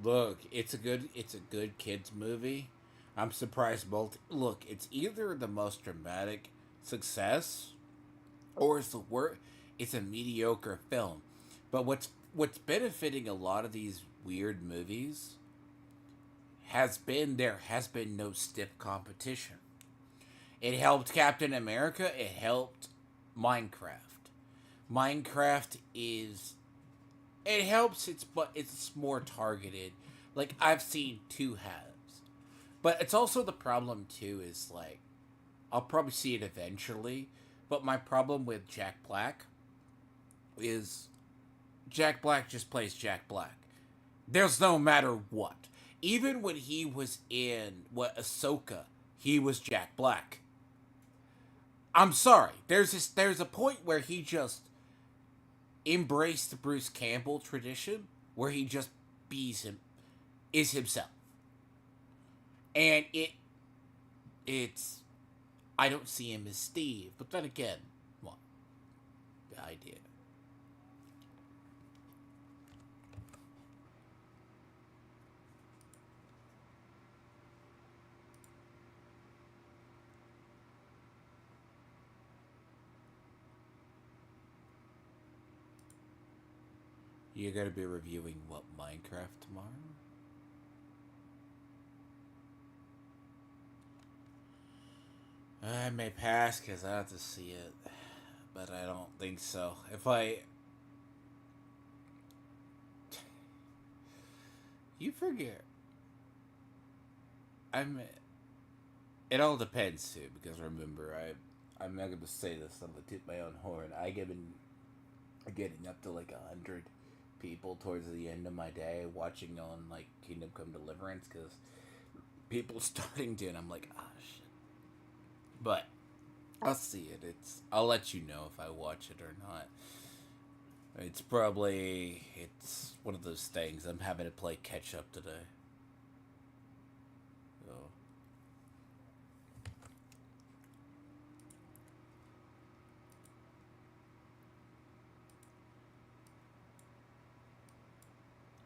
Look, it's a good kids movie. I'm surprised both. Look, it's either the most dramatic success or it's a mediocre film. But what's benefiting a lot of these weird movies there has been no stiff competition. It helped Captain America, it helped Minecraft. Minecraft is it helps it's more targeted. Like I've seen two halves. But it's also the problem too is like I'll probably see it eventually, but my problem with Jack Black is Jack Black just plays Jack Black. There's no matter what. Even when he was in Ahsoka, he was Jack Black. I'm sorry. There's a point where he just embraced the Bruce Campbell tradition where he just bees him is himself. And it's I don't see him as Steve, but then again, well, the idea. You're gonna be reviewing what Minecraft tomorrow? I may pass because I have to see it, but I don't think so. If I, you forget, I'm. It all depends too, because remember, I'm not gonna say this. I'm gonna toot my own horn. I given getting up to like 100 people towards the end of my day watching on like Kingdom Come Deliverance because people starting to, and I'm like, ah, shit. But I'll see it. I'll let you know if I watch it or not. It's one of those things. I'm having to play catch up today. So,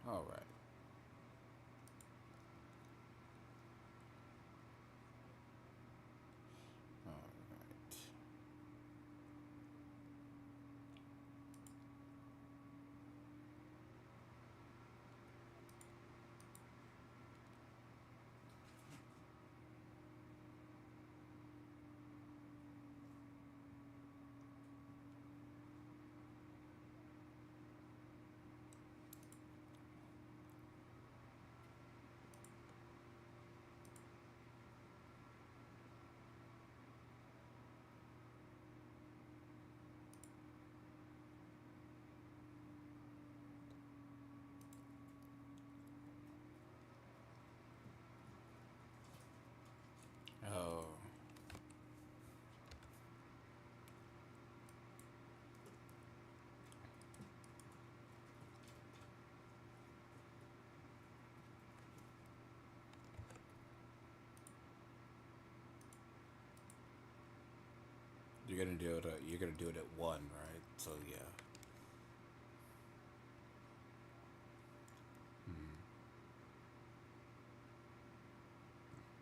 all right. All right. Oh, you're gonna do it at one, right? So yeah. Mm-hmm.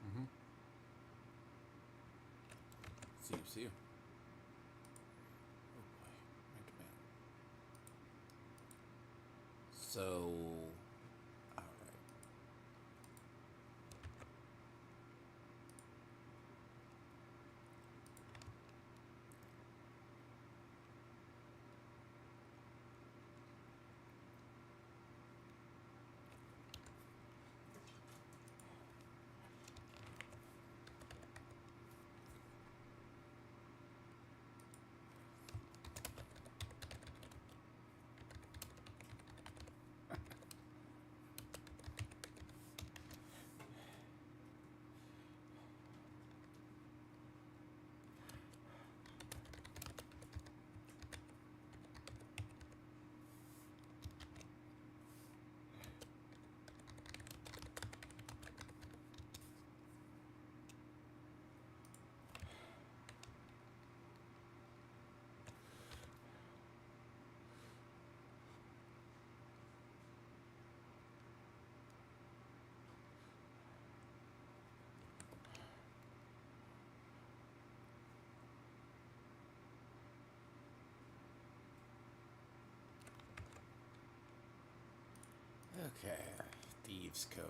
Mm-hmm. See you. See you. Oh boy, right man. So, all right. Okay, thieves code.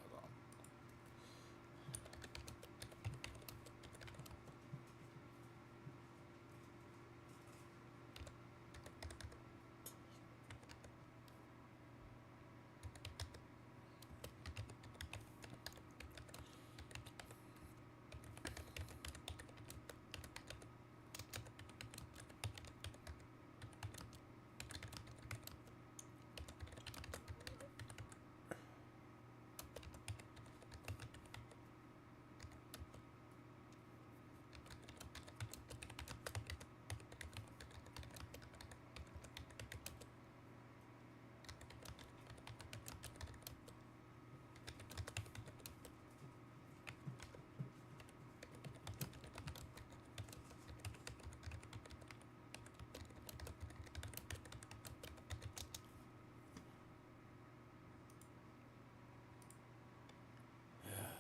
Hold on.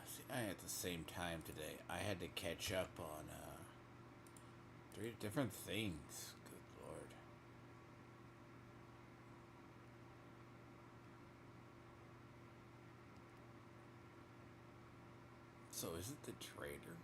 See, at the same time today, I had to catch up on 3 different things. Good lord. So is it the trader?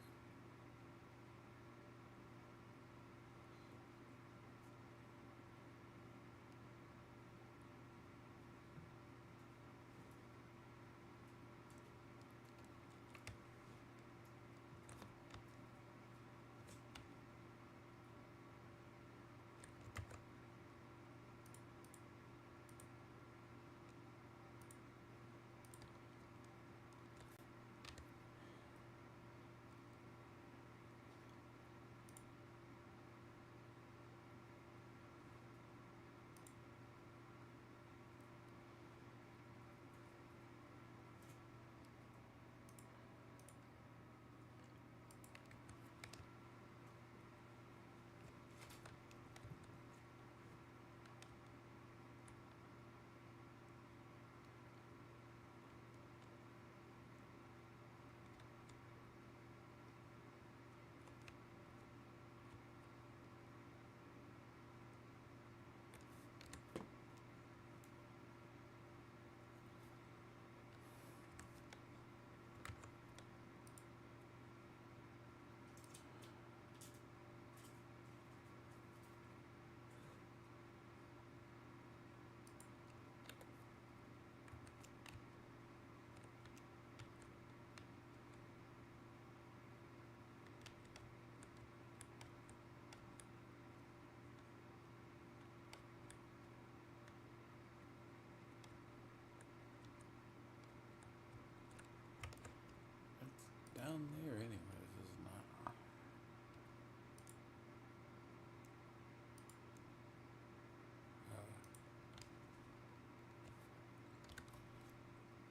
It's down there anyways, is it not?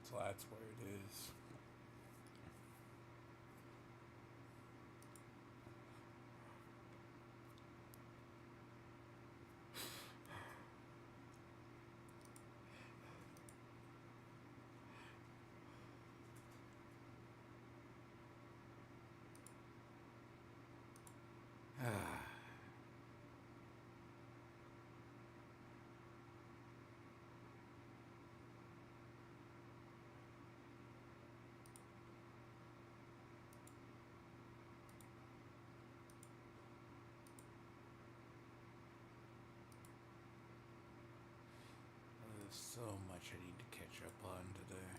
So that's where it is. There's so much I need to catch up on today.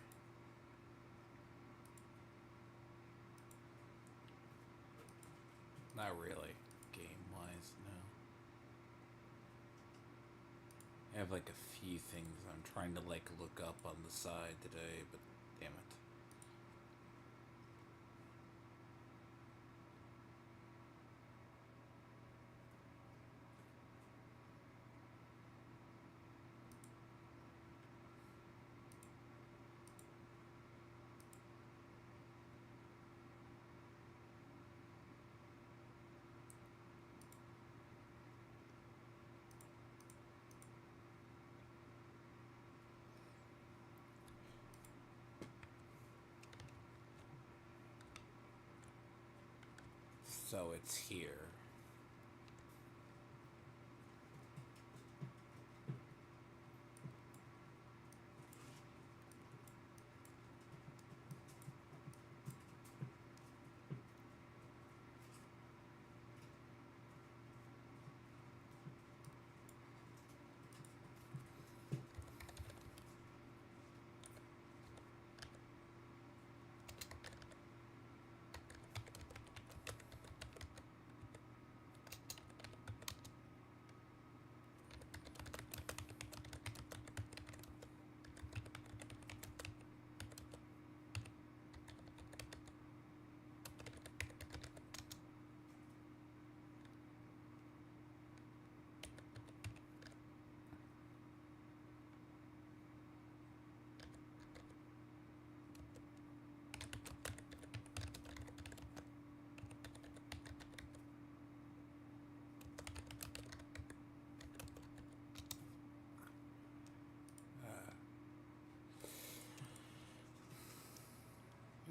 Not really, game-wise, no. I have like a few things I'm trying to like look up on the side today, but damn it. So it's here.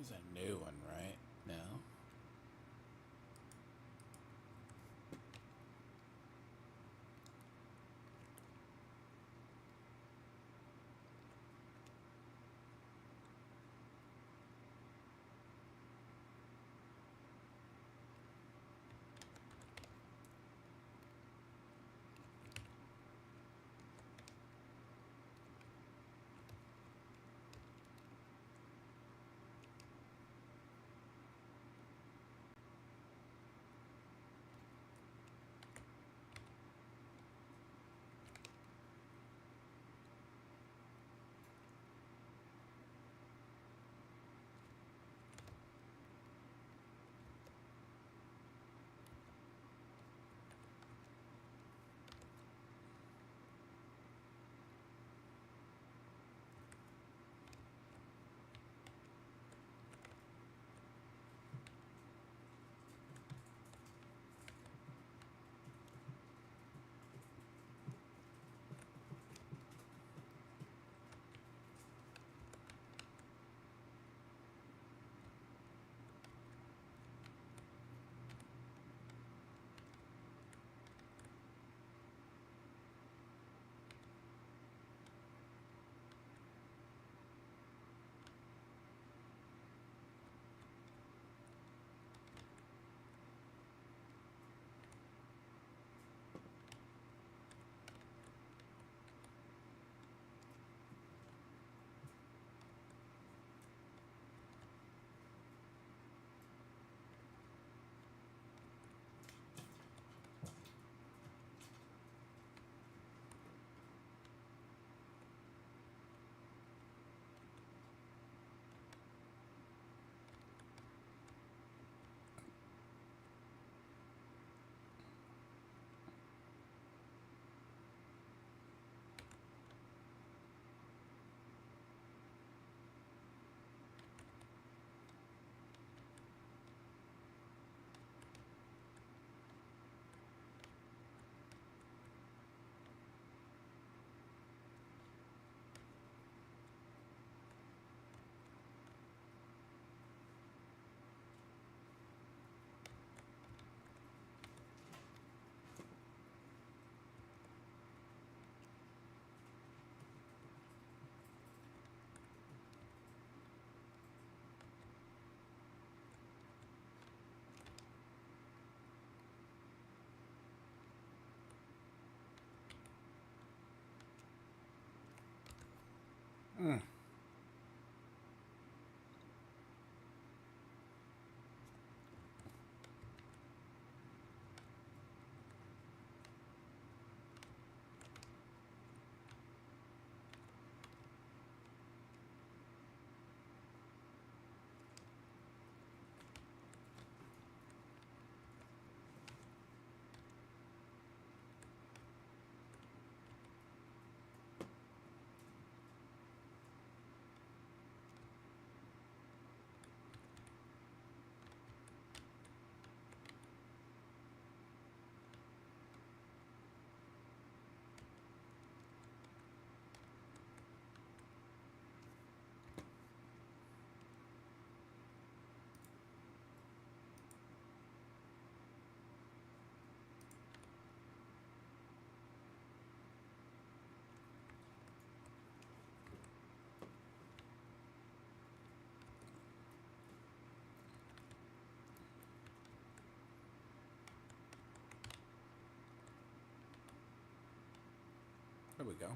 Here's a new one, right? No. Mm. we go.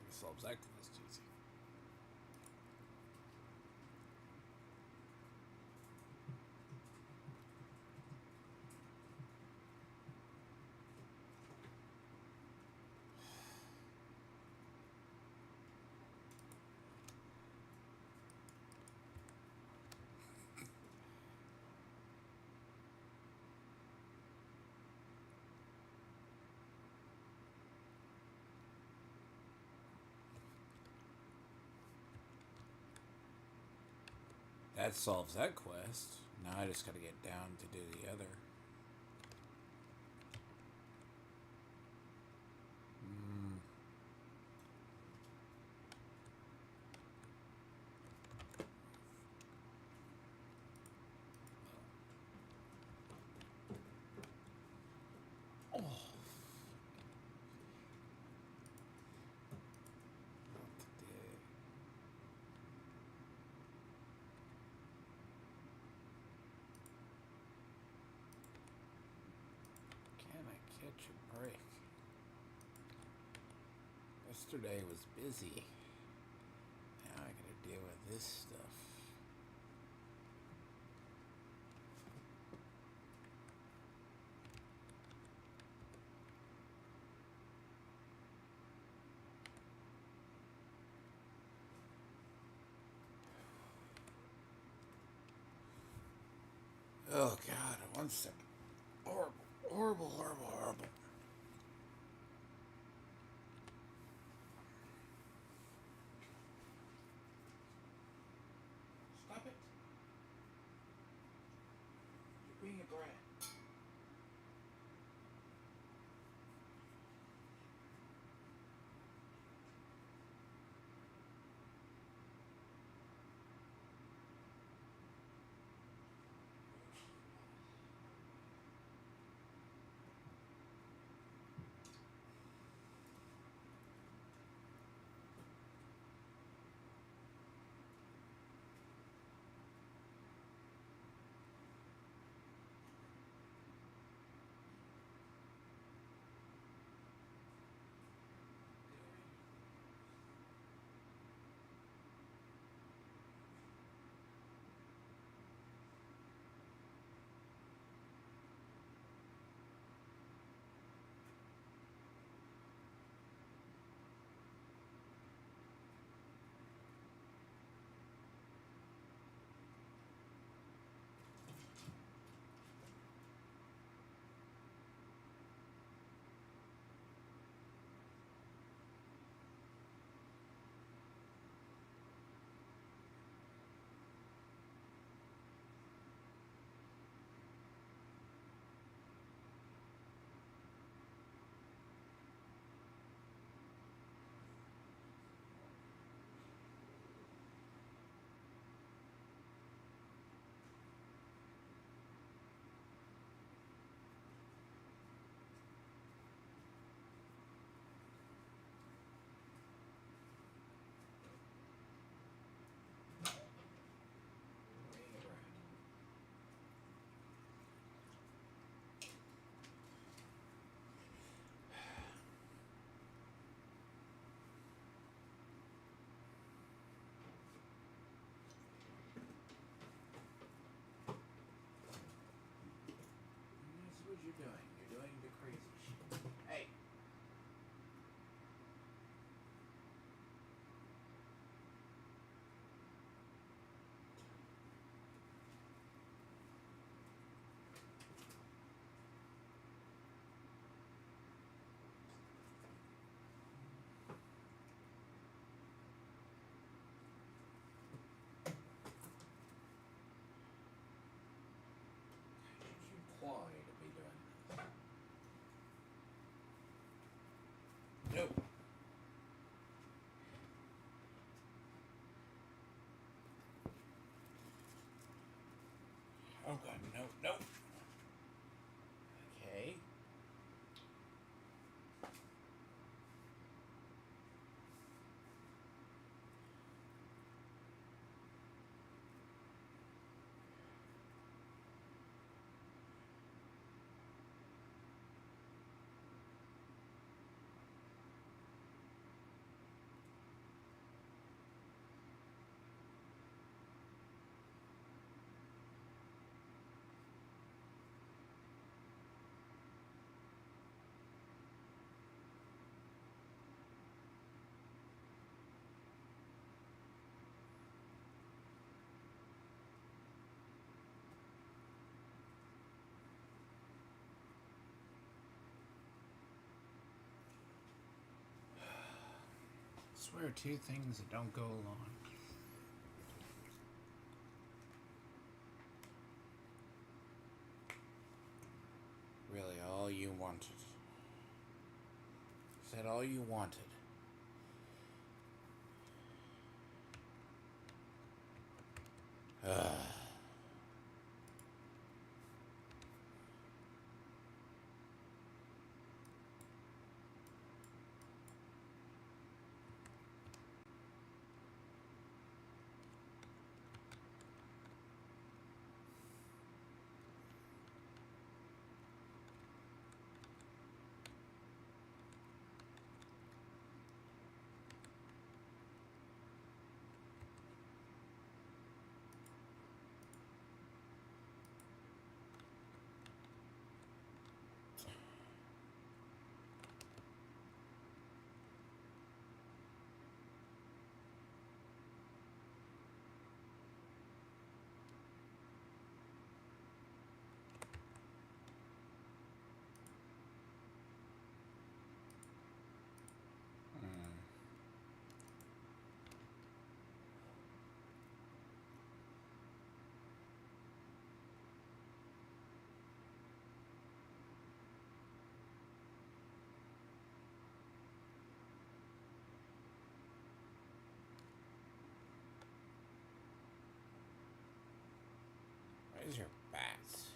This solves that quest easy. That solves that quest. Now I just gotta get down to do the other. Oh. Can I catch a break? Yesterday was busy. Now I gotta deal with this stuff. Oh God, one second. Horrible, horrible, horrible, horrible. Stop it. You're being a brat. That's what you're doing. You're doing the crazy shit. Hey. You implied swear two things that don't go along. Really, all you wanted. Is that all you wanted? Ugh. Where's your bats?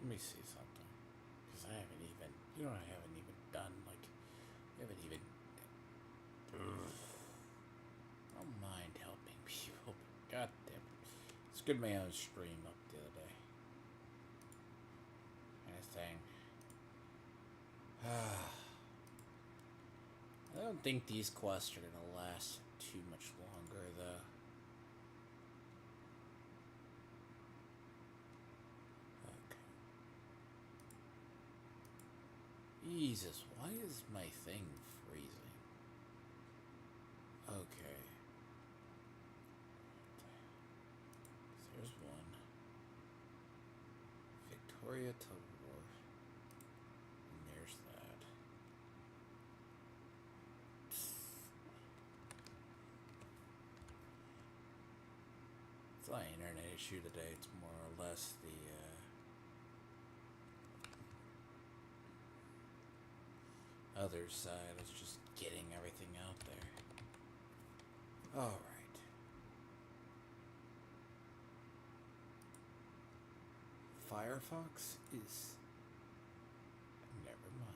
Let me see something. Because I haven't even, I haven't even done, like, I haven't even, I don't mind helping people, but god damn it. It's good my own stream up the other day. Kind of thing. I don't think these quests are going to last too much longer, though. Jesus, why is my thing freezing? Okay. There's one. Victoria to war. And there's that. It's not an internet issue today. It's more or less the, other side. It's just getting everything out there. Alright. Firefox is... Never mind.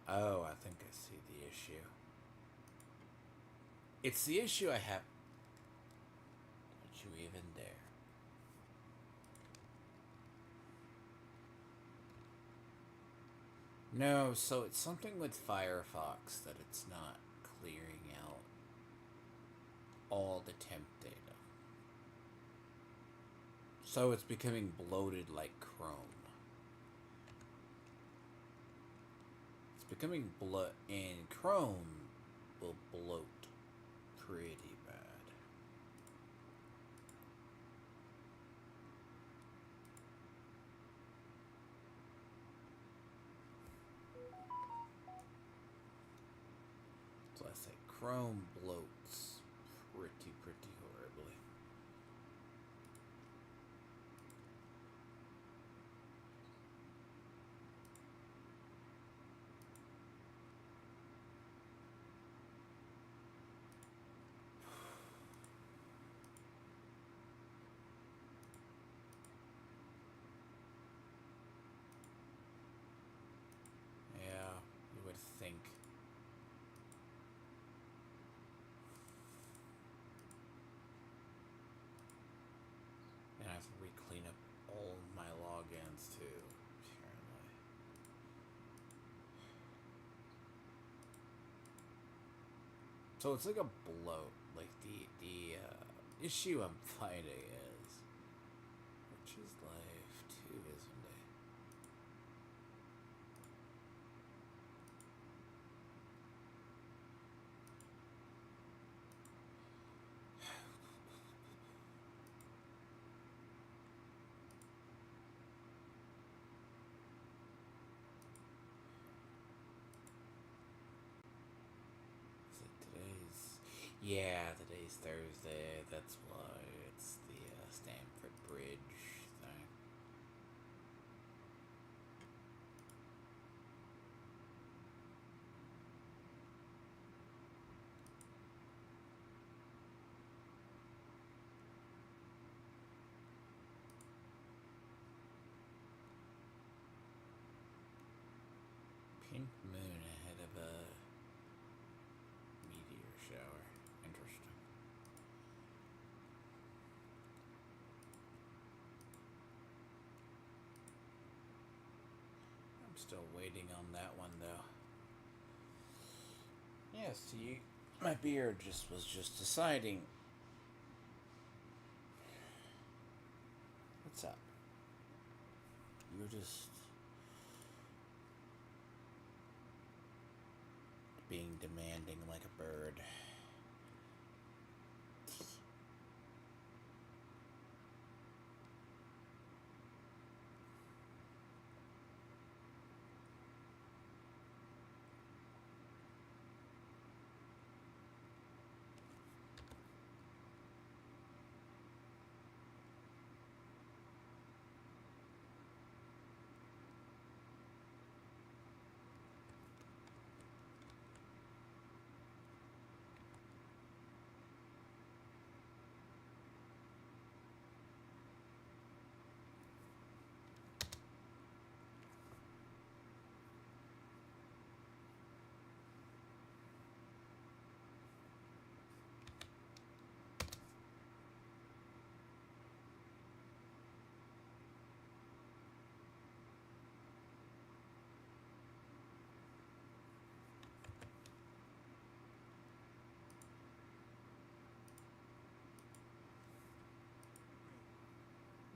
Oh, I think I see the issue. It's the issue I have. Don't you even dare. No, so it's something with Firefox that it's not clearing out all the temp data. So it's becoming bloated like Chrome. It's becoming and Chrome will bloat pretty bad. So I say Chrome bloats pretty horribly. Yeah, you would think. And I have to re-clean up all of my logins too, apparently. So it's like a bloat. Like the issue I'm finding is, which is life too, isn't it? Is it today's? Yeah, today's Thursday. That's why it's the Stamford Bridge thing. Pink moon ahead of a meteor shower. Interesting. I'm still waiting on that one though. Yeah, see, my beard was just deciding. What's up? You're just being demanding like a bird.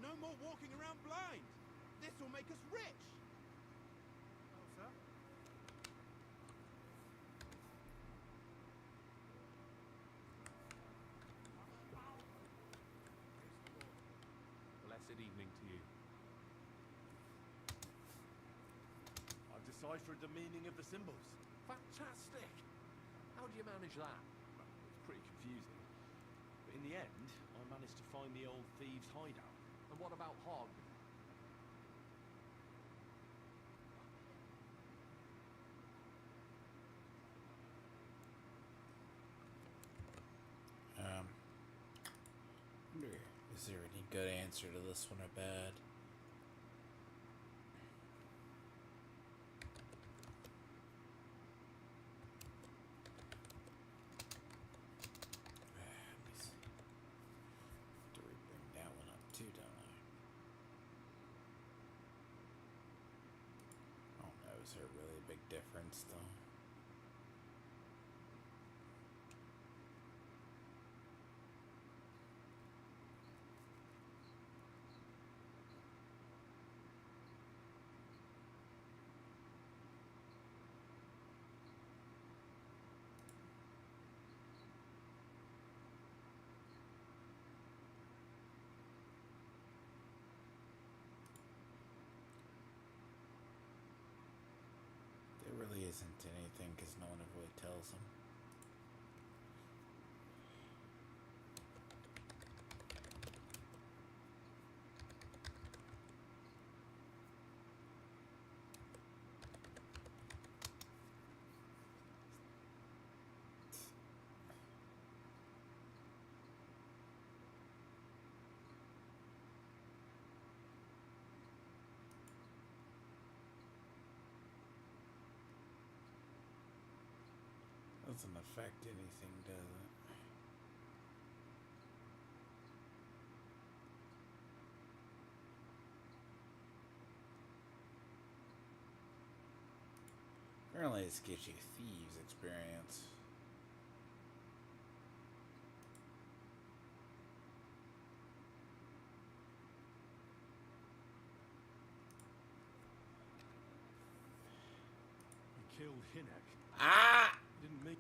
No more walking around blind. This will make us rich. Oh, sir? Blessed evening to you. I've deciphered the meaning of the symbols. Fantastic! How do you manage that? Well, it's pretty confusing. But in the end, I managed to find the old thieves' hideout. And what about Hog? Is there any good answer to this one or bad? difference, though. There really isn't anything because no one ever really tells them. Doesn't affect anything, does it? Apparently this gives you thieves experience. You killed Hinnock. Ah! Didn't make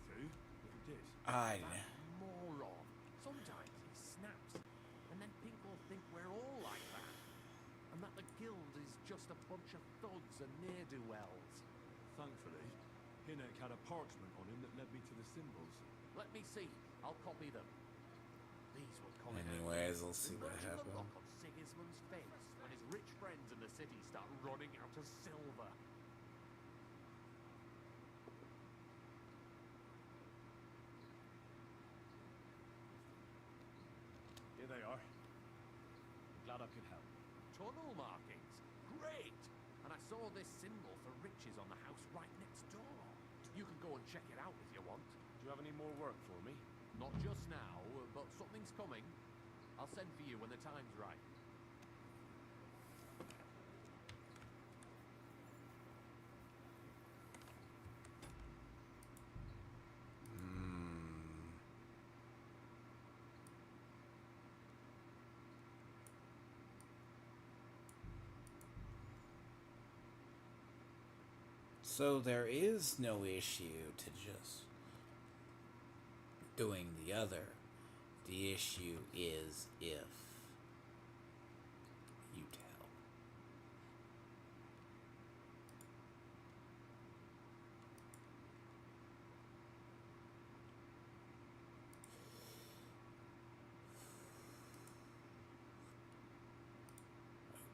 through, but you did. I That moron. Sometimes he snaps, and then people think we're all like that. And that the guild is just a bunch of thugs and ne'er-do-wells. Thankfully, Hinnock had a parchment on him that led me to the symbols. Let me see. I'll copy them. These will come in handy. Anyways, we'll see what Imagine the happens. look on Sigismund's face when his rich friends in the city start running out of silver. Here they are. I'm glad I could help. Tunnel markings. Great! And I saw this symbol for riches on the house right next door. You can go and check it out if you want. Do you have any more work for me? Not just now, but something's coming. I'll send for you when the time's right. So there is no issue to just doing the other. The issue is if you tell.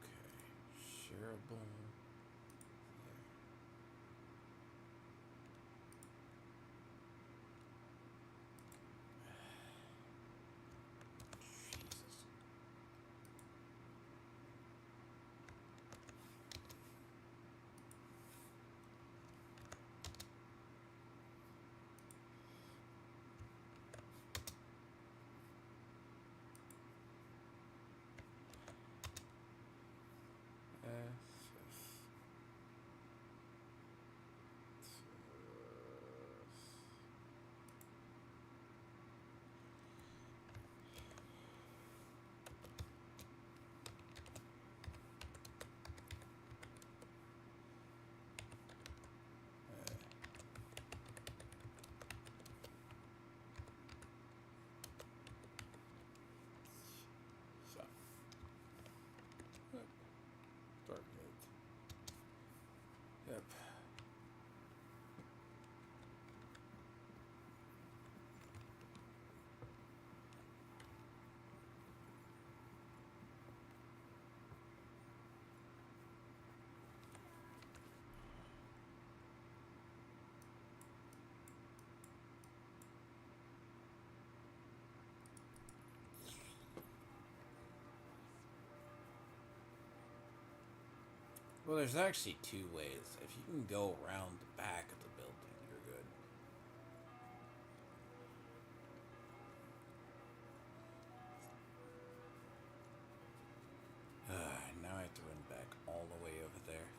Okay, shareable. Jesus. So. Start with. Yep. Well, there's actually two ways. If you can go around the back of the building, you're good. Now I have to run back all the way over there.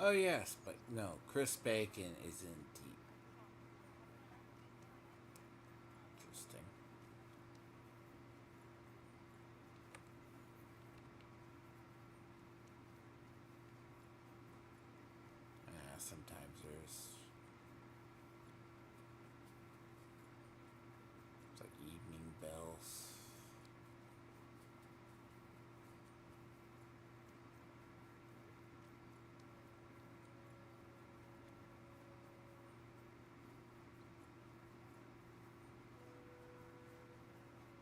Oh yes, but no, Chris Bacon isn't deep. Interesting. Sometimes there's it's like evening bells.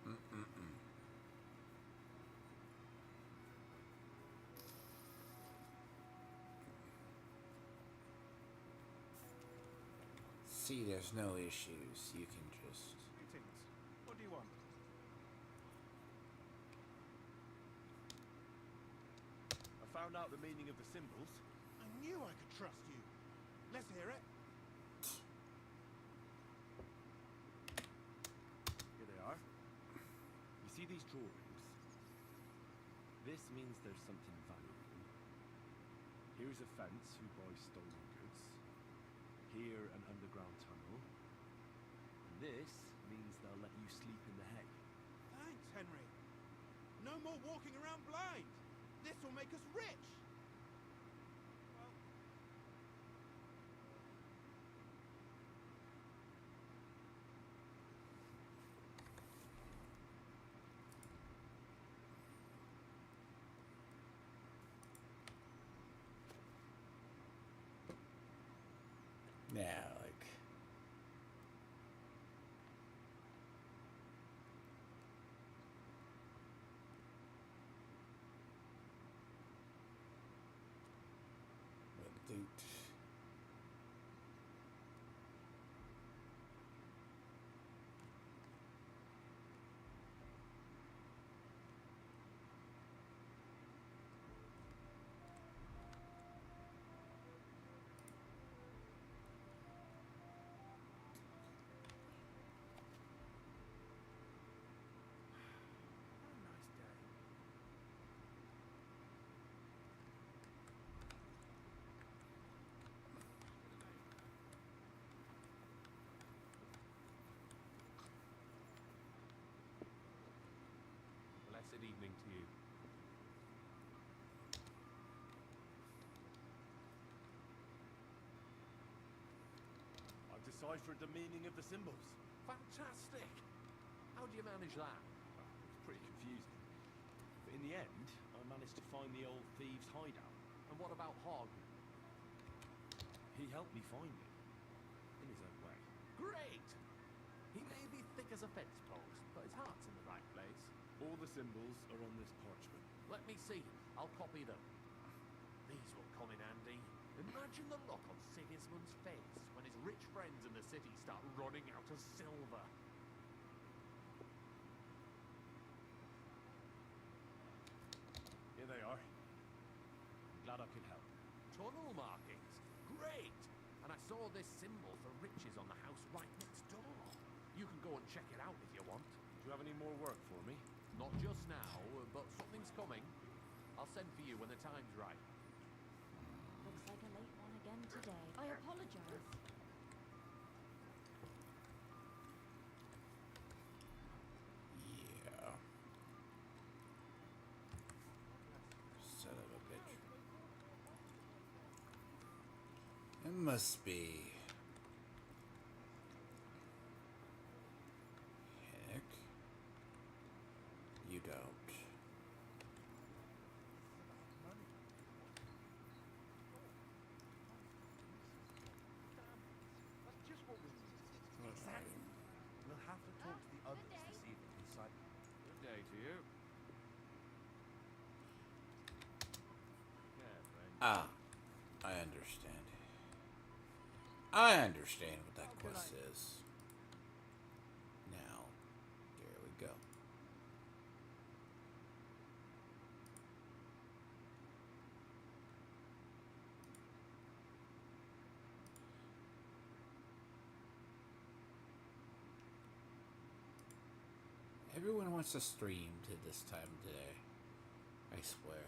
Mm-mm-mm. See, there's no issues. You can just. Greetings. What do you want? I found out the meaning of the symbols. I knew I could trust you. Let's hear it. Here they are. You see these drawings? This means there's something valuable. Here's a fence who buys stolen goods. Here, an underground tunnel. And this means they'll let you sleep in the hay. Thanks, Henry. No more walking around blind. This will make us rich. Well, Yeah, like. Dude. What a nice day. Blessed evening to you. I've deciphered the meaning of the symbols. Fantastic! How do you manage that? It's pretty confusing. But in the end, I managed to find the old thieves' hideout. And what about Hog? He helped me find it. In his own way. Great! He may be thick as a fence post, but his heart's in the right place. All the symbols are on this parchment. Let me see. I'll copy them. These will come in handy. Imagine the look on Sigismund's face when his rich friends in the city start running out of silver. Here they are. I'm glad I could help. Tunnel markings. Great! And I saw this symbol for riches on the house right next door. You can go and check it out if you want. Do you have any more work for me? Not just now, but something's coming. I'll send for you when the time's right. Looks like a late one again today. I apologize. Yeah. Son of a bitch. It must be. Heck. You don't. That's just what we need. Exactly. We'll have to talk to the others to see if we can decide. Good day to you. Yeah, friend. Ah, I understand. I understand what that quest is. Now, there we go. Everyone wants to stream to this time today. I swear.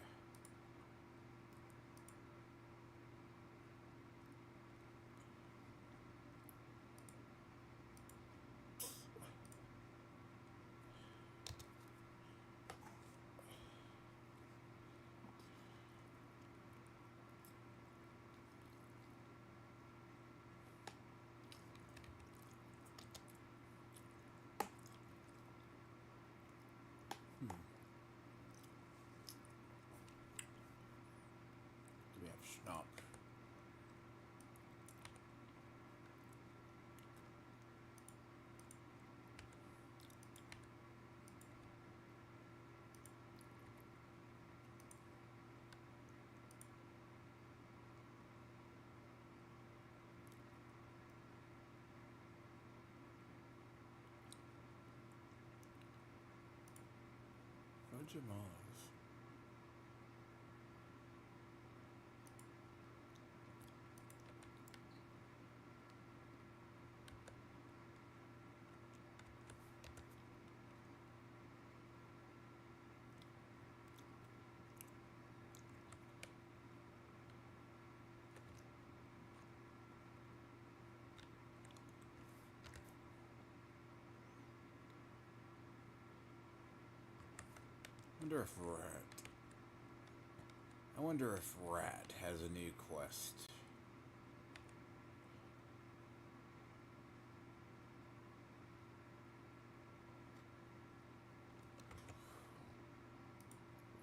not. Roger Mars. I wonder if Rat has a new quest.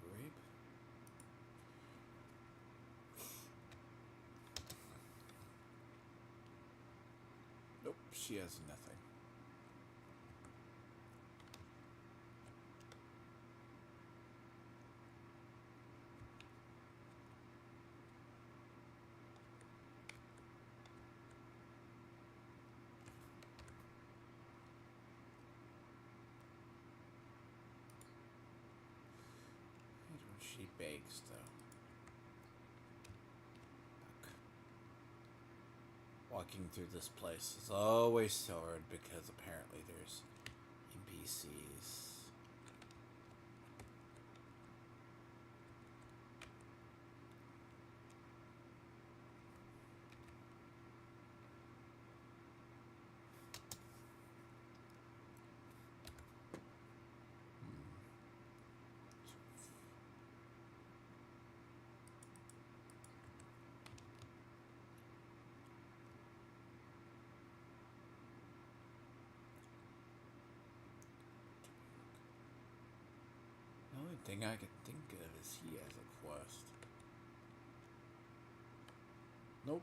Rape? Nope, she has nothing. She bakes, though. Fuck. Walking through this place is always so hard because apparently there's NPCs. The only thing I can think of is he has a quest. Nope.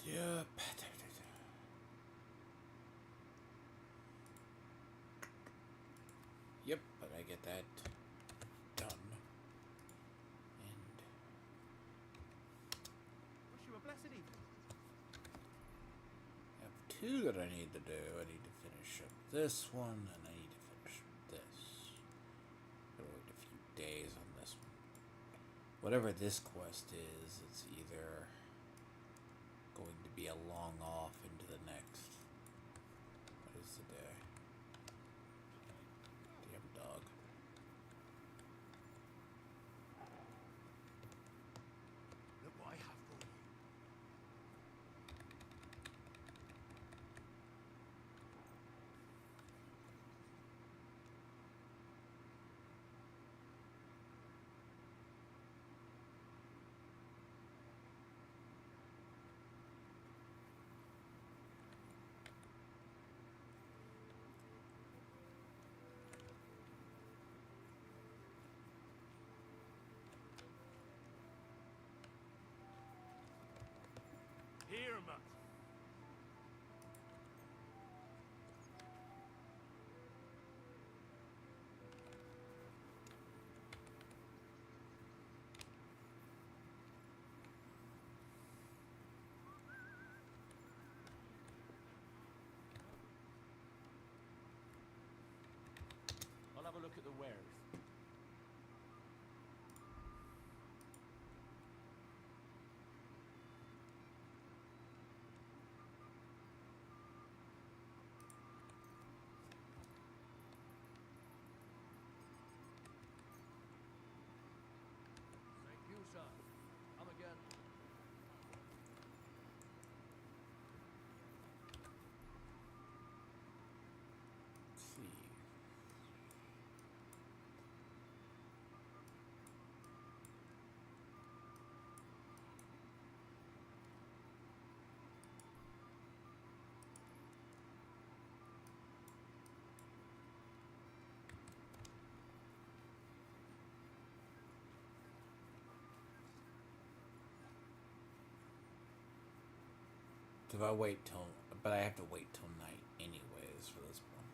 Yep. Yep, but I get that done. And Wish you a blessed evening. I have two that I need to do. I need to finish up this one, and I need to finish up this. I worked a few days on this one. Whatever this quest is, it's either going to be a long off into the next. What is the day? Damn dog. Look what I have for you. Here, mutt. I'll have a look at the wares. If I wait till, but I have to wait till night anyways for this one.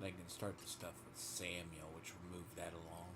I can start the stuff with Samuel, which will move that along.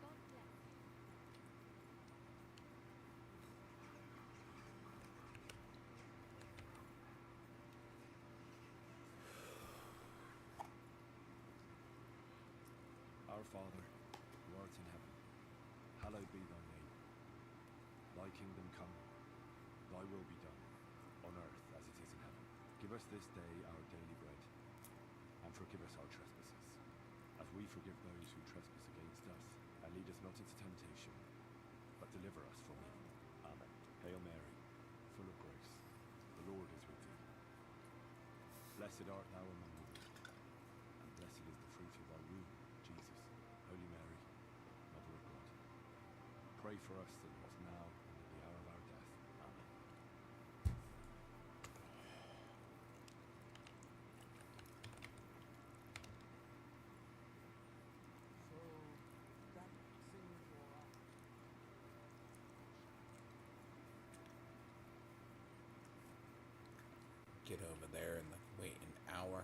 God bless. Our Father, who art in heaven, hallowed be thy name. Thy kingdom come, thy will be done, on earth as it is in heaven. Give us this day our daily bread, and forgive us our trespasses, as we forgive those who trespass against us. And lead us not into temptation, but deliver us from evil. Amen. Hail Mary, full of grace, the Lord is with thee. Blessed art thou among women, and blessed is the fruit of thy womb, Jesus. Holy Mary, Mother of God, pray for us sinners now and at the hour of our death. Amen. So that seems all right. Get over there and wait an hour.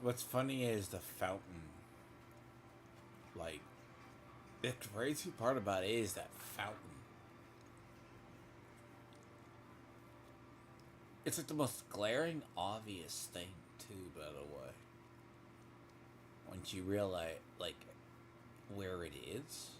What's funny is the fountain. Like, the crazy part about it is that fountain. It's like the most glaring, obvious thing, too, by the way. Once you realize, like, where it is.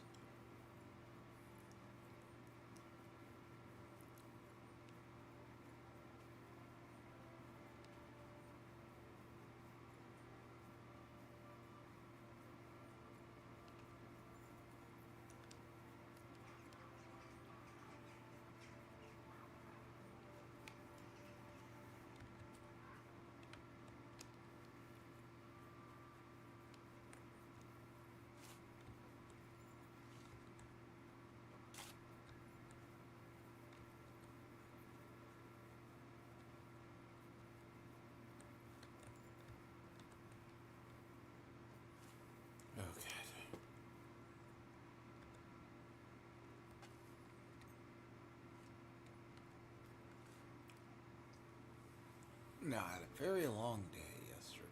Okay. No, I had a very long day yesterday.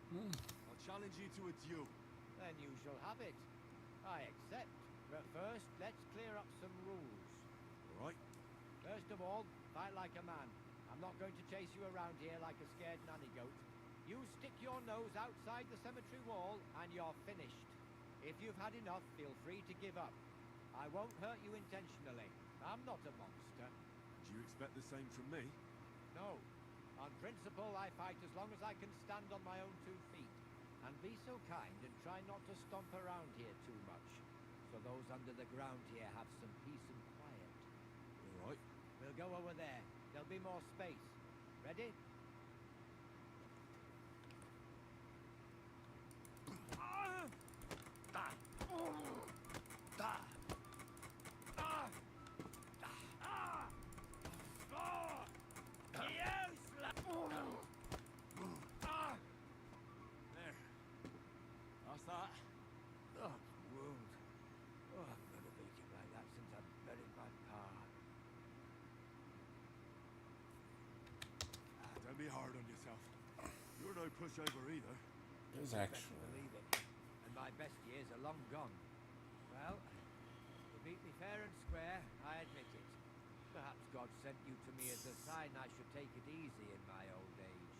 I'll challenge you to a duel. Then you shall have it. I accept. But first, let's clear up some rules. All right? First of all, fight like a man. I'm not going to chase you around here like a scared nanny goat. You stick your nose outside the cemetery wall and you're finished. If you've had enough, feel free to give up. I won't hurt you intentionally. I'm not a monster. Do you expect the same from me? No. On principle, I fight as long as I can stand on my own 2 feet. And be so kind and try not to stomp around here too much, so those under the ground here have some peace and quiet. All right. We'll go over there. There'll be more space. Ready? There. That's that. Oh, wound. Oh, I've never been hit like that since I buried my pa. Don't be hard on yourself. You're no pushover either. There's You actually... better believe it. And my best years are long gone. Well, you beat me fair and square, I admit it. Perhaps God sent you to me as a sign I should take it easy in my old age.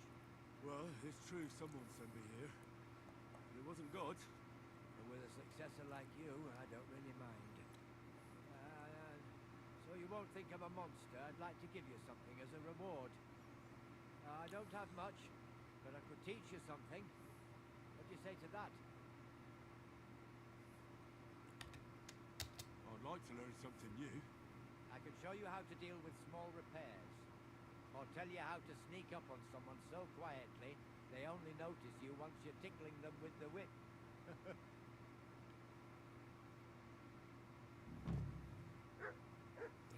Well, it's true someone sent me here. But it wasn't God. And with a successor like you, I don't really mind. So you won't think I'm a monster. I'd like to give you something as a reward. I don't have much, but I could teach you something. What do you say to that? I'd like to learn something new. I can show you how to deal with small repairs. Or tell you how to sneak up on someone so quietly, they only notice you once you're tickling them with the whip.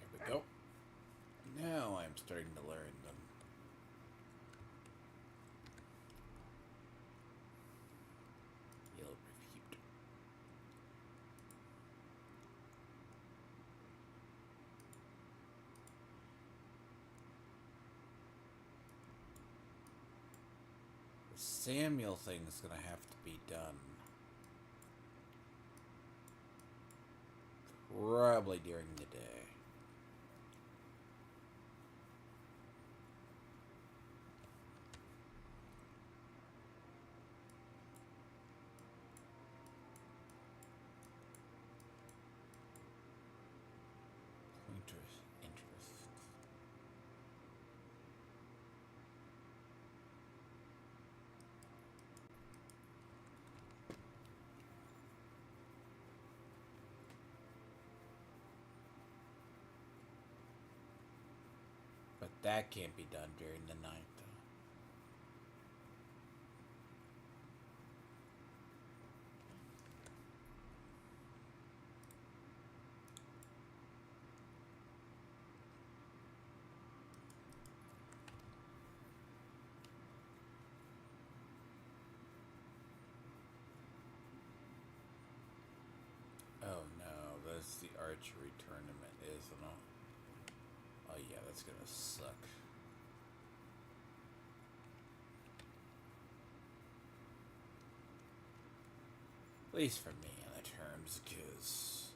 There we go. Now I'm starting to learn them. You'll refute. The Samuel thing's gonna have to be done. Probably during the day. Interest. But that can't be done during the night, though. Oh no, that's the archery tournament, isn't it? Oh yeah, that's gonna suck. At least for me in the terms, because...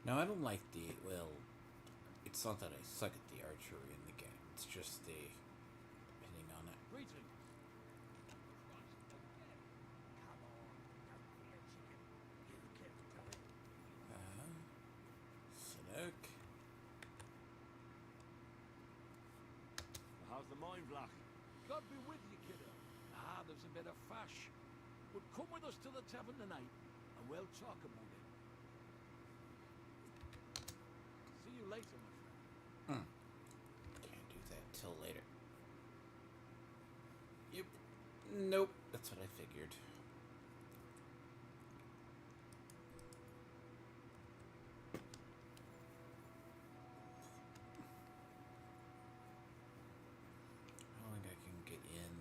No, I don't like the... Well, it's not that I suck at the archery in the game. It's just the... Depending on it. Greeting. Snook. How's the mine, Vlach? God be with you, kiddo. There's a bit of fash. But come with us to the tavern tonight, and we'll talk about it. See you later, my friend. Can't do that till later. Yep. Nope. That's what I figured. I don't think I can get in.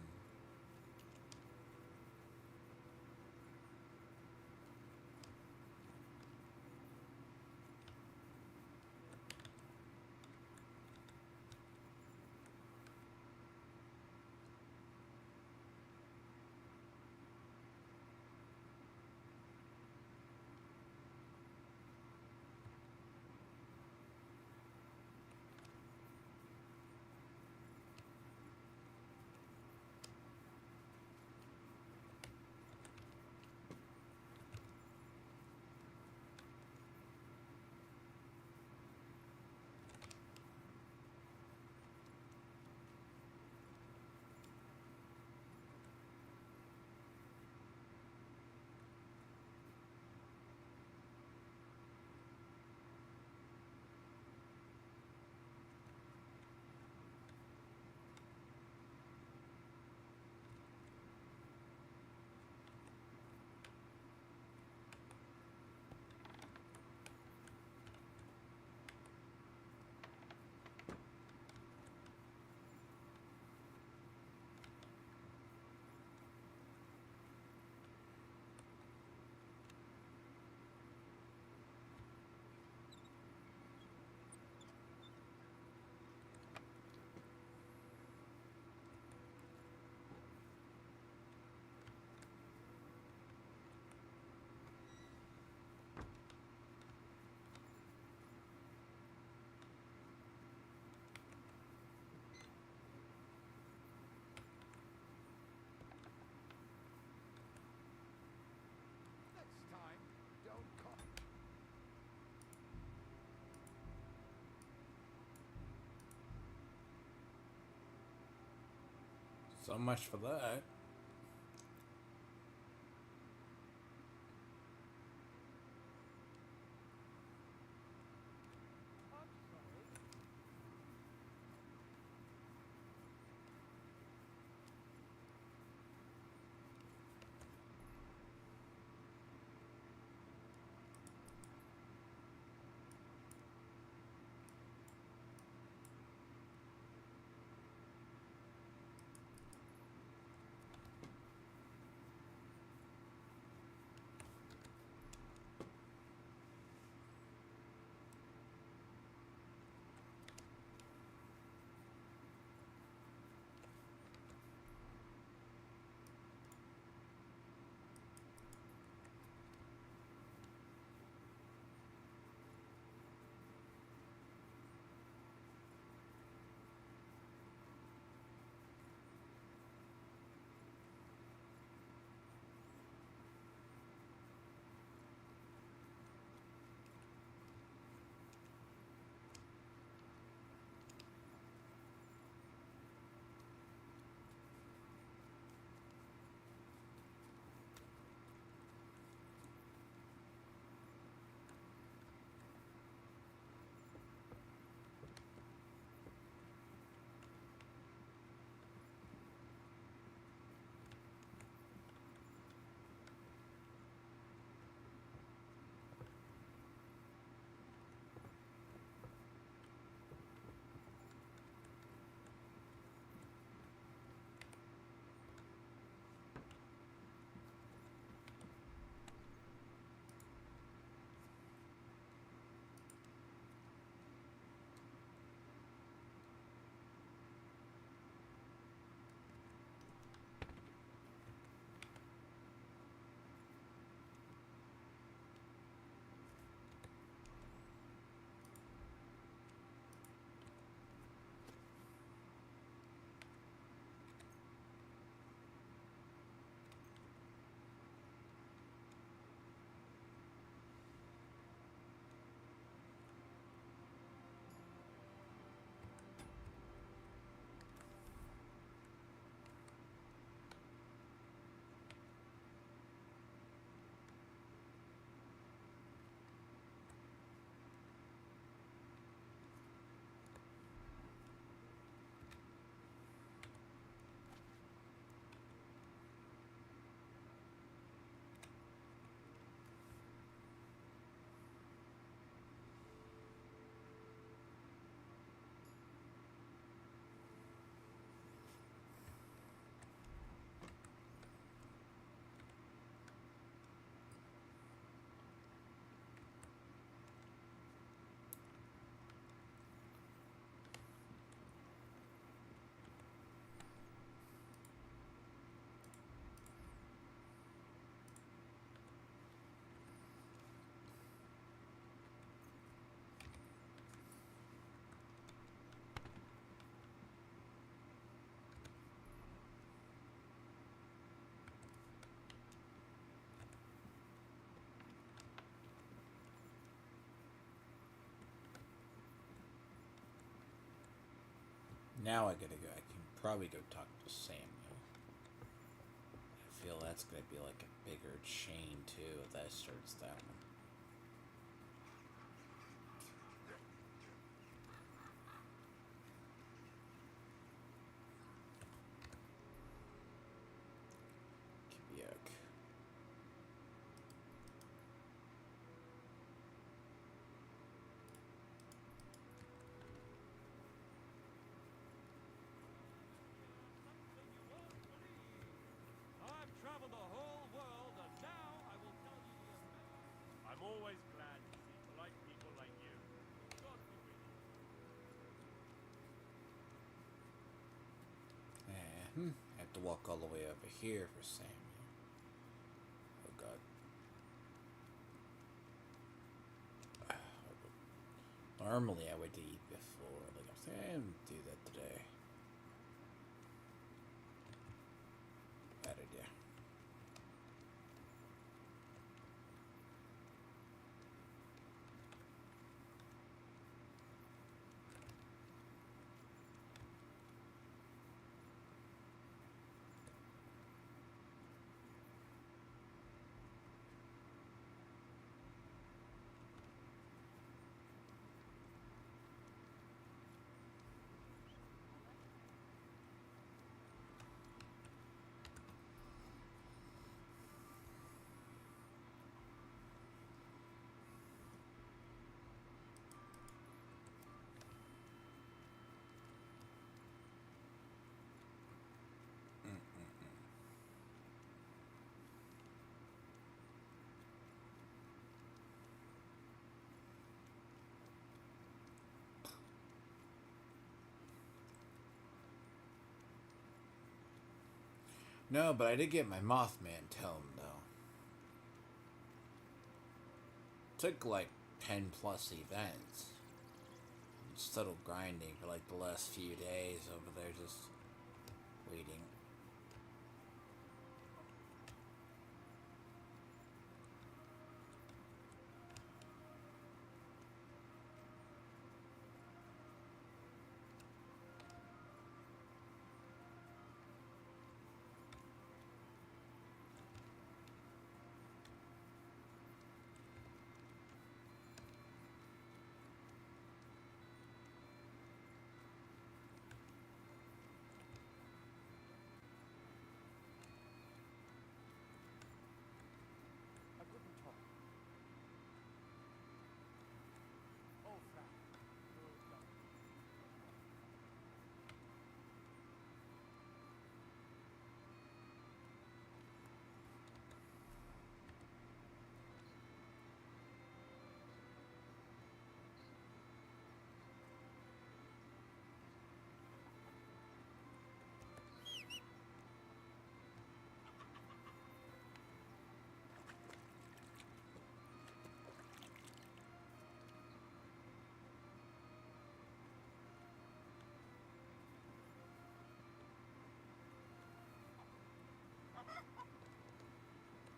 So much for that. Now I gotta go. I can probably go talk to Samuel. I feel that's gonna be like a bigger chain too if that starts that one. Yuck. I've traveled the whole world, and now I will tell you the I'm always glad to see polite people like you. God be with you. I have to walk all the way over here for Samuel. Oh god. Normally I would eat before. Like I'm saying, I didn't do that today. Bad idea. No, but I did get my Mothman tome, though. Took like 10 plus events. Subtle grinding for like the last few days over there, just waiting. I couldn't talk. Oh, Frank. Good luck.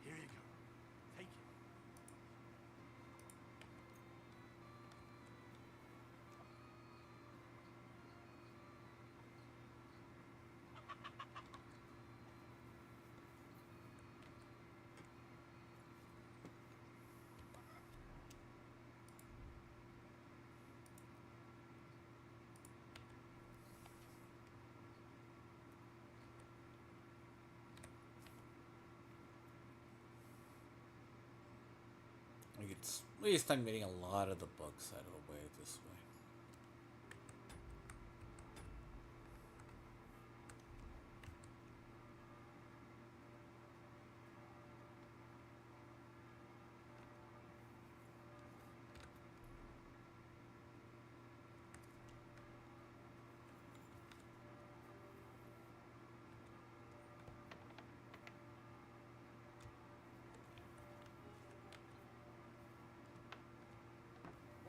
Here you go. Take it. Like it's, at least I'm getting a lot of the books out of the way this way.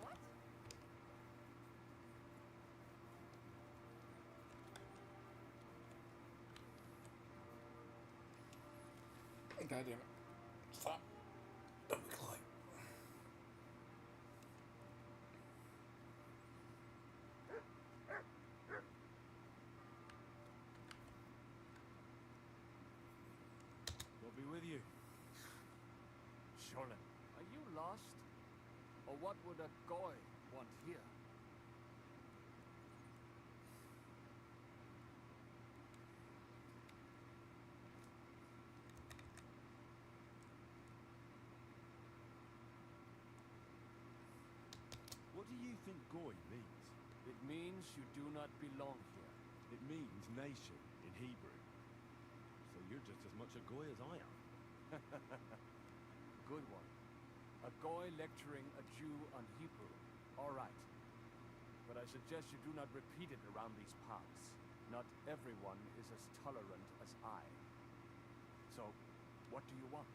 What? God damn it. Stop. Don't be close. We'll be with you. Surely. Are you lost? Or what would a goy want here? What do you think Goy means? It means you do not belong here. It means nation in Hebrew. So you're just as much a Goy as I am. Good one. A goy lecturing a Jew on Hebrew. All right. But I suggest you do not repeat it around these parts. Not everyone is as tolerant as I. So, what do you want?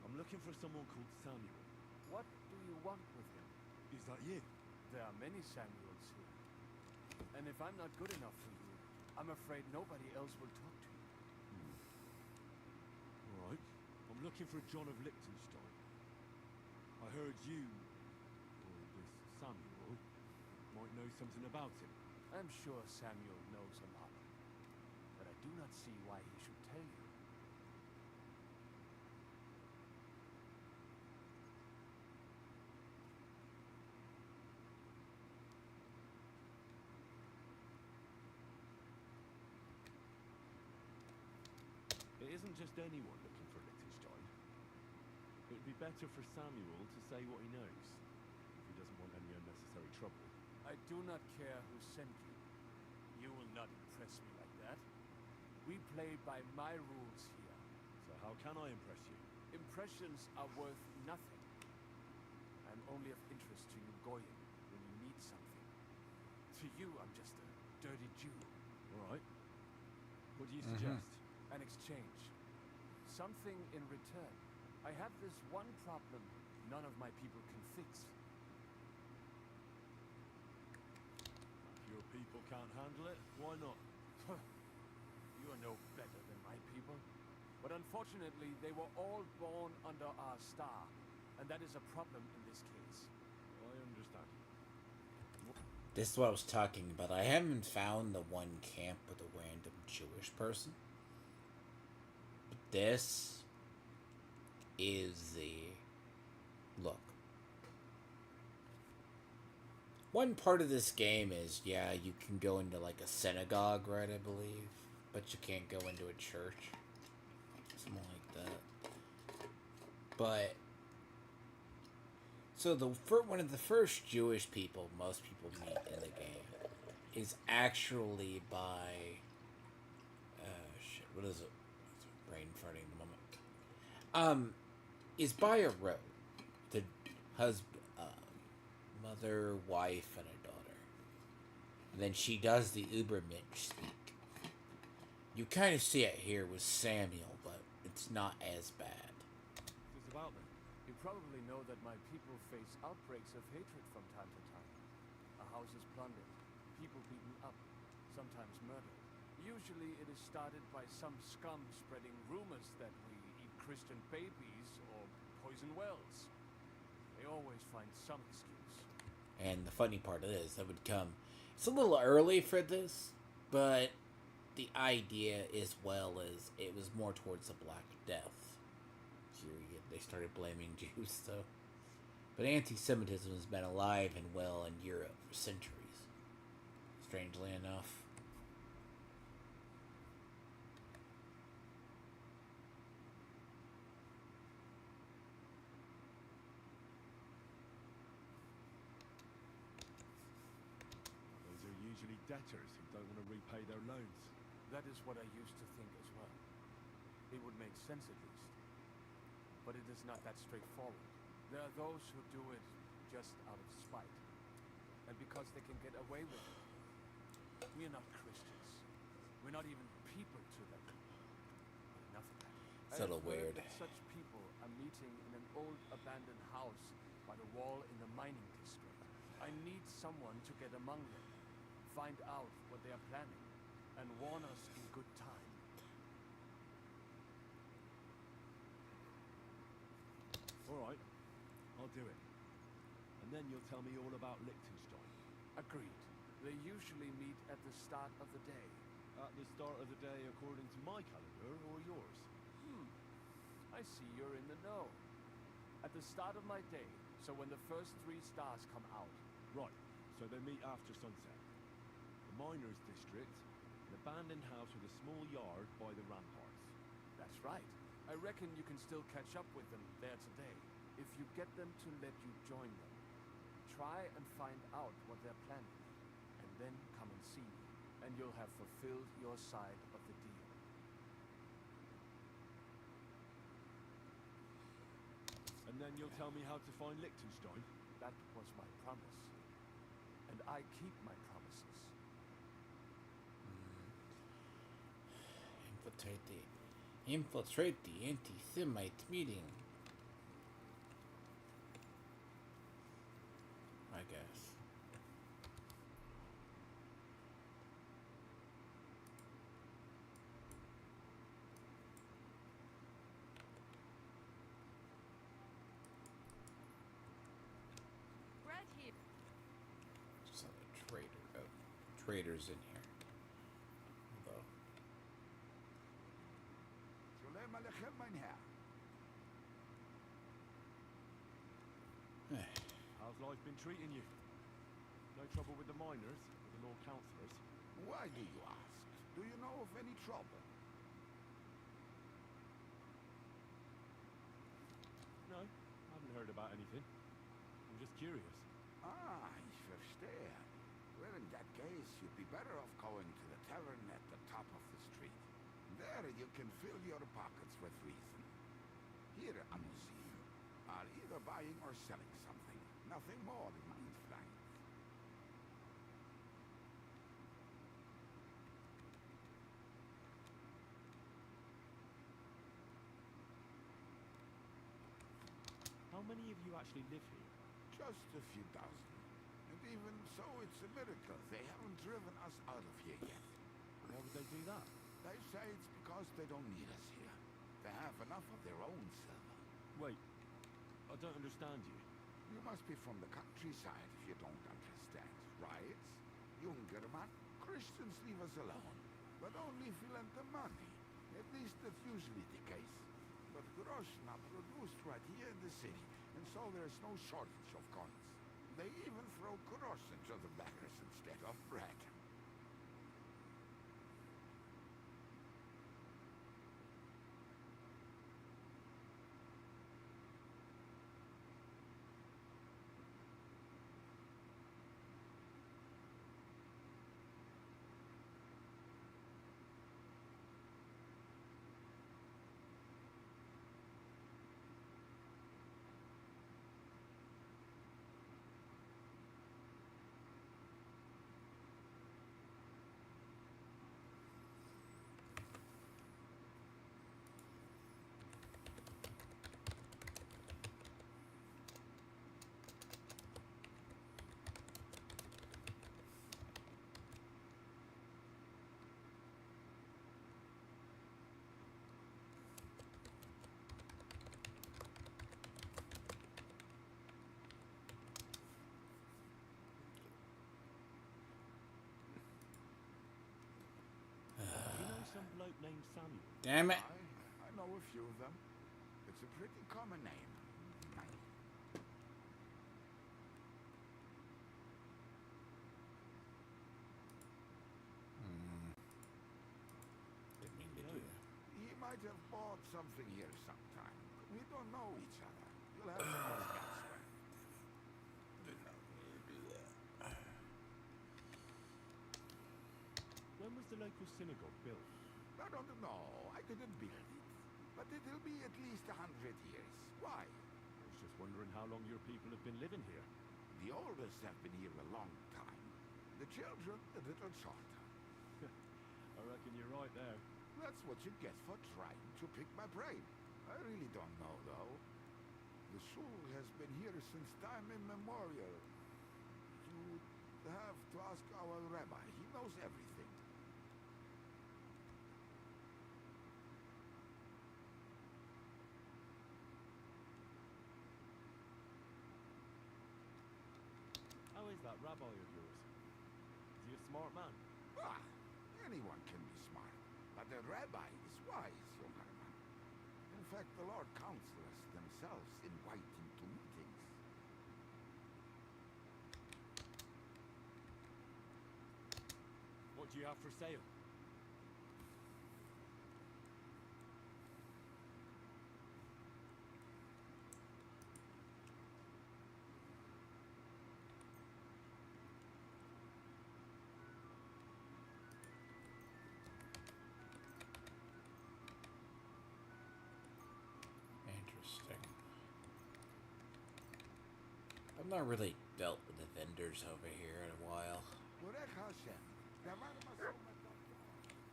I'm looking for someone called Samuel. What do you want with him? Is that you? There are many Samuels here. And if I'm not good enough for you, I'm afraid nobody else will talk to you. All right. I'm looking for John of Liechtenstein. I heard you, or this Samuel, might know something about him. I'm sure Samuel knows a lot. But I do not see why he should tell you. It isn't just anyone looking for Liechtenstein. It'd be better for Samuel to say what he knows, if he doesn't want any unnecessary trouble. I do not care who sent you. You will not impress me like that. We play by my rules here. So how can I impress you? Impressions are worth nothing. I'm only of interest to you, Goyim, when you need something. To you, I'm just a dirty Jew. All right. What do you suggest? An an exchange. Something in return. I have this one problem none of my people can fix. If your people can't handle it, why not? You are no better than my people. But unfortunately, they were all born under our star. And that is a problem in this case. I understand. This is what I was talking about. I haven't found the one camp with a random Jewish person. But this is the look. One part of this game is, yeah, you can go into like a synagogue, right, I believe. But you can't go into a church. Something like that. But so one of the first Jewish people most people meet in the game is actually by what is it? Brain farting in the moment. Is by a road. The husband, mother, wife, and a daughter. And then she does the Ubermensch speak. You kind of see it here with Samuel, but it's not as bad. What's this about then? You probably know that my people face outbreaks of hatred from time to time. A house is plundered, people beaten up, sometimes murdered. Usually it is started by some scum spreading rumors that we eat Christian babies or poison wells. They always find some excuse. And the funny part is, that would come. It's a little early for this, but the idea, as well as it was more towards the Black Death period. They started blaming Jews, though. But anti-Semitism has been alive and well in Europe for centuries. Strangely enough. Those are usually debtors who don't want to repay their loans. That is what I used to think as well. It would make sense at least. But it is not that straightforward. There are those who do it just out of spite. And because they can get away with it. We are not Christians. We're not even people to them. But enough of that. It's a little weird. That such people are meeting in an old abandoned house by the wall in the mining district. I need someone to get among them, find out what they are planning, and warn us in good time. Alright, I'll do it. And then you'll tell me all about Liechtenstein. Agreed. They usually meet at the start of the day. At the start of the day according to my calendar or yours? I see you're in the know. At the start of my day, so when the first 3 stars come out. Right, so they meet after sunset. The miners' district, an abandoned house with a small yard by the ramparts. That's right. I reckon you can still catch up with them there today, if you get them to let you join them. Try and find out what they're planning, and then come and see me, and you'll have fulfilled your side of the deal. And then you'll tell me how to find Liechtenstein? That was my promise. And I keep my promises. Infiltrate the anti-Semite meeting. I guess. Bread here. Just have a trader. Oh, traders in here. Although, Shalom Aleichem, mein Herr. How's life been treating you? No trouble with the miners, with the Lord Councillors? Why do you ask? Do you know of any trouble? No, I haven't heard about anything. I'm just curious. Ah, ich verstehe. Well, in that case, you'd be better off going to the tavern at the top of the street. There you can fill your pockets with reason. Here, Amusim, are either buying or selling something. Nothing more, mein Freund. many of you actually live here? Just a few dozen. And even so, it's a miracle they haven't driven us out of here yet. Why would they do that? They say it's because they don't need us here. They have enough of their own silver. Wait, I don't understand you. You must be from the countryside if you don't understand. Riots, Jungerman, Christians leave us alone. But only if we lend them money. At least that's usually the case. But groschen are produced right here in the city, and so there's no shortage of coins. They even throw groschen to the beggars instead of bread. You know some bloke named Samuel? Damn it. I know a few of them. It's a pretty common name. Didn't mean to do that. He might have bought something here sometime. We don't know each other. You'll have to ask elsewhere. Did not mean to do that. When was the local synagogue built? I don't know. I didn't build it. But it'll be at least 100 years. Why? I was just wondering how long your people have been living here. The oldest have been here a long time. The children a little shorter. I reckon you're right there. That's what you get for trying to pick my brain. I really don't know, though. The shul has been here since time immemorial. You'd have to ask our rabbi. He knows everything. How is that rabbi of yours? Is he a smart man? Ah, anyone can be smart. But the rabbi is wise, Youngman. In fact, the Lord Counselors themselves invite him to meetings. What do you have for sale? Interesting. I've not really dealt with the vendors over here in a while. Borech Hashem. Davar masomet.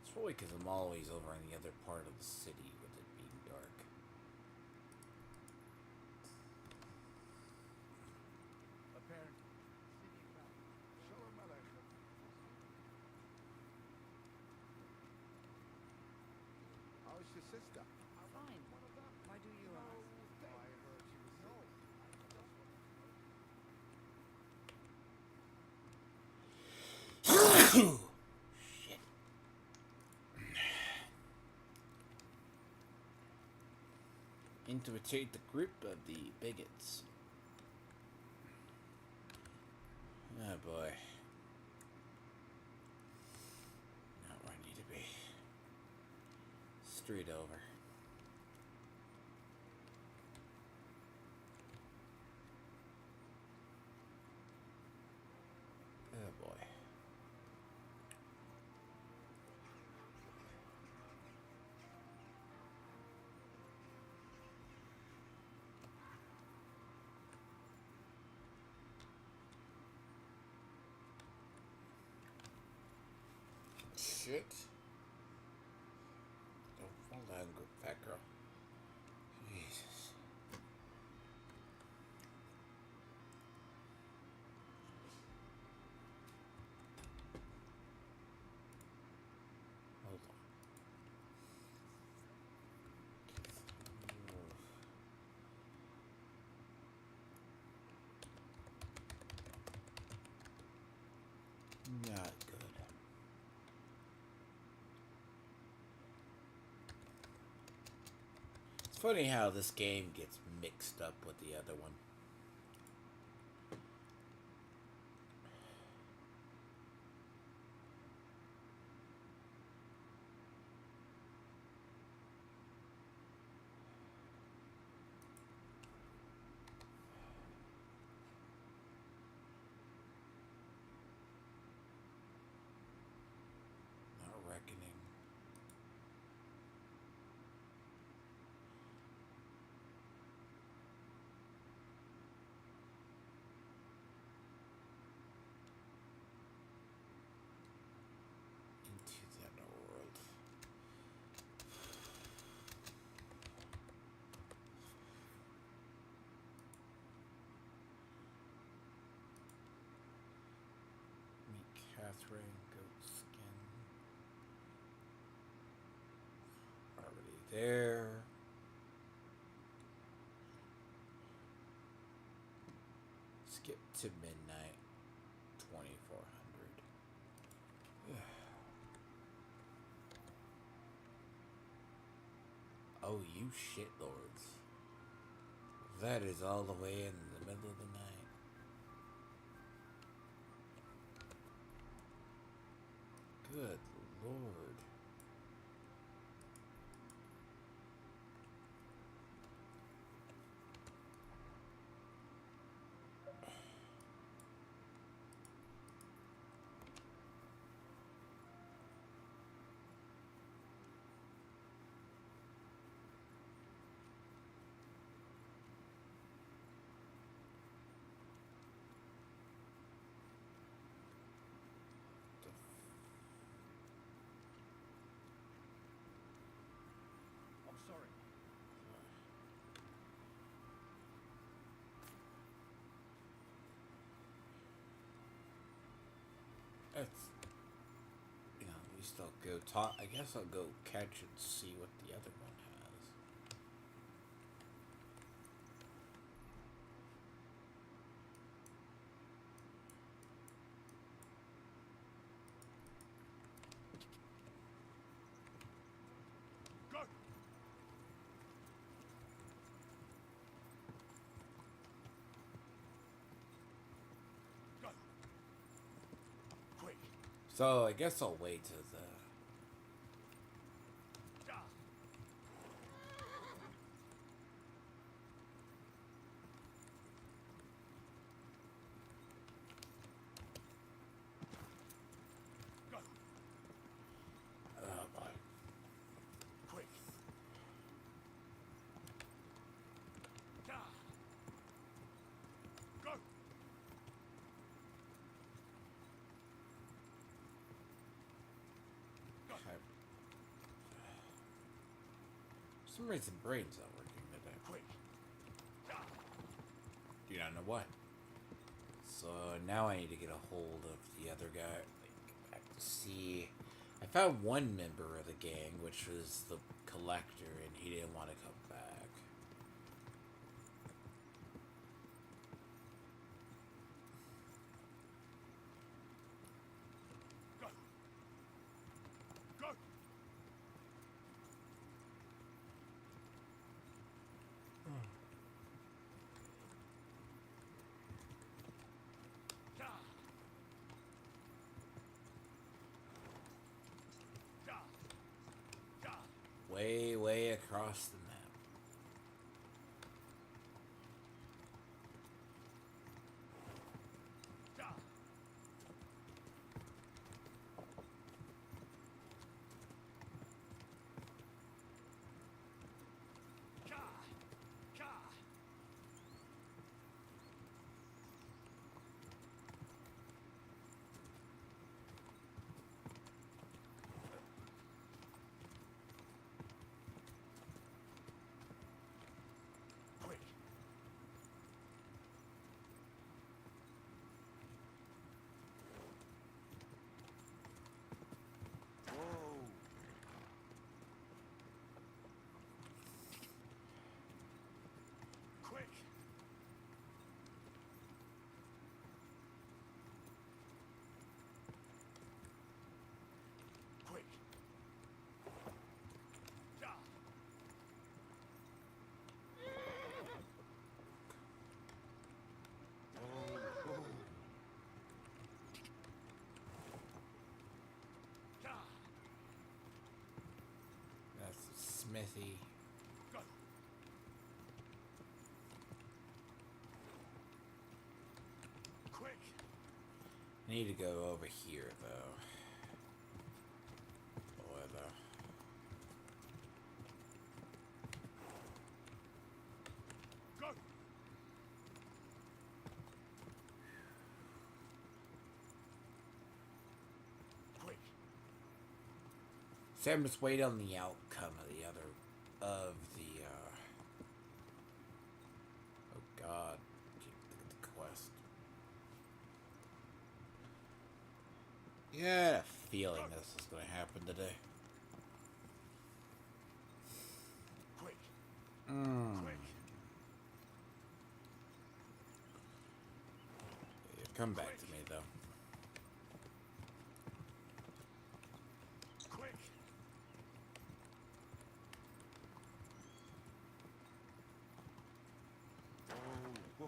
It's probably because I'm always over in the other part of the city with it being dark. Shalom Aleichem. How's your sister? Fine. Why do you ask? I heard she was no. Shit. Infiltrate the group of the bigots. Oh boy. Not where I need to be. Straight over. Oh boy. Shit. Don't fall down, fat girl. Jesus. Funny how this game gets mixed up with the other one. Not reckoning. Into the underworld. Meet Catherine, goat skin. Already there. Skip to midnight. 2400. Oh, you shitlords. That is all the way in the middle of the night. Good lord. I'm sorry. That's, at least I'll go talk. I guess I'll go catch and see what the other one has. Go! Go! Quick! So I guess I'll wait till the. Da! Go! Oh boy. Quick! Da! Go! Go! For some reason, brain's not working today. Quick! Da! Do not know what. So now I need to get a hold of the other guy. Like, I have to see. I found one member of the gang, which was the collector, and he didn't want to come back. Go! Go! Da! Da! Da! Way across the map. Da! Ka! Ka! smithy. Go. Quick! I need to go over here, though. Whatever. Go. Quick! So I'm just waiting on the outcome of the other, of the, oh god, keep the quest. Yeah, I had a feeling this was going to happen today. Quick! Mm. Quick! Yeah, come back to me, though. Quick! Oh, whoa.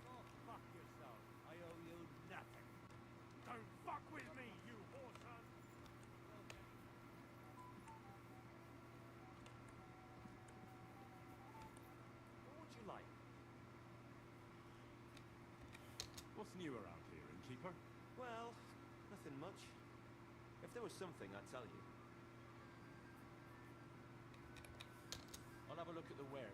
Go fuck yourself. I owe you nothing. Don't fuck with me, you whoreson. What would you like? What's new around here, innkeeper? Well, nothing much. If there was something, I'd tell you. I'll have a look at the wares.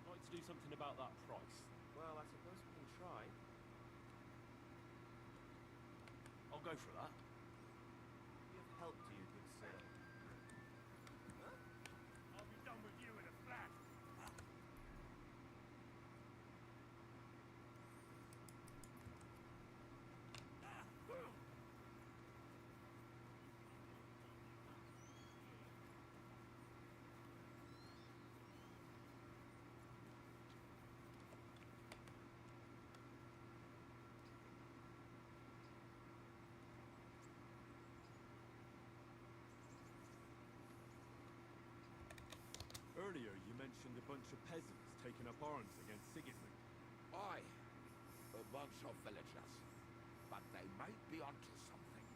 Like to do something about that price. Well, I suppose we can try. I'll go for that. Give help to you, good sir. I'll be done with you in a flash. Earlier, you mentioned a bunch of peasants taking up arms against Sigismund. Aye, a bunch of villagers. But they might be onto something.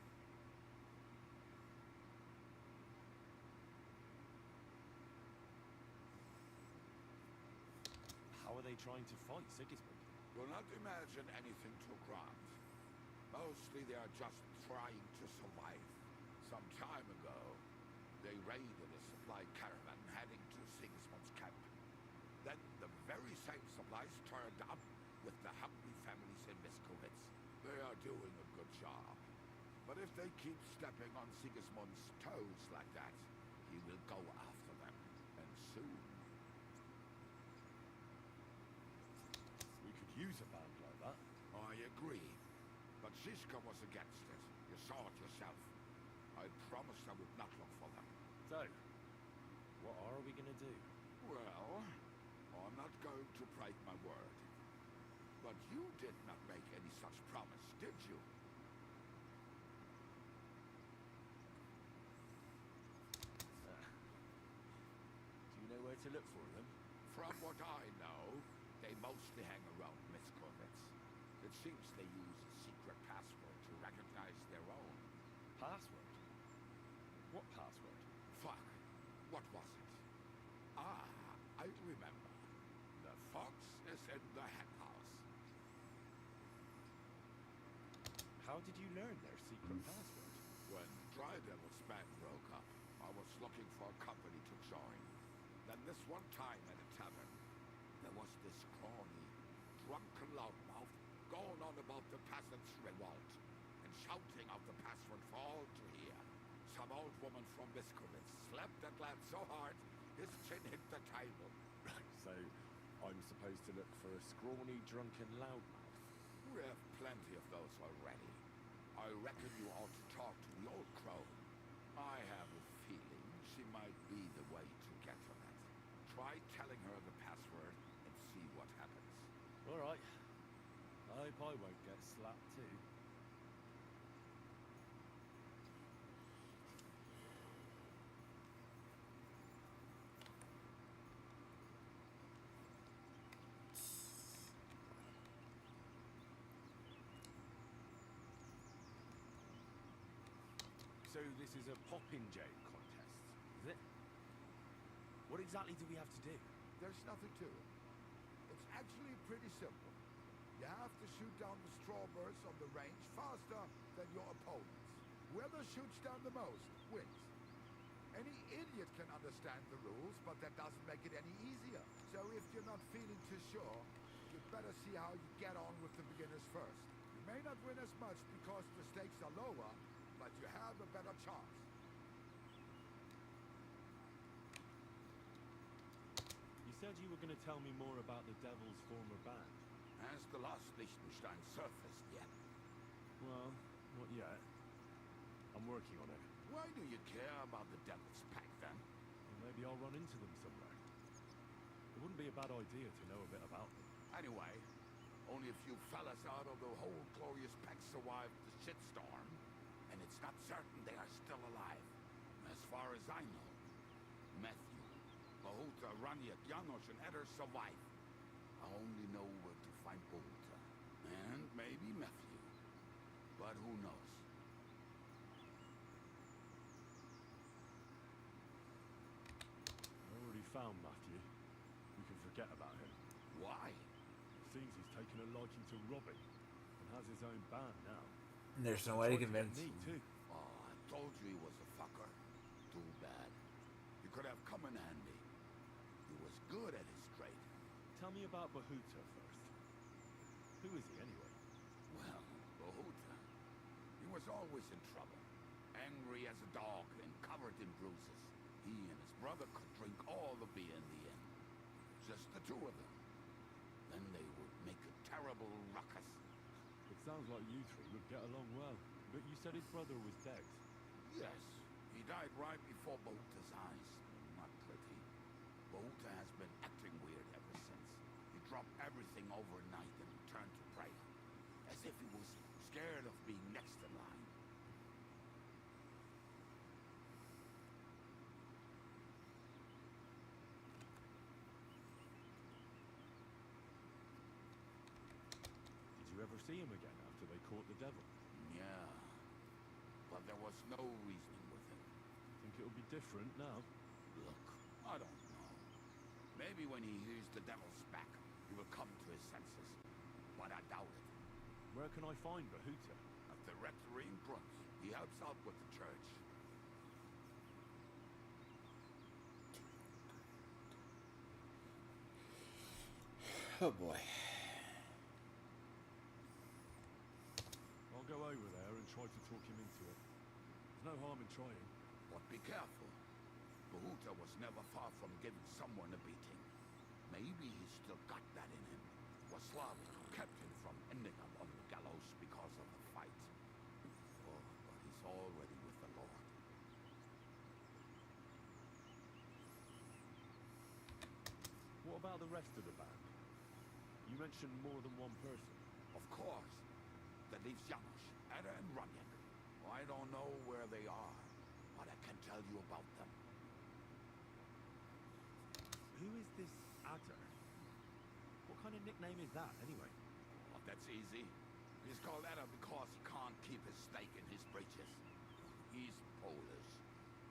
How are they trying to fight Sigismund? Do not imagine anything too grand. Mostly they are just trying to survive. Some time ago, they raided a supply caravan heading to Sigismund's camp. Then the very same supplies turned up with the hungry families in Miskovitz. They are doing a good job. But if they keep stepping on Sigismund's toes like that, he will go after them. And soon. We could use a band like that. I agree. But Ziska was against it. You saw it yourself. I promised I would not look for them. So, what are we going to do? Well, I'm not going to break my word. But you did not make any such promise, did you? Do you know where to look for them? From what I know, they mostly hang around Miskovitz. It seems they use a secret password to recognize their own. Password? What password? Fuck. What was it? Ah, I remember. The fox is in the hen house. How did you learn their secret password? When Dry Devil's band broke up, I was looking for a company to join. Then this one time at a tavern, there was this crony, drunken loudmouth going on about the peasants' revolt and shouting out the password for all to hear. Some old woman from Miskovitz slapped that lad so hard, his chin hit the table. Right, so I'm supposed to look for a scrawny, drunken loudmouth. We have plenty of those already. I reckon you ought to talk to the old crone. I have a feeling she might be the way to get to that. Try telling her the password and see what happens. All right. I hope I won't get slapped too. So this is a popinjay contest, is it? What exactly do we have to do? There's nothing to it. It's actually pretty simple. You have to shoot down the strawberries on the range faster than your opponents. Whoever shoots down the most wins. Any idiot can understand the rules, but that doesn't make it any easier. So if you're not feeling too sure, you'd better see how you get on with the beginners first. You may not win as much because the stakes are lower, but you have a better chance. You said you were going to tell me more about the Devil's former band. Has the last Liechtenstein surfaced yet? Well, not yet. I'm working on it. Why do you care about the Devil's Pack then? Well, maybe I'll run into them somewhere. It wouldn't be a bad idea to know a bit about them. Anyway, only a few fellas out of the whole glorious pack survived the shitstorm, and it's not certain they are still alive. As far as I know, Matthew, Mahuta, Raniak, Janosch, and Eder survived. I only know where to find Mahuta, and maybe Matthew, but who knows? I already found Matthew. We can forget about him. Why? Seems he's taken a liking to robbing and has his own band now. And there's no way to Tried get convince me him. too. Oh, I told you he was a fucker. Too bad. He could have come in handy. He was good at his trade. Tell me about Bahuta first. Who is he anyway? Well, Bahuta, he was always in trouble. Angry as a dog and covered in bruises. He and his brother could drink all the beer in the inn. Just the two of them. Then they would make a terrible ruckus. It sounds like you three would get along well. But you said his brother was dead. Yes, he died right before Bahuta's eyes. Not pretty. Bahuta has been acting weird ever since. He dropped everything overnight and turned to prayer. As if he was scared of being next in line. Did you ever see him again after they caught the devil? Yeah, but there was no reasoning with him. Think it'll be different now? Look, I don't know. Maybe when he hears the devil's back, he will come to his senses. But I doubt it. Where can I find Bahuta? At the rectory in Grunz, he helps out with the church. Oh boy. I'll go over there and try to talk him into it. There's no harm in trying. But be careful. Bahuta was never far from giving someone a beating. Maybe he's still got that in him. Waslav kept him from ending up on the gallows because of the fight. Oh, but he's already with the Lord. What about the rest of the band? You mentioned more than one person. Of course. That leaves Janosch, Ada, and Raniak. I don't know where they are, but I can tell you about them. Who is this Adder? What kind of nickname is that, anyway? Well, that's easy. He's called Ada because he can't keep his snake in his breeches. He's Polish.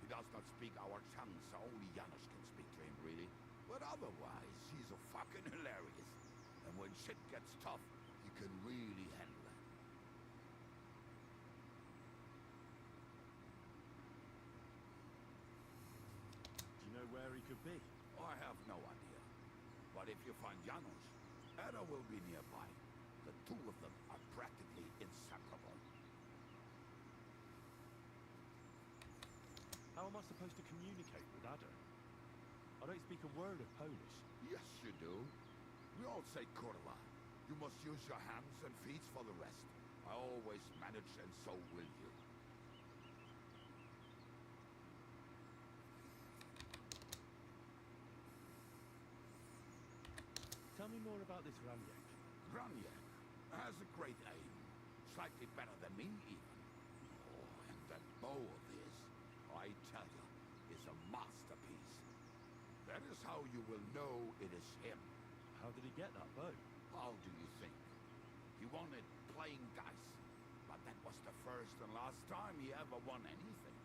He does not speak our tongue, so only Janosch can speak to him, really. But otherwise, he's a fucking hilarious. And when shit gets tough, he can really handle it. Do you know where he could be? I have no idea. But if you find Janosch, Ada will be nearby. The two of them are practically inseparable. How am I supposed to communicate with Adder? I don't speak a word of Polish. Yes, you do. We all say kurwa. You must use your hands and feet for the rest. I always manage, and so will you. Tell me more about this Raniak. Raniak has a great aim. Slightly better than me, even. Oh, and that bow of his, I tell you, is a masterpiece. That is how you will know it is him. How did he get that bow? How do you think? He won it playing dice. But that was the first and last time he ever won anything.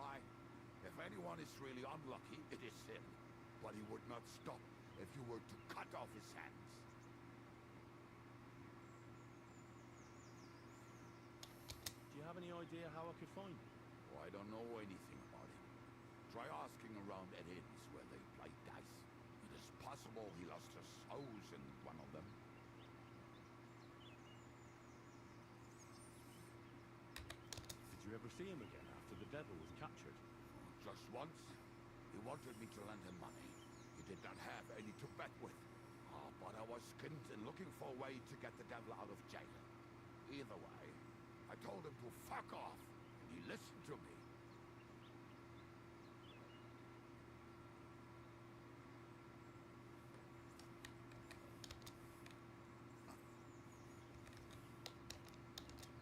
Why? If anyone is really unlucky, it is him. But he would not stop if you were to cut off his hands. Do you have any idea how I could find him? Oh, I don't know anything about him. Try asking around at inns where they play dice. It is possible he lost his hose in one of them. Did you ever see him again after the devil was captured? Just once, he wanted me to lend him money. He did not have any to bet with. But I was skint and looking for a way to get the devil out of jail. Either way, I told him to fuck off, and he listened to me.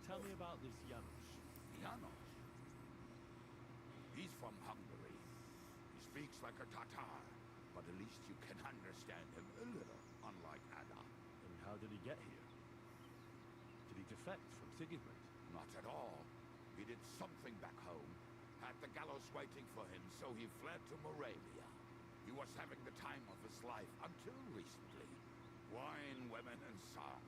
Tell me about this Janos. Janos? He's from Hungary. He speaks like a Tatar, but at least you can understand him a little, unlike Ada. And how did he get here? Did he defect from Sigismund? Not at all. He did something back home, had the gallows waiting for him, so he fled to Moravia. He was having the time of his life until recently. Wine, women, and song.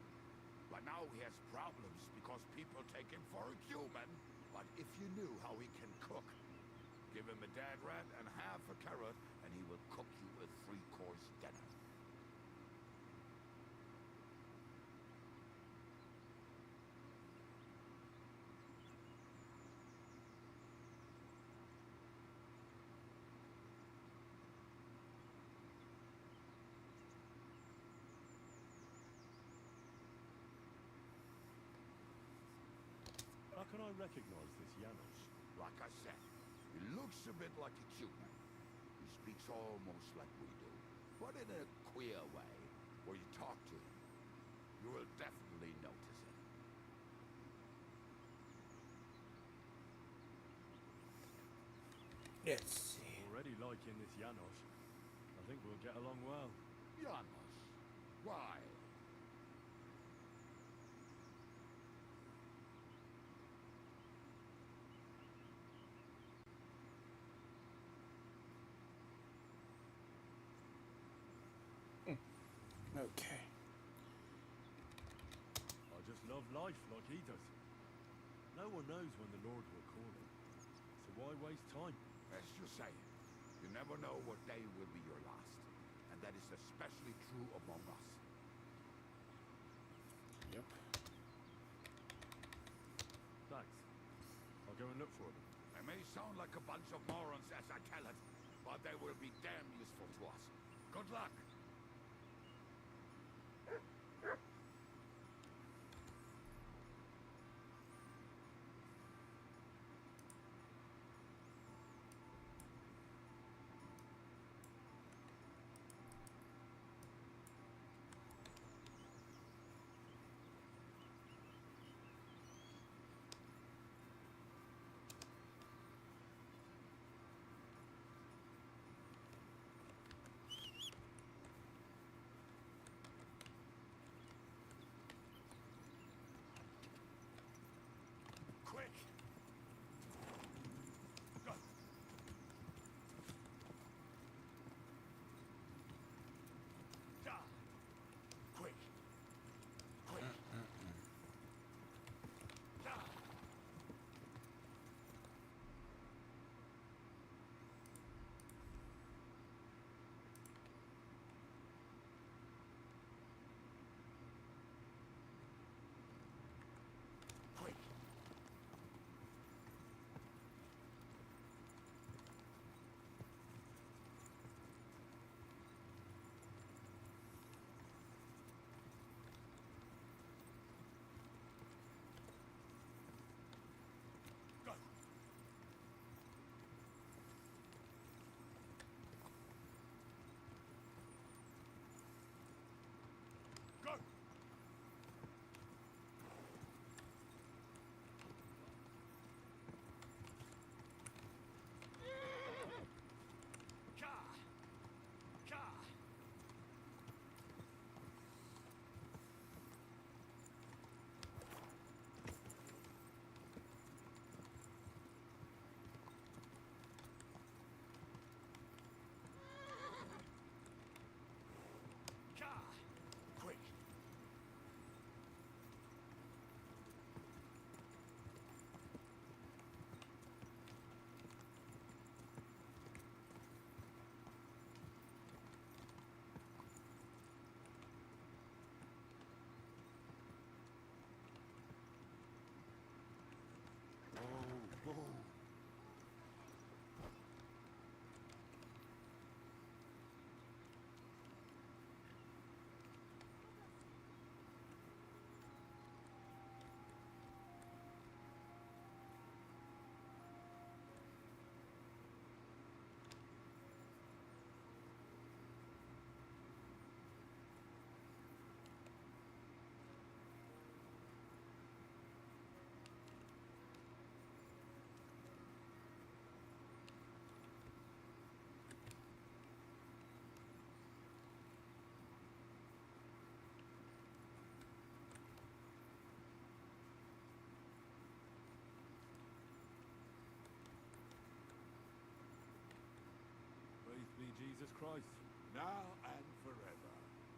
But now he has problems because people take him for a human. But if you knew how he can cook, give him a dead rat and half a carrot, and he will cook you a 3-course dinner. How can I recognize this Janos? Like I said, he looks a bit like a human. He speaks almost like we do, but in a queer way, where you talk to him. You will definitely notice it. Let's see. Already liking this Janos. I think we'll get along well. Janos, why? Okay. I just love life like he does. No one knows when the Lord will call him. So why waste time? As you say, you never know what day will be your last. And that is especially true among us. Yep. Thanks. I'll go and look for them. They may sound like a bunch of morons as I tell it, but they will be damn useful to us. Good luck! be Jesus Christ. Now and forever.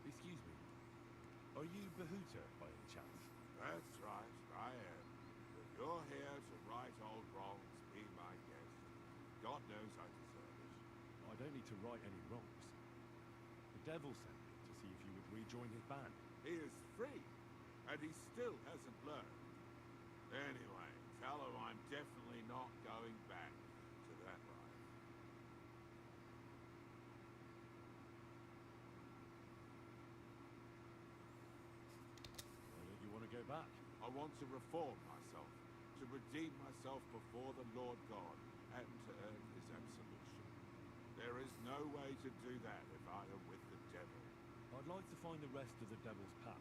Excuse me. Are you Bahuta by any chance? That's right, I am. If you're here to right old wrongs, be my guest. God knows I deserve it. I don't need to right any wrongs. The devil sent me to see if you would rejoin his band. He is free, and he still hasn't learned. Anyway, tell him I'm definitely not going back to that life. Why don't you want to go back? I want to reform myself, to redeem myself before the Lord God, and to earn his absolution. There is no way to do that if I am with the devil. I'd like to find the rest of the devil's pack.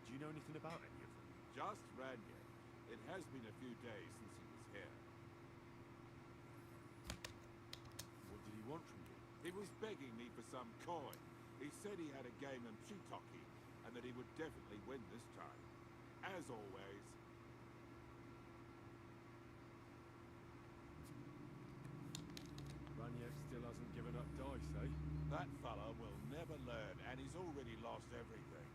Do you know anything about any of them? Just Ranier. It has been a few days since he was here. What did he want from you? He was begging me for some coin. He said he had a game of Chitoki, and that he would definitely win this time. As always. Ranier still hasn't given up dice, eh? That fella will never learn, and he's already lost everything.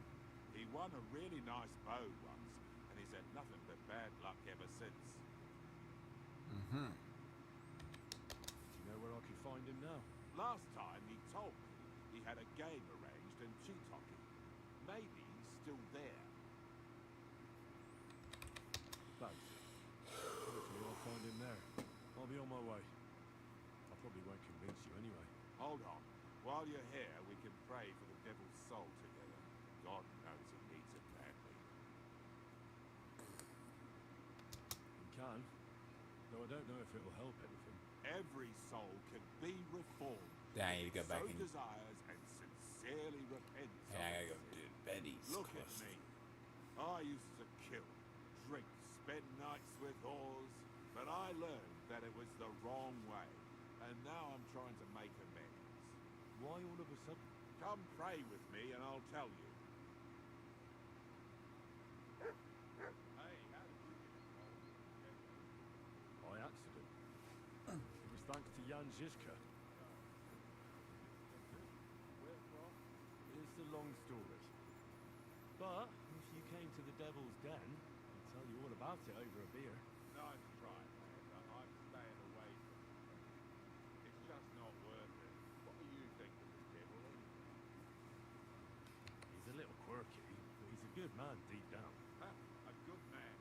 He won a really nice bow once, and he's had nothing but bad luck ever since. Mm-hmm. Do you know where I can find him now? Last time he told me he had a game arranged in Chitoki. Maybe he's still there. Thanks. Hopefully I'll find him there. I'll be on my way. I probably won't convince you anyway. Hold on. While you're here, we can pray for the devil's soul together. God knows he needs it badly. You can. Though I don't know if it'll help anything. Every soul can be reformed. Then I need to go back so and... desires and sincerely repents. And I of gotta go sin. do Betty's Look quest. at me. I used to kill, drink, spend nights with whores, but I learned that it was the wrong way, and now I'm trying to make amends. Why all of a sudden? Come pray with me, and I'll tell you. Hey, how did you get involved? By accident. It was thanks to Jan Žižka. Where from? It's a long story. But if you came to the Devil's Den, I'd tell you all about it over a beer. Nice try, man. I'm staying away from it. It's just not worth it. What do you think of this devil? He's a little quirky, but he's a good man deep down. Ha, a good man.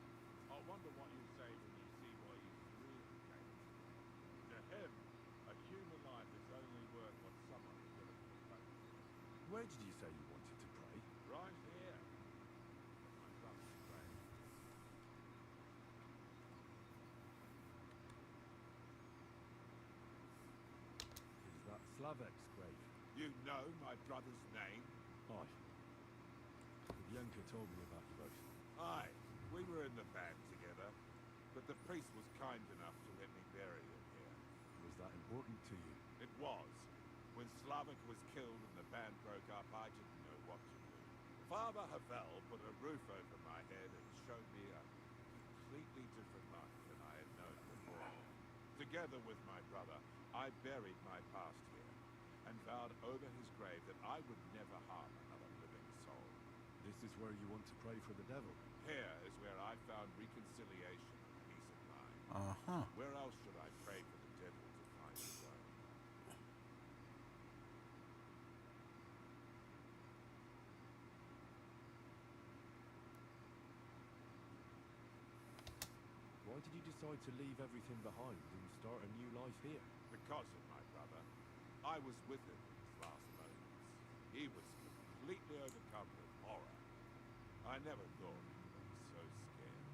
I wonder what you'll say when you see why he's really came. To him, a human life is only worth what someone is willing to pay. Where did you say you wanted to pray? Right here. My son's praying. Is that Slavek's grave? You know my brother's name? Aye. Bianca told me about you both. Aye. We were in the band together, but the priest was kind enough to let me bury him here. Was that important to you? It was. When Slavik was killed and the band broke up, I didn't know what to do. Father Havel put a roof over my head and showed me a completely different life than I had known before. Together with my brother, I buried my past here and vowed over his grave that I would never harm another living soul. This is where you want to pray for the devil? Here is where I found reconciliation and peace of mind. Uh-huh. Where else should I pray for the devil to find his way? Why did you decide to leave everything behind and start a new life here? Because of my brother. I was with him in his last moments. He was completely overcome with horror. I never thought he would be so scared.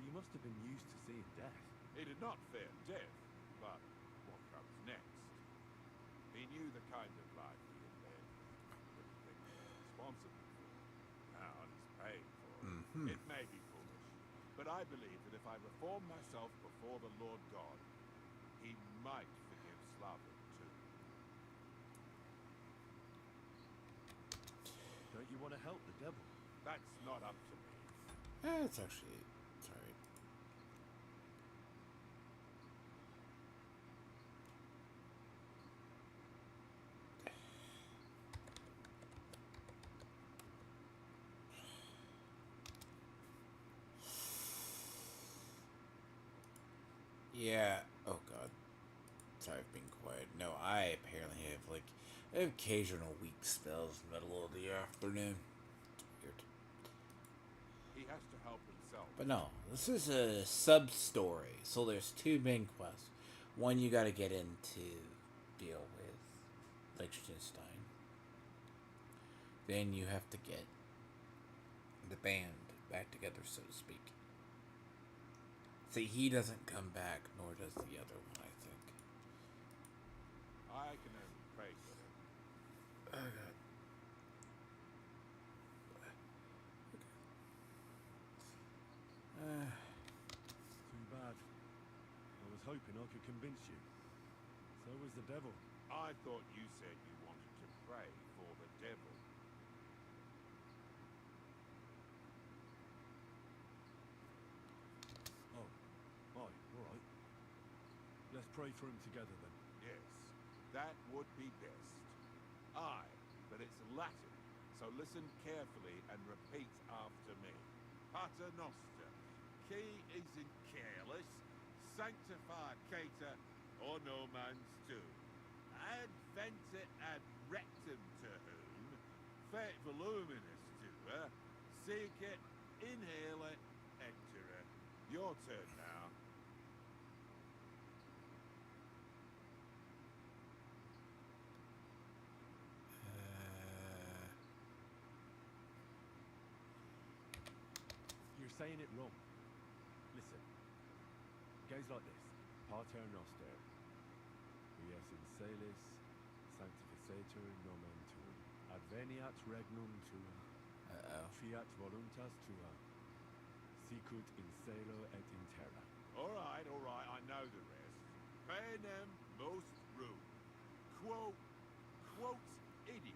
You must have been used to seeing death. He did not fear death, but what comes next? He knew the kind of life he had led. Didn't think he was responsible for it. Now he's paying for it. Mm-hmm. It may be foolish, but I believe that if I reform myself before the Lord God, he might forgive Slavik too. Don't you want to help the devil? That's not up to me. It's actually... Sorry. Yeah. Oh God. Sorry, I've been quiet. No, I apparently have like occasional weak spells in the middle of the afternoon. It's weird. He has to help himself. But no, this is a sub story. So there's two main quests. One, you got to get in to deal with Liechtenstein. Then you have to get the band back together, so to speak. See, he doesn't come back, nor does the other one, I think. I can only pray for him. Oh God. Too bad. I was hoping I could convince you. So was the devil. I thought you said you wanted to pray for the devil. Oh, aye, all right. Let's pray for him together then. Yes, that would be best. Aye, but it's Latin, so listen carefully and repeat after me. Pater Noster, qui isn't careless, sanctify cater, or no man's tomb. Adventure ad rectum to whom, fet voluminous to her, seek it, inhale it, enter it. Your turn now. You're saying it wrong. Listen. It goes like this. Pater Noster. Qui es in celis, sanctificetur nomen tuum. Adveniat regnum tuum. Fiat voluntas tua. Sicut in cielo et in terra. All right, I know the rest. Panem most rum. Quote, idi.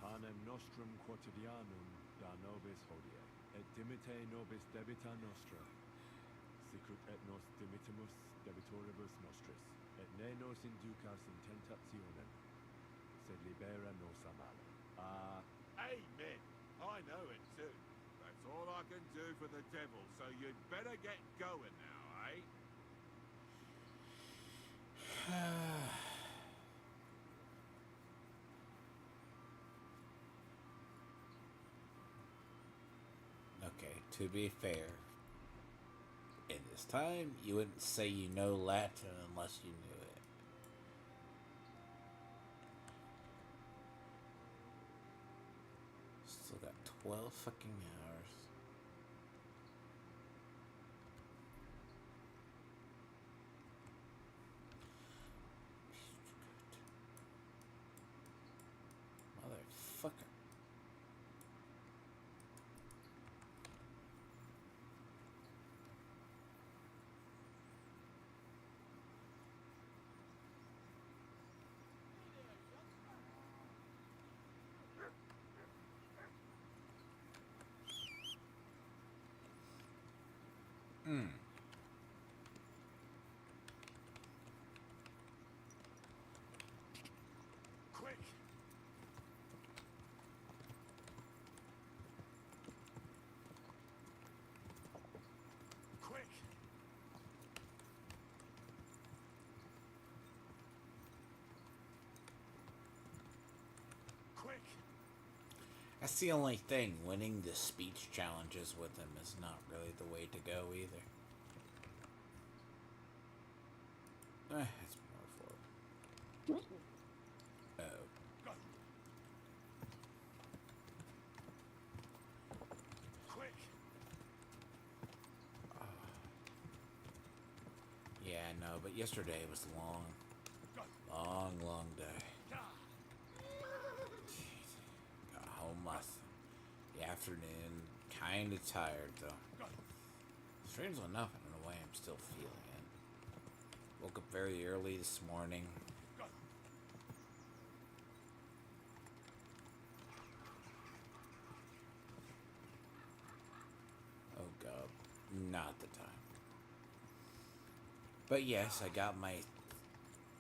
Panem nostrum quotidianum da nobis hodie, et dimite nobis debita nostra, sicut et nos dimittimus debitoribus nostris, et ne nos inducas in tentationem, sed libera nos a malo. Amen. I know it too. That's all I can do for the devil, so you'd better get going now, eh? Okay, to be fair, in this time, you wouldn't say you know Latin unless you knew it. Still got 12 fucking hours. Motherfucker. Quick! Quick! Quick! That's the only thing. Winning the speech challenges with him is not really the way to go either. It's more for. Oh. Go! Quick! Yeah, no, but yesterday was long. Long day. Got home last the afternoon. Kinda tired though. Strangely enough, I don't know why I'm still feeling it. Woke up very early this morning. Oh god, not the time. But yes, I got my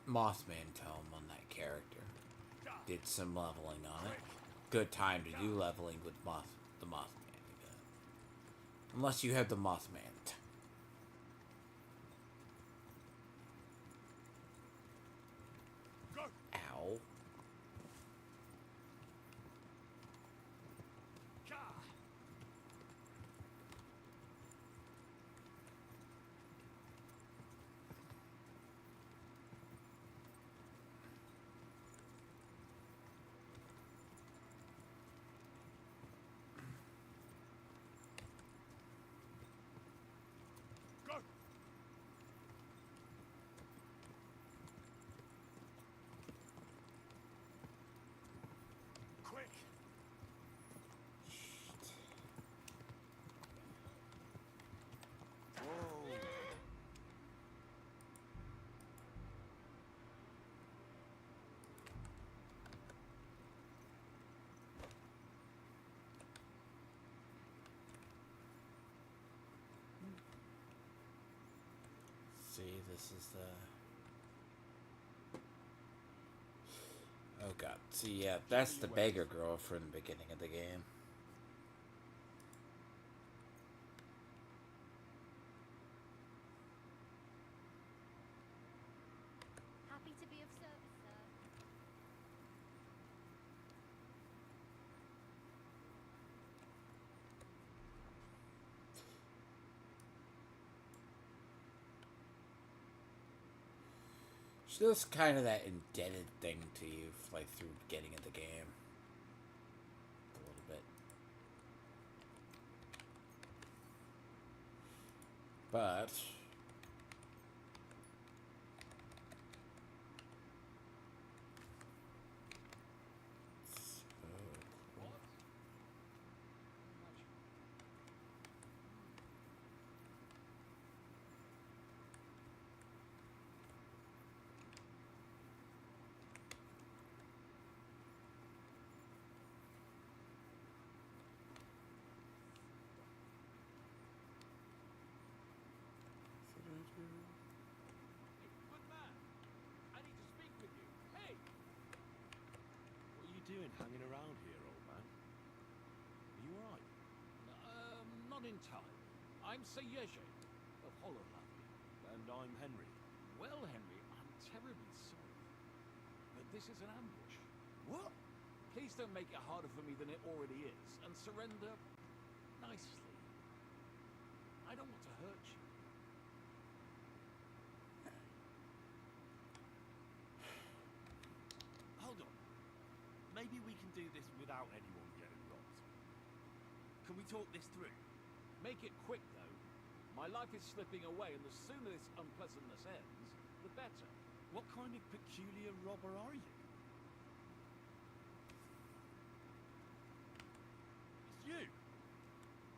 Mothman tome on that character. Did some leveling on it. Good time to do leveling with the Mothman again. Unless you have the Mothman. Ow. See, this is the... Oh god. See, yeah, that's the beggar girl from the beginning of the game. Happy to be of service, sir. She does kind of that indebted thing to you, like through getting in the game. A little bit. But... Good man. I need to speak with you. Hey! What are you doing hanging around here, old man? Are you alright? Not entirely. I'm Sir Yeje of Hololab. And I'm Henry. Well, Henry, I'm terribly sorry. But this is an ambush. What? Please don't make it harder for me than it already is, and surrender nicely. I don't want to hurt you. Hold on. Maybe we can do this without anyone getting robbed. Can we talk this through? Make it quick, though. My life is slipping away, and the sooner this unpleasantness ends, the better. What kind of peculiar robber are you? It's you!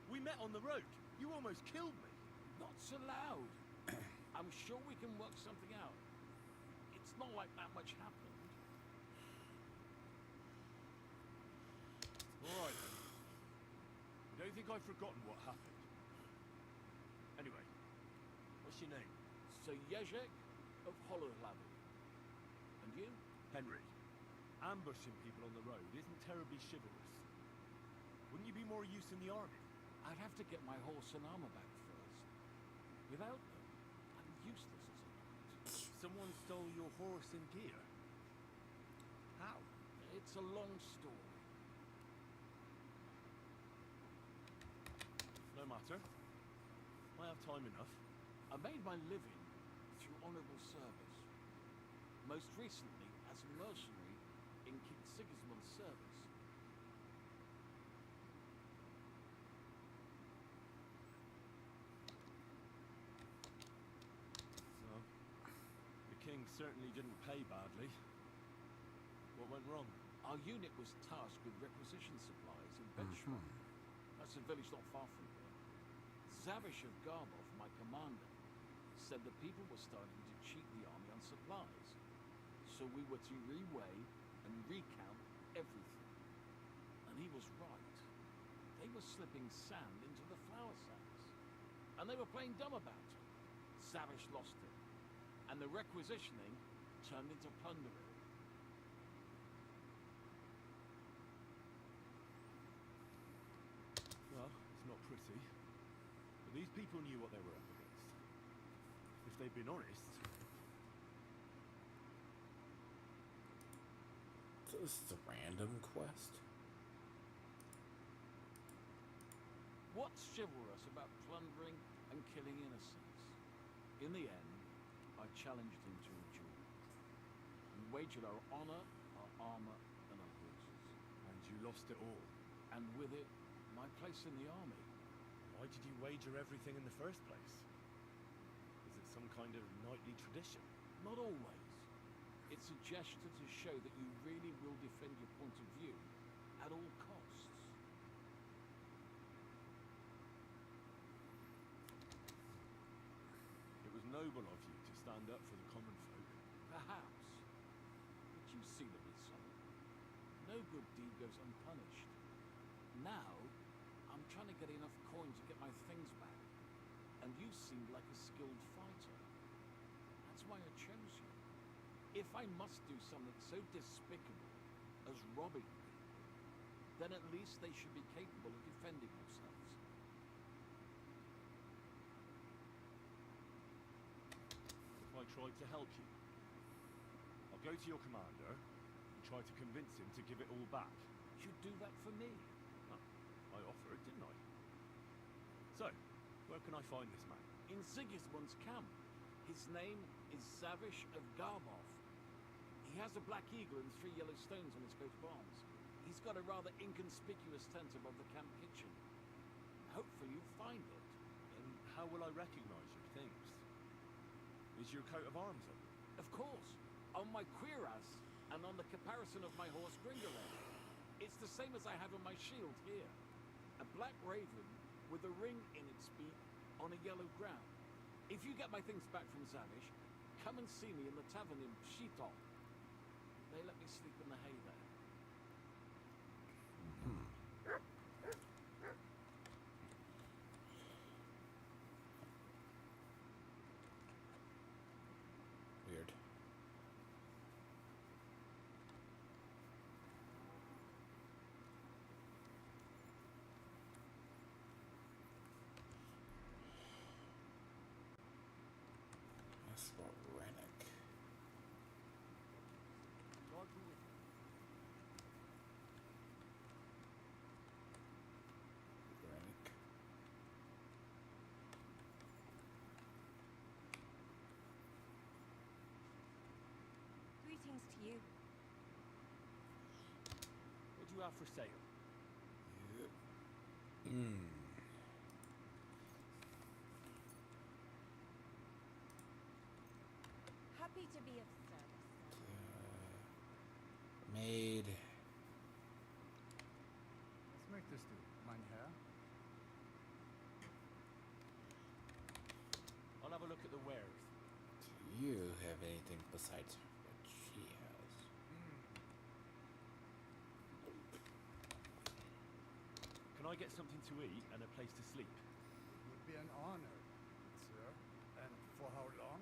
We met on the road. You almost killed me. Not so loud. I'm sure we can work something out. It's not like that much happened. Alright then. I don't think I've forgotten what happened. Anyway, what's your name? Sir Yezek of Hololab. And you? Henry. Ambushing people on the road isn't terribly chivalrous. Wouldn't you be more use in the army? I'd have to get my horse and armor back first. Without them, I'm useless as a knight. Someone stole your horse and gear? How? It's a long story. No matter. I have time enough. I made my living through honorable service. Most recently as a mercenary in King Sigismund's service. So, the king certainly didn't pay badly. What went wrong? Our unit was tasked with requisition supplies in Benchmark. That's a village not far from here. Zavish of Garbov, my commander, said the people were starting to cheat the army on supplies. So we were to reweigh and recount everything. And he was right. They were slipping sand into the flour sacks. And they were playing dumb about it. Zavish lost it. And the requisitioning turned into plundering. Well, it's not pretty. people knew what they were up against. If they'd been honest, So this is a random quest? What's chivalrous about plundering and killing innocents? In the end, I challenged him to a duel. We wagered our honor, our armor, and our horses. and you lost it all. And with it, my place in the army. Why did you wager everything in the first place? Is it some kind of knightly tradition? Not always. It's a gesture to show that you really will defend your point of view at all costs. It was noble of you to stand up for the common folk. Perhaps. But you see the result. No good deed goes unpunished. Now, I'm trying to get enough coin to get my things back. And you seemed like a skilled fighter. That's why I chose you. If I must do something so despicable as robbing people, then at least they should be capable of defending themselves. If I tried to help you, I'll go to your commander and try to convince him to give it all back. You'd do that for me. I offered, didn't I? So, where can I find this man? In Sigismund's camp. His name is Zavish of Garbov. He has a black eagle and 3 yellow stones on his coat of arms. He's got a rather inconspicuous tent above the camp kitchen. Hopefully you'll find it. And how will I recognize your things? Is your coat of arms on? Of course, on my cuirass and on the caparison of my horse Gringolet. It's the same as I have on my shield here. A black raven with a ring in its beak on a yellow ground. If you get my things back from Zavish, come and see me in the tavern in Pshitov. They let me sleep in the hay there. Weird. That's about Rennick. God be with you. Rennick. Greetings to you. What do you have for sale? Yep. Hmm. Happy to be of service. Made. Was möchtest du, mein Herr? I'll have a look at the wares. Do you have anything besides what she has? Can I get something to eat and a place to sleep? It would be an honor, sir. And for how long?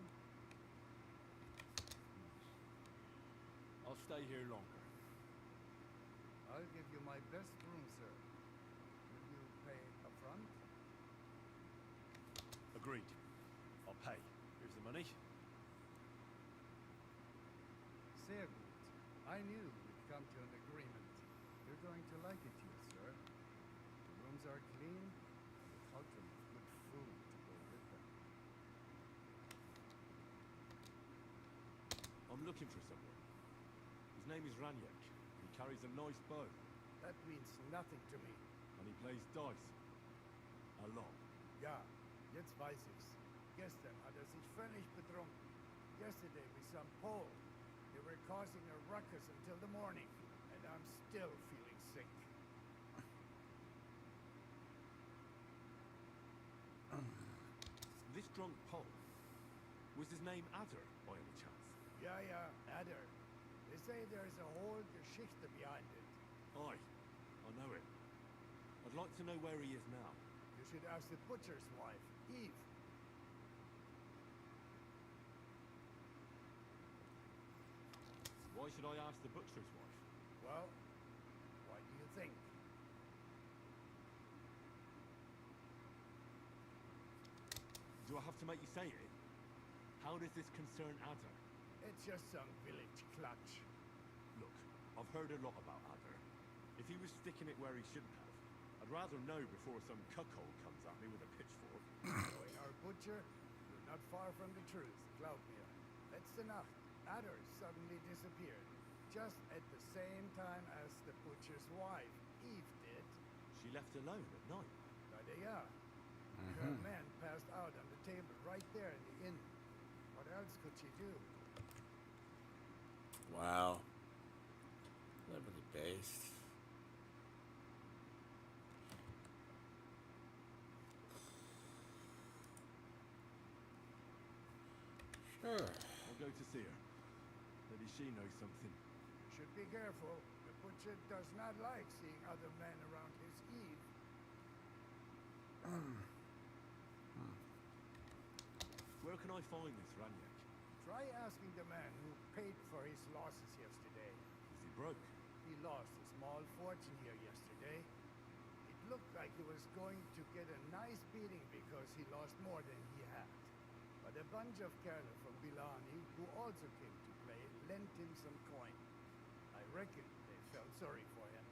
I'll stay here longer. I'll give you my best room, sir. Will you pay upfront? Agreed. I'll pay. Here's the money. Sehr gut. I knew we'd come to an agreement. You're going to like it here, sir. The rooms are clean, and a cauldron of good food to go with them. I'm looking for someone. His name is Raniak. He carries a nice bow, That means nothing to me. and he plays dice. A lot. Ja, jetzt weiß ich's. Gestern hat sich völlig betrunken. Yesterday we some Pole. They were causing a ruckus until the morning, and I'm still feeling sick. This drunk Pole, was his name Adder, by any chance? Ja, Adder. They say there's a whole Geschichte behind it. Aye, I know it. I'd like to know where he is now. You should ask the butcher's wife, Eve. Why should I ask the butcher's wife? Well, what do you think? Do I have to make you say it? How does this concern Adder? It's just some village clutch. Look, I've heard a lot about Adder. If he was sticking it where he shouldn't have, I'd rather know before some cuckold comes at me with a pitchfork. Knowing our butcher, you're not far from the truth, glaub mir. Letzte Nacht, Adder suddenly disappeared. Just at the same time as the butcher's wife, Eve, did. She left alone at night. Leider ja. Her man passed out on the table right there in the inn. What else could she do? Wow. Liberty based. Sure. I'll go to see her. Maybe she knows something. Should be careful. The butcher does not like seeing other men around his Eve. Where can I find this Raniak? Try asking the man who paid for his losses yesterday. Is he broke? He lost a small fortune here yesterday. It looked like he was going to get a nice beating because he lost more than he had. But a bunch of cattle from Bilani, who also came to play, lent him some coin. I reckon they felt sorry for him.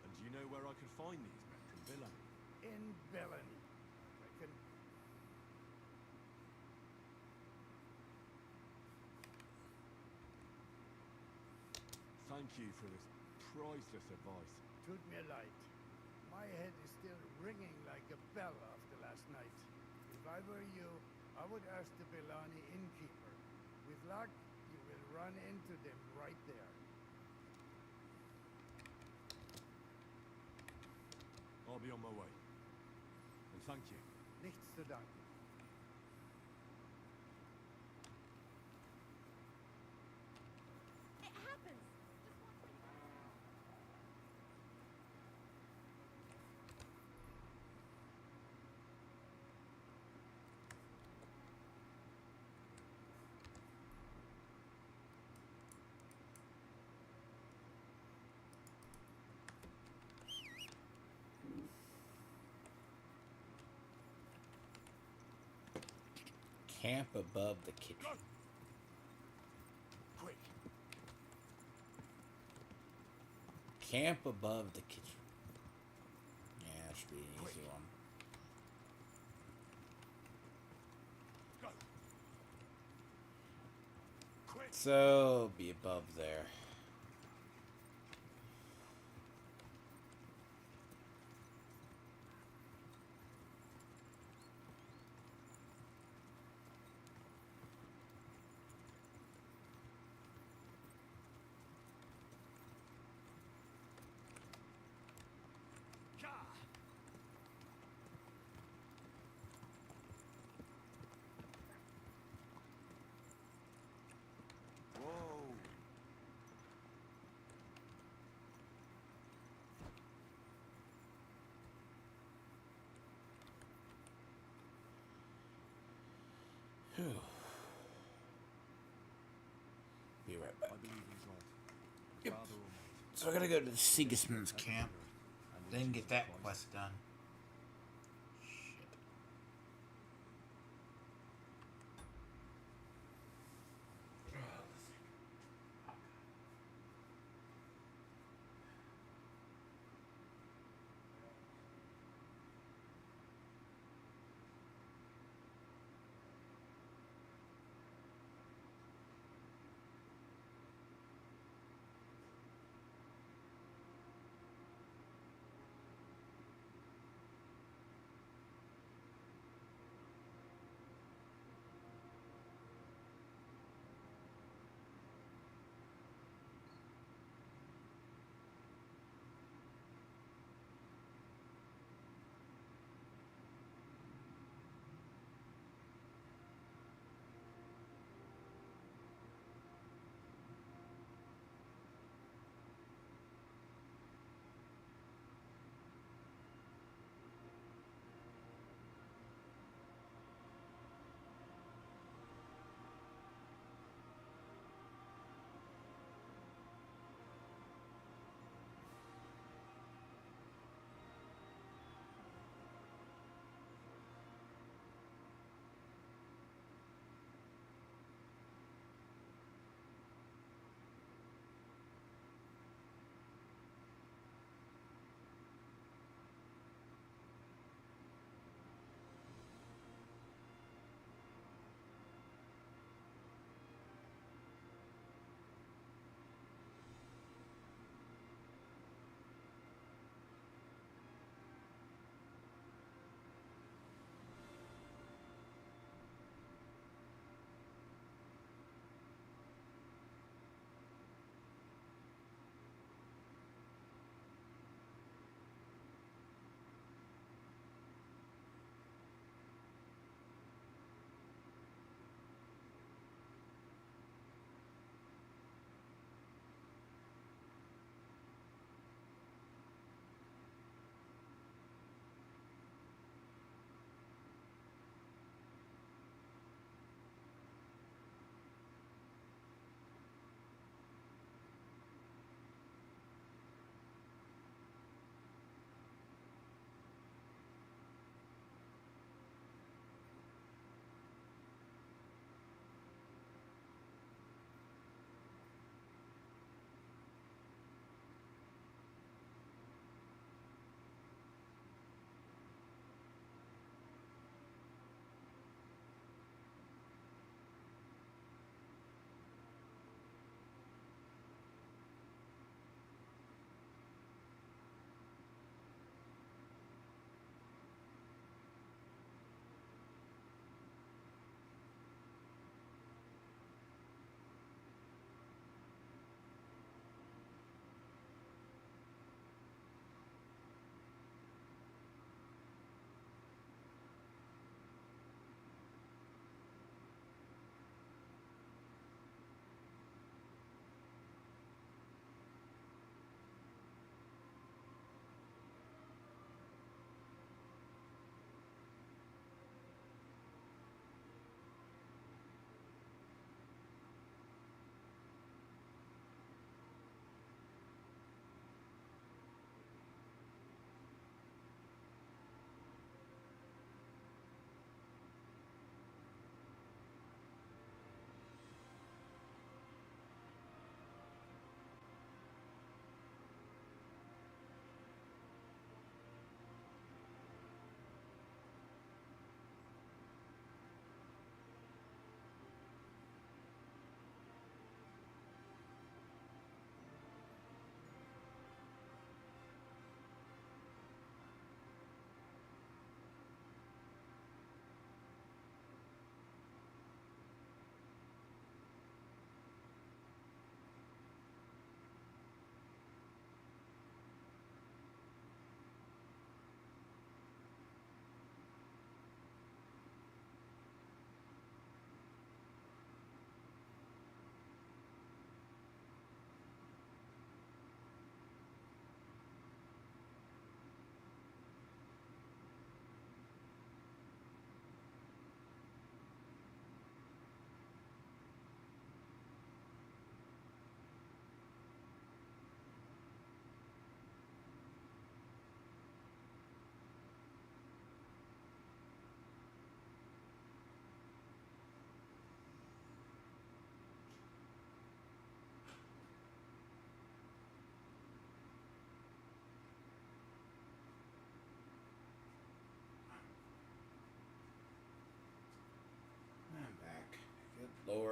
And do you know where I could find these men from Villani? In Bellany, I reckon. Thank you for this priceless advice. Tut mir leid. My head is still ringing like a bell after last night. If I were you, I would ask the Bellani innkeeper. With luck, you will run into them right there. I'll be on my way. And thank you. Nichts zu danken. It happens. Just one thing. Camp above the kitchen. Quick! Camp above the kitchen. Yeah, that should be an easy one. Go! Quick! So, be above there. Whoa! Whew. Be right back. I believe he's right. Yep. Father Almighty. So I gotta go to the Sigismund's camp, then get that quest done. Shit.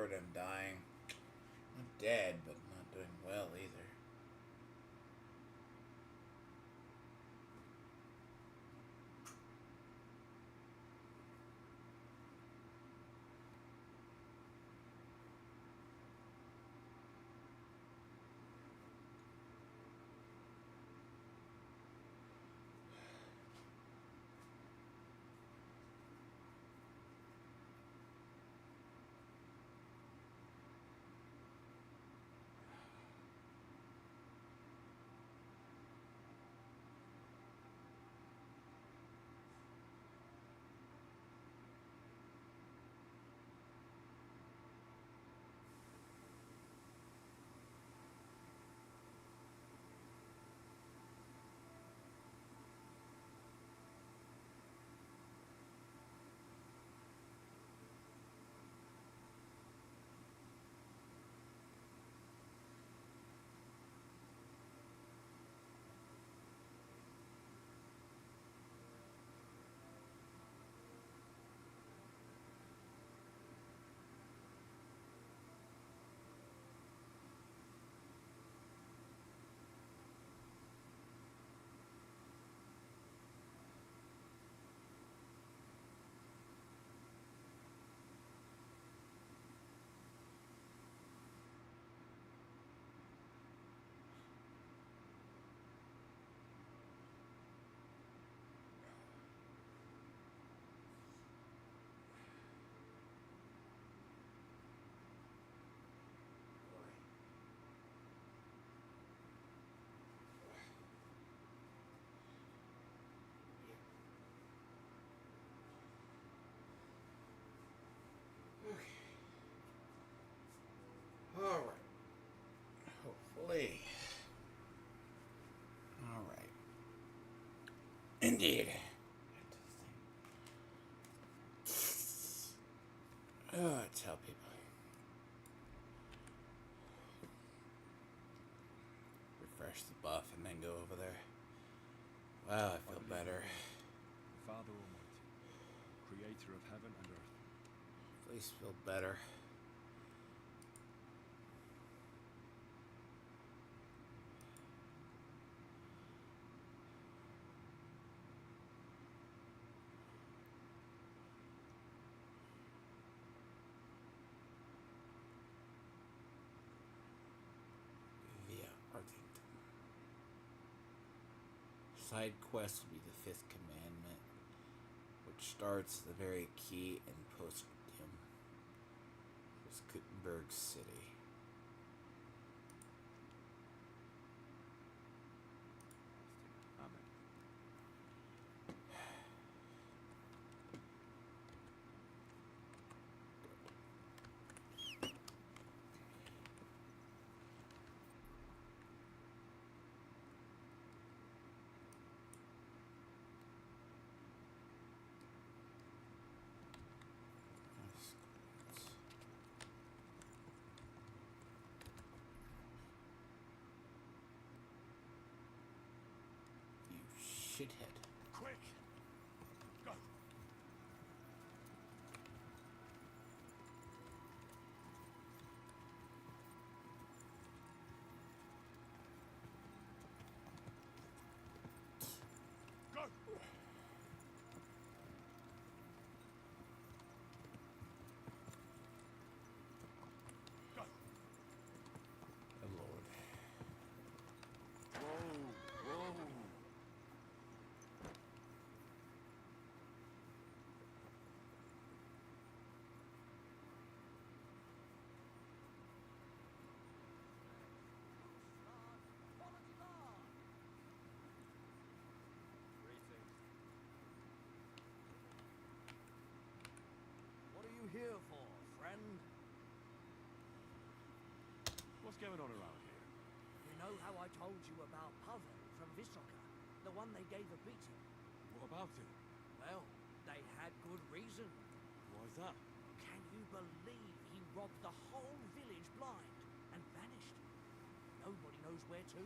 report him dying. Not dead, but not doing well either. Alright. Hopefully. Alright. Indeed. Oh, I tell people. Refresh the buff and then go over there. Wow, I feel better. Father Almighty, creator of heaven and earth. Please feel better. Side quest will be the 5th commandment, which starts the very key in Post-Gutenberg City. Amen. You shithead. Quick! Go! Go! Go! Oh, Lord. Whoa! Whoa! What are you here for, friend? What's going on around here? You know how I told you about Pavel from Visoka, the one they gave a beating? What about it? Well, they had good reason. Why's that? Can you believe he robbed the whole village blind and vanished? Nobody knows where to.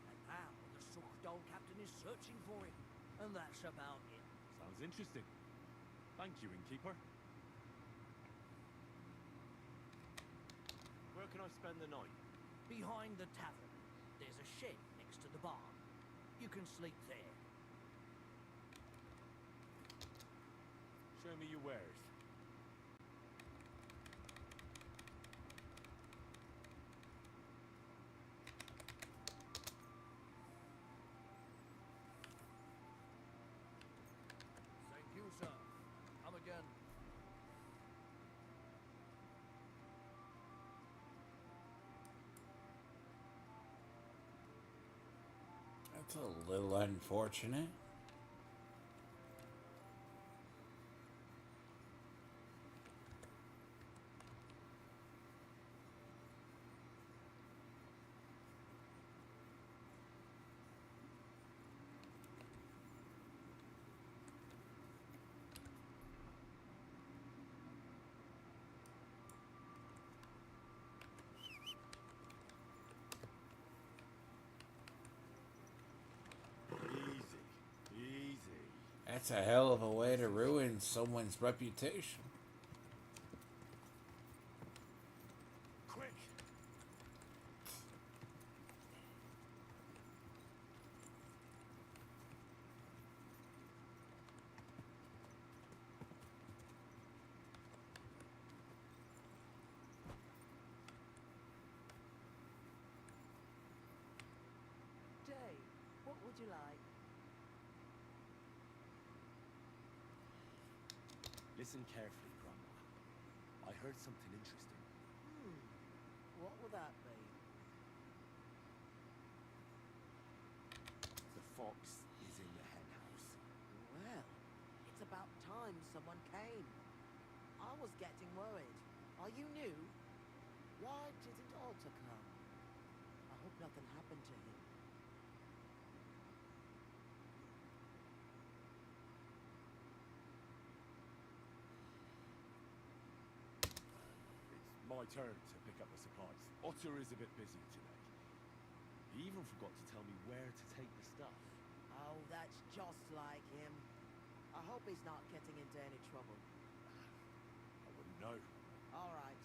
And now the Sukhdol captain is searching for him. And that's about it. Sounds interesting. Thank you, innkeeper. can I spend the night? Behind the tavern, there's a shed next to the barn. You can sleep there. Show me your wares. Thank you, sir. Come again. That's a little unfortunate. Easy. That's a hell of a way to ruin someone's reputation. Quick! Day, what would you like? Listen carefully, Grandma. I heard something interesting. What would that be? The fox is in the hen house. Well, it's about time someone came. I was getting worried. Are you new? Why didn't Alter come? I hope nothing happened to him. It's my turn to pick up the supplies. Otter is a bit busy today. He even forgot to tell me where to take the stuff. Oh, that's just like him. I hope he's not getting into any trouble. I wouldn't know. All right,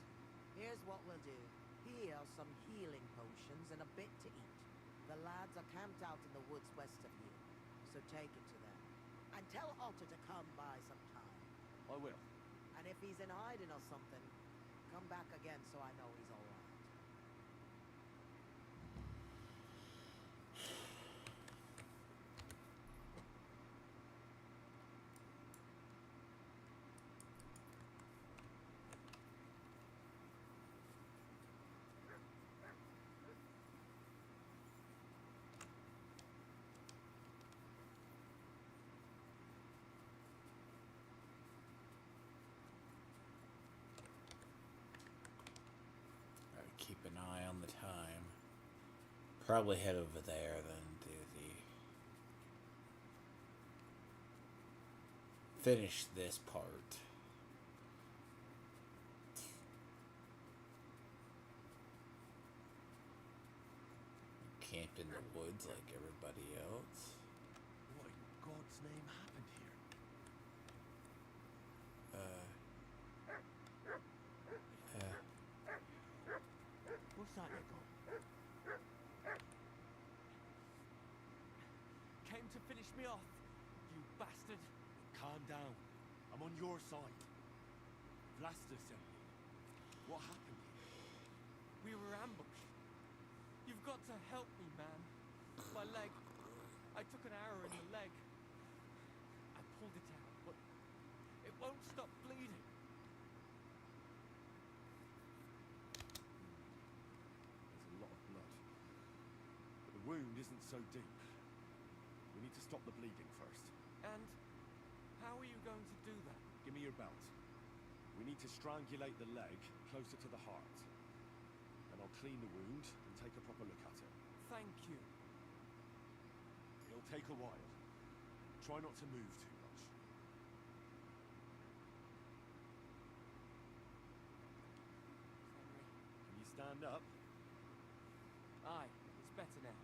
here's what we'll do. Here are some healing potions and a bit to eat. The lads are camped out in the woods west of here, so take it to them. And tell Otter to come by sometime. I will. And if he's in hiding or something, come back again so I know he's all right. Gotta keep an eye on the time. Probably head over there, then do the... finish this part. Camp in the woods like everybody else. What in God's name happened here? What's that you got? Came to finish me off, you bastard. Calm down. I'm on your side. Vlasta sent me. What happened here? We were ambushed. You've got to help me, man. My leg. I took an arrow in the leg. I pulled it out, but it won't stop bleeding. There's a lot of blood. But the wound isn't so deep. We need to stop the bleeding first. And how are you going to do that? Give me your belt. We need to strangulate the leg closer to the heart. Then I'll clean the wound and take a proper look at it. Thank you. It'll take a while. Try not to move too much. Can you stand up? Aye, it's better now.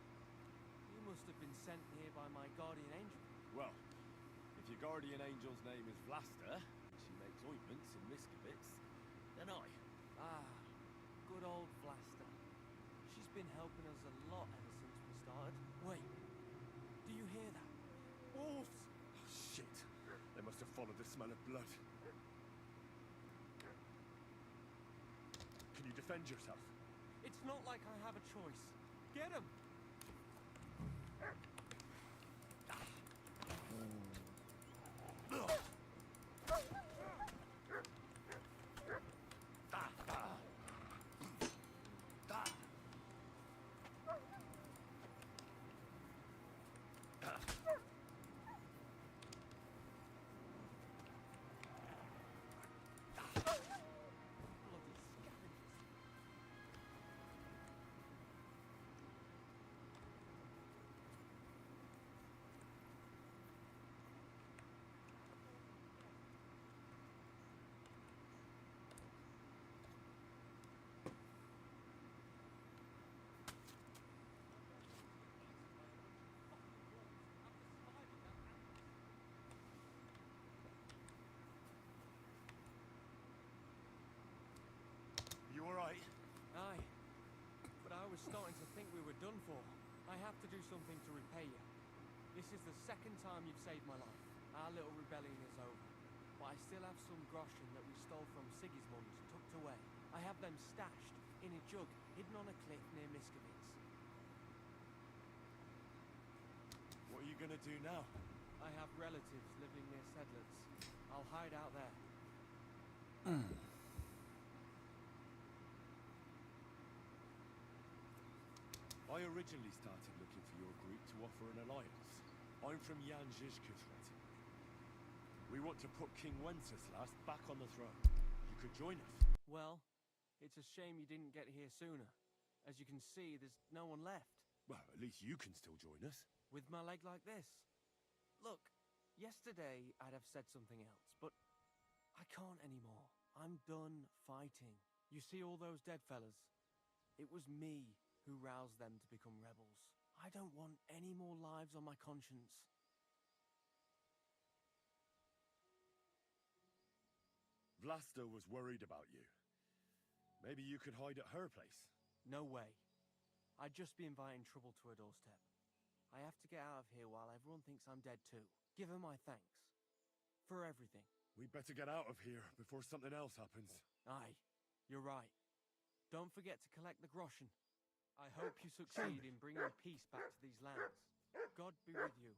You must have been sent here by my guardian angel. Well, if your guardian angel's name is Vlasta, and she makes ointments and miscavits, then I. Ah, good old Vlasta. She's been helping us a lot ever since we started. Wait, do you hear that? Wolves! Oh, shit. They must have followed the smell of blood. Can you defend yourself? It's not like I have a choice. Get him! You alright? Aye. But I was starting to think we were done for. I have to do something to repay you. This is the second time you've saved my life. Our little rebellion is over. But I still have some groschen that we stole from Sigismund tucked away. I have them stashed in a jug hidden on a cliff near Miskovitz. What are you gonna do now? I have relatives living near Sedlitz. I'll hide out there. I originally started looking for your group to offer an alliance. I'm from Jan Žižka's regiment. We want to put King Wenceslas back on the throne. You could join us. Well, it's a shame you didn't get here sooner. As you can see, there's no one left. Well, at least you can still join us. With my leg like this. Look, yesterday I'd have said something else, but I can't anymore. I'm done fighting. You see all those dead fellas? It was me who roused them to become rebels. I don't want any more lives on my conscience. Vlasta was worried about you. Maybe you could hide at her place. No way. I'd just be inviting trouble to her doorstep. I have to get out of here while everyone thinks I'm dead too. Give her my thanks. For everything. We'd better get out of here before something else happens. Aye, you're right. Don't forget to collect the groschen. I hope you succeed in bringing peace back to these lands. God be with you.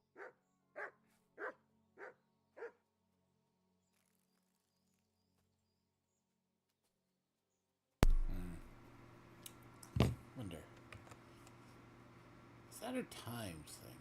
Wonder. Is that a times thing?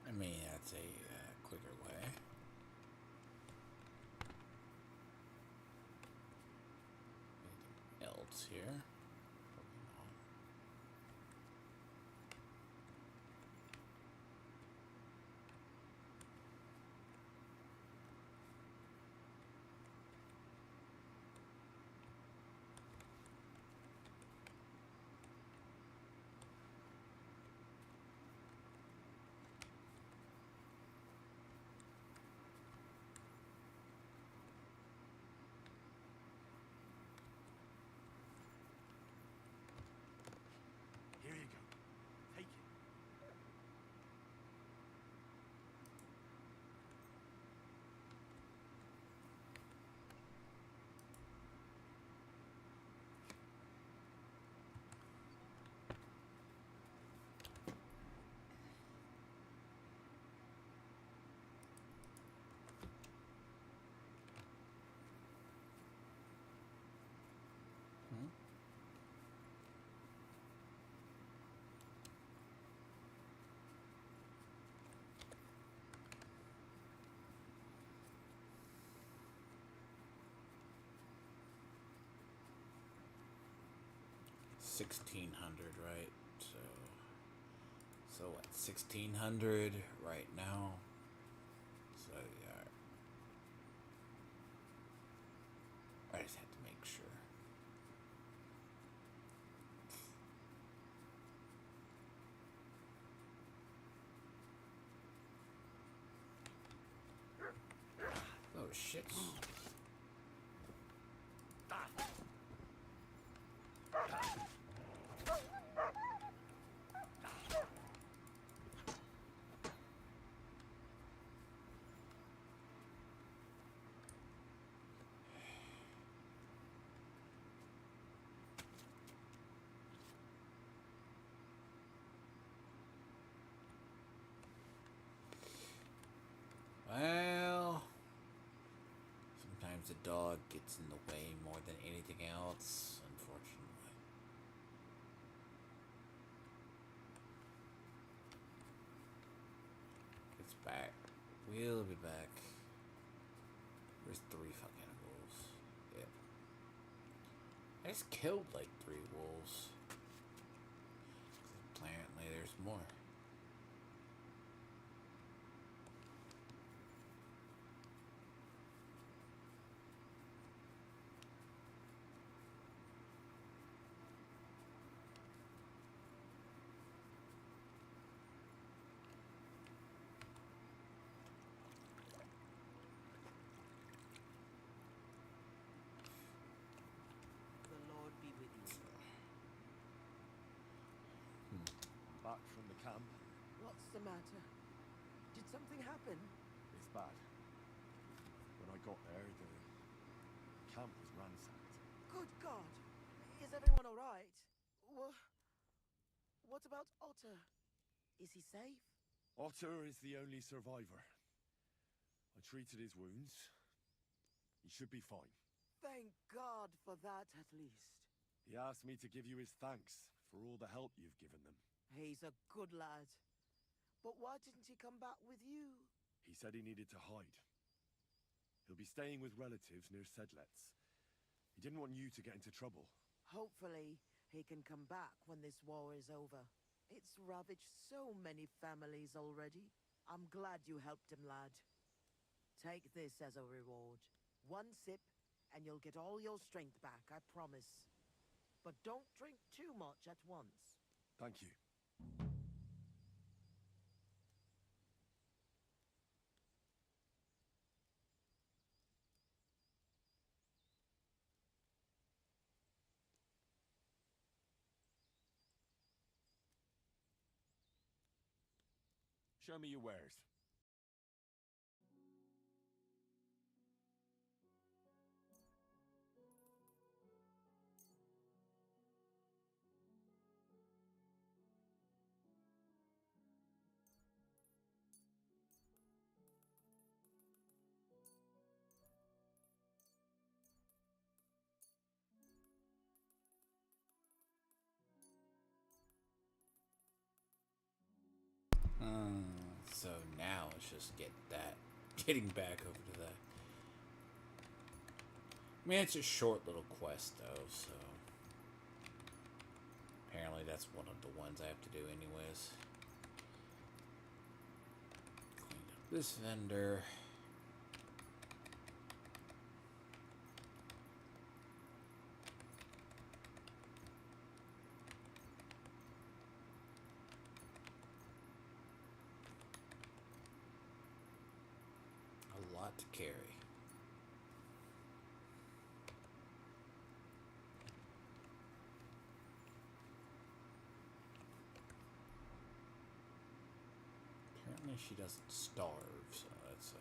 I mean, that's a quicker way. Anything else here? Probably not. 1600, right? So what? 1600 right now. So yeah. I just had to make sure. Oh shit. Well, sometimes the dog gets in the way more than anything else, unfortunately. It's back. We'll be back. There's 3 fucking wolves. Yep. I just killed like 3 wolves. Apparently there's more. The Lord be with you. Back from the camp. What's the matter? Did something happen? It's bad. When I got there, the camp was ransacked. Good God! Is everyone all right? What about Otter? Is he safe? Otter is the only survivor. I treated his wounds. He should be fine. Thank God for that, at least. He asked me to give you his thanks for all the help you've given them. He's a good lad. But why didn't he come back with you? He said he needed to hide. He'll be staying with relatives near Sedlets. He didn't want you to get into trouble. Hopefully, he can come back when this war is over. It's ravaged so many families already. I'm glad you helped him, lad. Take this as a reward. 1 sip, and you'll get all your strength back, I promise. But don't drink too much at once. Thank you. Show me your wares. So now let's just getting back over to that. I mean, it's a short little quest though, so apparently that's one of the ones I have to do anyways. Clean up this vendor. A lot to carry. Apparently she doesn't starve, so that's a...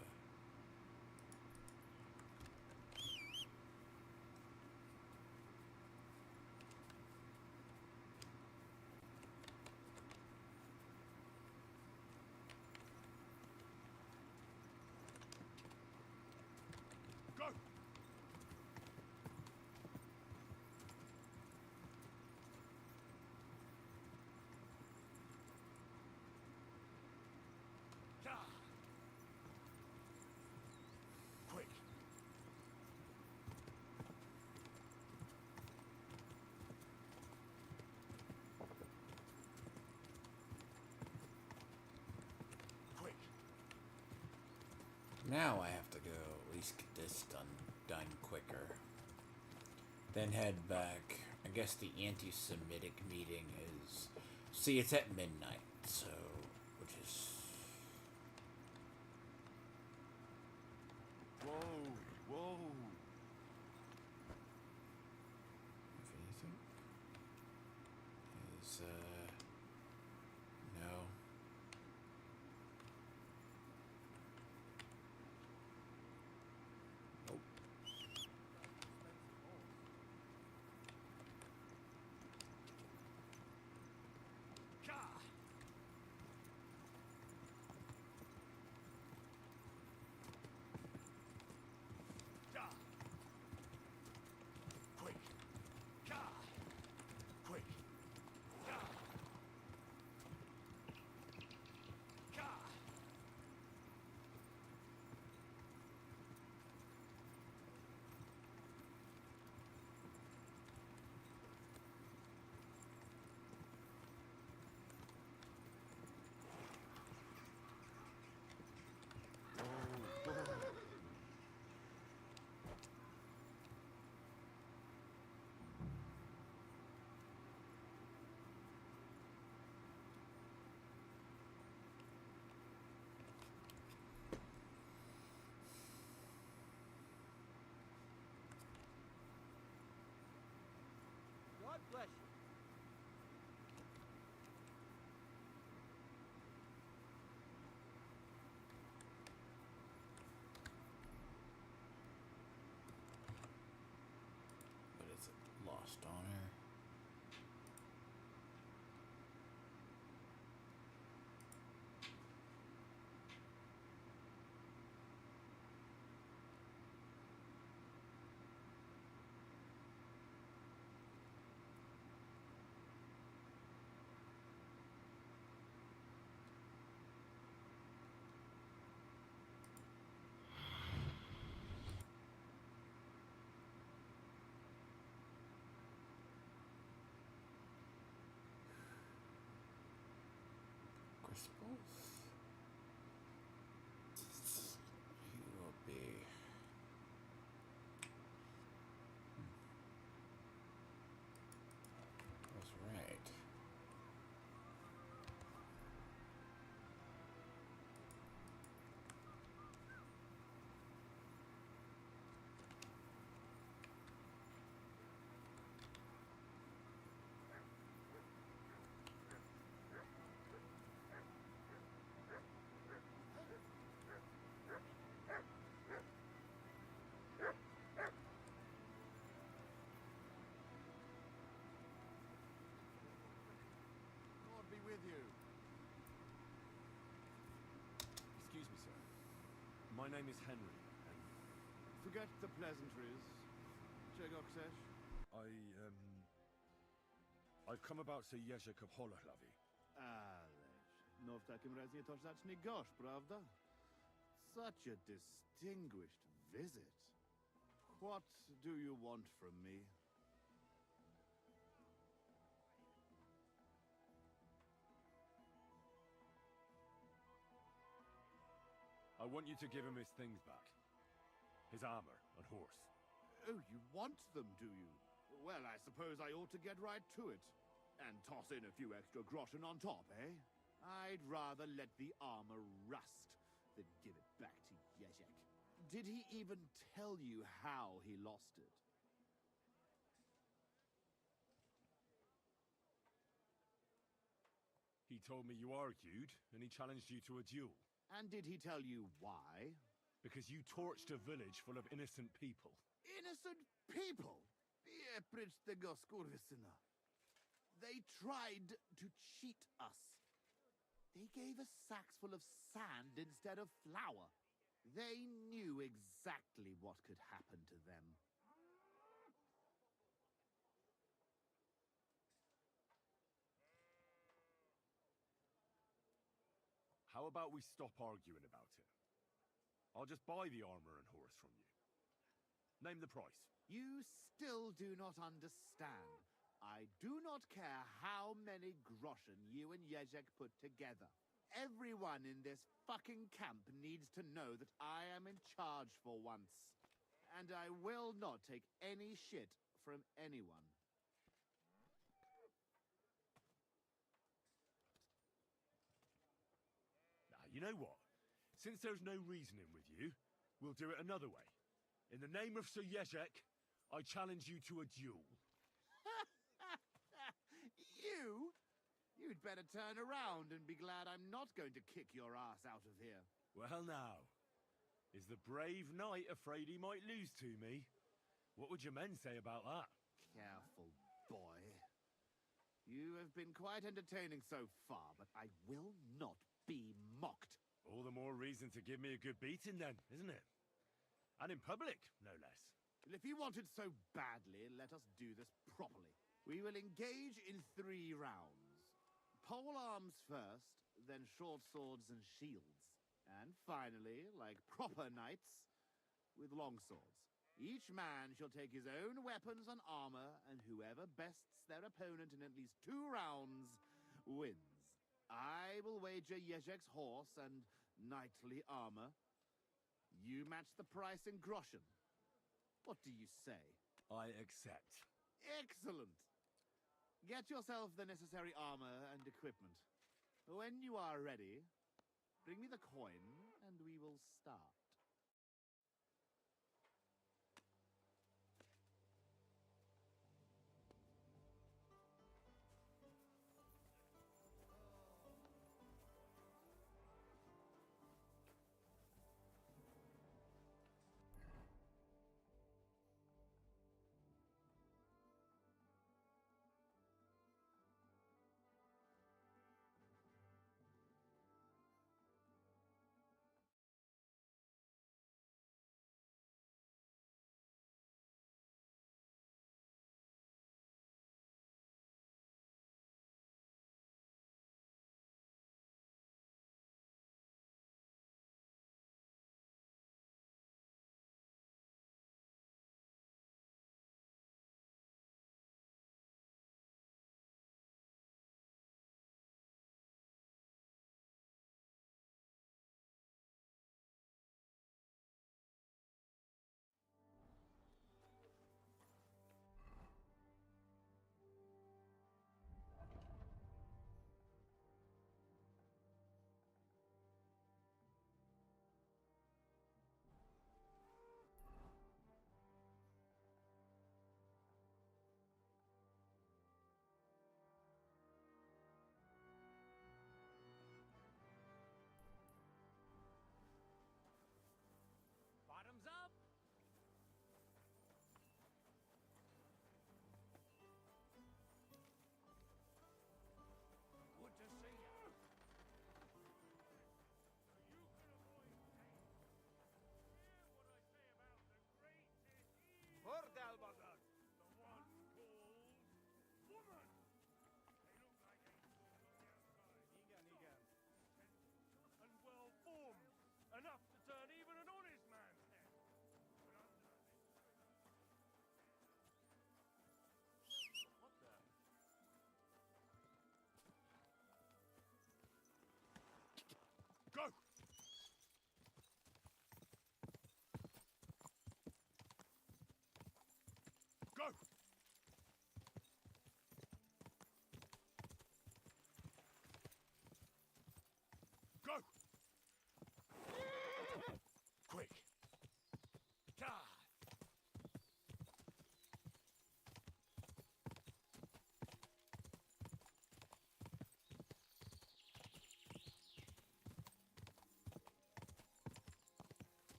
Go! Now I have to go at least get this done quicker. Then head back. I guess the anti-Semitic meeting is... See, it's at midnight, so... Which is... Whoa, whoa. If anything... Is, no. Nope. Quick. Quick. God bless you. What is it? Lost honor? Crystals? He will be... That's right. God be with you. Excuse me, sir. My name is Henry, and Forget the pleasantries. Czegoksesh. I've come about Sir Jerzy Kapolahlavi. Ależ, no w takim razie to zacznij gość, prawda? Such a distinguished visit. What do you want from me? I want you to give him his things back. His armor and horse. Oh, you want them, do you? Well, I suppose I ought to get right to it. And toss in a few extra groschen on top, eh? I'd rather let the armor rust than give it back to Jezek. Did he even tell you how he lost it? He told me you argued, and he challenged you to a duel. And did he tell you why? Because you torched a village full of innocent people. Innocent people? Pieprycz tego skurwysyna. They tried to cheat us. They gave us sacks full of sand instead of flour. They knew exactly what could happen to them. How about we stop arguing about it? I'll just buy the armor and horse from you. Name the price. You still do not understand. I do not care how many groschen you and Jezek put together. Everyone in this fucking camp needs to know that I am in charge for once. And I will not take any shit from anyone. Now, you know what? Since there's no reasoning with you, we'll do it another way. In the name of Sir Jezek, I challenge you to a duel. You? You'd better turn around and be glad I'm not going to kick your ass out of here. Well now, is the brave knight afraid he might lose to me? What would your men say about that? Careful, boy. You have been quite entertaining so far, but I will not be mocked. All the more reason to give me a good beating then, isn't it? And in public, no less. Well, if you want it so badly, let us do this properly. We will engage in 3 rounds. Pole arms first, then short swords and shields. And finally, like proper knights, with long swords. Each man shall take his own weapons and armor, and whoever bests their opponent in at least 2 rounds wins. I will wager Jezek's horse and knightly armor. You match the price in groschen. What do you say? I accept. Excellent! Get yourself the necessary armor and equipment. When you are ready, bring me the coin, and we will start.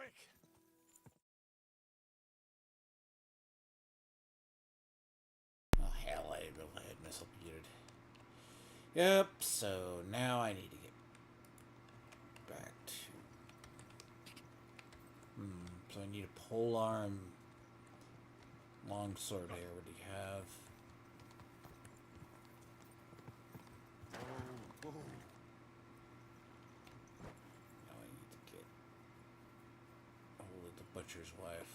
quick! Oh, hell, I built a head missile muted. Yep, so now I need to get back to... so I need a polearm longsword here. What do you have? Oh, oh. Now I need to get a hold of the butcher's wife.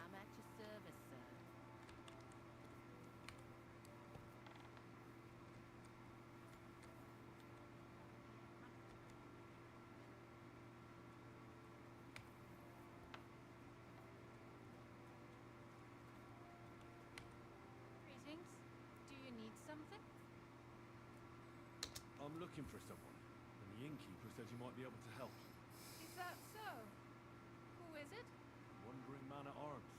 I'm at your service, sir. Greetings. Do you need something? I'm looking for someone, and the innkeeper said you might be able to help. Is that so? Who is it? Wandering man at arms.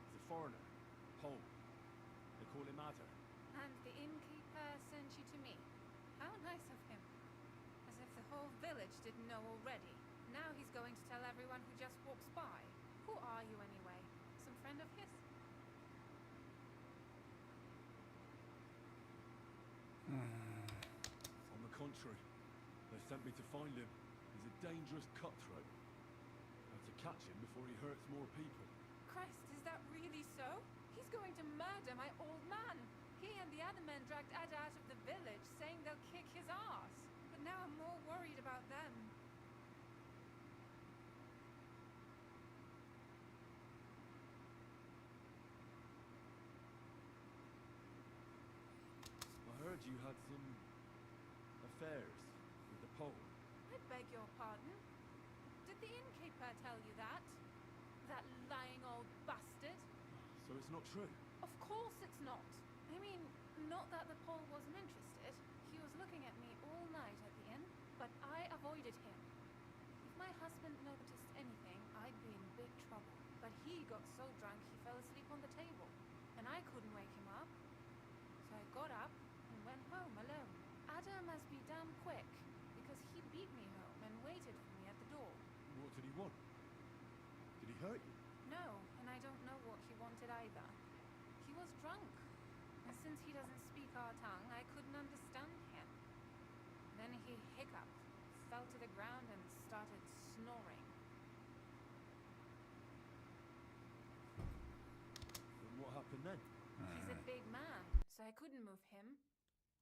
He's a foreigner, Pole. They call him Adder. And the innkeeper sent you to me. How nice of him. As if the whole village didn't know already. Now he's going to tell everyone who just walks by. Who are you anyway? Some friend of his? On the contrary, they sent me to find him. He's a dangerous cutthroat. I have to catch him before he hurts more people. Christ, is that really so? He's going to murder my old man. He and the other men dragged Ada out of the village, saying they'll kick his ass. But now I'm more worried about them. I heard you had some affairs with the Pole. I beg your pardon? Did the innkeeper tell you that? That lying old bastard? So it's not true? Of course it's not. I mean, not that the Pole wasn't interested. He was looking at me all night at the inn, but I avoided him. If my husband noticed anything, I'd be in big trouble. But he got so drunk he fell asleep on the table, and I couldn't wake him up. So I got up and went home alone. Ada must be damn quick, because he beat me home and waited for me at the door. What did he want? Did he hurt you? No, and I don't know what he wanted either. He was drunk, and since he doesn't speak our tongue, I couldn't understand him. Then he hiccuped, fell to the ground, and started snoring. And what happened then? He's a big man, so I couldn't move him.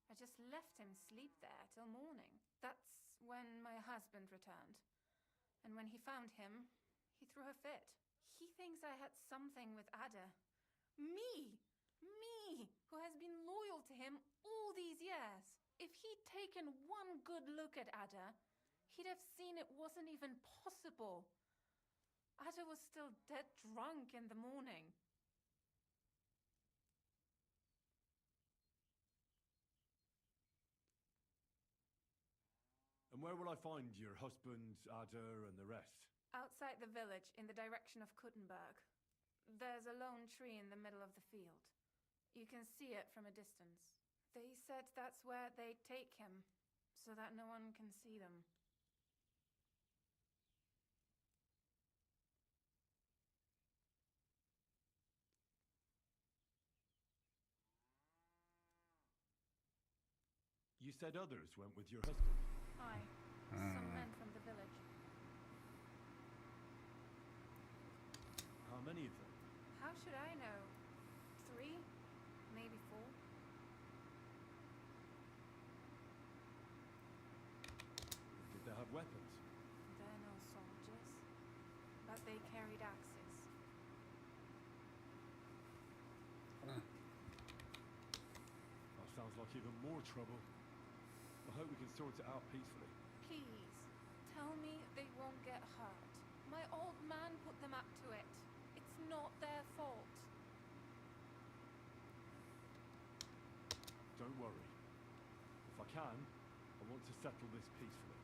I just left him sleep there till morning. That's when my husband returned. And when he found him, he threw a fit. He thinks I had something with Ada. Me! Me! Who has been loyal to him all these years. If he'd taken one good look at Ada, he'd have seen it wasn't even possible. Ada was still dead drunk in the morning. And where will I find your husband, Adder, and the rest? Outside the village, in the direction of Kuttenberg. There's a lone tree in the middle of the field. You can see it from a distance. They said that's where they'd take him, so that no one can see them. said others went with your husband. Aye, some men from the village. How many of them? How should I know? 3, maybe 4. Did they have weapons? They're no soldiers, but they carried axes. That sounds like even more trouble. I hope we can sort it out peacefully. Please, tell me they won't get hurt. My old man put them up to it. It's not their fault. Don't worry. If I can, I want to settle this peacefully.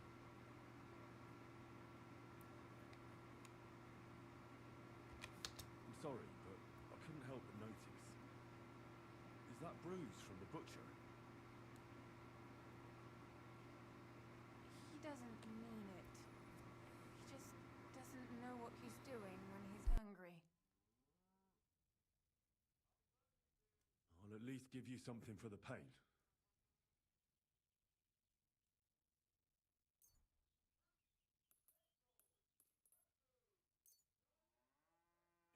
I'm sorry, but I couldn't help but notice. Is that bruise from the butcher? He doesn't mean it. He just doesn't know what he's doing when he's angry. I'll at least give you something for the pain.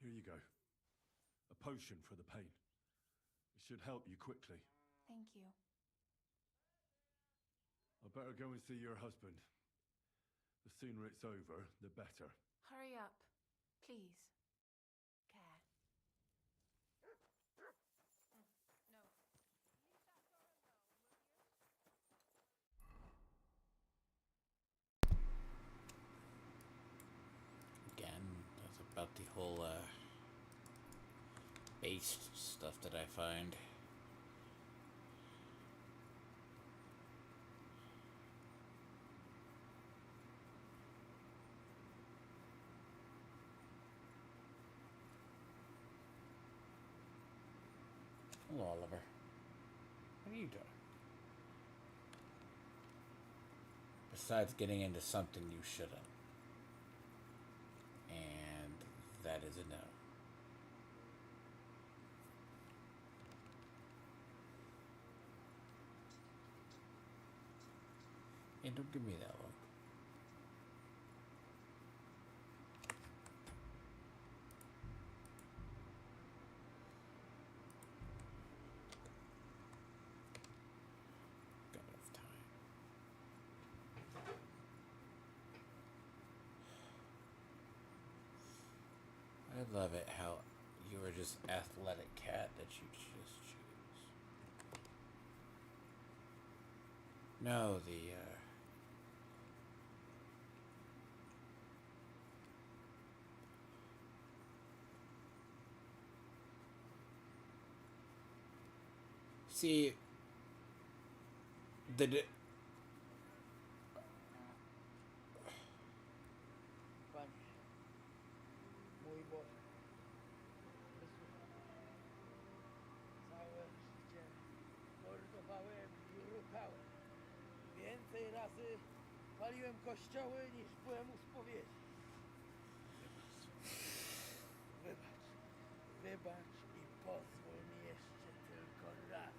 Here you go. A potion for the pain. It should help you quickly. Thank you. I better go and see your husband. The sooner it's over, the better. Hurry up, please. Care. No. Leave that door alone, will you? Again, that's about the whole based stuff that I find. Hello, Oliver. What are you doing? Besides getting into something you shouldn't. And that is a no. Hey, don't give me that look. Got enough time. I love it how you were just athletic cat that you just choose. No, the see the Panie, mój Boże, wysłuchaj. Całe życie mordowałem i ruchałem. Więcej razy paliłem kościoły niż byłem u spowiedzi. Wybacz. Wybacz i pozwól mi jeszcze tylko raz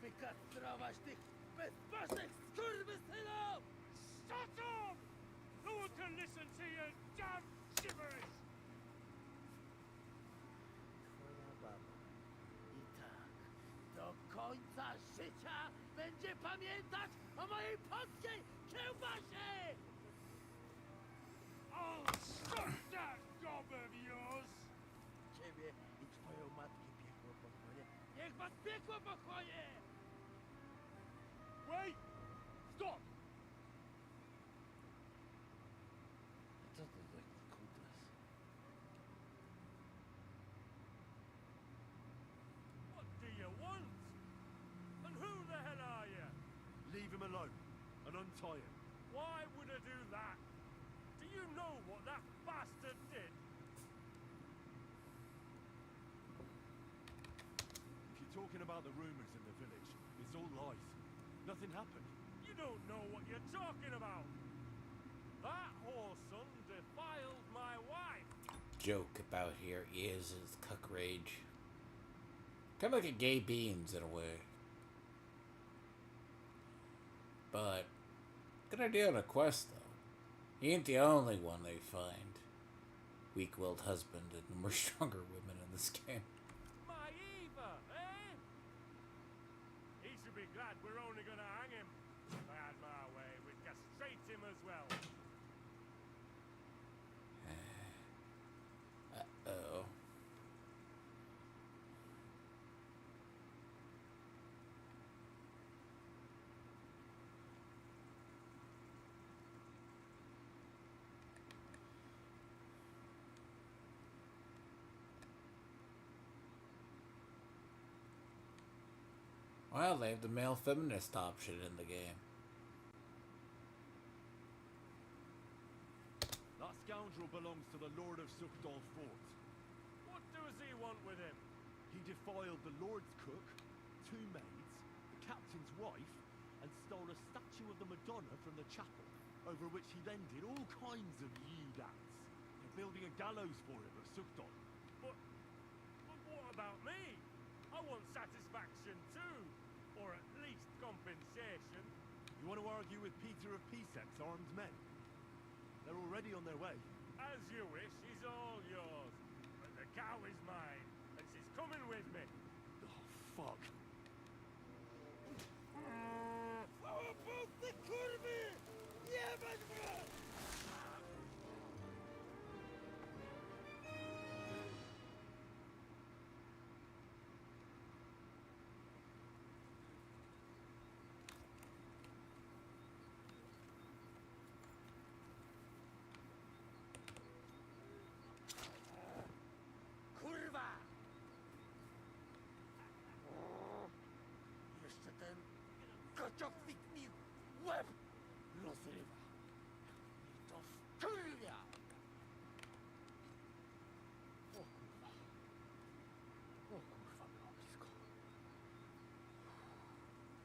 wykastrować tych bezbożnych skurwysynów! Shut up! No one can listen to your damn gibberish! Twoja baba i tak do końca życia będzie pamiętać o mojej polskiej kiełbasie! Oh, stop that gob of yours! Ciebie i twoją matkę piekło pochłonie. Niech was piekło pochłonie! Wait! Stop! Co to za kutas? What do you want? And who the hell are you? Leave him alone and untie him. Why would I do that? Do you know what that bastard did? If you're talking about the rumors in the village, it's all lies. Nothing happened. You don't know what you're talking about. That whoreson defiled my wife. joke about here is cuck rage. Kind of like a gay beans in a way. But good idea on a quest, though. He ain't the only one they find. Weak-willed husband and more stronger women in this game. My Eva, eh? He should be glad we're only gonna hang him. If I had my way, we'd castrate him as well. Uh-oh. Well, they have the male feminist option in the game. That scoundrel belongs to the Lord of Suchdol Fort. What does he want with him? He defiled the Lord's cook, 2 maids, the captain's wife, and stole a statue of the Madonna from the chapel, over which he then did all kinds of lewd acts. They're building a gallows for him at Suchdol. But what about me? I want satisfaction too. Or at least compensation. You want to argue with Peter of Pisek's armed men? They're already on their way. As you wish, he's all yours. But the cow is mine, and she's coming with me. Oh, fuck. Kurwa! Jeszcze ten kociofik mi łeb rozrywa. I to wkurwia! O kurwa. O kurwa, było blisko.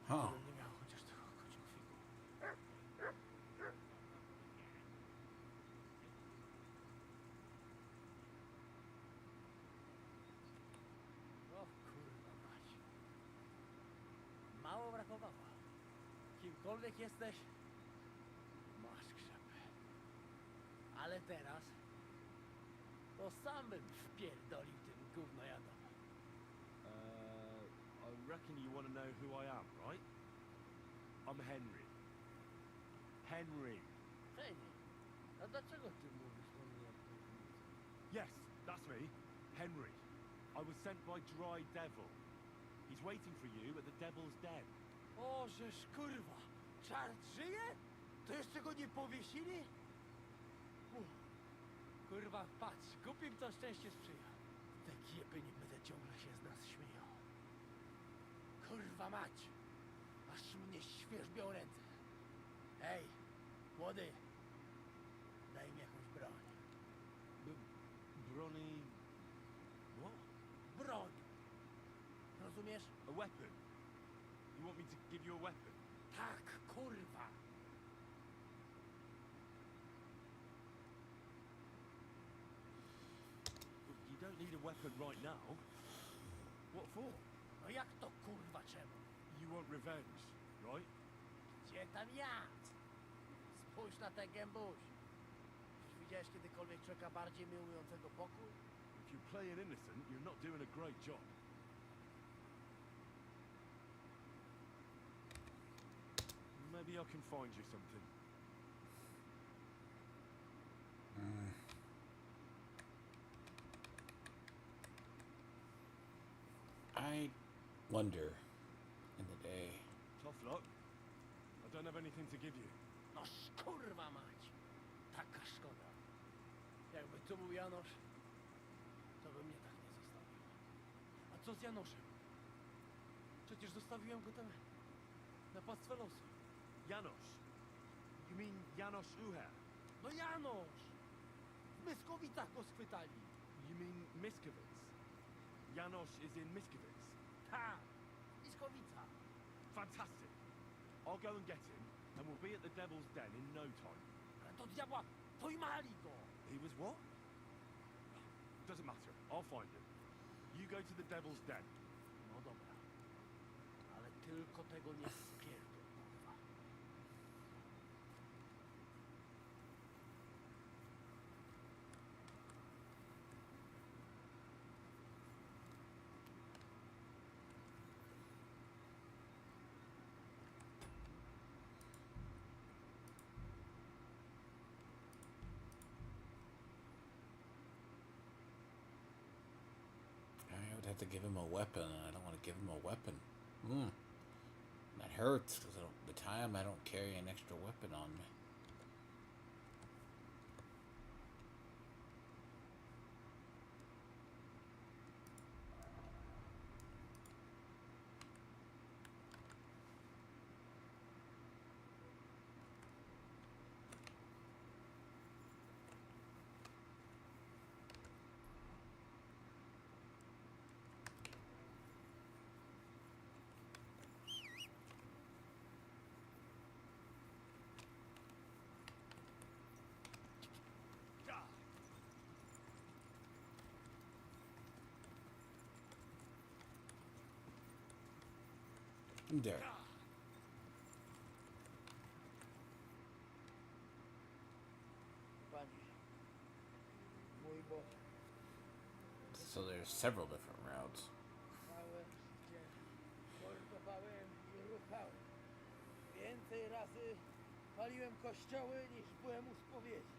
Huh. Gdybym nie miał chociaż tego kociofiku. O kurwa mać. Mało brakowało. Kimkolwiek jesteś, masz krzepę. Ale teraz to sam bym wpierdolił tym gównojadom. I reckon you want to know who I am, right? I'm Henry. Henry. Fajnie. A dlaczego ty mówisz do mnie jak to Yes, that's me. Henry. I was sent by Dry Devil. He's waiting for you at the Devil's Den. O, żeż kurwa! Czart żyje? To jeszcze go nie powiesili? Kurwa, patrz, głupim to szczęście sprzyja. Te kiepy nie będę ciągle się z nas śmieją. Kurwa mać! Aż mnie świerzbią ręce. Hej, młody! Daj mi jakąś broń. Bronny... What? Broń! Rozumiesz? A weapon? You want me to give you a weapon? Tak, kurwa! You don't need a weapon right now. What for? No jak to kurwa czemu? You want revenge, right? Gdzie tam ja? Spójrz na tę gębuś. Czyż widziałeś kiedykolwiek człowieka bardziej miłującego pokój? If you're playing innocent, you're not doing a great job. Maybe I can find you something. I wonder in the day. Tough luck. I don't have anything to give you. No kurwa mać! Taka szkoda. Jakby tu był Janosz, to by mnie tak nie zostawił. A co z Janoszem? Przecież zostawiłem go tam na pastwę losu. Janos. You mean Janos Uher? No Janosz! W Myskowicach go schwytali. You mean Miskowitz? Janos is in Miskowitz. Tak, Myskowica. Fantastic. I'll go and get him, and we'll be at the Devil's Den in no time. Ale to diabła, pojmali go! He was what? Doesn't matter. I'll find him. You go to the Devil's Den. No dobra, ale tylko tego nie spierdol, kurwa. have to give him a weapon, and I don't want to give him a weapon. That hurts, because the time I don't carry an extra weapon on me. There. So there's several different routes. Więcej razy paliłem kościoły, niż byłem u spowiedzi.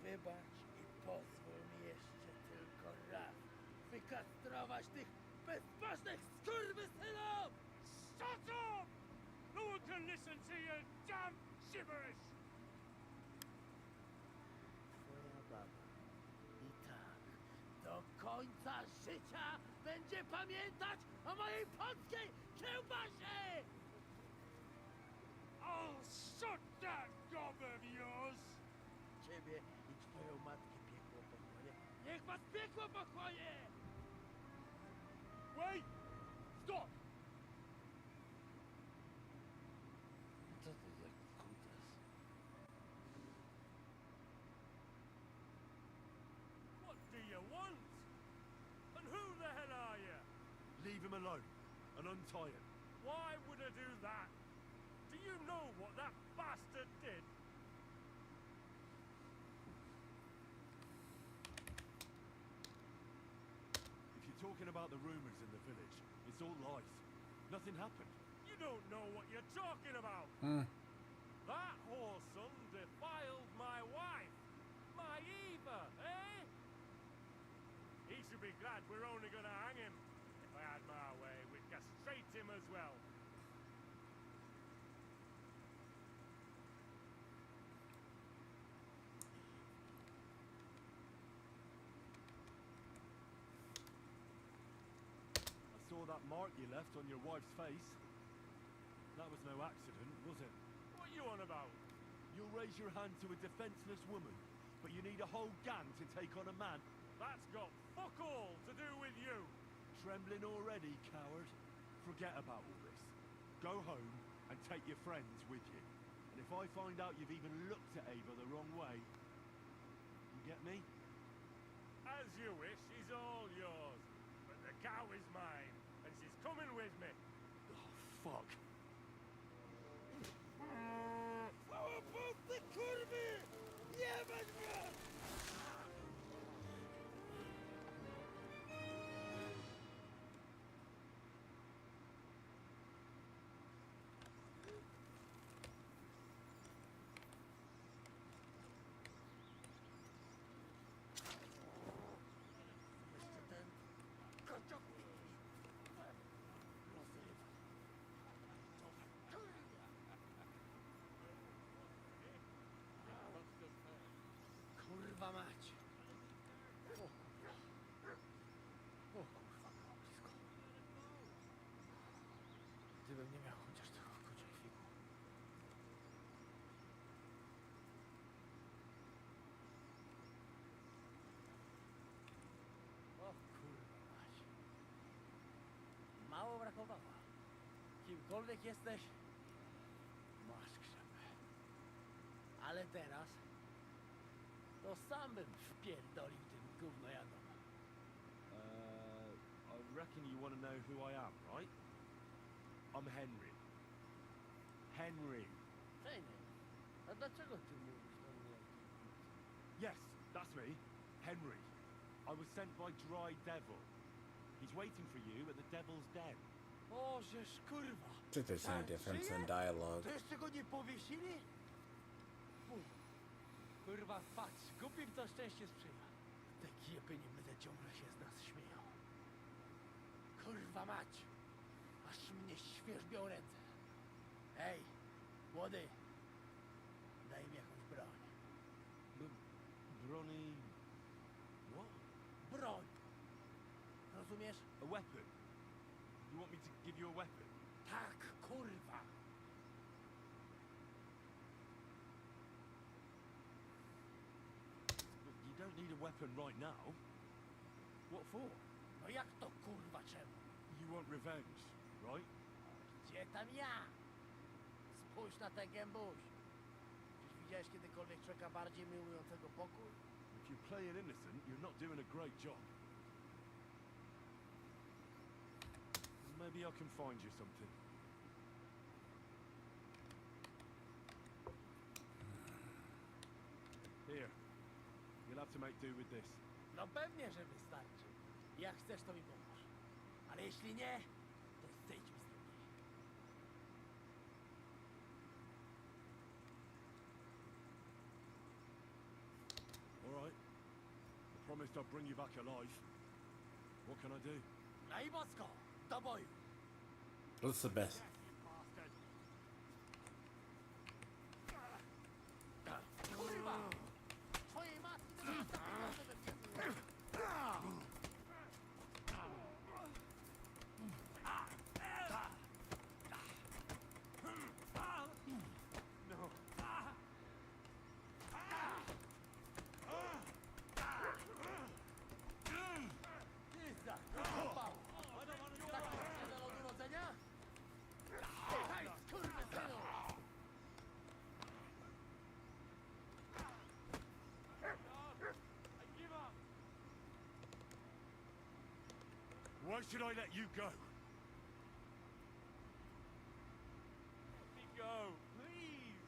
Wybacz i pozwól mi jeszcze tylko raz wykastrować tych bezbożnych skurwysynów! Shut up! No one can listen to your damn gibberish! Twoja baba i tak do końca życia będzie pamiętać o mojej polskiej kiełbasie! I'll shut that gob of yours! Ciebie i twoją matkę piekło pochłonie. Niech was piekło pochłonie! Wait! Stop! Co to za kutas? What do you want? And who the hell are you? Leave him alone and untie him. Why would I do that? Do you know what that bastard did? If you're talking about the rumors in the village, it's all lies. Nothing happened. You don't know what you're talking about. That whoreson defiled my wife, my Eva, eh? He should be glad we're only gonna hang him. If I had my way, we'd castrate him as well. I saw that mark you left on your wife's face. That was no accident, was it? What you on about? You'll raise your hand to a defenseless woman, but you need a whole gang to take on a man. That's got fuck all to do with you. Trembling already, coward? Forget about all this. Go home and take your friends with you. And if I find out you've even looked at Ava the wrong way, you get me? As you wish, she's all yours. But the cow is mine, and she's coming with me. Oh, fuck. Całe polskie kurwy! Jebać mnie! Jeszcze ten kociok rozrywa. Kurwa mać! O kurwa! O kurwa, było blisko. Gdybym nie miał chociaż tego kocia figu. O kurwa mać! Mało brakowało. Kimkolwiek jesteś, masz krzepę. Ale teraz to sam bym wpierdolił tym gównojadom. I reckon you want to know who I am, right? I'm Henry. Henry. Fajnie. A dlaczego ty mówisz do mnie jak ty? Yes, that's me. Henry. I was sent by Dry Devil. He's waiting for you at the Devil's Den. O, żeż kurwa! I think there's any difference in dialogue. To jeszcze go nie powiesili? Kurwa, patrz, głupim to szczęście sprzyja. Jebie mnie ciągle się z nas śmieją. Kurwa mać! Aż mnie świerzbią ręce. Hej, młody! Daj mi jakąś broń. Bronny... What? Broń! Rozumiesz? A weapon? You want me to give you a weapon? Tak, kurwa! But you don't need a weapon right now. What for? No jak to kurwa czemu? You want revenge, right? Gdzie tam ja? Spójrz na tę gębuś. Czyś widziałeś kiedykolwiek człowieka bardziej miłującego pokój? If you're playing innocent, you're not doing a great job. Maybe I can find you something. Here. You'll have to make do with this. No pewnie, że wystarczy. Jak chcesz, to mi pomóż. Ale jeśli nie, to zejdźmy z drogi. All right. I promised I'd bring you back alive. What can I do? No i mocno, do boju. What's the best? Kurwa! Twojej matki to jest No. Pizda, kurwa! Tak się od urodzenia? Hej, skurwysynu! Why should I let you go? Let me go, please.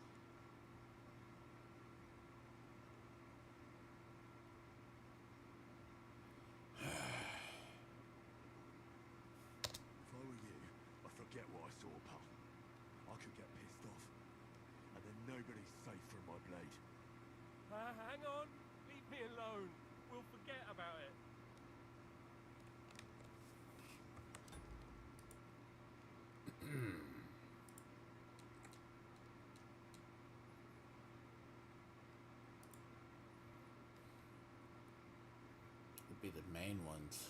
If I were you, I'd forget what I saw, pal. I could get pissed off. And then nobody's safe from my blade. Hang on. Leave me alone. We'll forget about it. Would be the main ones.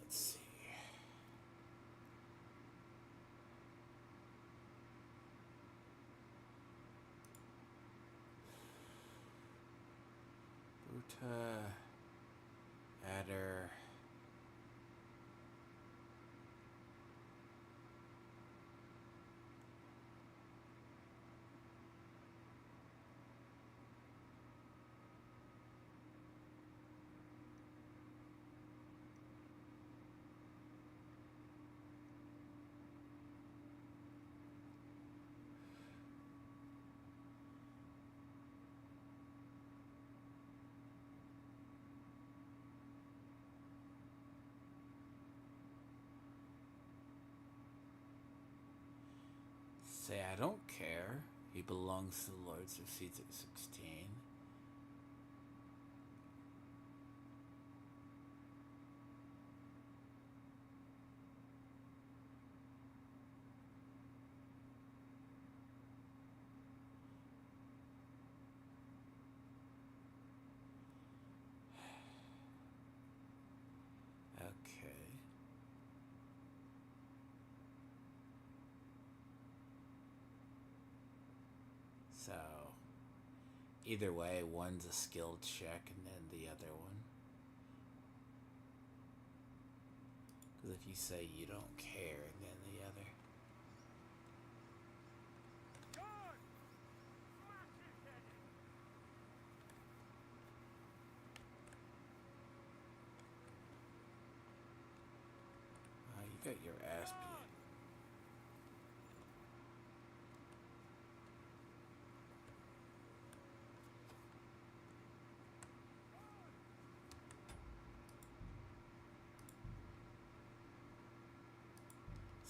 Let's see. Bruta, Adder. Say, I don't care. He belongs to the Lord, succeeds at 16. Okay. So, either way, one's a skill check and then the other one. Because if you say you don't care and then the other. You got your ass beat.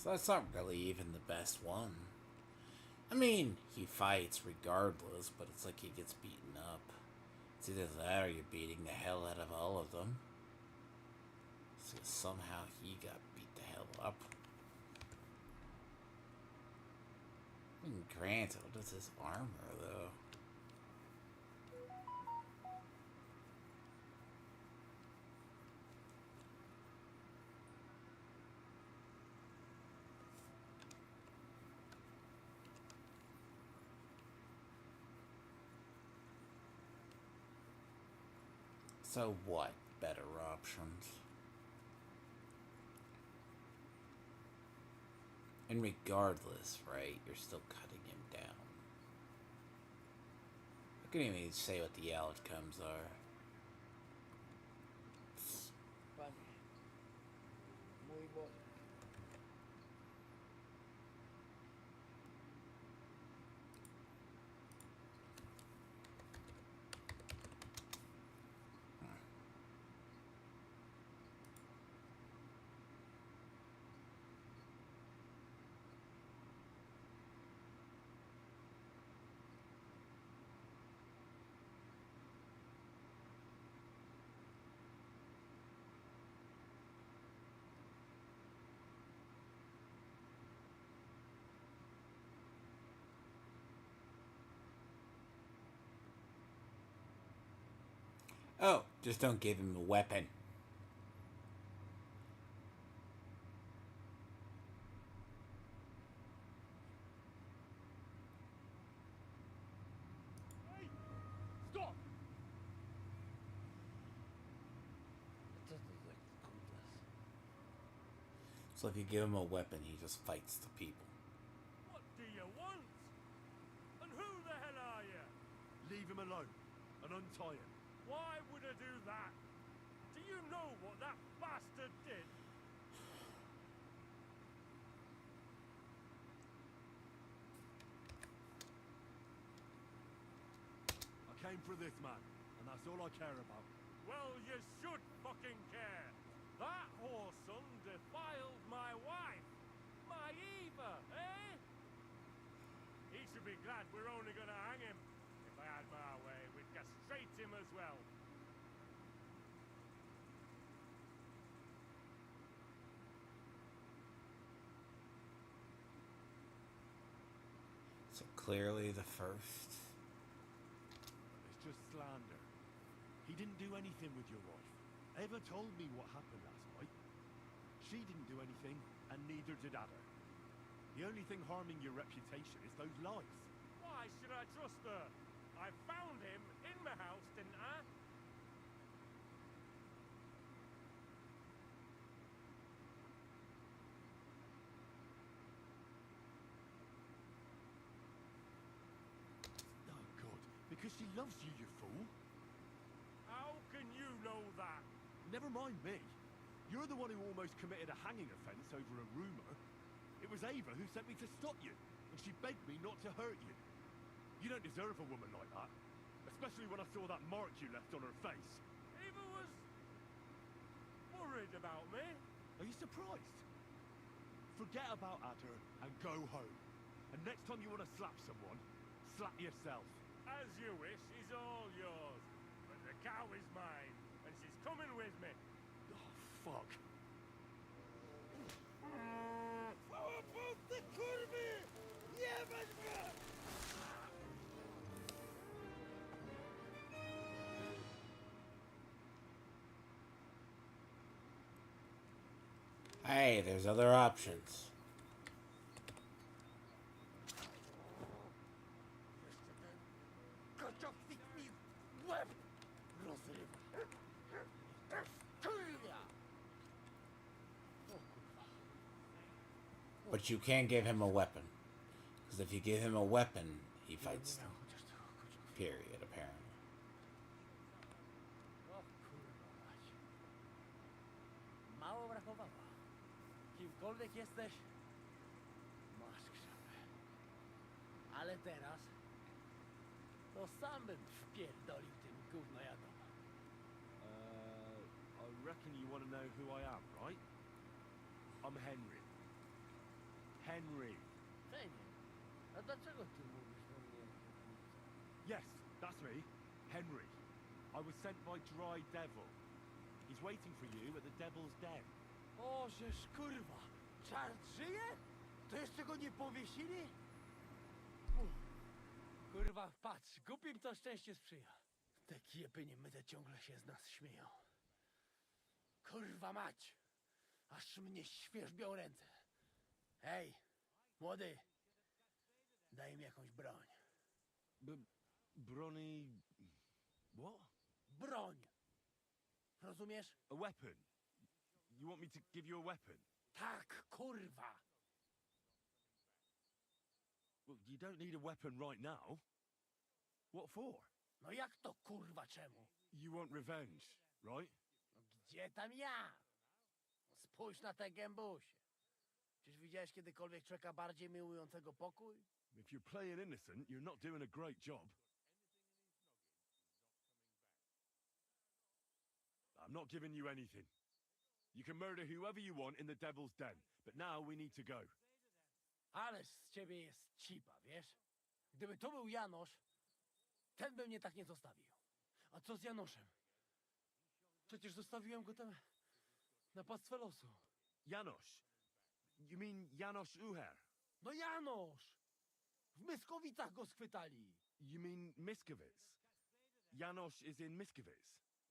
So that's not really even the best one. I mean, he fights regardless, but it's like he gets beaten up. It's either that or you're beating the hell out of all of them. So somehow he got beat the hell up. I mean, granted, what is his armor, though? So what? Better options. And regardless, right, you're still cutting him down. I couldn't even say what the outcomes are. Muy bueno. Oh, just don't give him a weapon. Hey! Stop! So if you give him a weapon, he just fights the people. What do you want? And who the hell are you? Leave him alone and untie him. Why would I do that? Do you know what that bastard did? I came for this man, and that's all I care about. Well, you should fucking care. That whoreson defiled my wife. My Eva, eh? He should be glad we're only gonna hang him. If I had my way, we'd castrate him as well. So clearly the first. It's just slander. He didn't do anything with your wife. Eva told me what happened last night. She didn't do anything, and neither did Ada. The only thing harming your reputation is those lies. Why should I trust her? I found him in my house, didn't I? Oh, God. Because she loves you, you fool. How can you know that? Never mind me. You're the one who almost committed a hanging offense over a rumor. It was Ava who sent me to stop you, and she begged me not to hurt you. You don't deserve a woman like that, especially when I saw that mark you left on her face. Eva was worried about me. Are you surprised? Forget about Ada and go home. And next time you want to slap someone, slap yourself. As you wish is all yours. But the cow is mine, and she's coming with me. Oh, fuck. Hey, there's other options. But you can't give him a weapon. Because if you give him a weapon, he fights them. Period, apparently. Mało brakowało. Kimkolwiek jesteś, masz krzepę. Ale teraz to sam bym wpierdolił tym gównojadom. I reckon you want to know who I am, right? I'm Henry. Henry. Fajnie. A dlaczego ty mówisz do mnie? Yes, that's me. Henry. I was sent by Dry Devil. He's waiting for you at the Devil's Den. O, żeż kurwa! Czart żyje? To jeszcze go nie powiesili? Kurwa, patrz, głupim to szczęście sprzyja. Te kiepy niemyte ciągle się z nas śmieją. Kurwa mać! Aż mnie świerzbią ręce. Hej, młody! Daj mi jakąś broń. Bronny... What? Broń! Rozumiesz? A weapon? You want me to give you a weapon? Tak, kurwa! Well, you don't need a weapon right now. What for? No jak to kurwa czemu? You want revenge, right? No gdzie tam ja? No spójrz na te gębusie. Czyż widziałeś kiedykolwiek człowieka bardziej miłującego pokój? If you're playing innocent, you're not doing a great job. I'm not giving you anything. You can murder whoever you want in the Devil's Den, but now we need to go. Ależ z ciebie jest cipa, wiesz? Gdyby to był Janosz, ten by mnie tak nie zostawił. A co z Janoszem? Przecież zostawiłem go tam na pastwę losu. Janos. You mean Janos Uher? No Janosz! W Myskowicach go schwytali. You mean Miskovic? Janos is in Miskovic.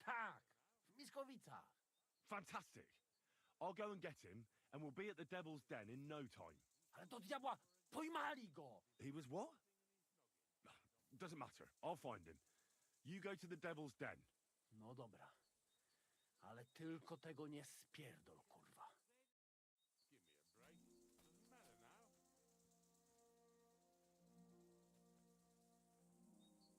Tak, w Myskowicach. Fantastic. I'll go and get him, and we'll be at the Devil's Den in no time. Ale do diabła, pojmali go! He was what? Doesn't matter. I'll find him. You go to the Devil's Den. No dobra. Ale tylko tego nie spierdol, kurwa. Give me a break. Doesn't matter now.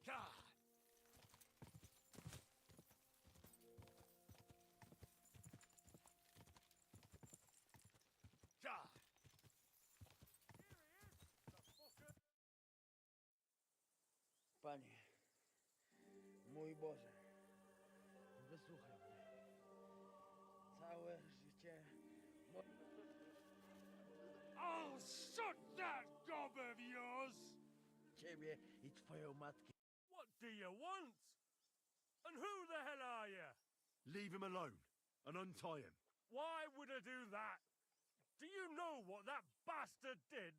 God! God! Panie, mój Boże, wysłuchaj mnie. Całe życie... Oh, shut that gob of yours! Ciebie i twoją matkę. What do you want? And who the hell are you? Leave him alone and untie him. Why would I do that? Do you know what that bastard did?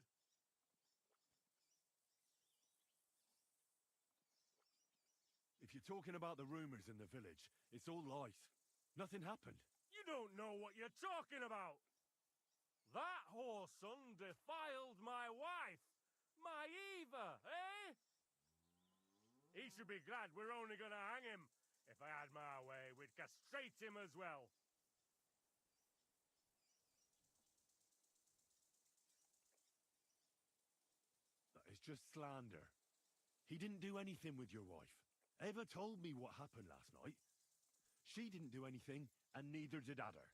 If you're talking about the rumors in the village, it's all lies. Nothing happened. You don't know what you're talking about. That whoreson defiled my wife. My Eva, eh? He should be glad we're only gonna hang him. If I had my way, we'd castrate him as well. just slander. He didn't do anything with your wife. Eva told me what happened last night. She didn't do anything, and neither did Adder.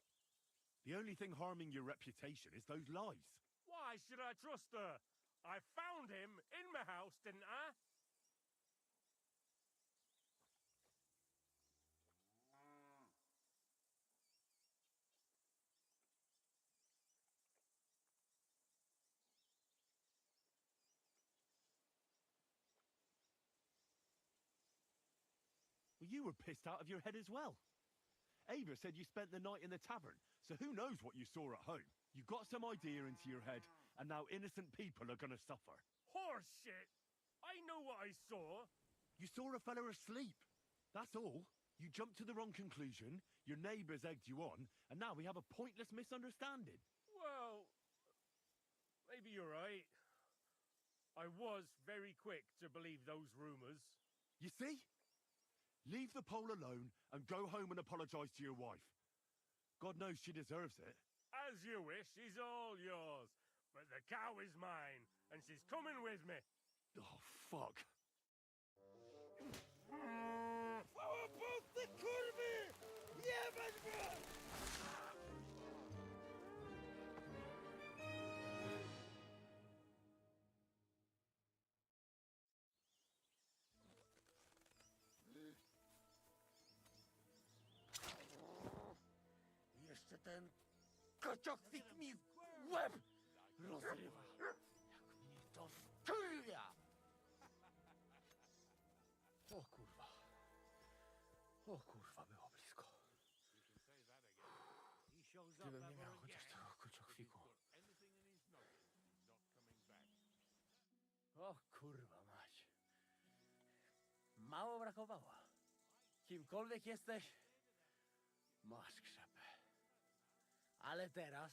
The only thing harming your reputation is those lies. Why should I trust her? I found him in my house, didn't I? Well, you were pissed out of your head as well. Ava said you spent the night in the tavern, so who knows what you saw at home? You got some idea into your head, and now innocent people are gonna suffer. Horse shit! I know what I saw. You saw a fella asleep. That's all. You jumped to the wrong conclusion, your neighbours egged you on, and now we have a pointless misunderstanding. Well, maybe you're right. I was very quick to believe those rumours. You see? Leave the pole alone and go home and apologise to your wife. God knows she deserves it. As you wish, she's all yours. But the cow is mine, and she's coming with me. Oh, fuck. Jeszcze ten kocioklik mi łeb rozrywa. Jak mnie to wkurwia! O kurwa. O kurwa, było blisko. Gdybym nie miał chociaż tego kociokwiku. O kurwa mać. Mało brakowało. Kimkolwiek jesteś, masz krzepę. Ale teraz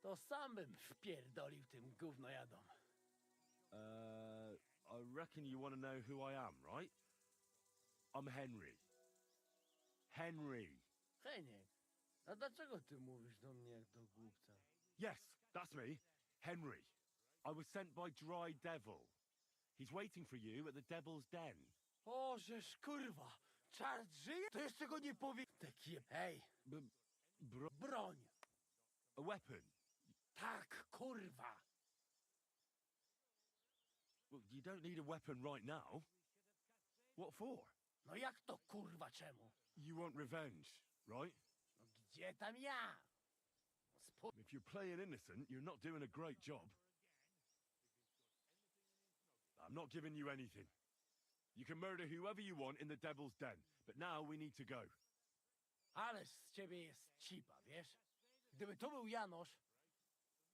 to sam bym wpierdolił tym gównojadom. I reckon you want to know who I am, right? I'm Henry. Henry. Heniek, a dlaczego ty mówisz do mnie jak do głupca? Yes, that's me. Henry. I was sent by Dry Devil. He's waiting for you at the Devil's Den. O, żeż kurwa, czart żyje? To jeszcze go nie powie... Hej, broń. A weapon? Tak, kurwa. Well, you don't need a weapon right now. What for? No jak to kurwa czemu? You want revenge, right? No gdzie tam ja? If you're playing innocent, you're not doing a great job. I'm not giving you anything. You can murder whoever you want in the Devil's Den, but now we need to go. Ale z ciebie jest cipa, wiesz? Gdyby to był Janosz,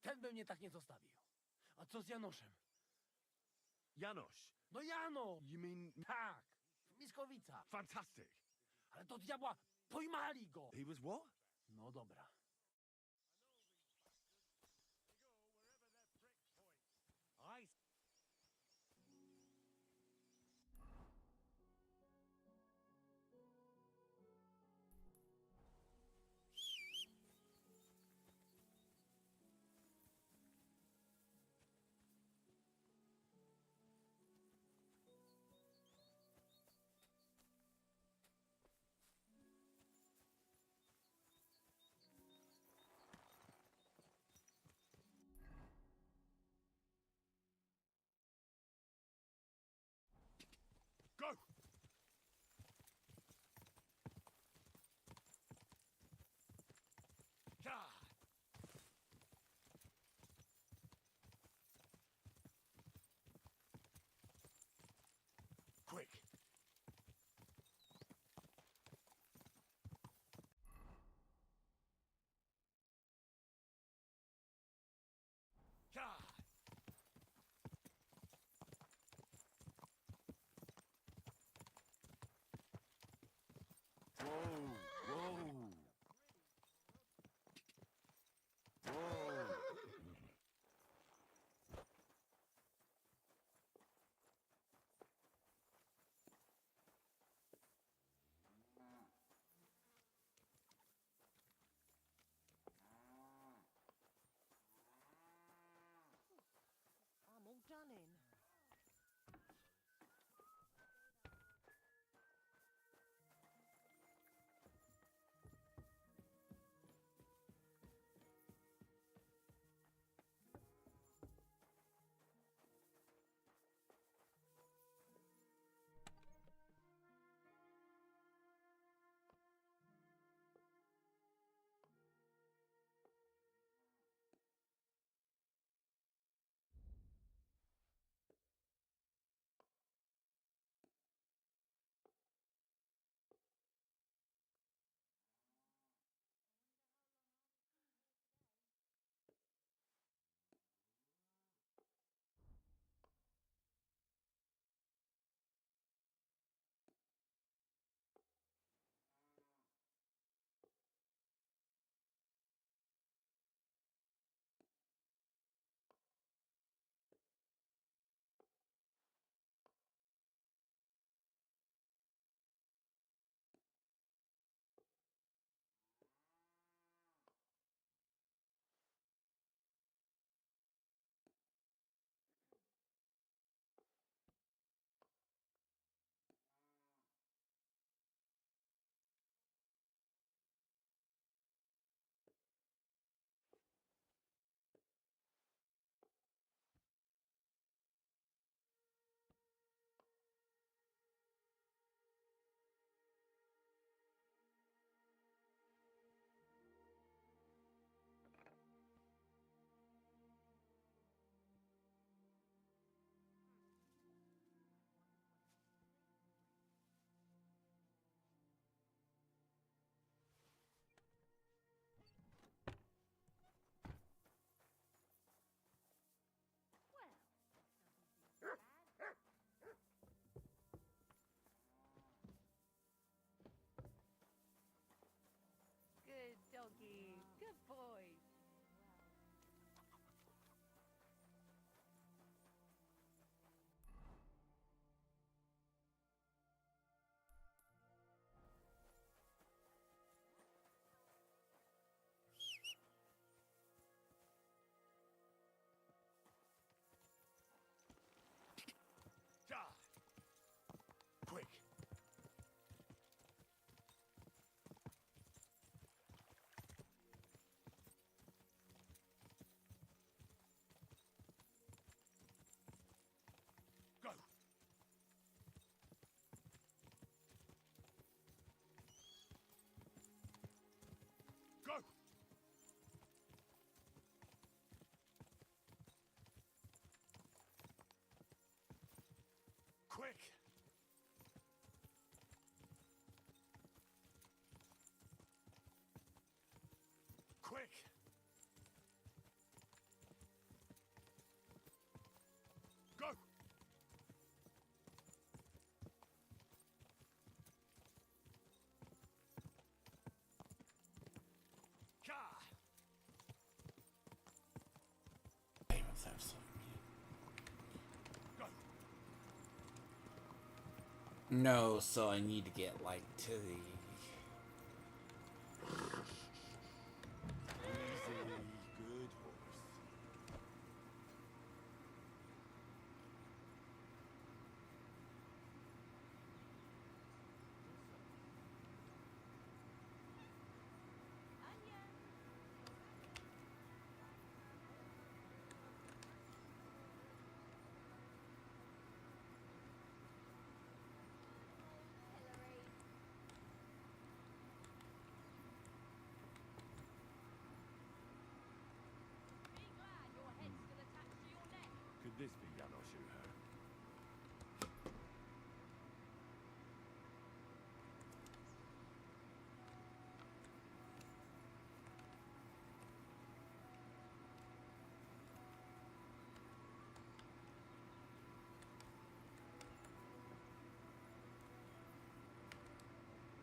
ten by mnie tak nie zostawił. A co z Janoszem? Janosz? No Jano! You mean... Tak, Miskowica. Fantastic. Ale do diabła, pojmali go! He was what? No dobra. I... quick! Go! Ka! Hey, let's have some. Go! No, so I need to get like to the. Easy, good horse. Could this be Janos who heard?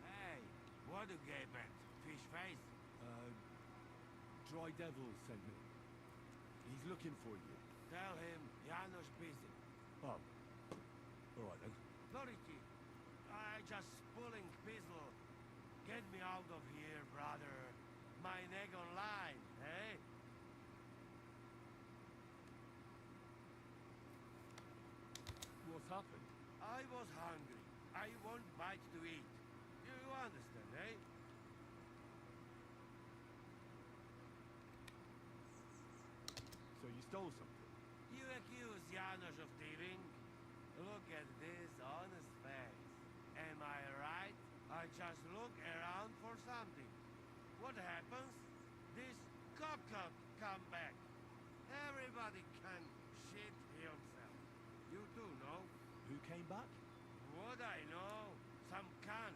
Hey, what do you get? Fish face? Dry Devil sent me. He's looking for you. Tell him Janos busy. Oh. Alright then. Lority, I just pulling pistol. Get me out of here, brother. My neck on line, eh? What's happened? I was hungry. I want bite to eat. You understand, eh? So you stole something? You accuse Janos of thieving? Look at this honest face. Am I right? I just look around for something. What happens? This cock-up come back. Everybody can shit himself. You too, no? Who came back? What I know? Some cunt.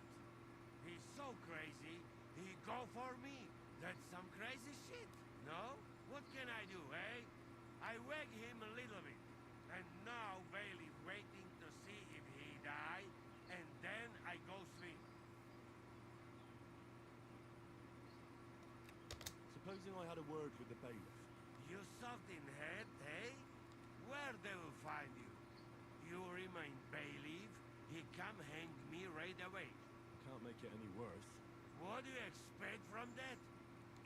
He's so crazy, he go for me. That's some crazy shit, no? What can I do, eh? I wag him a little bit. And now Bailey waiting to see if he die, and then I go sleep. Supposing I had a word with the bailiff. You soft in head, eh? Where they will find you? You remain bailiff, he come hang me right away. Can't make it any worse. What do you expect from that?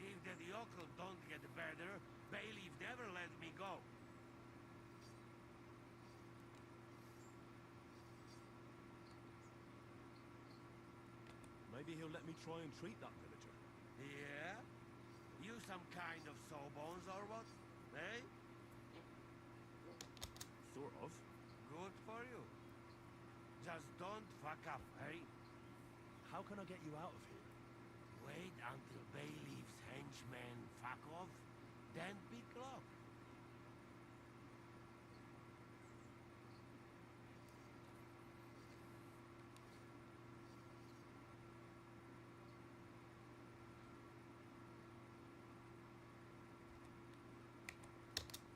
If the yokel don't get better, bailiff never let me go. Maybe he'll let me try and treat that villager. Yeah? You some kind of sawbones or what? Eh? Sort of. Good for you. Just don't fuck up, eh? How can I get you out of here? Wait until bailiff's henchmen fuck off, then pick lock.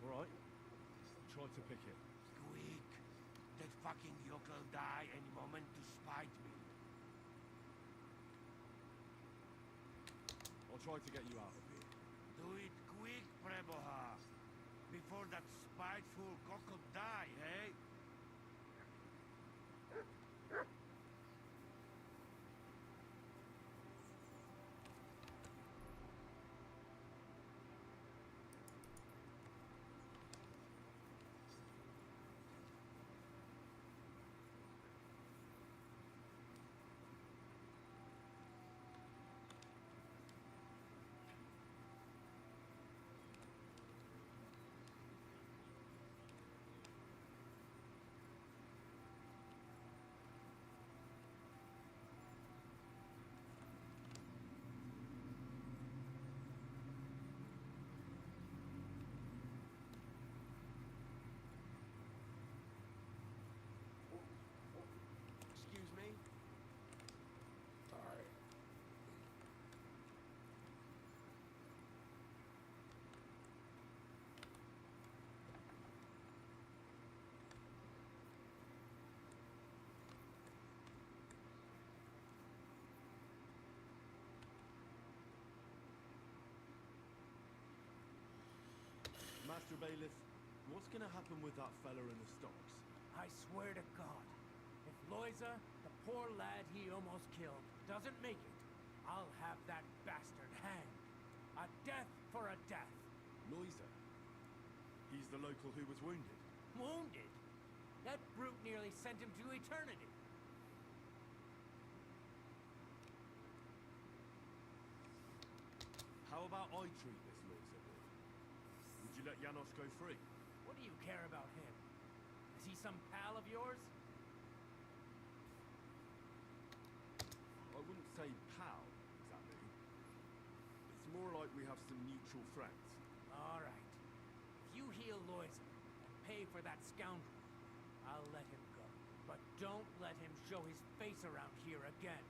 Alright. Try to pick it. Quick. That fucking yokel die any moment to spite me. I'll try to get you out of here. Do it quick, Preboha. Before that spiteful cockle die, eh? Master Bailiff, what's gonna happen with that fella in the stocks? I swear to God, if Loiza, the poor lad he almost killed, doesn't make it, I'll have that bastard hanged. A death for a death. Loiza? He's the local who was wounded. Wounded? That brute nearly sent him to eternity. How about I treat this Loiza boy? Would you let Janos go free? What do you care about him? Is he some pal of yours? I wouldn't say pal, exactly. It's more like we have some mutual friends. All right. If you heal Loiza and pay for that scoundrel, I'll let him go. But don't let him show his face around here again.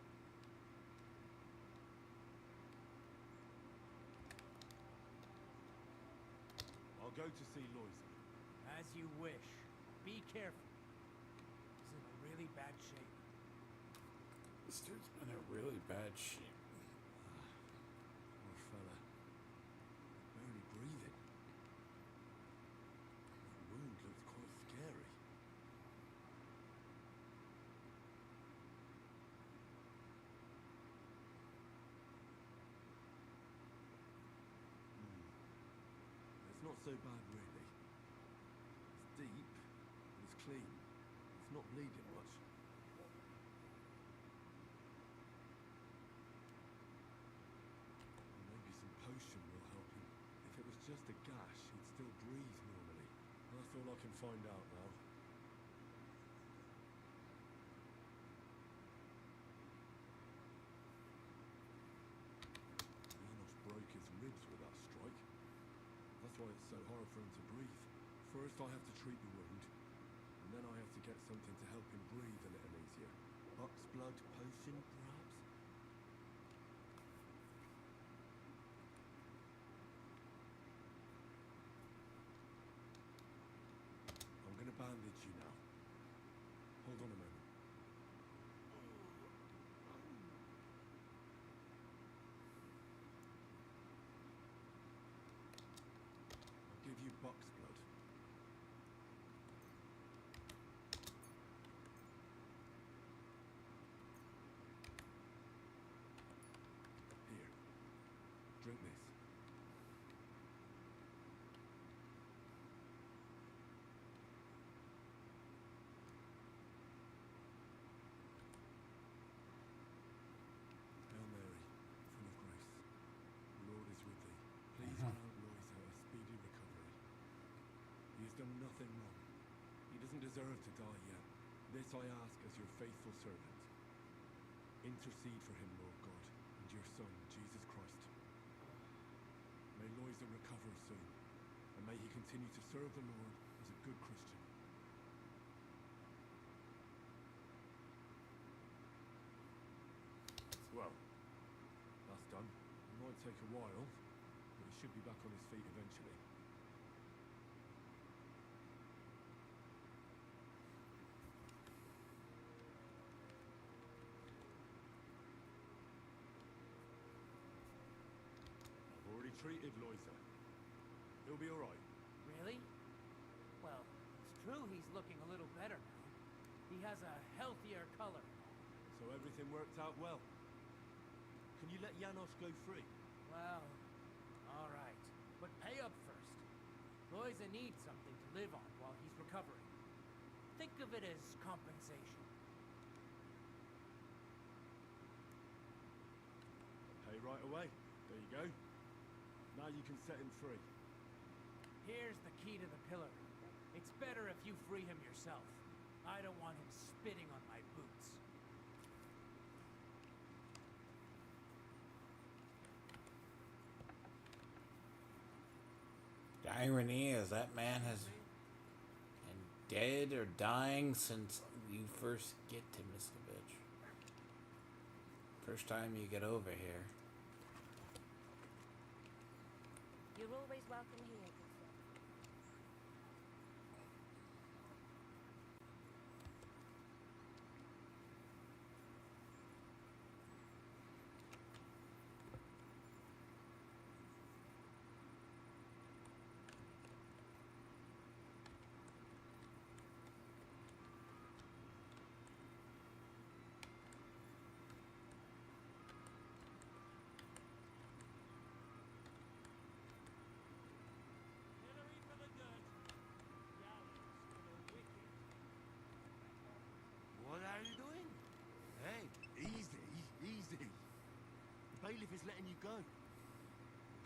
I'll go to see Loiza. As you wish. Be careful. He's in a really bad shape. This dude's been in really bad shape. Poor fella. Barely breathing. That wound looks quite scary. It's not so bad, really. It's deep, but it's clean. It's not bleeding much. Maybe some potion will help him. If it was just a gash, he'd still breathe normally. That's all I can find out now. Janos broke his ribs with that strike. That's why it's so hard for him to breathe. First I have to treat the wound, and then I have to get something to help him breathe a little easier. Buck's blood potion, perhaps? I'm gonna bandage you now. Hold on a moment. I'll give you Buck's blood. Here. Drink this. Hail Mary, full of grace. The Lord is with thee. Please grant Loiza a speedy recovery. He has done nothing wrong. He doesn't deserve to die yet. This I ask as your faithful servant. Intercede for him, Lord God, and your Son, Jesus Christ. May Loiza recover soon, and may he continue to serve the Lord as a good Christian. Well, that's done. It might take a while, but he should be back on his feet eventually. I've already treated Loiza. He'll be alright. Really? Well, it's true he's looking a little better now. He has a healthier color. So everything worked out well. Can you let Janos go free? Well, all right. But pay up first. Loiza needs something to live on while he's recovering. Think of it as compensation. Pay right away. There you go. Now you can set him free. Here's the key to the pillar. It's better if you free him yourself. I don't want him spitting on my boots. The irony is that man has been dead or dying since you first get to Miskovich. First time you get over here. You're always welcome here, good sir. bailiff is letting you go.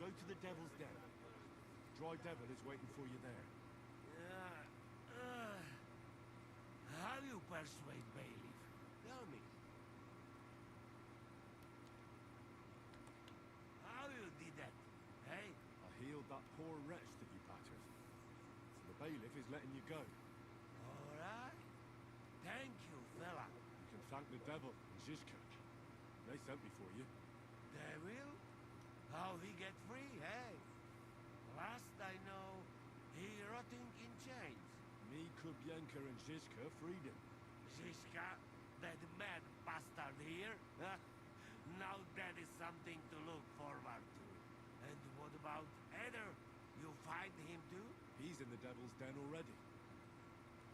Go to the Devil's Den. Dry Devil is waiting for you there. How you persuade bailiff? Tell me. How you did that? Hey? I healed that poor wretch that you battered. So the bailiff is letting you go. Alright. Thank you, fella. You can thank the devil and Zizka. They sent me for you. Devil? How he get free, hey? Last I know, he rotting in chains. Me, Kubyenka, and Zizka freed him. Zizka, that mad bastard here? Now that is something to look forward to. And what about Eder? You find him too? He's in the Devil's Den already.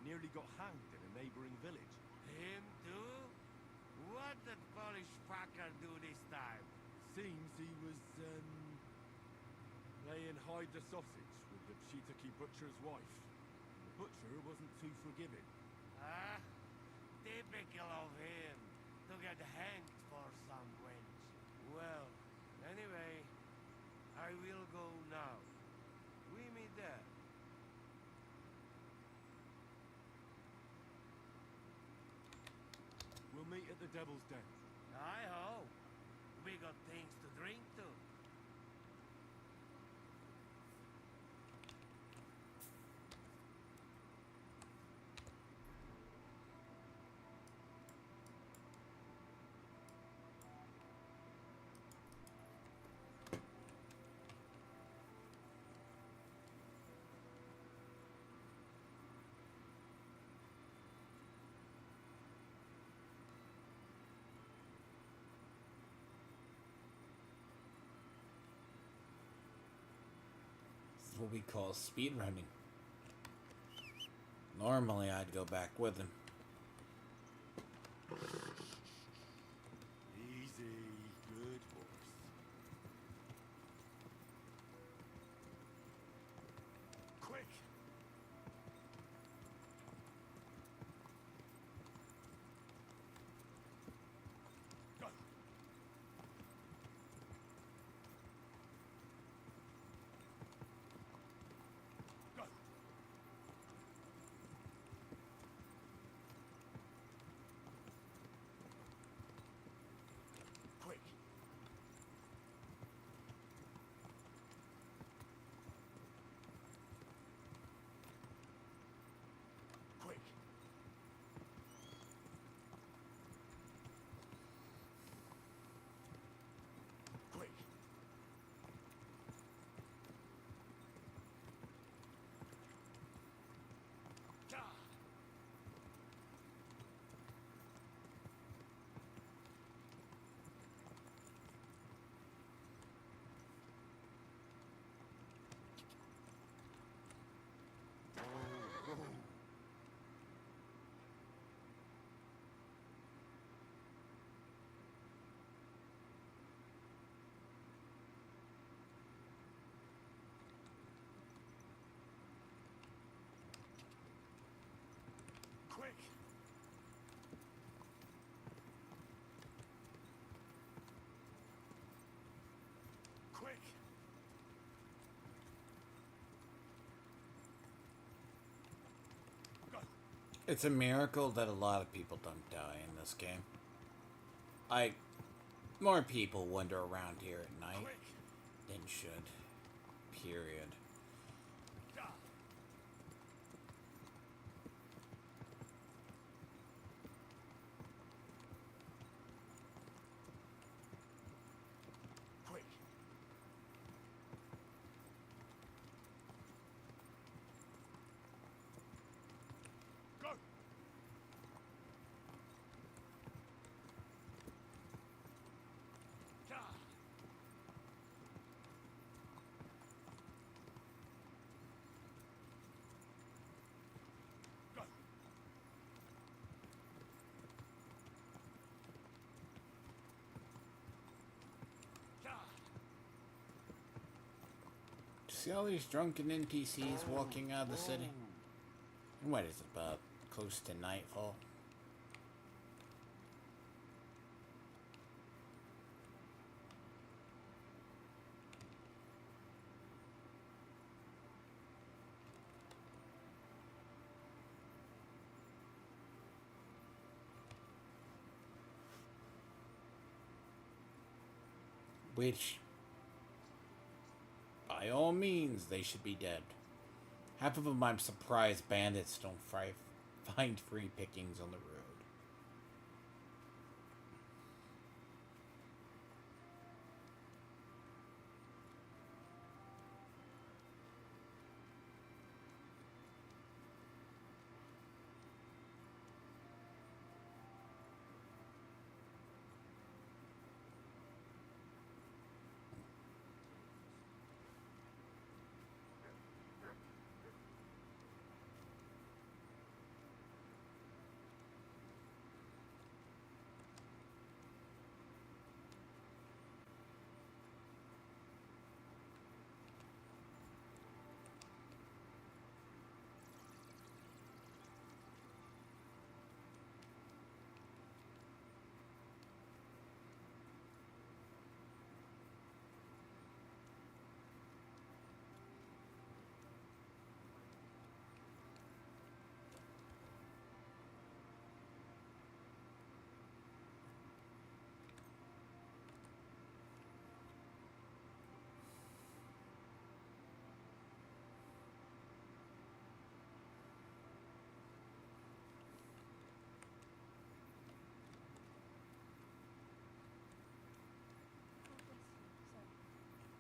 Nearly got hanged in a neighboring village. Him too? What did Polish fucker do this time? Seems he was, playing hide the sausage with the Pshitaki butcher's wife. The butcher wasn't too forgiving. Ah, typical of him. To get hanged for some wench. Well, anyway, I will go now. We meet there. We'll meet at the Devil's Den. I hope. We got things to drink too. This is what we call speed running. Normally, I'd go back with him. Easy, good horse. Quick! Go! Go! Quick! Quick! Quick! Gah! Quick! Quick! Go! It's a miracle that a lot of people don't die in this game. More people wander around here at night Quick! than should. Period. Gah! Quick! Go! Gah! Go! Gah! See all these drunken NPCs walking out of the city? What is it, about close to nightfall? Which, by all means, they should be dead. Half of them I'm surprised bandits don't find free pickings on the road.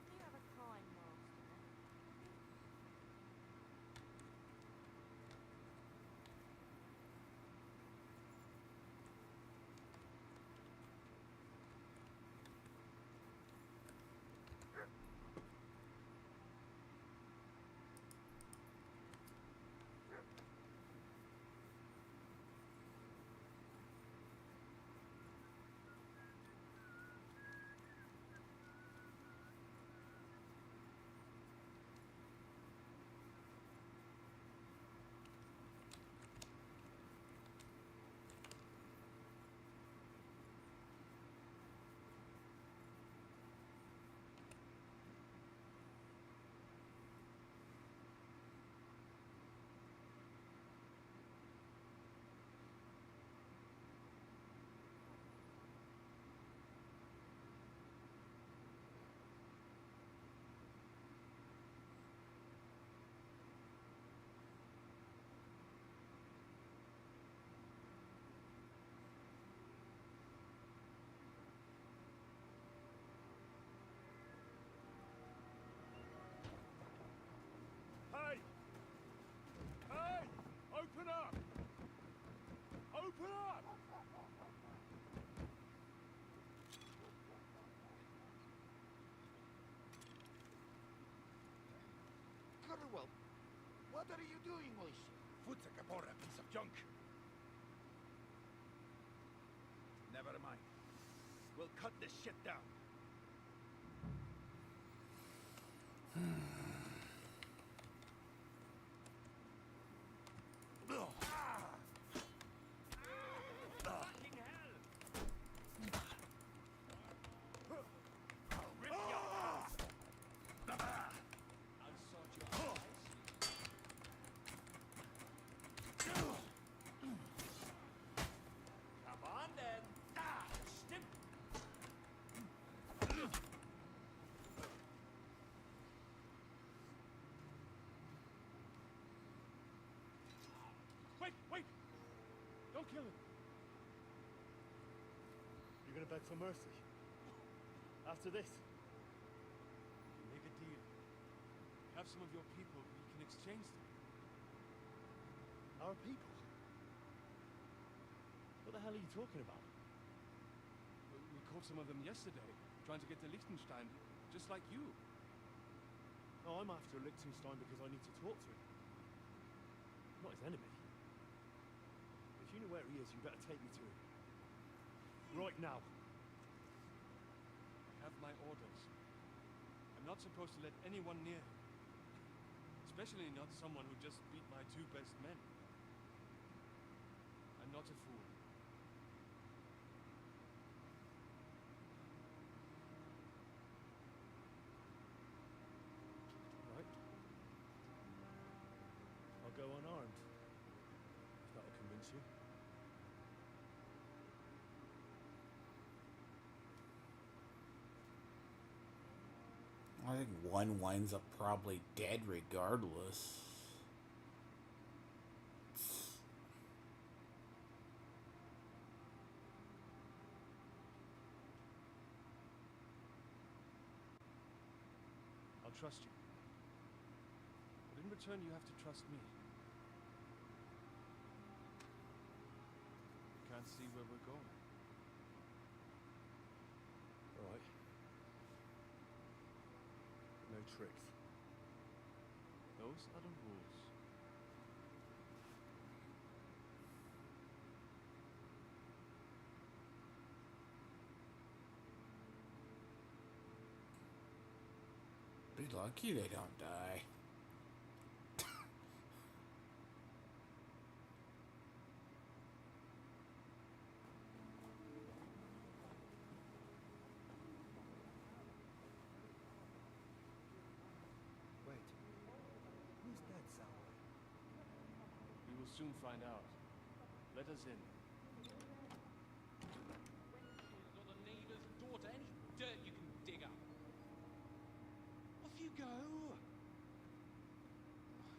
Do you have a kind master? Hey! Hey! Open up! Open up! Well, what are you doing, Moise? Foot's a Capora, piece of junk. Never mind. We'll cut this shit down. Fucking hell! I'll rip your ass! I'll sort your eyes. Come on then! Stim! Wait! Wait! Don't kill him! You're gonna beg for mercy? After this? Make a deal. Have some of your people, we can exchange them. Our people? What the hell are you talking about? We caught some of them yesterday, trying to get to Liechtenstein, just like you. No, I'm after Liechtenstein because I need to talk to him. Not his enemy. If you know where he is, you better take me to him. Right now. I have my orders. I'm not supposed to let anyone near him. Especially not someone who just beat my two best men. I'm not a fool. Right. I'll go unarmed. If that'll convince you. think one winds up probably dead regardless. I'll trust you. But in return, you have to trust me. Can't see where we're going. All right. No tricks. Those are the rules. Be lucky they don't die. Wait. Who's that sound? We will soon find out. Let us in. Not the neighbor's daughter. Any dirt you can dig up. Off you go.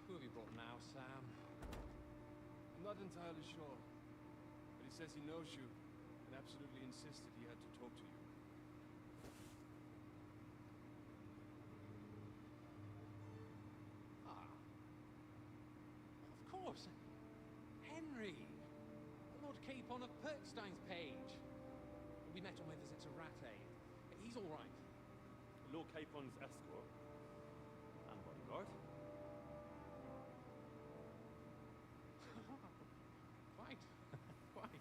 Who have you brought now, Sam? I'm not entirely sure. But he says he knows you and absolutely insisted he had to talk to you. Ah. Of course. Henry. Lord Capon of Perkstein's page. We met on my visit to Rattay. He's all right. Lord Capon's escort. And bodyguard. Quite. Quite.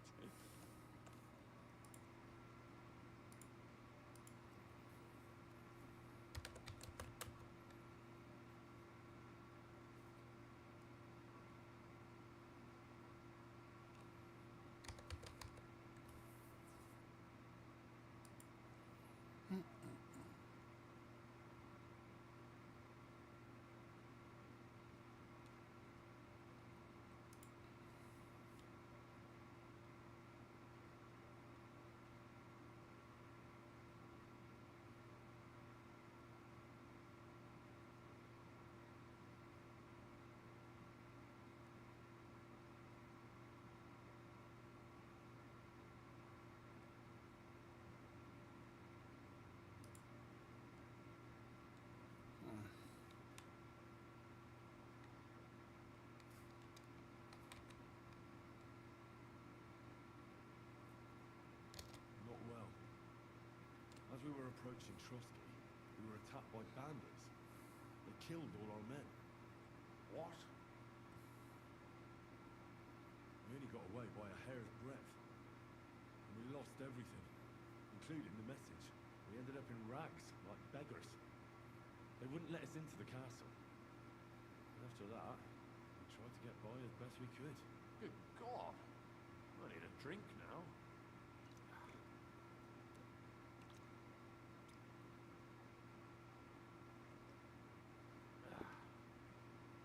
Not well. As we were approaching Trotsky, we were attacked by bandits. They killed all our men. What? We only got away by a hair's breadth. And we lost everything, including the message. We ended up in rags, like beggars. They wouldn't let us into the castle. And after that, we tried to get by as best we could. Good God. I need a drink now.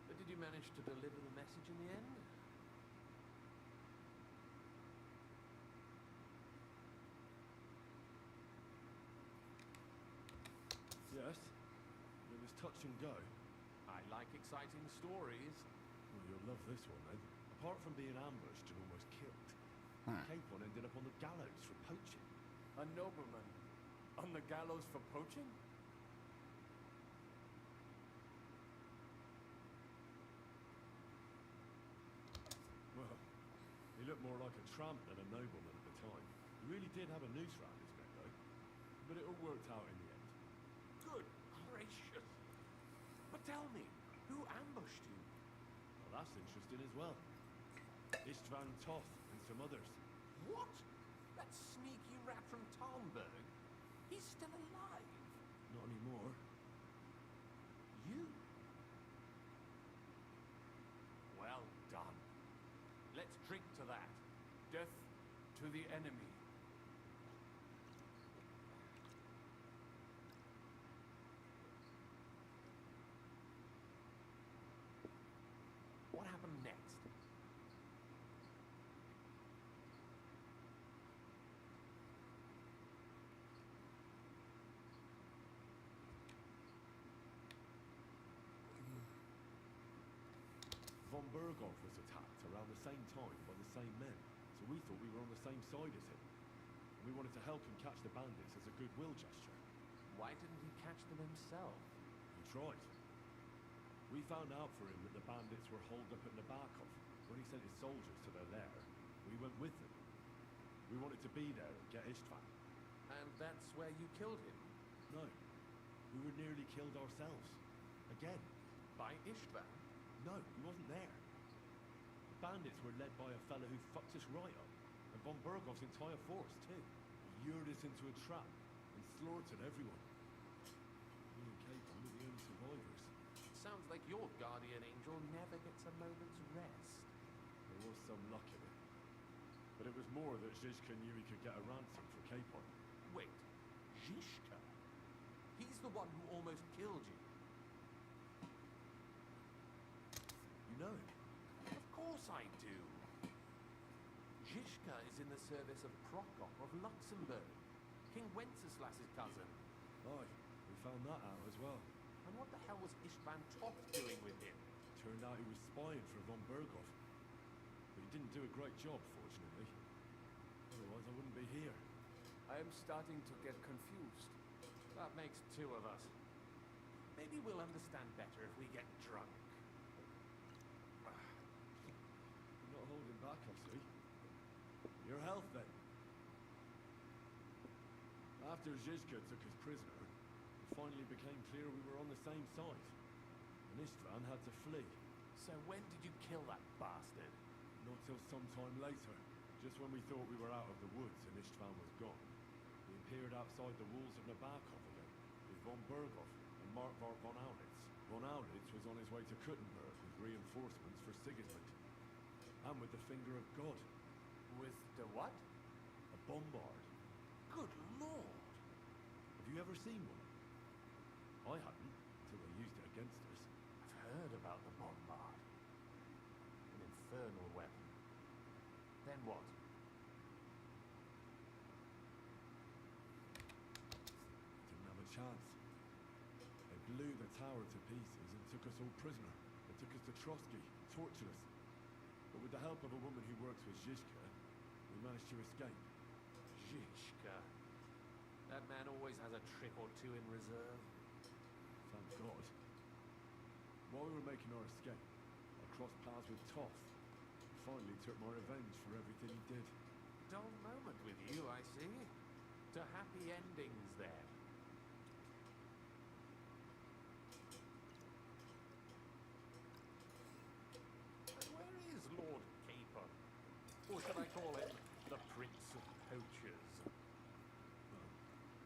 But did you manage to deliver the message in the end? Yes, it was touch and go. I like exciting stories. Well, you'll love this one then. Apart from being ambushed and almost killed, Capon ended up on the gallows for poaching. A nobleman on the gallows for poaching? Well, he looked more like a tramp than a nobleman at the time. He really did have a noose round his neck, though. But it all worked out in the end. Good gracious. But tell me, who ambushed you? Well, that's interesting as well. Istvan Toth and some others. What? That sneaky rat from Talmberg? He's still alive. Not anymore. You? Well done. Let's drink to that. Death to the enemy. What happened next? von Berghoff was attacked around the same time by the same men, so we thought we were on the same side as him. We wanted to help him catch the bandits as a goodwill gesture. Why didn't he catch them himself? He tried. We found out for him that the bandits were holed up at Nabokov. When he sent his soldiers to their lair, we went with them. We wanted to be there and get Istvan. And that's where you killed him? No. We were nearly killed ourselves. Again. By Istvan? No, he wasn't there. The bandits were led by a fella who fucked us right up. And von Bergov's entire force, too. He lured us into a trap and slaughtered everyone. Me and Capon were the only survivors. Sounds like your guardian angel never gets a moment's rest. There was some luck in it. But it was more that Zizka knew he could get a ransom for Capon. Wait, Zizka? He's the one who almost killed you. You know him? Of course I do. Zizka is in the service of Prokop of Luxembourg, King Wenceslas's cousin. Aye, we found that out as well. And what the hell was Istvan Toth doing with him? Turned out he was spying for von Berghoff. But he didn't do a great job, fortunately. Otherwise I wouldn't be here. I am starting to get confused. That makes two of us. Maybe we'll understand better if we get drunk. You're not holding back, I see. Your health, then. After Zizka took us prisoner, it finally became clear we were on the same side. And Istvan had to flee. So when did you kill that bastard? Not till some time later. Just when we thought we were out of the woods and Istvan was gone, he appeared outside the walls of Nabokov again, with von Berghoff and Markvart von Aulitz. Von Aulitz was on his way to Kuttenberg with reinforcements for Sigismund. And with the finger of God. With the what? A bombard. Good lord! Have you ever seen one? I hadn't, until they used it against us. I've heard about the bombard. An infernal weapon. Then what? Didn't have a chance. They blew the tower to pieces and took us all prisoner. They took us to Trotsky, tortured us. But with the help of a woman who works with Zizka, we managed to escape. Zizka. That man always has a trick or two in reserve. Thank God. While we were making our escape, I crossed paths with Toth. And finally took my revenge for everything he did. Dull moment with you, I see. To happy endings there. And where is Lord Capon? Or should I call him the Prince of Poachers? Well,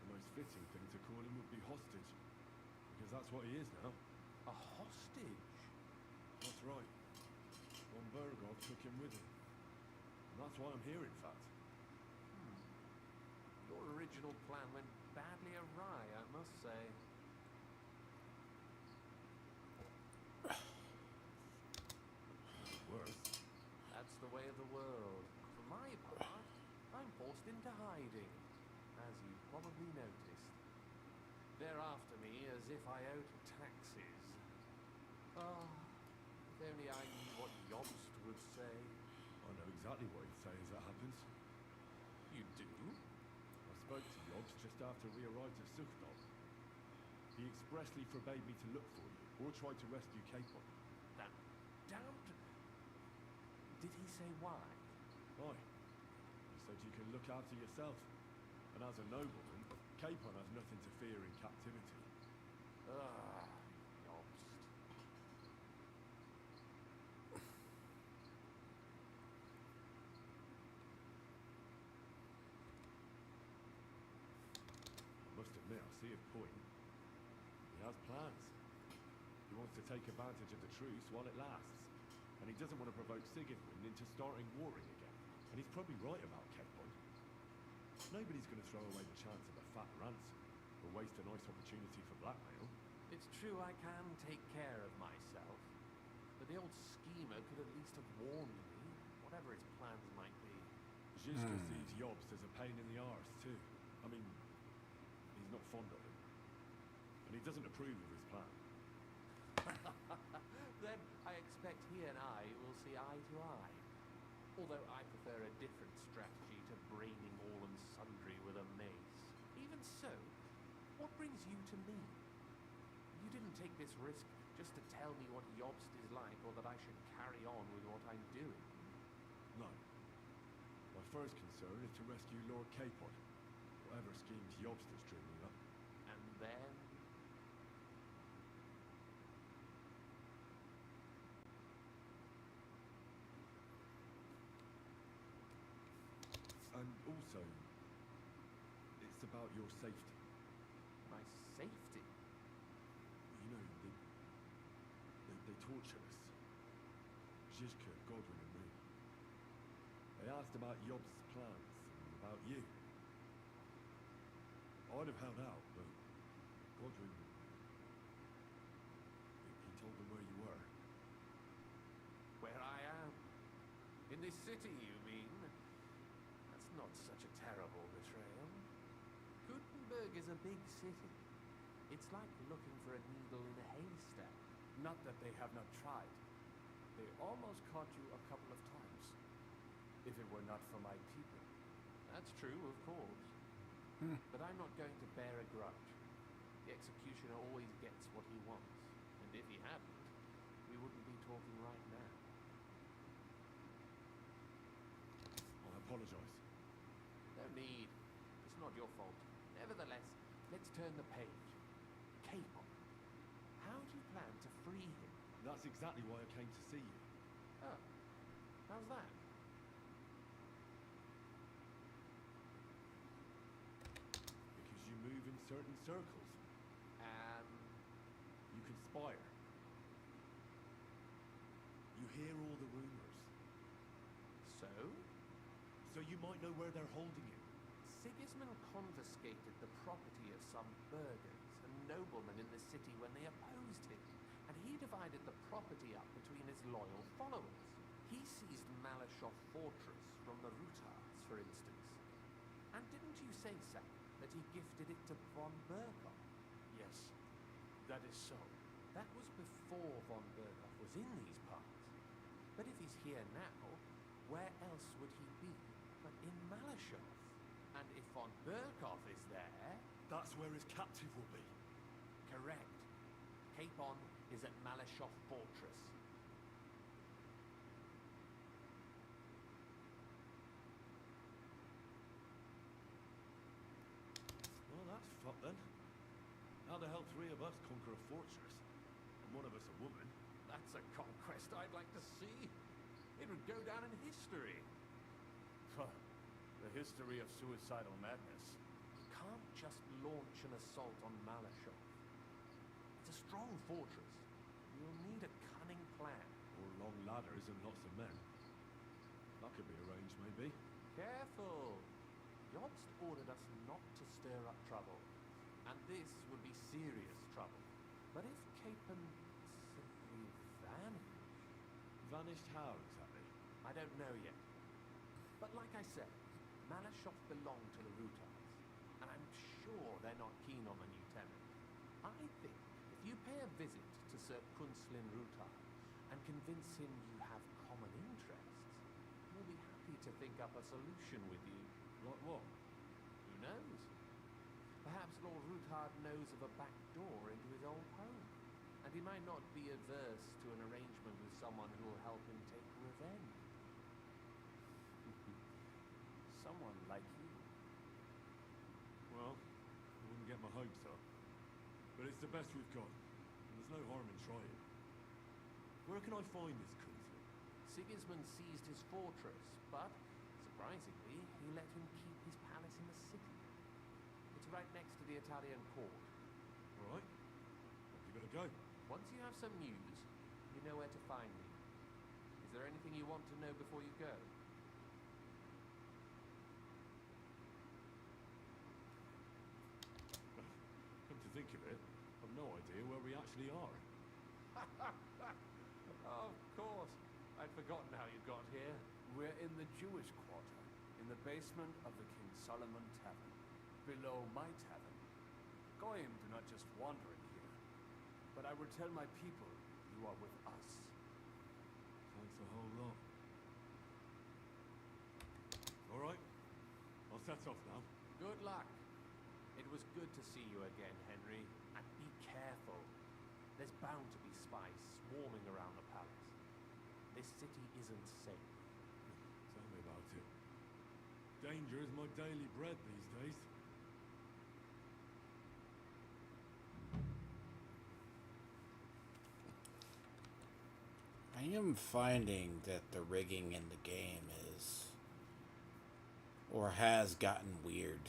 the most fitting thing to call him would be hostage. Because that's what he is now. A hostage? That's right. Von Berghoff took him with him. And that's why I'm here, in fact. Your original plan went badly awry, I must say. Worse. That's the way of the world. For my part, I'm forced into hiding, as you probably noticed. They're after me as if I owed taxes. Oh, if only I knew what Jobst would say. I know exactly what he'd say as it happens. You do? I spoke to Jobs just after we arrived at Sukhdol. He expressly forbade me to look for you, or try to rescue Capon. That damned... Did he say why? Why? He said you can look after yourself. And as a nobleman, Capon has nothing to fear in captivity. Ah, Jobst. I must admit, I see his point. He has plans. He wants to take advantage of the truce while it lasts. And he doesn't want to provoke Sigismund into starting warring again. And he's probably right about Capon. Nobody's going to throw away the chance of a fat ransom, or waste a nice opportunity for blackmail. It's true I can take care of myself. But the old schemer could at least have warned me, whatever his plans might be. Zizka sees Jobst as a pain in the arse, too. I mean, he's not fond of him. And he doesn't approve of his plan. Then I expect he he and I will see eye to eye. Although I prefer a different strategy to braining all and sundry with a mace. Even so, what brings you to me? You didn't take this risk just to tell me what Yobst is like, or that I should carry on with what I'm doing. No. My first concern is to rescue Lord Capon, whatever schemes Yobst is dreaming up. And then... And also, it's about your safety. My safety? You know, they tortured us. Zizka, Godwin and me. They asked about Yobst's plans and about you. I'd have held out, but Godwin... he told them where you were. Where I am? In this city, you mean? That's not such a terrible betrayal. Gutenberg is a big city. It's like looking for a needle in a haystack. Not that they have not tried. They almost caught you a couple of times. If it were not for my people. That's true, of course. But I'm not going to bear a grudge. The executioner always gets what he wants. And if he hadn't, we wouldn't be talking right now. I apologize. No need. It's not your fault. Nevertheless, let's turn the page. Capon. How do you plan to free him? That's exactly why I came to see you. Oh. How's that? Because you move in certain circles. And... you conspire. You hear all the rumors. So? So you might know where they're holding him. Sigismund confiscated the property of some burghers and noblemen in the city when they opposed him, and he divided the property up between his loyal followers. He seized Malashov Fortress from the Rutards, for instance. And didn't you say, Sam, that he gifted it to von Berkhoff? Yes, that is so. That was before von Berkhoff was in these parts. But if he's here now, where else would he be but in Malashov? And if von Berkhoff is there... that's where his captive will be. Correct. Capon is at Malashov Fortress. Well, that's fucked then. How the hell three of us conquer a fortress? And one of us a woman? That's a conquest I'd like to see. It would go down in history. The history of suicidal madness. You can't just launch an assault on Malashov. It's a strong fortress. You'll need a cunning plan. Or long ladders and lots of men. That could be arranged, maybe. Careful! Jobst ordered us not to stir up trouble. And this would be serious trouble. But if Capon simply vanished... Vanished how, exactly? I don't know yet. But like I said, Malashov belonged to the Rutards, and I'm sure they're not keen on the new tenant. I think if you pay a visit to Sir Kunslin Rutard and convince him you have common interests, he'll be happy to think up a solution with you. Like what? Who knows? Perhaps Lord Rutard knows of a back door into his old home, and he might not be averse to an arrangement with someone who will help him take revenge. Someone like you. Well, I wouldn't get my hopes up. But it's the best we've got. And there's no harm in trying. Where can I find this Kunslin? Sigismund seized his fortress, but, surprisingly, he let him keep his palace in the city. It's right next to the Italian court. All right. I'll give it a go. Once you have some news, you know where to find me. Is there anything you want to know before you go? Come to think of it, I've no idea where we actually are. Of course. I'd forgotten how you got here. We're in the Jewish quarter, in the basement of the King Solomon Tavern, below my tavern. Goyim do not just wander in here, but I will tell my people you are with us. that's off now. Good luck. It was good to see you again, Henry. And be careful. There's bound to be spies swarming around the palace. This city isn't safe. Tell me about it. Danger is my daily bread these days. I am finding that the rigging in the game is, or has gotten weird.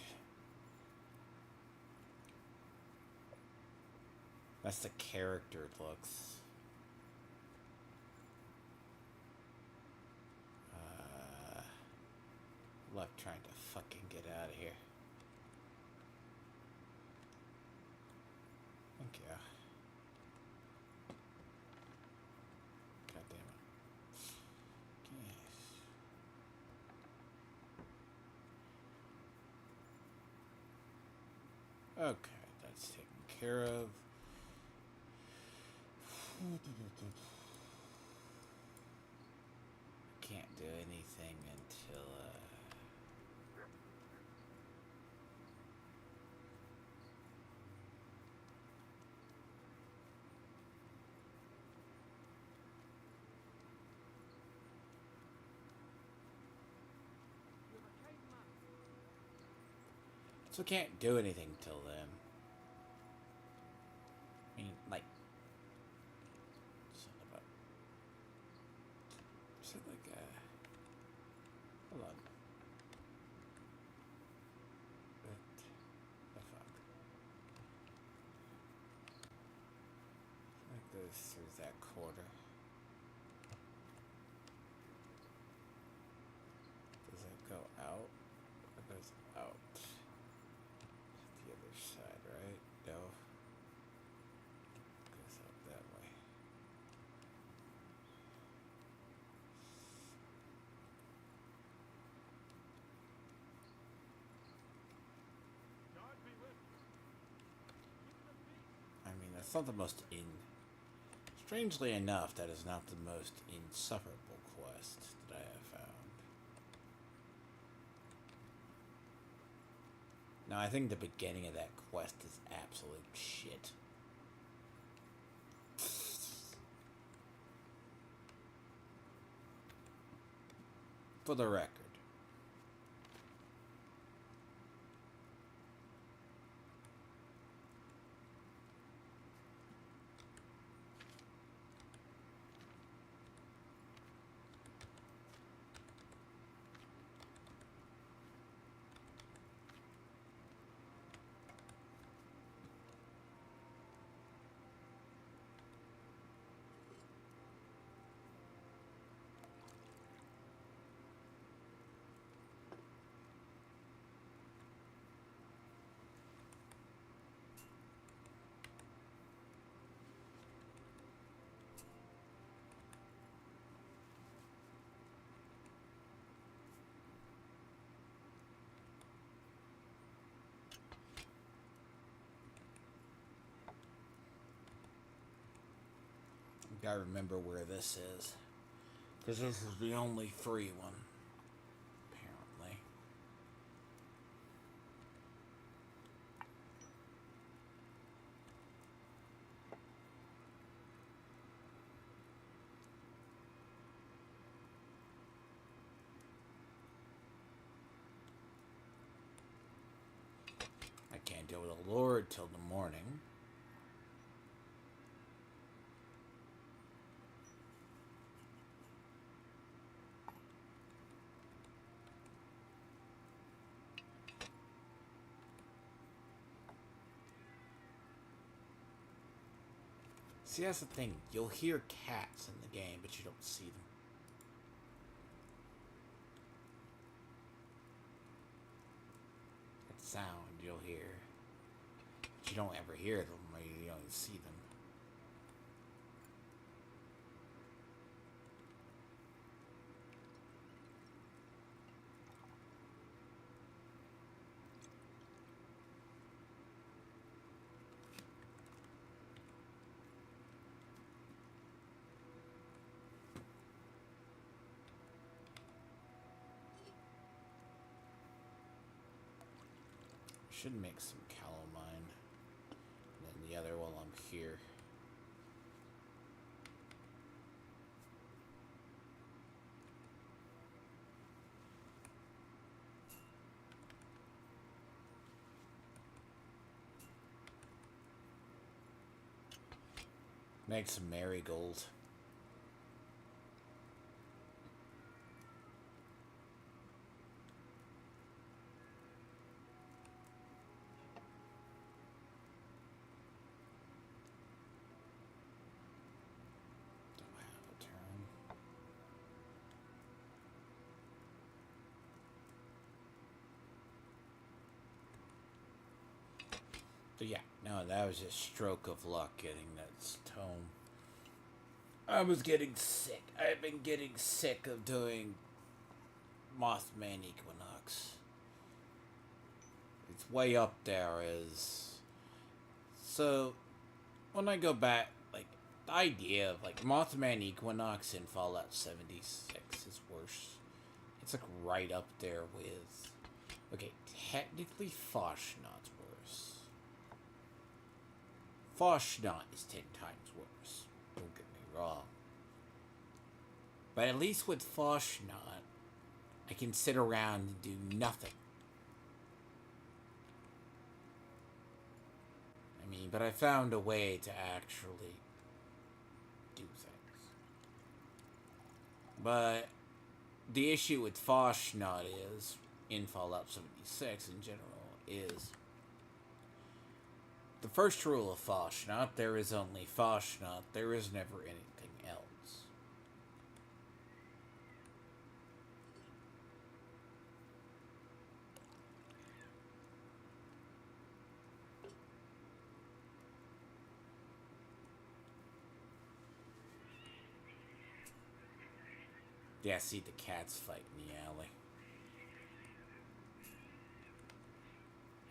That's the character looks. Left trying to fucking get out of here. Thank you. God damn it. Okay, that's taken care of. Can't do anything until so can't do anything till then. I mean, like, son of a, is it like hold on. What the fuck? That goes through that quarter. Does it go out? Or goes out? The other side, right? No. Goes out that way. I mean, that's not the most strangely enough, that is not the most insufferable quest that I have found. Now, I think the beginning of that quest is absolute shit. For the record. Gotta remember where this is, because this is the only free one, apparently. I can't deal with the Lord till the morning. See, that's the thing. You'll hear cats in the game, but you don't see them. That sound you'll hear. But you don't ever hear them, or you don't even see them. should make some calamine. And then the other while I'm here. Make some marigold. So yeah, no, that was a stroke of luck getting that stone. I was getting sick. I've been getting sick of doing Mothman Equinox. It's way up there as... So, when I go back, like, the idea of, like, Mothman Equinox in Fallout 76 is worse. It's, like, right up there with... Okay, technically Foshnot's worse. Foshnot is 10 times worse. Don't get me wrong. But at least with Foshnot, I can sit around and do nothing. I mean, but I found a way to actually do things. But the issue with Foshnot is, in Fallout 76 in general, is the first rule of Foshnot, there is only Foshnot, there is never anything else. Yeah, see the cats fight in the alley.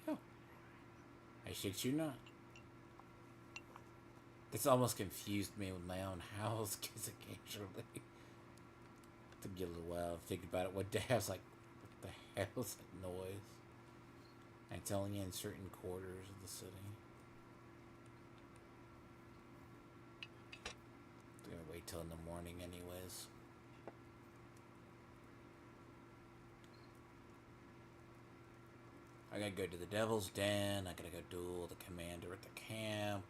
Oh. I shit you not. This almost confused me with my own house, because occasionally took you a little while to think about it. One day I was like, what the hell is that noise? And it's only in certain quarters of the city. I'm gonna wait till in the morning anyways. I gotta go to the Devil's Den. I gotta go duel the commander at the camp.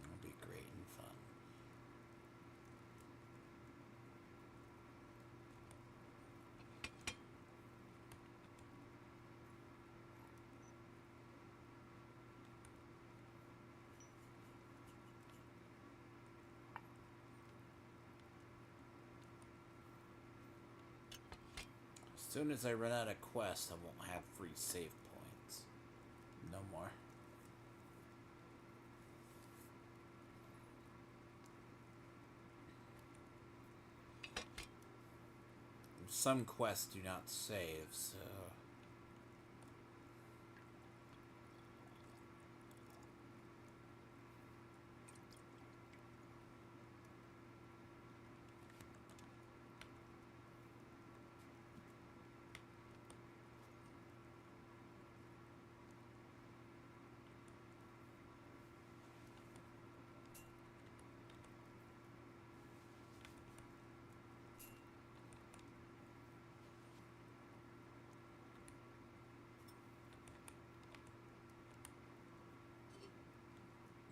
It'll be great and fun. As soon as I run out of quests, I won't have free save points. No more. Some quests do not save, so...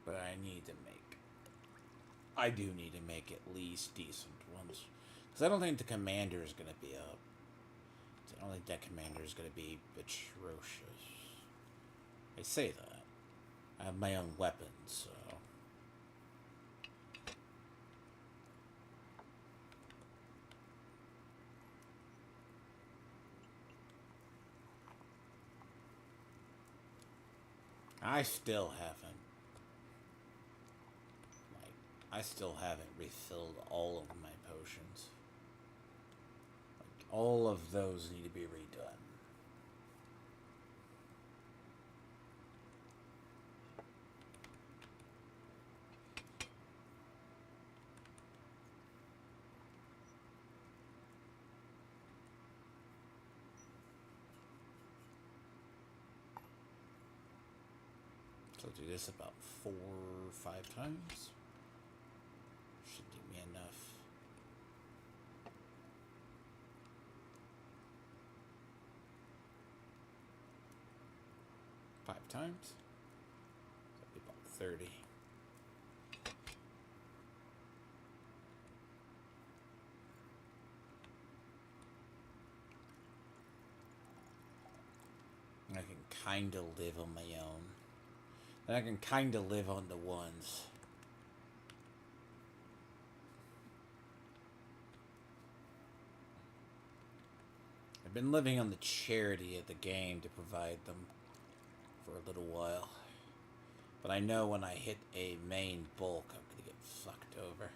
But I do need to make at least decent ones. Because I don't think the commander is going to be up. I don't think that commander is going to be atrocious. I say that. I have my own weapons, so... I still haven't refilled all of my potions. Like, all of those need to be redone. So I'll do this about 4 or 5 times. Should give me enough. Five times. That'd be about 30. I can kind of live on my own. And I can kind of live on the ones. I've been living on the charity of the game to provide them for a little while. But I know when I hit a main bulk, I'm gonna get fucked over.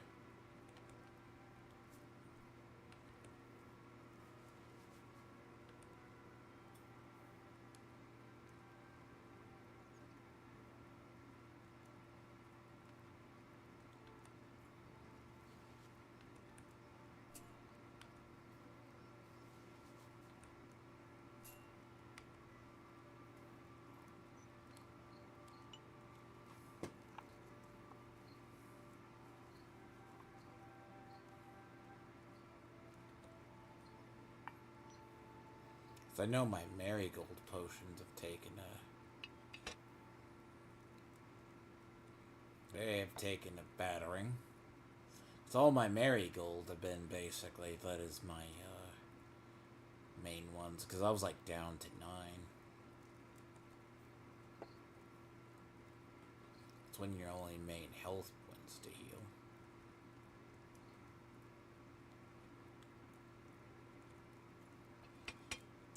I know my marigold potions have taken they have taken a battering. So all my marigold have been basically that is my main ones, because I was like down to 9. It's when your only main health points to heal.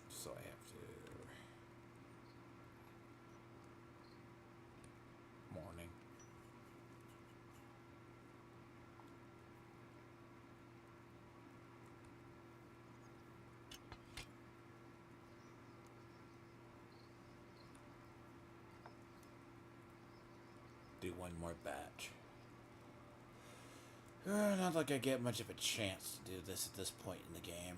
So I have to... Morning. Do one more batch. Not like I get much of a chance to do this at this point in the game.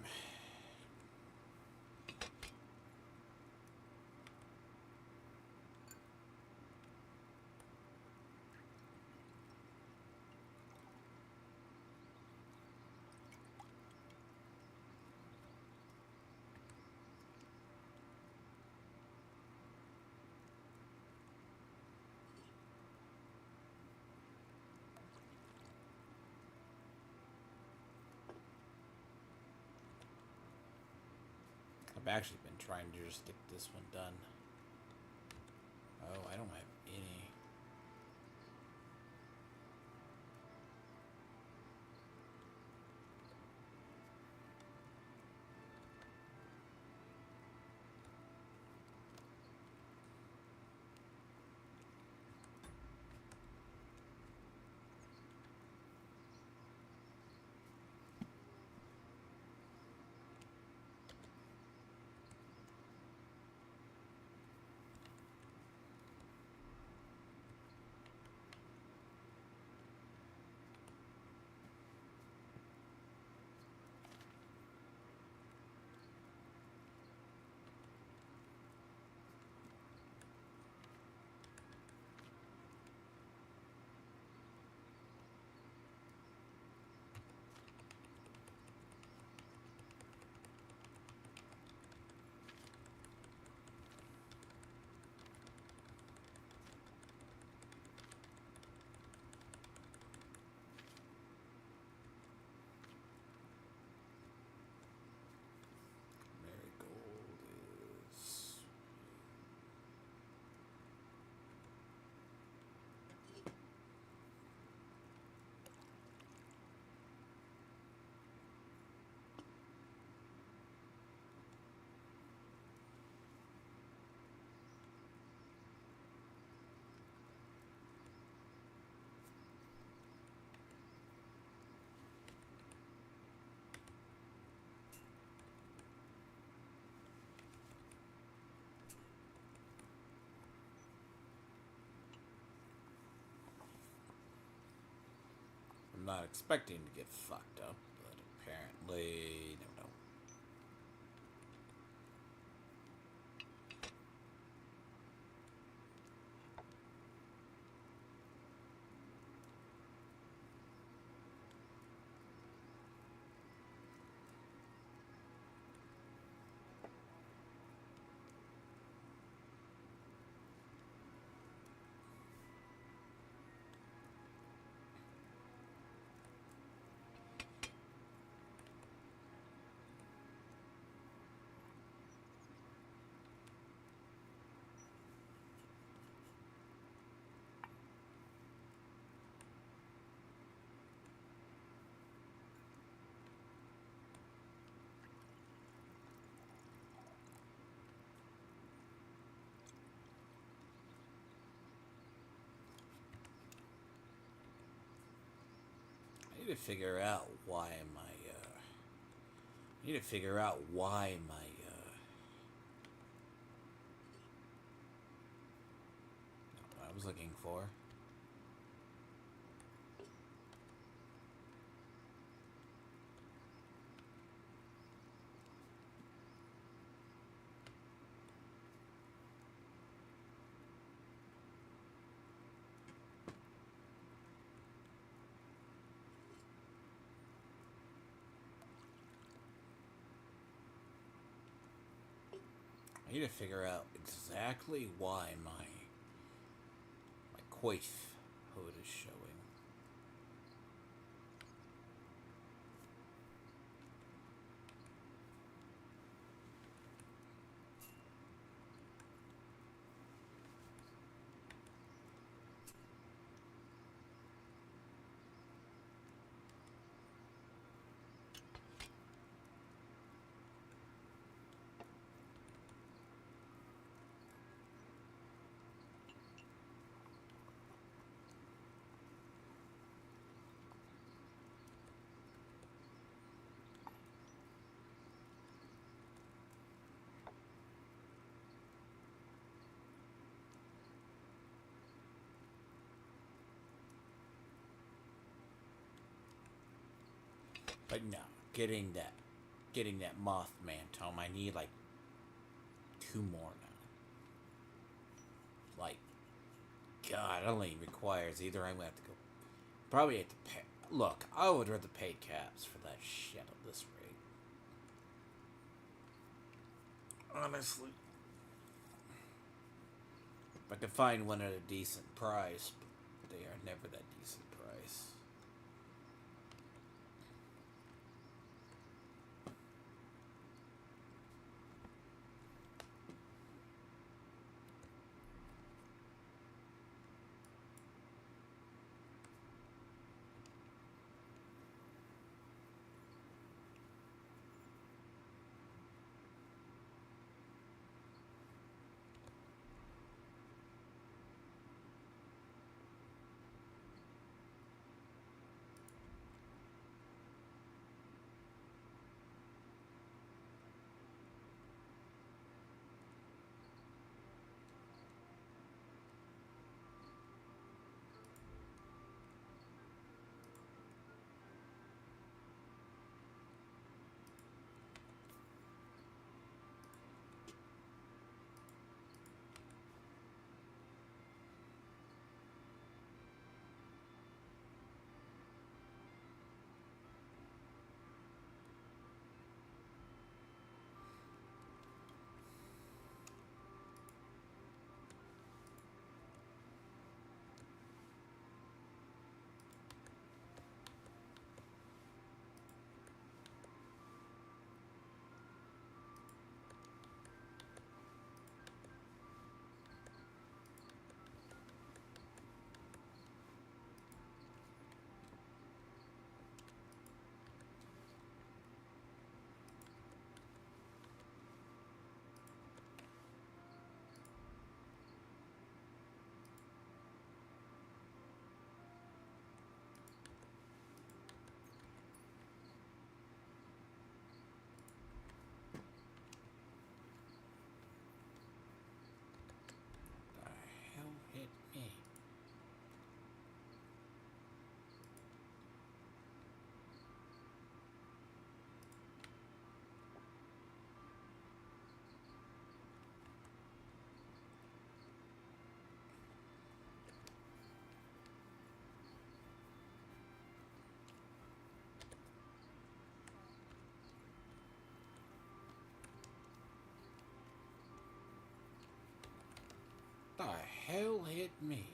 I've actually been trying to just get this one done. Oh, I don't have any. I'm not expecting to get fucked up, but apparently, no. need to figure out why my I need to figure out why my not what I was looking for. I need to figure out exactly why my coif hood is showing. But no, getting that Mothman tome, I need like 2 more now. Like, God, it only requires either I'm gonna have to go, probably have to pay. Look, I would rather pay caps for that shit at this rate. Honestly. If I could find one at a decent price, but they are never that decent price. The hell hit me?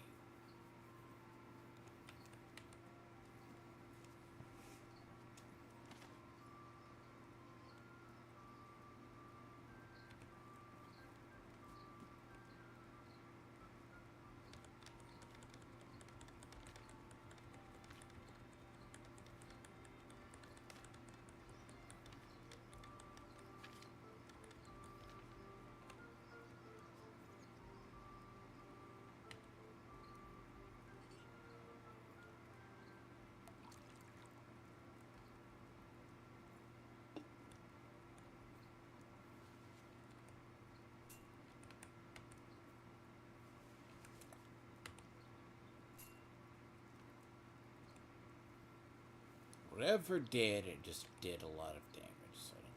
Whatever did, it just did a lot of damage suddenly.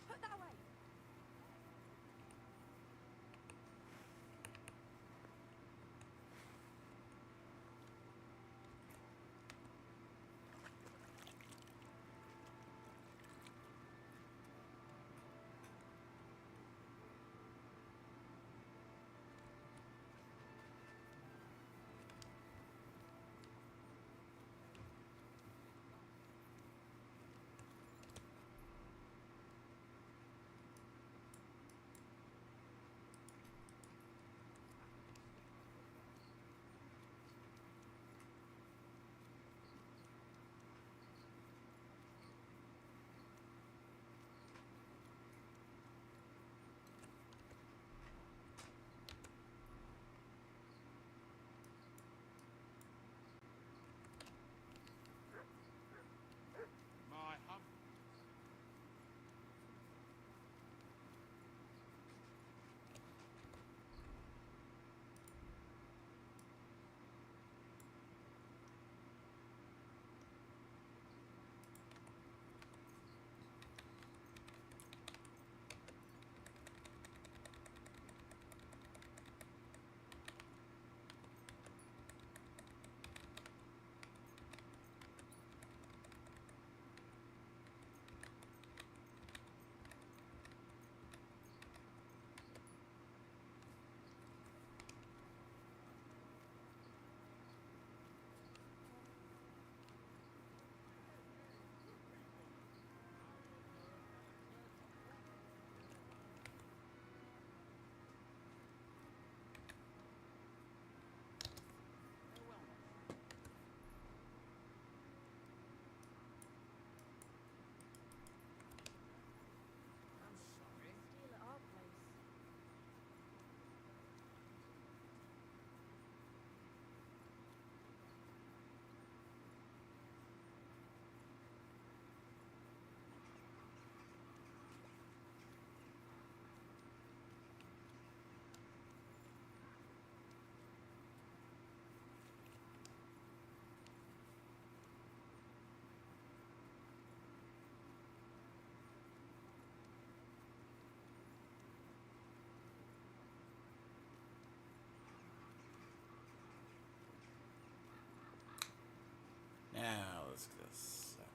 Put that away. My hum. I'm sorry. Steal at our place. Now let's get this suck.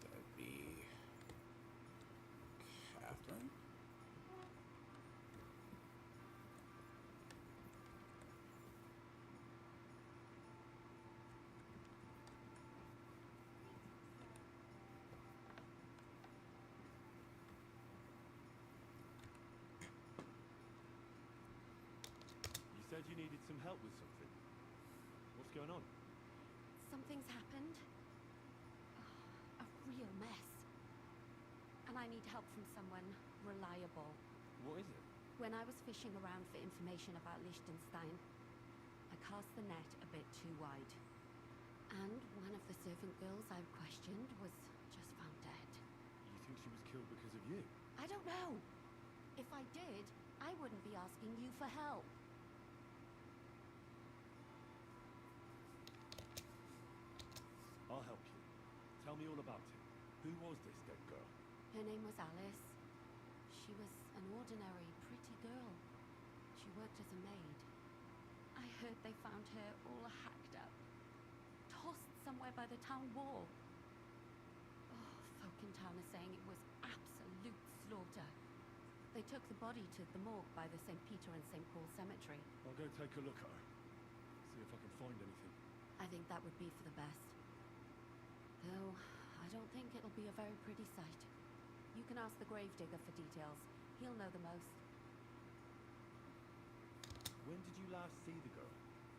That'd be Catherine. You said you needed some help with something. What's going on? Something's happened. A real mess. And I need help from someone reliable. What is it? When I was fishing around for information about Liechtenstein, I cast the net a bit too wide. And one of the servant girls I've questioned was just found dead. You think she was killed because of you? I don't know. I did, I wouldn't be asking you for help. I'll help you. Tell me all about it. Who was this dead girl? Her name was Alice. She was an ordinary, pretty girl. She worked as a maid. I heard they found her all hacked up, tossed somewhere by the town wall. Oh, folk in town are saying it was absolute slaughter. They took the body to the morgue by the St. Peter and St. Paul cemetery. I'll go take a look at her. See if I can find anything. I think that would be for the best. Though, I don't think it'll be a very pretty sight. You can ask the gravedigger for details. He'll know the most. When did you last see the girl?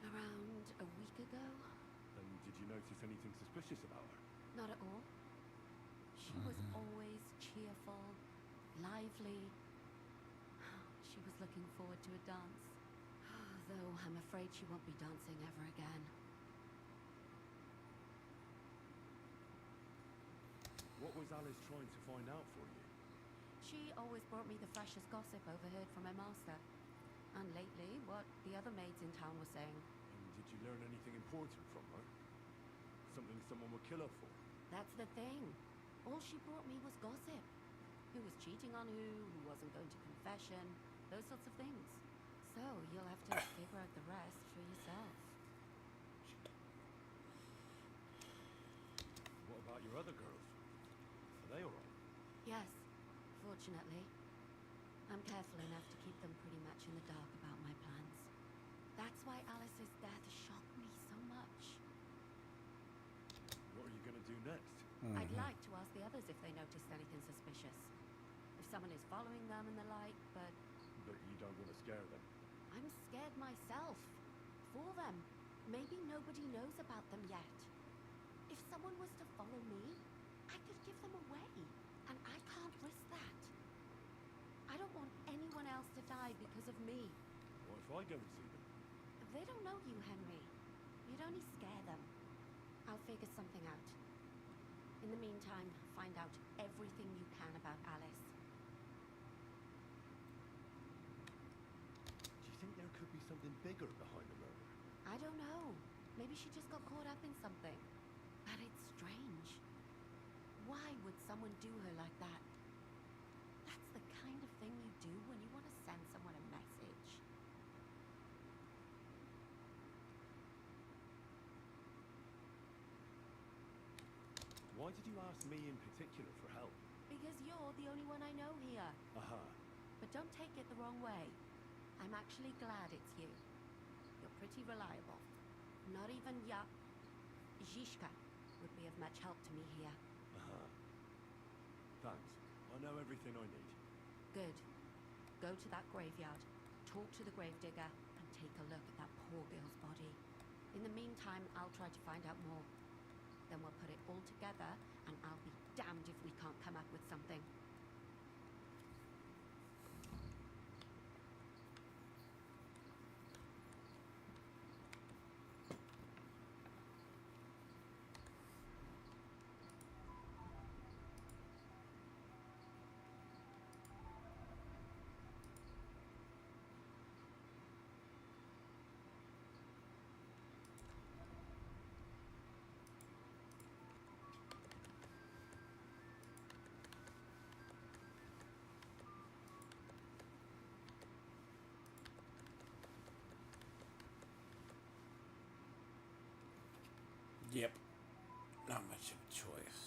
Around a week ago? And did you notice anything suspicious about her? Not at all. She was always cheerful, lively. She was looking forward to a dance. Though I'm afraid she won't be dancing ever again. What was Alice trying to find out for you? She always brought me the freshest gossip overheard from her master. And lately, what the other maids in town were saying. And did you learn anything important from her? Something someone would kill her for? That's the thing. All she brought me was gossip. Who was cheating on who wasn't going to confession, those sorts of things. So you'll have to figure out the rest for yourself. What about your other girls? Are they alright? Yes, fortunately. I'm careful enough to keep them pretty much in the dark about my plans. That's why Alice's death shocked me so much. What are you going to do next? I'd like to ask the others if they noticed anything suspicious. If someone is following them and the like, but... But you don't want to scare them? I'm scared myself. For them. Maybe nobody knows about them yet. If someone was to follow me, I could give them away. And I can't risk that. I don't want anyone else to die because of me. What if I go and see them? They don't know you, Henry. You'd only scare them. I'll figure something out. In the meantime, find out everything you can about Alice. Do you think there could be something bigger behind the murder? I don't know. Maybe she just got caught up in something. But it's strange. Why would someone do her like that? That's the kind of thing you do when you want to send someone a message. Why did you ask me in particular for help? Because you're the only one I know here. Aha. But don't take it the wrong way. I'm actually glad it's you. You're pretty reliable. Not even Zhishka would be of much help to me here. Aha. Thanks. I know everything I need. Good. Go to that graveyard, talk to the gravedigger, and take a look at that poor girl's body. In the meantime, I'll try to find out more. Then we'll put it all together, and I'll be damned if we can't come up with something. Yep. Not much of a choice.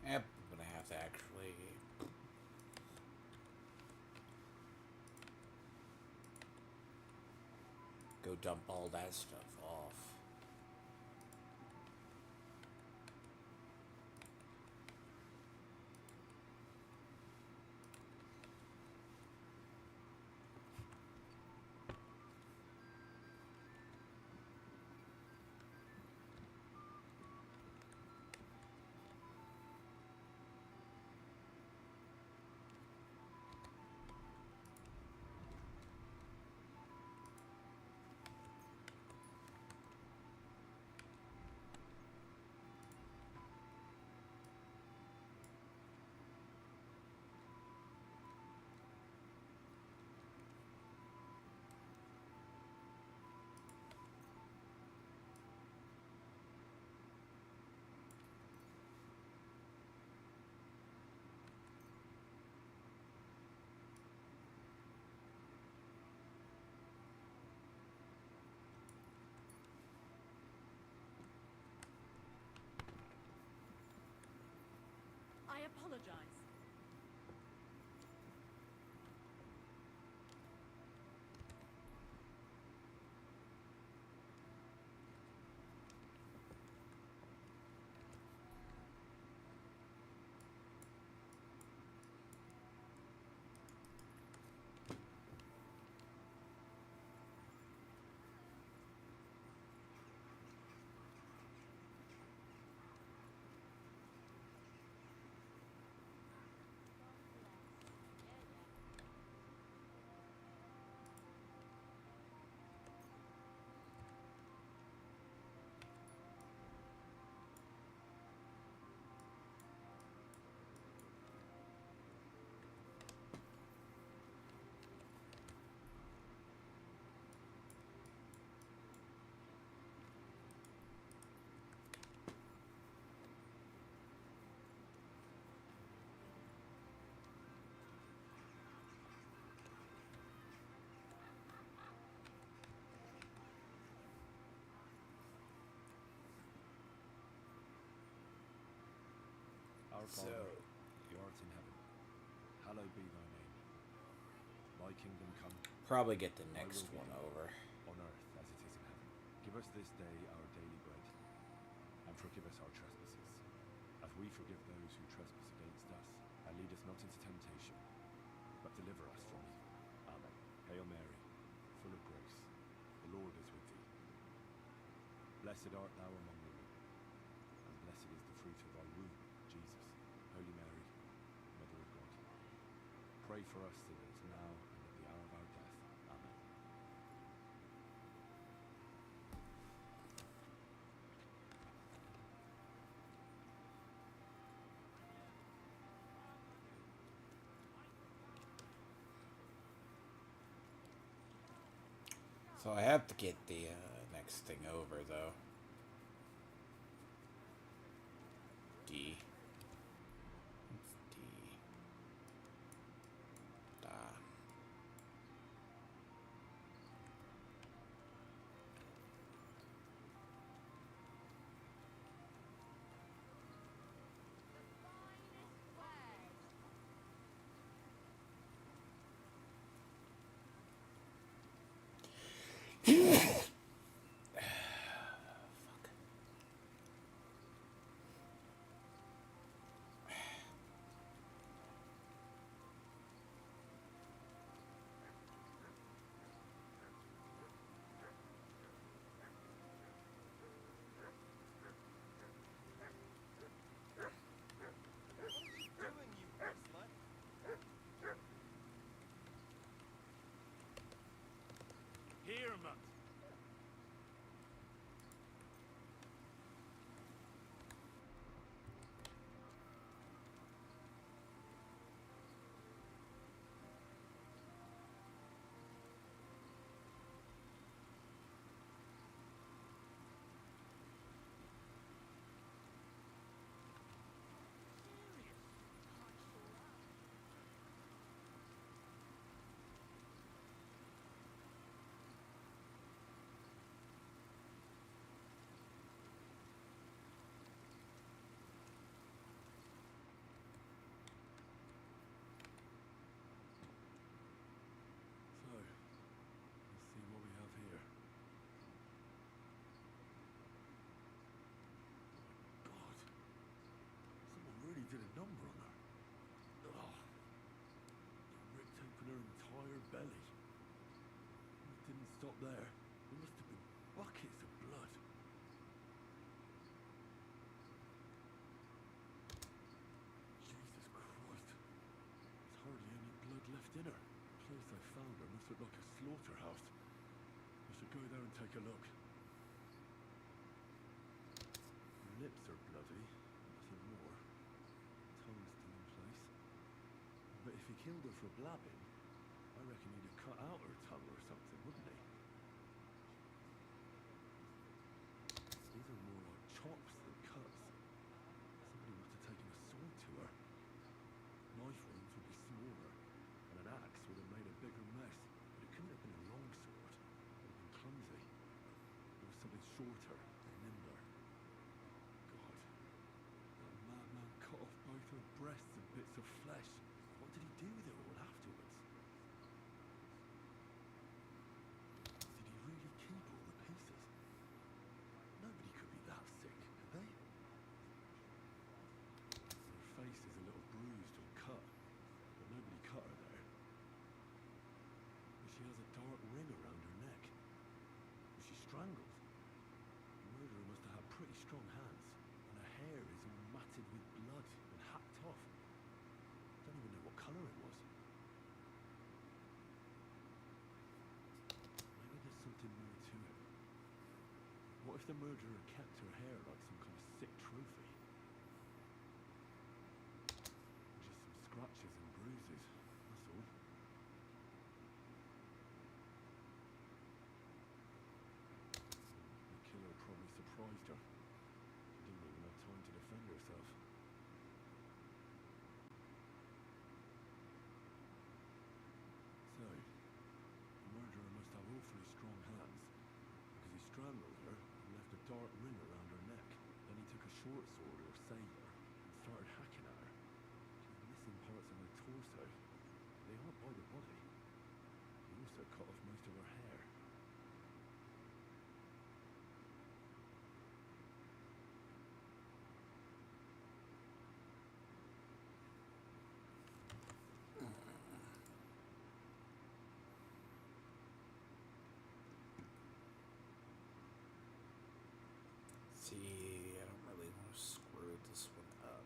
Yep, I'm gonna have to actually dump all that stuff off. I apologize. Our Father, who art in heaven, hallowed be thy name. Thy kingdom come. Probably get the Thy next will be one done, over. on earth as it is in heaven. Give us this day our daily bread, and forgive us our trespasses, as we forgive those who trespass against us. And lead us not into temptation, but deliver us from evil. Amen. Hail Mary, full of grace, the Lord is with thee. Blessed art thou among women, and blessed is the fruit of thy womb, Jesus. Holy Mary, Mother of God, pray for us sinners now and at the hour of our death. Amen. So I have to get the next thing over, though. D. It's D. Da. Here, Mutt. belly. And it didn't stop there. There must have been buckets of blood. Jesus Christ. There's hardly any blood left in her. The place I found her must look like a slaughterhouse. I should go there and take a look. Her lips are bloody, nothing more. Tongue still in place. But if he killed her for blabbing, I reckon he'd have cut out her tongue or something, wouldn't he? These are more like chops than cuts. Somebody must have taken a sword to her. Knife wounds would be smaller, and an axe would have made a bigger mess. But it couldn't have been a long sword. It would have been clumsy. It was something shorter and nimbler. God, that madman cut off both her breasts and bits of flesh. What did he do with it all afterwards? Did he really keep all the pieces? Nobody could be that sick, could they? Her face is a little bruised and cut, but nobody cut her there. But she has a dark ring around her neck. Was she strangled? The murderer must have had pretty strong hands, and her hair is all matted with blood and hacked off. Don't even know what colour it was. Maybe there's something more to it. What if the murderer kept her hair like some kind of sick trophy? Just some scratches and bruises, that's all. The killer probably surprised her. She didn't even have time to defend herself. So, the murderer must have awfully strong hands, because he strangled her and left a dark ring around her neck. Then he took a short sword or saber and started hacking at her. She's missing parts of her torso. They aren't by the body. He also cut off most of her hair. See, I don't really want to screw this one up.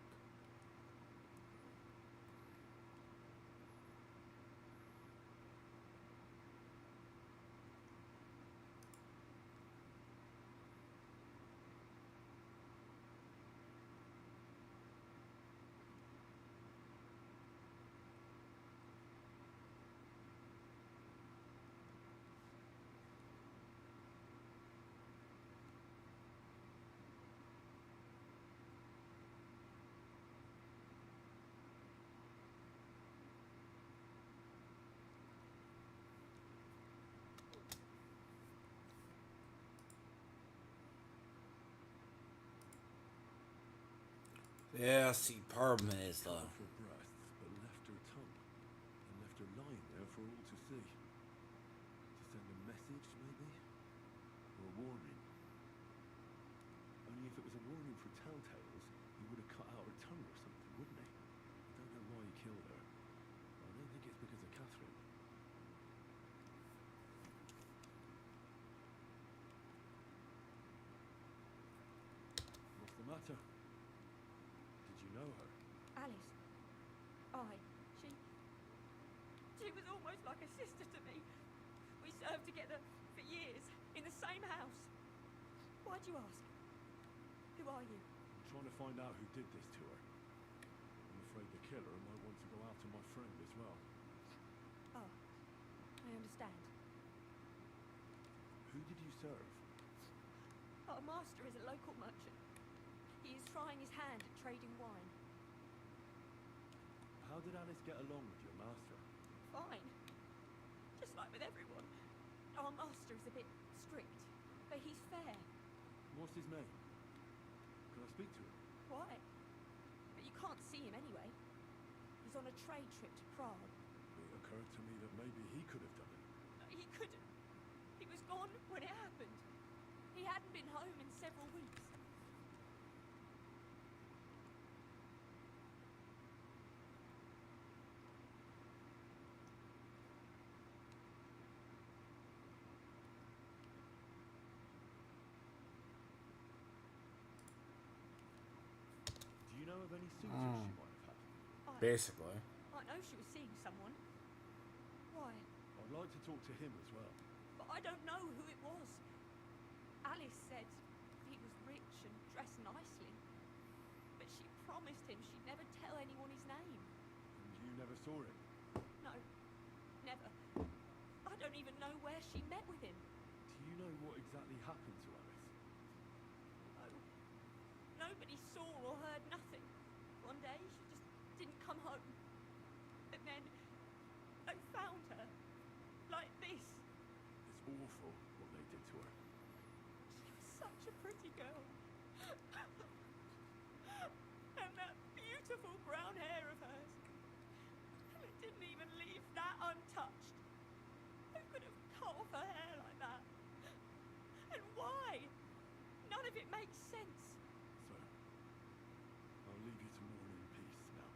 Yeah, see, problem is Cut though. off her breasts, but left her tongue, and left her lying there for all to see. To send a message, maybe? Or a warning? Only if it was a warning for telltales, he would have cut out her tongue or something, wouldn't he? I don't know why he killed her. I don't think it's because of Catherine. What's the matter? Did you know her? Alice. She was almost like a sister to me. We served together for years, in the same house. Why'd you ask? Who are you? I'm trying to find out who did this to her. I'm afraid the killer might want to go after my friend as well. Oh, I understand. Who did you serve? Our master is a local merchant. He is trying his hand at trading wine. How did Alice get along with your master? Fine. Just like with everyone. Our master is a bit strict, but he's fair. What's his name? Can I speak to him? Why? But you can't see him anyway. He's on a trade trip to Prague. It occurred to me that maybe he could have done it. No, he couldn't. He was gone when it happened. He hadn't been home in several weeks. know of any suitors Mm. she might have had? Basically. I know she was seeing someone. Why? I'd like to talk to him as well. But I don't know who it was. Alice said he was rich and dressed nicely. But she promised him she'd never tell anyone his name. And you never saw him? No, never. I don't even know where she met with him. Do you know what exactly happened to Alice? No. Nobody saw or heard nothing. One day she just didn't come home. And then they found her. Like this. It's awful what they did to her. She was such a pretty girl. And that beautiful brown hair of hers. It didn't even leave that untouched. Who could have cut off her hair like that? And why? None of it makes sense. So, I'll leave you to mourn in peace now.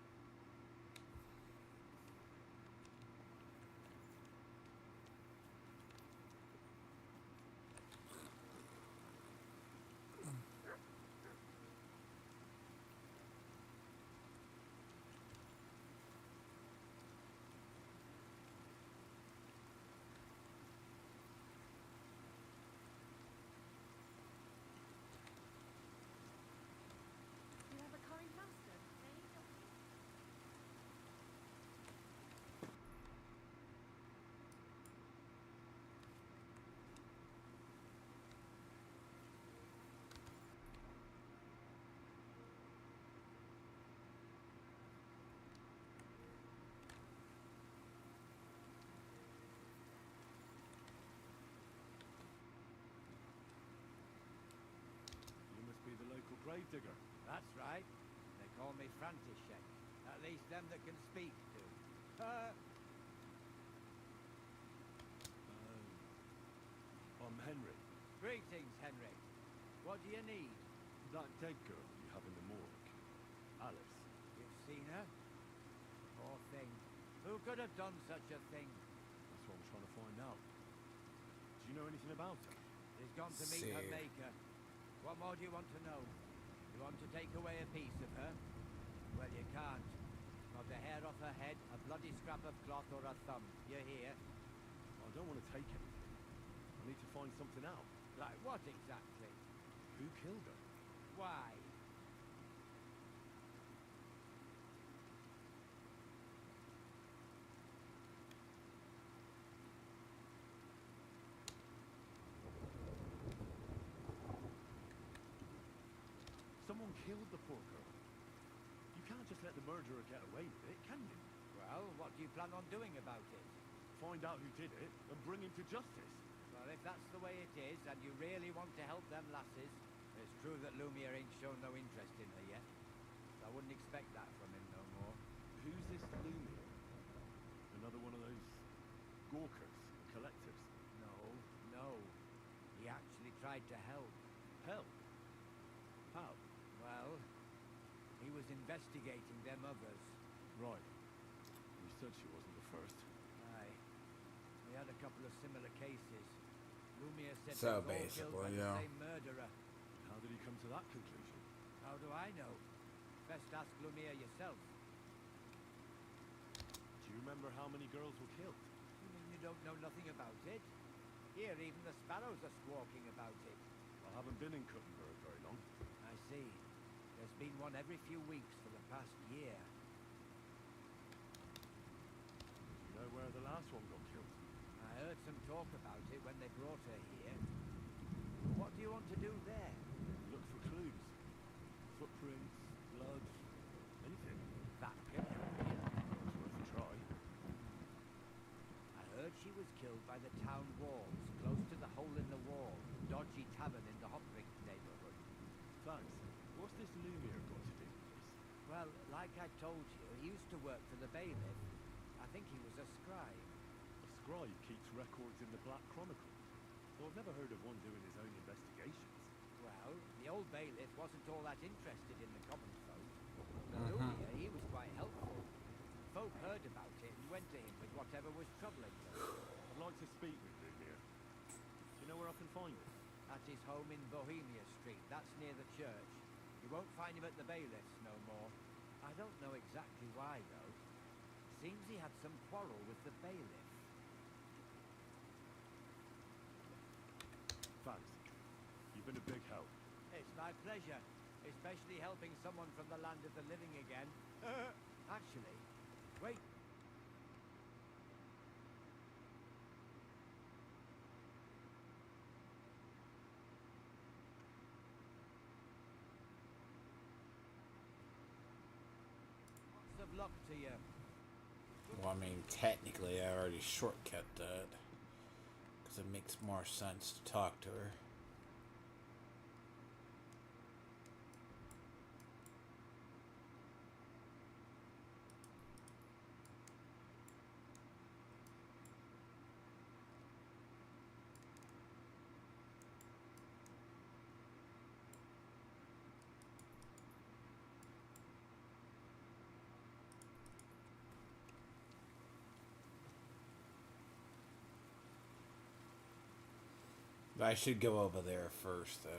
You have a curry mustard, eh, Doctor? You must be the local gravedigger. That's right. They call me František. At least them that can speak do. I'm Henry. Greetings, Henry. What do you need? That dead girl you have in the morgue. Alice. You've seen her? Poor thing. Who could have done such a thing? That's what I'm trying to find out. Do you know anything about her? She's gone to meet her maker. What more do you want to know? You want to take away a piece of her? Well, you can't. Not a hair off her head, a bloody scrap of cloth, or a thumb. You hear? I don't want to take anything. I need to find something out. Like what exactly? Who killed her? Why? Someone killed the poor girl. You can't just let the murderer get away with it, can you? Well, what do you plan on doing about it? Find out who did it and bring him to justice. Well, if that's the way it is, and you really want to help them lasses, it's true that Lumiere ain't shown no interest in her yet. I wouldn't expect that from him no more. Who's this Lumiere? Another one of those gawkers, collectors? No. He actually tried to help. Help? How? Well, he was investigating them others. Right. You said she wasn't the first. Aye. We had a couple of similar cases. Lumiere said So they were all killed by basically, the yeah. same murderer. How did he come to that conclusion? How do I know? Best ask Lumiere yourself. Do you remember how many girls were killed? You mean you don't know nothing about it? Here, even the sparrows are squawking about it. I haven't been in Cuttenburg very long. I see. There's been one every few weeks for the past year. You know where the last one got killed? I heard some talk about it when they brought her here. What do you want to do there? Look for clues. Footprints, blood, anything. That can help you. It's worth a try. I heard she was killed by the town walls, close to the hole in the wall, dodgy tavern in the Hopbrink neighborhood. Thanks. What's this Lumiere got to do with this? Well, like I told you, he used to work for the bailiff. I think he was a scribe. A scribe keeps records in the Black Chronicle. Though I've never heard of one doing his own investigations. Well, the old bailiff wasn't all that interested in the common folk. But Lumiere, he was quite helpful. Folk heard about it and went to him with whatever was troubling them. I'd like to speak with Lumiere. Do you know where I can find him? At his home in Bohemia Street. That's near the church. You won't find him at the bailiff's no more. I don't know exactly why, though. Seems he had some quarrel with the bailiff. Thanks. You've been a big help. It's my pleasure, especially helping someone from the land of the living again. Actually, wait. Lots of luck to you. Well, I mean, technically, I already shortcut that. Because it makes more sense to talk to her. I should go over there first, though.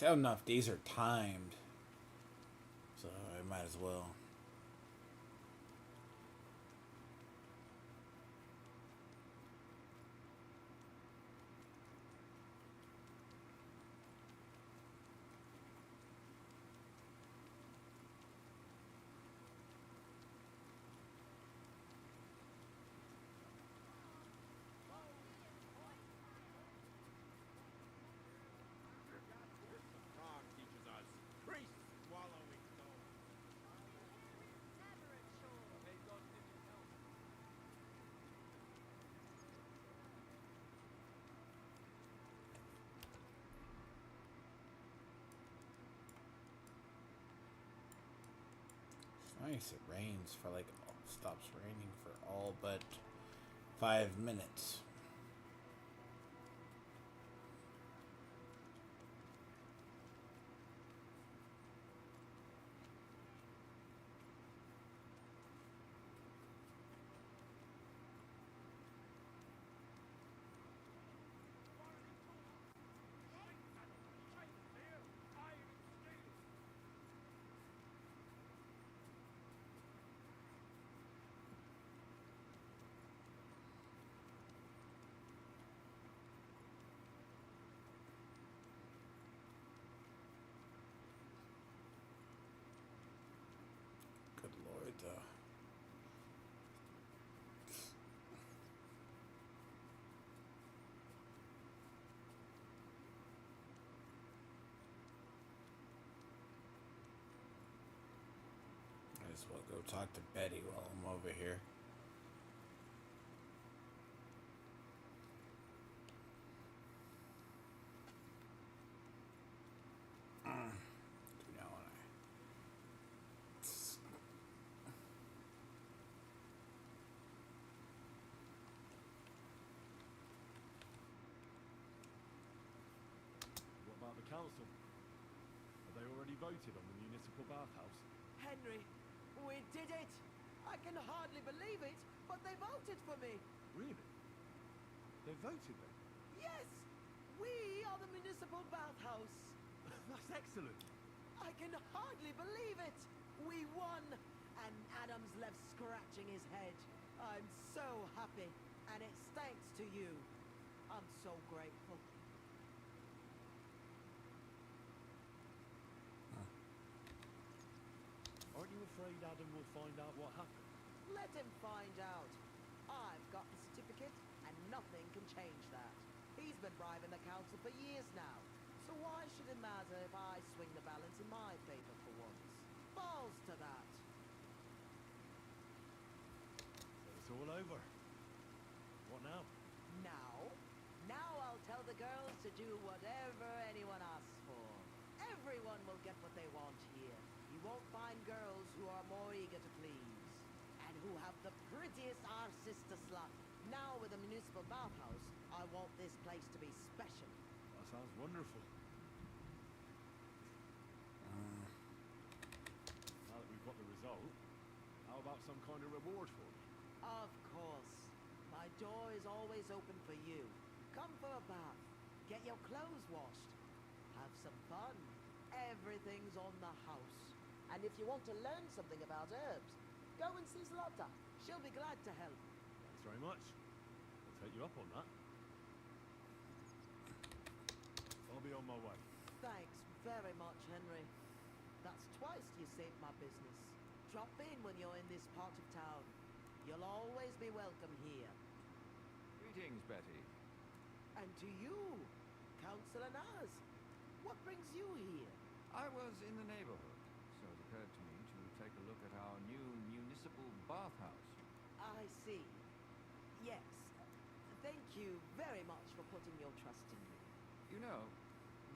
I don't know if these are timed, so I might as well. Nice, it rains for like, stops raining for all but 5 minutes. Good lord, though. Might as well go talk to Betty while I'm over here. What about the council? Have they already voted on the municipal bathhouse? Henry, we did it! I can hardly believe it, but they voted for me! Really? They voted then? Yes! We are the municipal bathhouse! That's excellent! I can hardly believe it! We won! And Adam's left scratching his head. I'm so happy, and it's thanks to you. I'm so grateful. Aren't you afraid Adam will find out what happened? Let him find out. I've got the certificate, and nothing can change that. He's been bribing the council for years now, so why should it matter if I swing the balance in my favor for once? Balls to that. So it's all over. What now? Now I'll tell the girls to do whatever anyone asks for. Everyone will get what they want here. You won't find girls who are more eager to please. And who have the prettiest arses to slut. Now with the municipal bathhouse, I want this place to be special. That sounds wonderful. Now that we've got the result, how about some kind of reward for me? Of course. My door is always open for you. Come for a bath. Get your clothes washed. Have some fun. Everything's on the house. And if you want to learn something about herbs, go and see Zlata. She'll be glad to help. Thanks very much. I'll take you up on that. I'll be on my way. Thanks very much, Henry. That's twice you saved my business. Drop in when you're in this part of town. You'll always be welcome here. Greetings, Betty. And to you, Councillor Naz. What brings you here? I was in the neighborhood, so it occurred to me to take a look at our new municipal bathhouse. I see. Yes. Thank you very much for putting your trust in me. You know,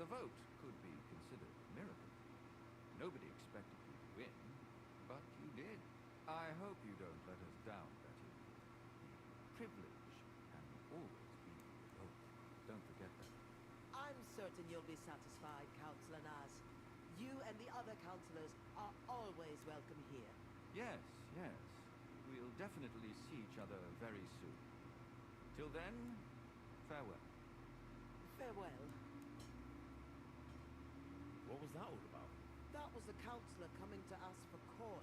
the vote could be considered a miracle. Nobody expected you to win, but you did. I hope you don't let us down, Betty. The privilege can always be revoked. Don't forget that. I'm certain you'll be satisfied, Councillor Naz. You and the other councillors are always welcome here. Yes, yes. We'll definitely see each other very soon. Till then, farewell. Farewell. What was that all about? That was the councillor coming to ask for coin.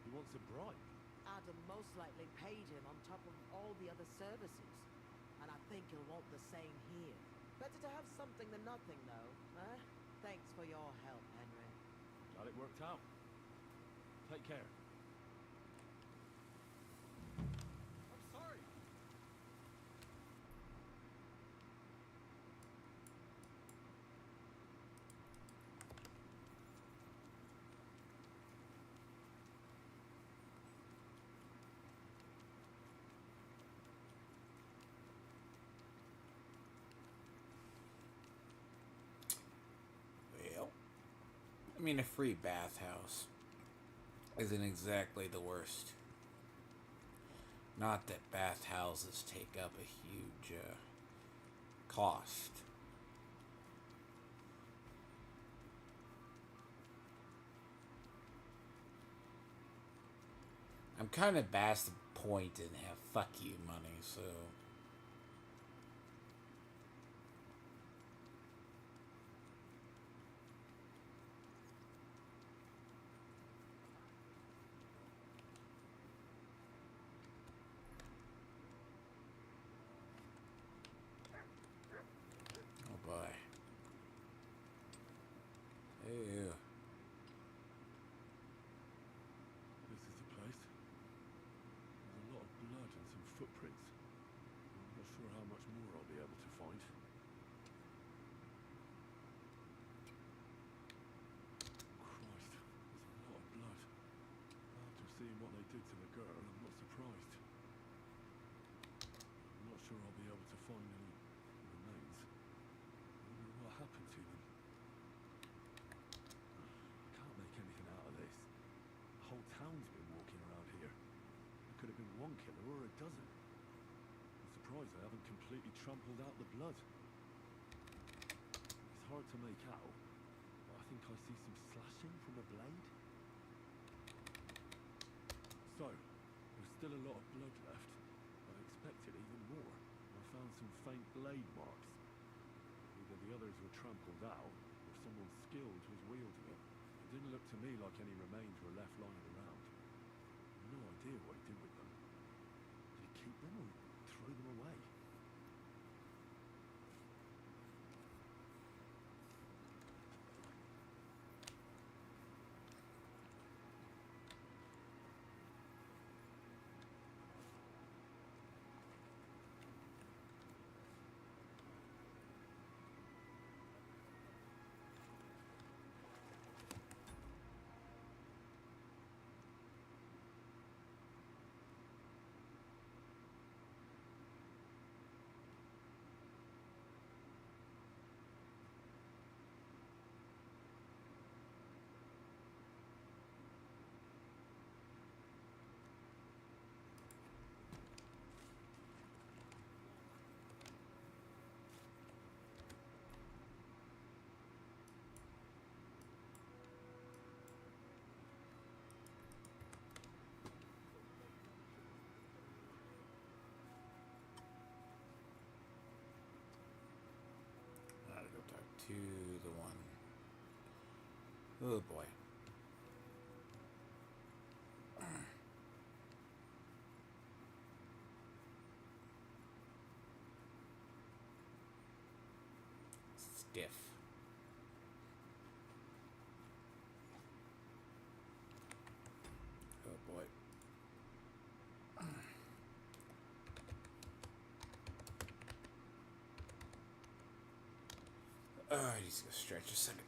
He wants a bribe. Adam most likely paid him on top of all the other services. And I think he'll want the same here. Better to have something than nothing, though, eh? Thanks for your help, Henry. Glad it worked out. Take care. I'm sorry. Well, I mean, a free bathhouse isn't exactly the worst. Not that bathhouses take up a huge cost. I'm kind of past the point in have fuck you money, so. Oh boy. Ew. This is the place. There's a lot of blood and some footprints. I'm not sure how much more I'll be able to find. Christ, there's a lot of blood. After seeing what they did to the girl, I'm not surprised. I'm not sure I'll be able to find any remains. I wonder what happened to them. I can't make anything out of this. The whole town's been walking around here. It could have been one killer or a dozen. I'm surprised they haven't completely trampled out the blood. It's hard to make out, but I think I see some slashing from a blade. So, there's still a lot of blood left. I expected even more. I found some faint blade marks. Either the others were trampled out, or someone skilled was wielding it. It didn't look to me like any remains were left lying around. No idea what he did with them. Did he keep them or throw them away? Oh boy. Stiff. Oh boy. I just gonna stretch a second.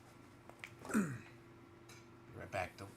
Be right back though.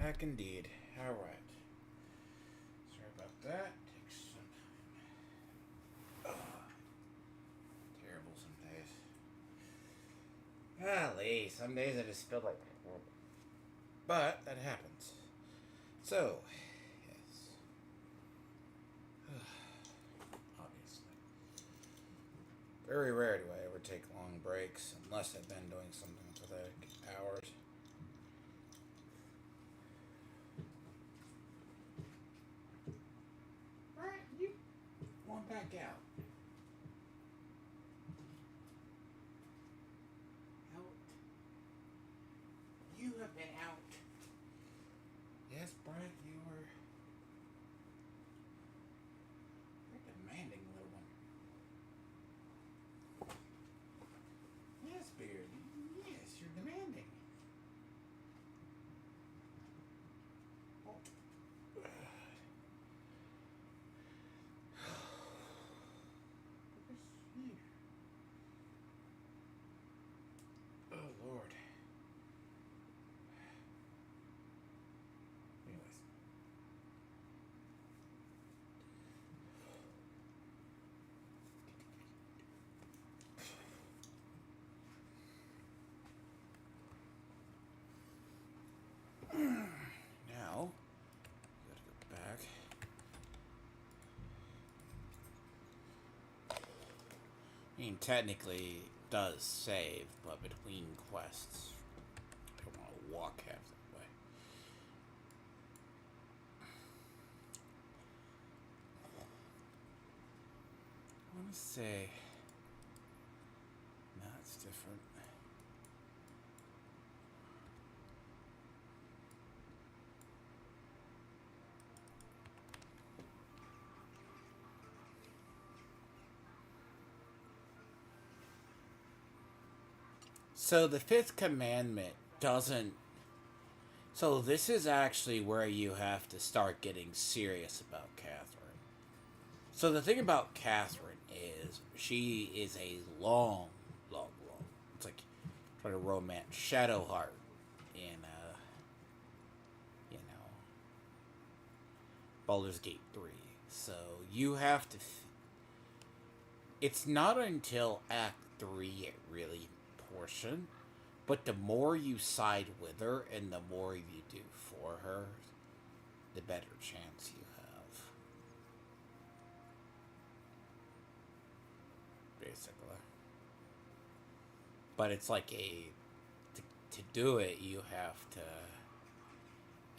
heck indeed. Alright. Sorry about that. Takes some time. Terrible some days. Golly, some days I just feel like... But, that happens. So, yes. Obviously. Very rare do I ever take long breaks, unless I've been doing something for like hours. Right, you want back out. Out. You have been out. Yes, Brett, you were... You're demanding, little one. Yes, Beard. Yes, you're demanding. Oh. Oh, Lord. Anyways. Now, gotta go back. I mean, technically, it does save, but between quests, I don't want to walk half the way. I want to say, no, it's different. So the fifth commandment doesn't... So this is actually where you have to start getting serious about Catherine. So the thing about Catherine is she is a long... It's like trying to romance Shadowheart in, Baldur's Gate 3. So you have to... It's not until Act 3 it really portion, but the more you side with her and the more you do for her, the better chance you have. Basically. But it's like to do it, you have to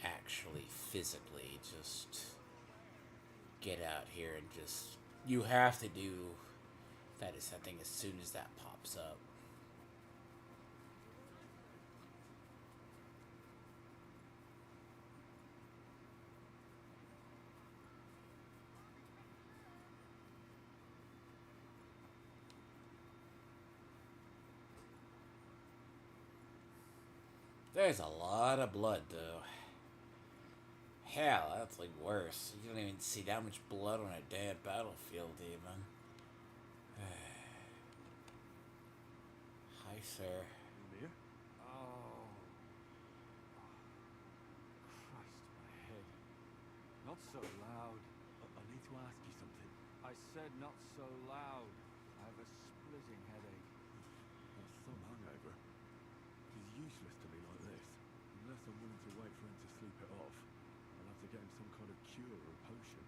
actually physically just get out here and just... You have to do that is something as soon as that pops up. There's a lot of blood, though. Hell, that's like worse. You don't even see that much blood on a damn battlefield, even. Hi, sir. You here? Oh. Christ, my head. Not so loud. I need to ask you something. I said not so loud. I have a splitting headache. That's some hangover. He's useless to me like this. Unless I'm willing to wait for him to sleep it off. I'll have to get him some kind of cure or potion.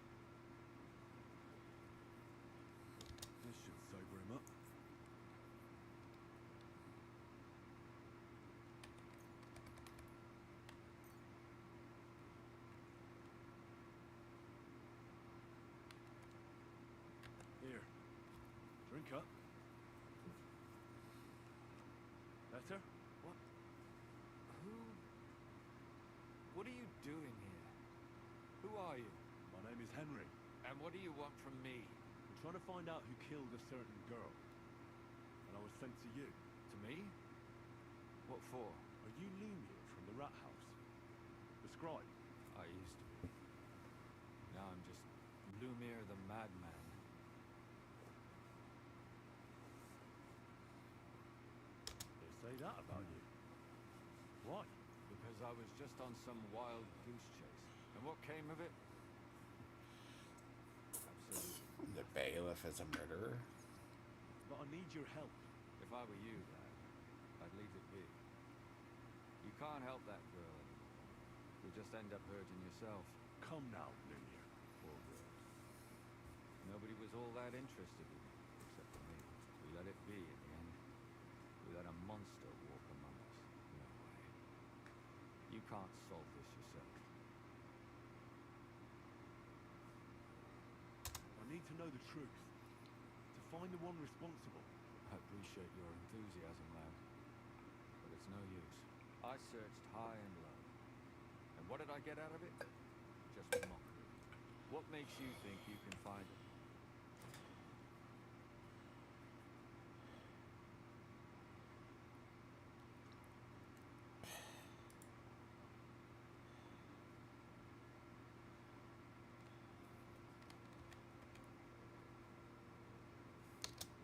This should sober him up. Here. Drink up. Better? What? Who? What are you doing here? Who are you? My name is Henry. And what do you want from me? I'm trying to find out who killed a certain girl. And I was sent to you. To me? What for? Are you Lumia from the Rat House? The scribe? I used to be. Now I'm just Lumir the Madman. They say that about you. Why? Because I was just on some wild goose chase. And what came of it? Absolutely. The bailiff is a murderer? But I need your help. If I were you, lad, I'd leave it be. You can't help that girl anymore. You'll just end up hurting yourself. Come now, Lumiere. Poor girl. Nobody was all that interested in it, except for me. We let it be in the end. We let a monster walk among us. No way. You can't solve this yourself. I need to know the truth. To find the one responsible. I appreciate your enthusiasm, lad. But it's no use. I searched high and low. And what did I get out of it? Just mockery. What makes you think you can find it?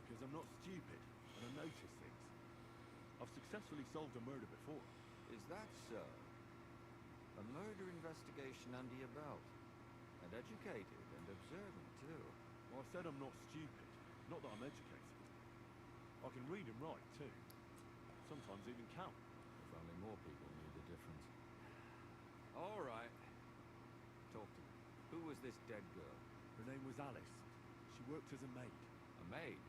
Because I'm not stupid, and I notice things. I've successfully solved a murder before. Is that so? A murder investigation under your belt. And educated and observant, too. Well, I said I'm not stupid, not that I'm educated. I can read and write, too. Sometimes even count. If only more people knew the difference. All right. Talk to me. Who was this dead girl? Her name was Alice. She worked as a maid. A maid?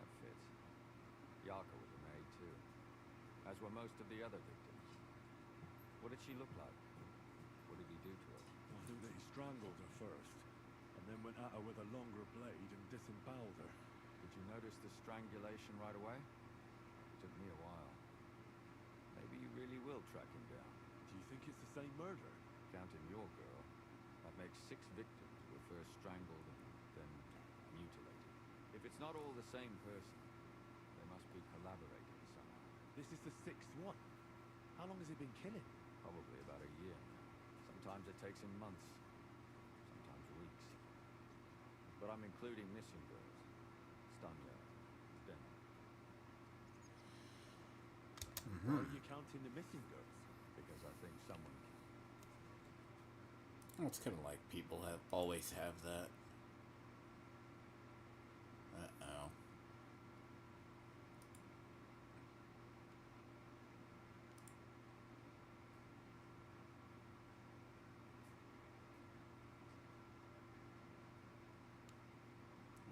That fits. Yarka was a maid, too. As were most of the other victims. What did she look like? What did he do to her? I think that he strangled her first, and then went at her with a longer blade and disemboweled her. Did you notice the strangulation right away? It took me a while. Maybe you really will track him down. Do you think it's the same murder? Counting your girl, that makes 6 victims who were first strangled and then mutilated. If it's not all the same person, they must be collaborating somehow. This is the 6th one. How long has he been killing? Probably about a year now. Sometimes it takes him months, sometimes weeks. But I'm including missing girls. Stanya, Denny. Why are you counting the missing girls? Because I think someone can. Well, it's kind of like people always have that. Uh-oh.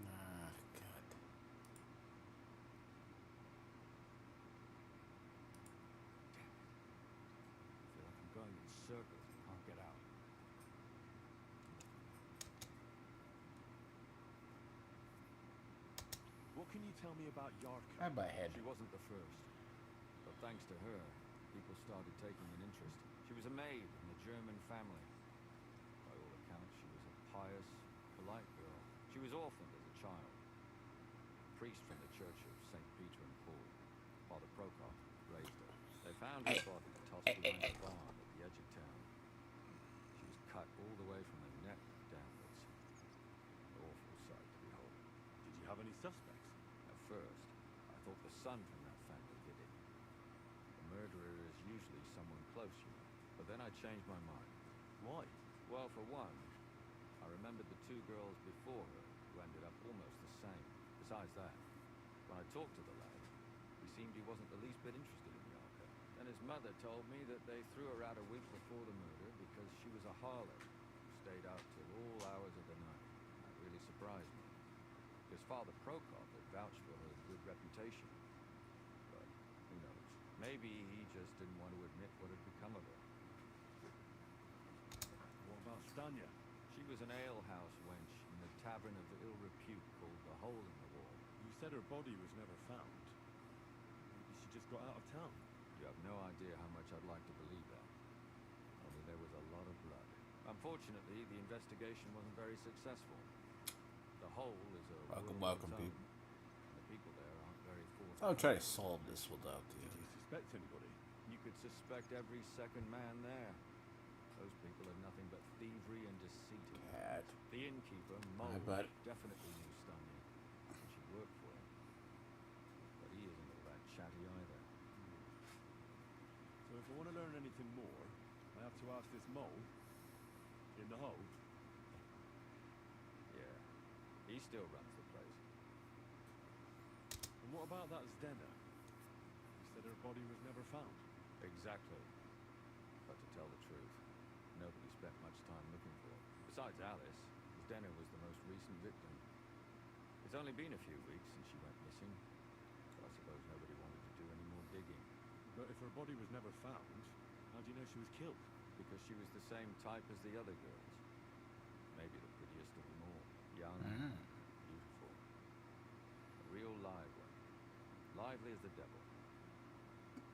Ah, God. I feel like I'm going in circles and can't get out. What can you tell me about Yarka? Grab my head. She wasn't the first. But thanks to her, people started taking an interest. She was a maid in a German family. By all accounts, she was a pious, polite girl. She was orphaned as a child. A priest from the Church of St. Peter and Paul, Father Prokop, raised her. They found her body tossed behind a barn at the edge of town. She was cut all the way from her neck downwards. An awful sight to behold. Did you have any suspects? At first, I thought the son from that family did it. The murderer is usually someone close, you know. But then I changed my mind. Why? Well, for one, I remembered the 2 girls before her who ended up almost the same. Besides that, when I talked to the lad, he seemed he wasn't the least bit interested in Yarka. And his mother told me that they threw her out a week before the murder because she was a harlot who stayed out till all hours of the night. That really surprised me. Because Father Prokop had vouched for her good reputation. But who knows? Maybe he just didn't want to admit what had become of her. What about Stanya? She was an alehouse wench in the tavern of ill repute called the Hole in the Wall. You said her body was never found. Maybe she just got out of town. You have no idea how much I'd like to believe that. Only there was a lot of blood. Unfortunately, the investigation wasn't very successful. The Hole is a Welcome, zone, people. and the people there aren't very forthcoming. I'll try to solve this without you. Did you suspect anybody? You could suspect every second man there. Those people are nothing but thievery and deceit. Cat. The innkeeper, Hi, Mulder, bud. definitely knew Stanya, and she worked for him. But he isn't all that chatty either. So if I want to learn learn anything more, I have to ask this mole in the hole. Yeah, he still runs the place. And what about that Zdena? You said her body was never found. Exactly. But to tell the truth, nobody spent much time looking for her. Besides Alice, Zdena was the most recent victim. It's only been a few weeks since she went missing, but I suppose nobody wanted to do any more digging. But if her body was never found, how do you know she was killed? Because she was the same type as the other girls. Maybe the prettiest of them all. Young, beautiful. A real live one. Lively as the devil.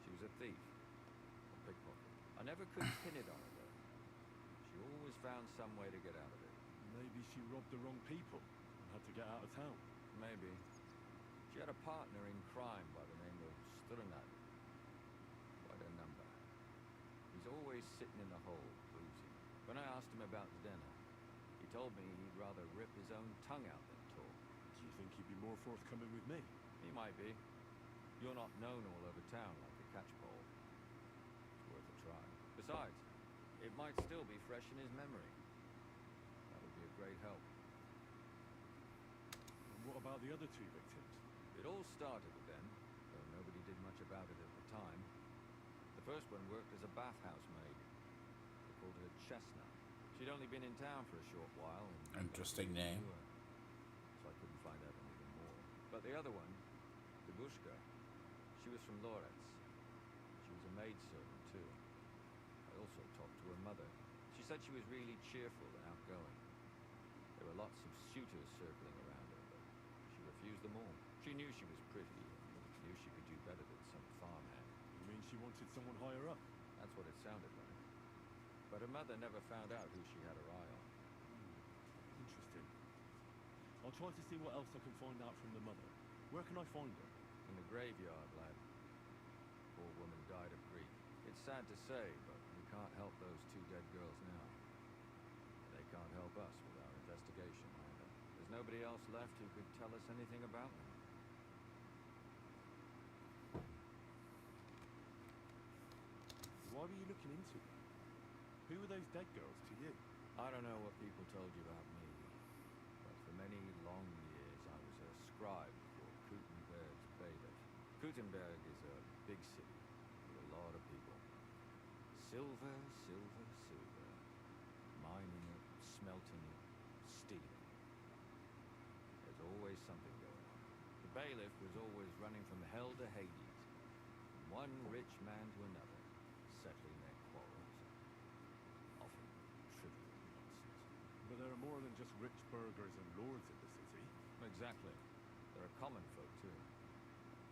She was a thief. A pickpocket. I never could pin it on her, though. She always found some way to get out of it. Maybe she robbed the wrong people and had to get out of town. Maybe. She had a partner in crime by the name of Strunad. Quite a number. He's always sitting in the hole, boozing. When I asked him about Zdena, he told me he'd rather rip his own tongue out than talk. Do you think he'd be more forthcoming with me? He might be. You're not known all over town like a catchpole. It's worth a try. Besides, it might still be fresh in his memory. That would be a great help. And what about the other two victims? It all started with them, though nobody did much about it at the time. The first one worked as a bathhouse maid. They called her Chestnut. She'd only been in town for a short while. And Interesting name. So I couldn't find out anything more. But the other one, Babushka, she was from Loretz. She was a maidservant, too. I also talked to her mother. She said she was really cheerful and outgoing. There were lots of suitors circling around her, but she refused them all. She knew she was pretty and knew she could do better than some farmhand. You mean she wanted someone higher up? That's what it sounded like. But her mother never found out who she had her eye on. Interesting. I'll try to see what else I can find out from the mother. Where can I find her? In the graveyard, lad. Poor woman died of grief. It's sad to say, but we can't help those two dead girls now. They can't help us with our investigation either. There's nobody else left who could tell us anything about them. Why were you looking into them? Who were those dead girls to you? I don't know what people told you about me, but for many long years I was a scribe for Gutenberg's bailiff. Gutenberg is a big city with a lot of people. Silver, silver, silver. Mining it, smelting it, stealing. There's always something going on. The bailiff was always running from hell to Hades, from one rich man to another, settling their quarrels. Often trivial nonsense. But there are more than just rich burghers and lords in the city. Exactly. There are common folk, too.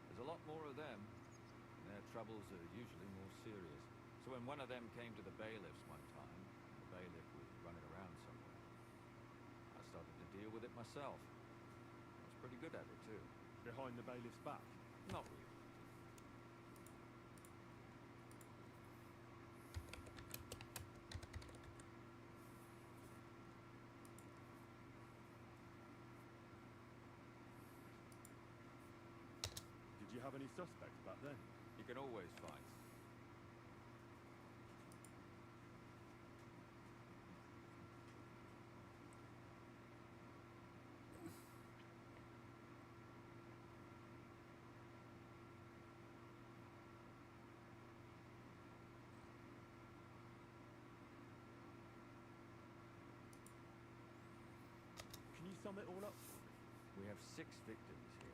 There's a lot more of them, and their troubles are usually more serious. So when one of them came to the bailiffs one time, the bailiff was running around somewhere, I started to deal with it myself. I was pretty good at it, too. Behind the bailiff's back? Not really. Did you have any suspects back then? You can always find some. Can you sum it all up for me? We have 6 victims here.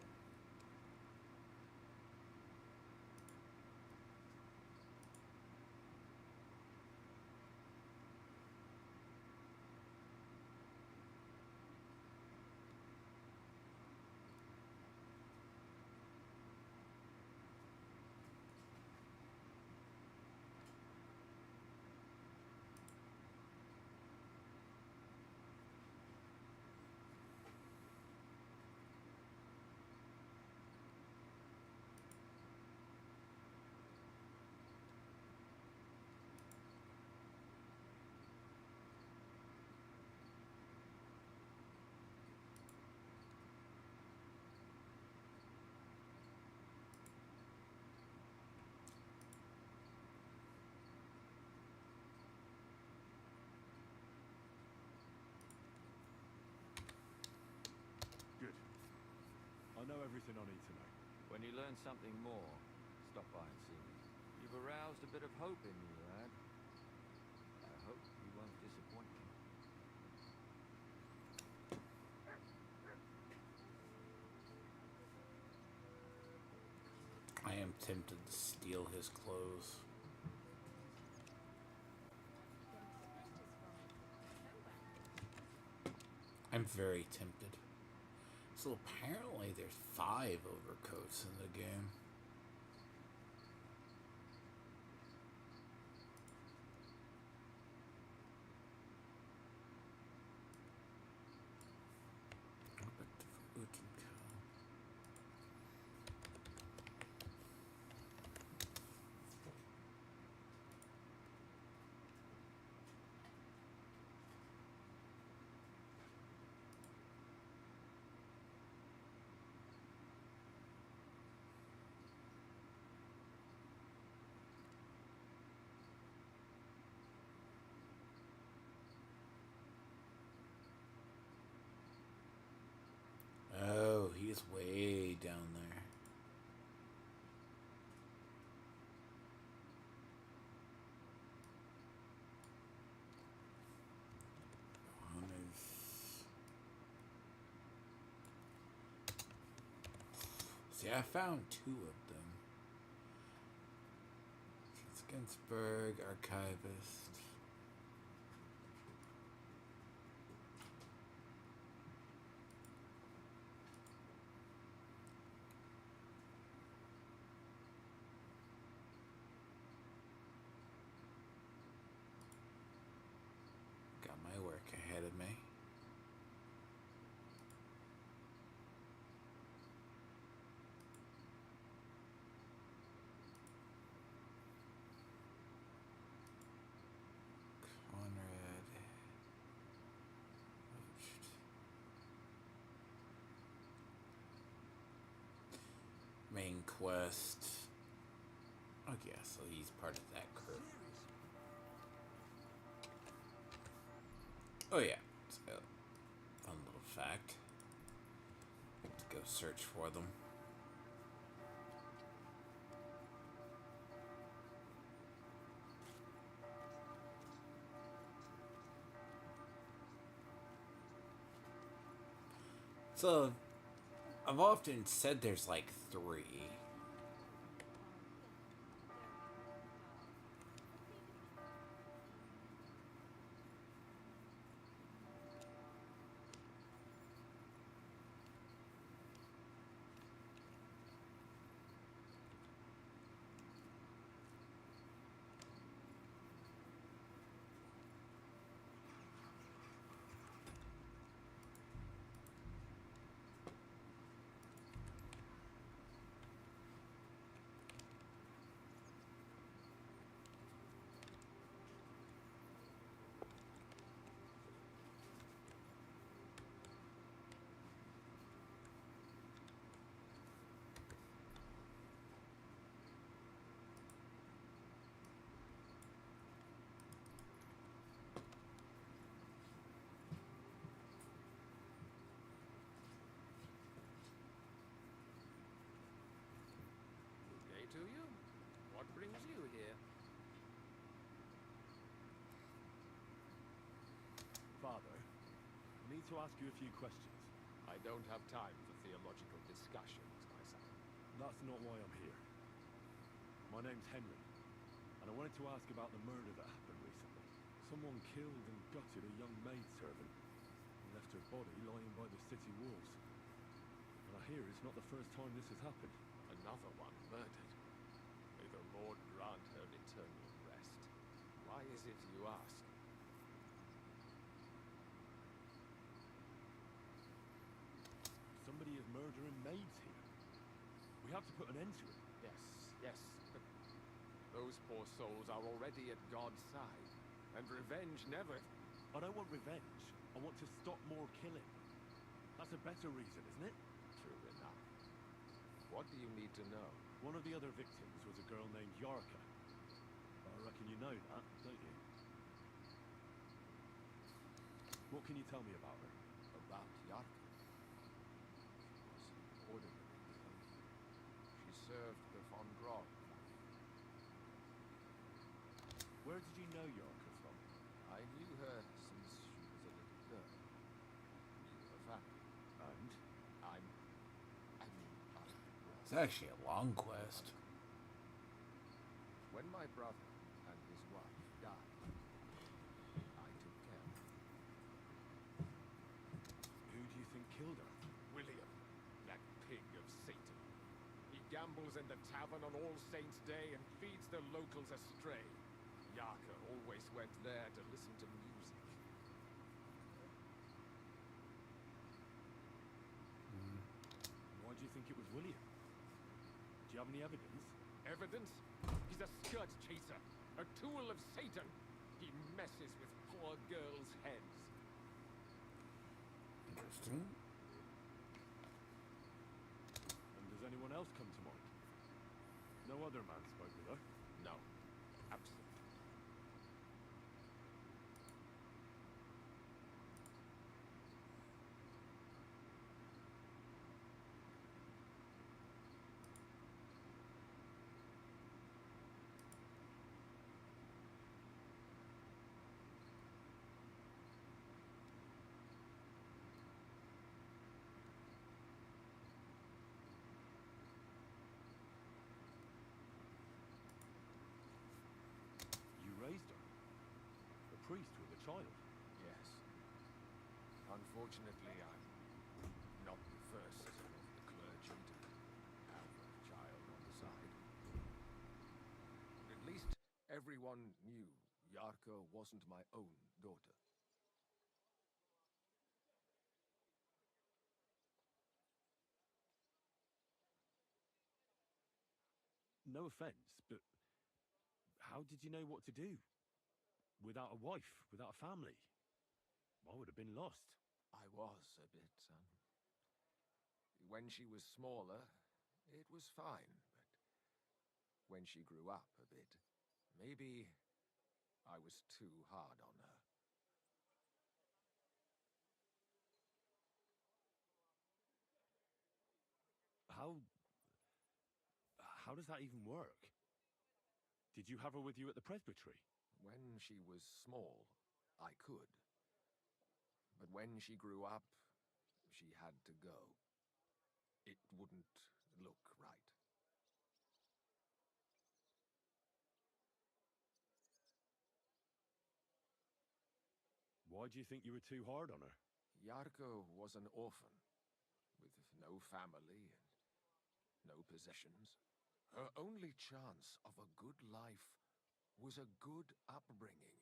I know everything I need to know. When you learn something more, stop by and see me. You've aroused a bit of hope in me, lad. I hope you won't disappoint me. I am tempted to steal his clothes. I'm very tempted. So apparently there's 5 overcoats in the game. Oh, he's way down there. See, I found 2 of them. Ginsburg, Archivist. Got my work ahead of me. Main quest. Oh yeah, so he's part of that crew. Oh yeah, so fun little fact. Let's go search for them. So I've often said there's like 3. To you? What brings you here? Father, I need to ask you a few questions. I don't have time for theological discussions, my son. That's not why I'm here. My name's Henry, and I wanted to ask about the murder that happened recently. Someone killed and gutted a young maidservant and left her body lying by the city walls. And I hear it's not the first time this has happened. Another one murdered. May the Lord grant her eternal rest. Why is it you ask? Somebody is murdering maids here. We have to put an end to it. Yes, but those poor souls are already at God's side, and revenge never... I don't want revenge. I want to stop more killing. That's a better reason, isn't it? True enough. What do you need to know? One of the other victims was a girl named Yarka. I reckon you know that, don't you? What can you tell me about her? About Yarka? She was an ordinary served the von Grog. Where did you know Yorka from? I knew her since she was a little girl. Knew her family. And? It's actually a long quest. When my brother and his wife died, I took care of them. Who do you think killed her? William, that pig of Satan. He gambles in the tavern on All Saints' Day and feeds the locals astray. Yarka always went there to listen to music. Why do you think it was William? Do you have any evidence? Evidence? He's a skirt chaser, a tool of Satan. He messes with poor girls' heads. Interesting. And does anyone else come to mind? No other man spoke with her? No, absolutely. Raised her? A priest with a child? Yes. Unfortunately, I'm not the first of the clergy to have a child on the side. At least everyone knew Yarka wasn't my own daughter. No offense, but how did you know what to do? Without a wife, without a family? I would have been lost. I was a bit, when she was smaller, it was fine, but when she grew up a bit, maybe I was too hard on her. How does that even work? Did you have her with you at the presbytery? When she was small, I could. But when she grew up, she had to go. It wouldn't look right. Why do you think you were too hard on her? Yarko was an orphan, with no family and no possessions. Her only chance of a good life was a good upbringing.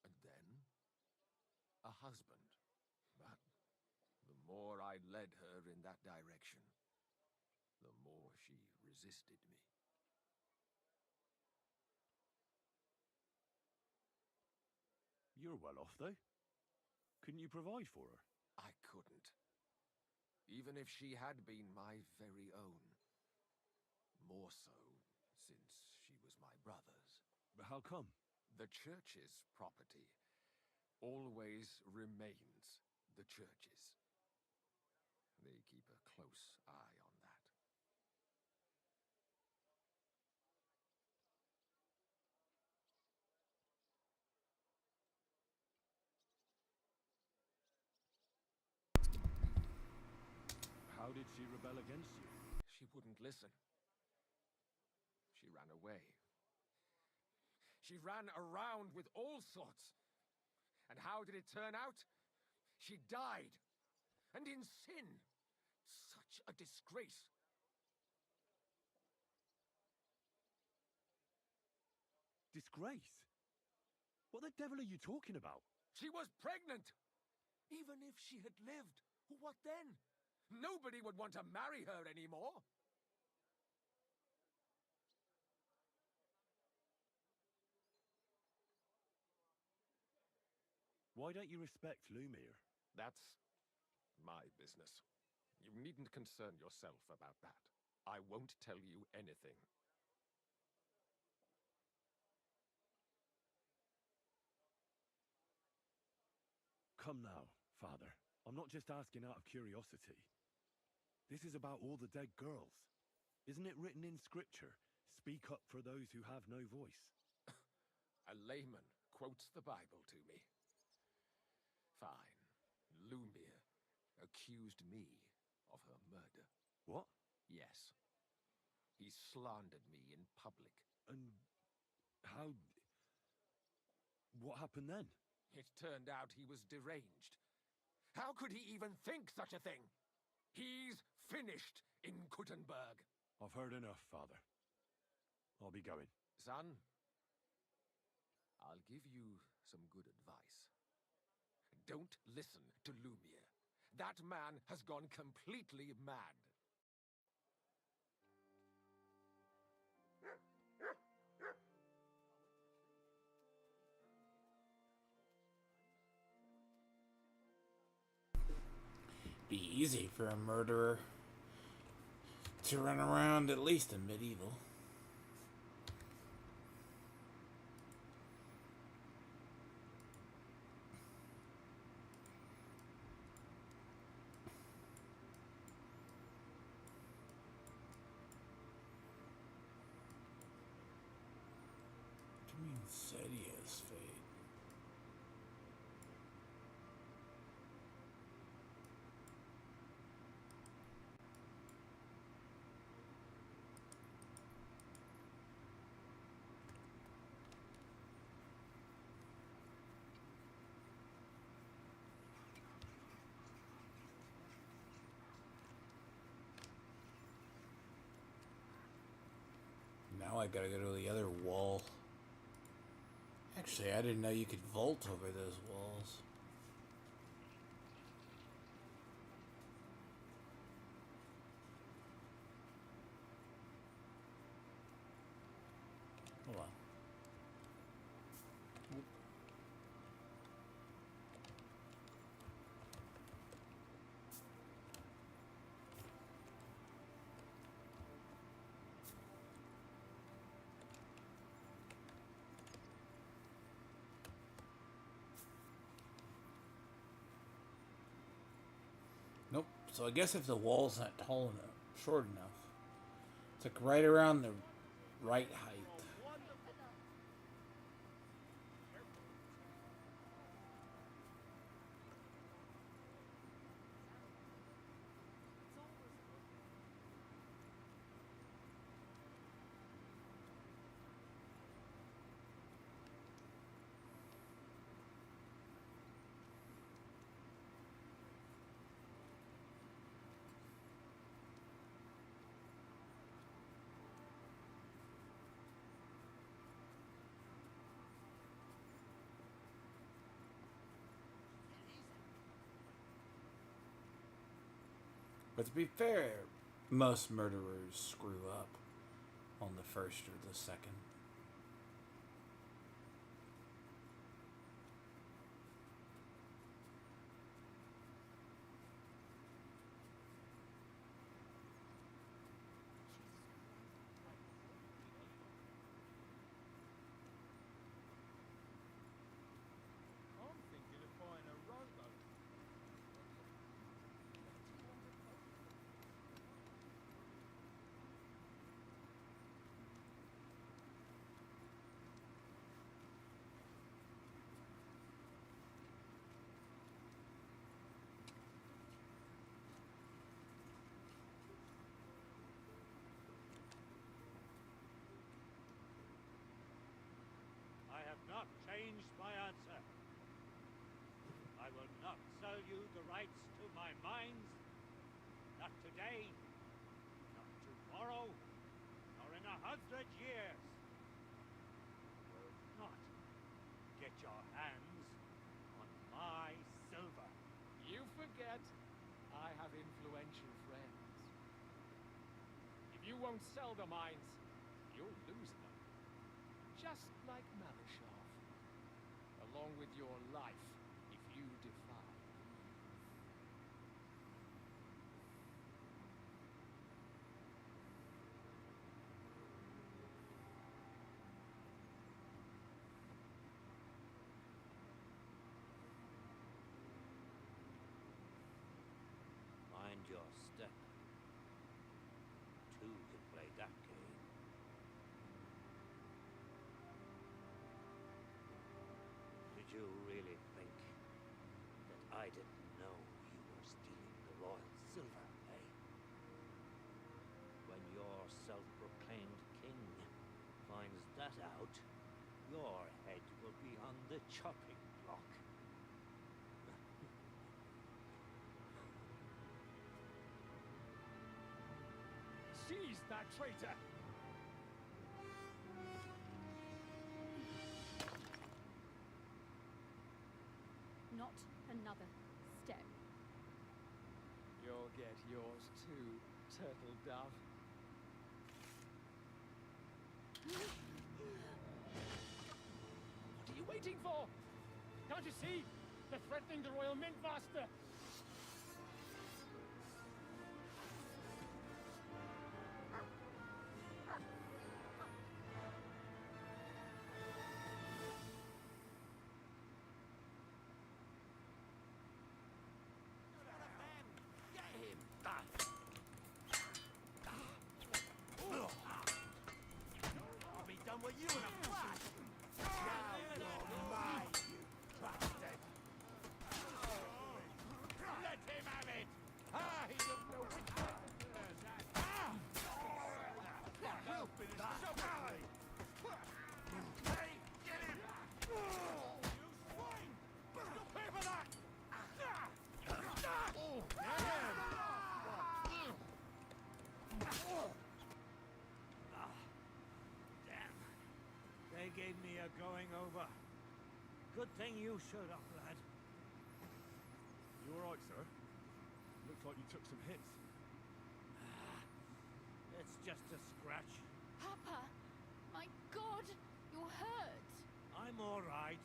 And then, a husband. But the more I led her in that direction, the more she resisted me. You're well off, though. Couldn't you provide for her? I couldn't. Even if she had been my very own. More so, since she was my brother's. But how come? The church's property always remains the church's. They keep a close eye on that. How did she rebel against you? She wouldn't listen. She ran away. She ran around with all sorts. And how did it turn out? She died. And in sin. Such a disgrace. Disgrace? What the devil are you talking about? She was pregnant! Even if she had lived, what then? Nobody would want to marry her anymore. Why don't you respect Lumir? That's my business. You needn't concern yourself about that. I won't tell you anything. Come now, Father. I'm not just asking out of curiosity. This is about all the dead girls. Isn't it written in scripture? Speak up for those who have no voice. A layman quotes the Bible to me. Fine. Lumia accused me of her murder. What? Yes. He slandered me in public. And how... what happened then? It turned out he was deranged. How could he even think such a thing? He's finished in Kuttenberg. I've heard enough, Father. I'll be going. Son, I'll give you some good advice. Don't listen to Lumia. That man has gone completely mad. Be easy for a murderer to run around at least in medieval. What do you mean Sedia's fate? Now I gotta go to the other wall. Actually, I didn't know you could vault over those walls. Hold on. Nope. So I guess if the wall's not tall enough, short enough, it's like right around the right height. But to be fair, most murderers screw up on the first or the second. I'm thinking of buying a rowboat. I have not changed my answer. I will not sell you the rights to my mines. Not today, not tomorrow, nor in 100 years. You will not get your hands on my silver. You forget I have influential friends. If you won't sell the mines, you'll lose them. Just like Malishov. Along with your life, if you defy. Mind your step. Two can play your head will be on the chopping block. Seize that traitor! Not another step. You'll get yours too, turtle dove. What are you waiting for? Can't you see? They're threatening the Royal Mint Master! I'll be done with you in a flash! Now you're mine, you bastard! Let him have it! Ah, he doesn't know which way to turn! Ah! We'll finish this up quickly! Hey, get him! You swine! You'll pay for that! Oh, damn. They gave me a going over. Good thing you showed up, lad. You alright, sir? Looks like you took some hits. It's just a scratch. Papa! My God! You're hurt! I'm all right.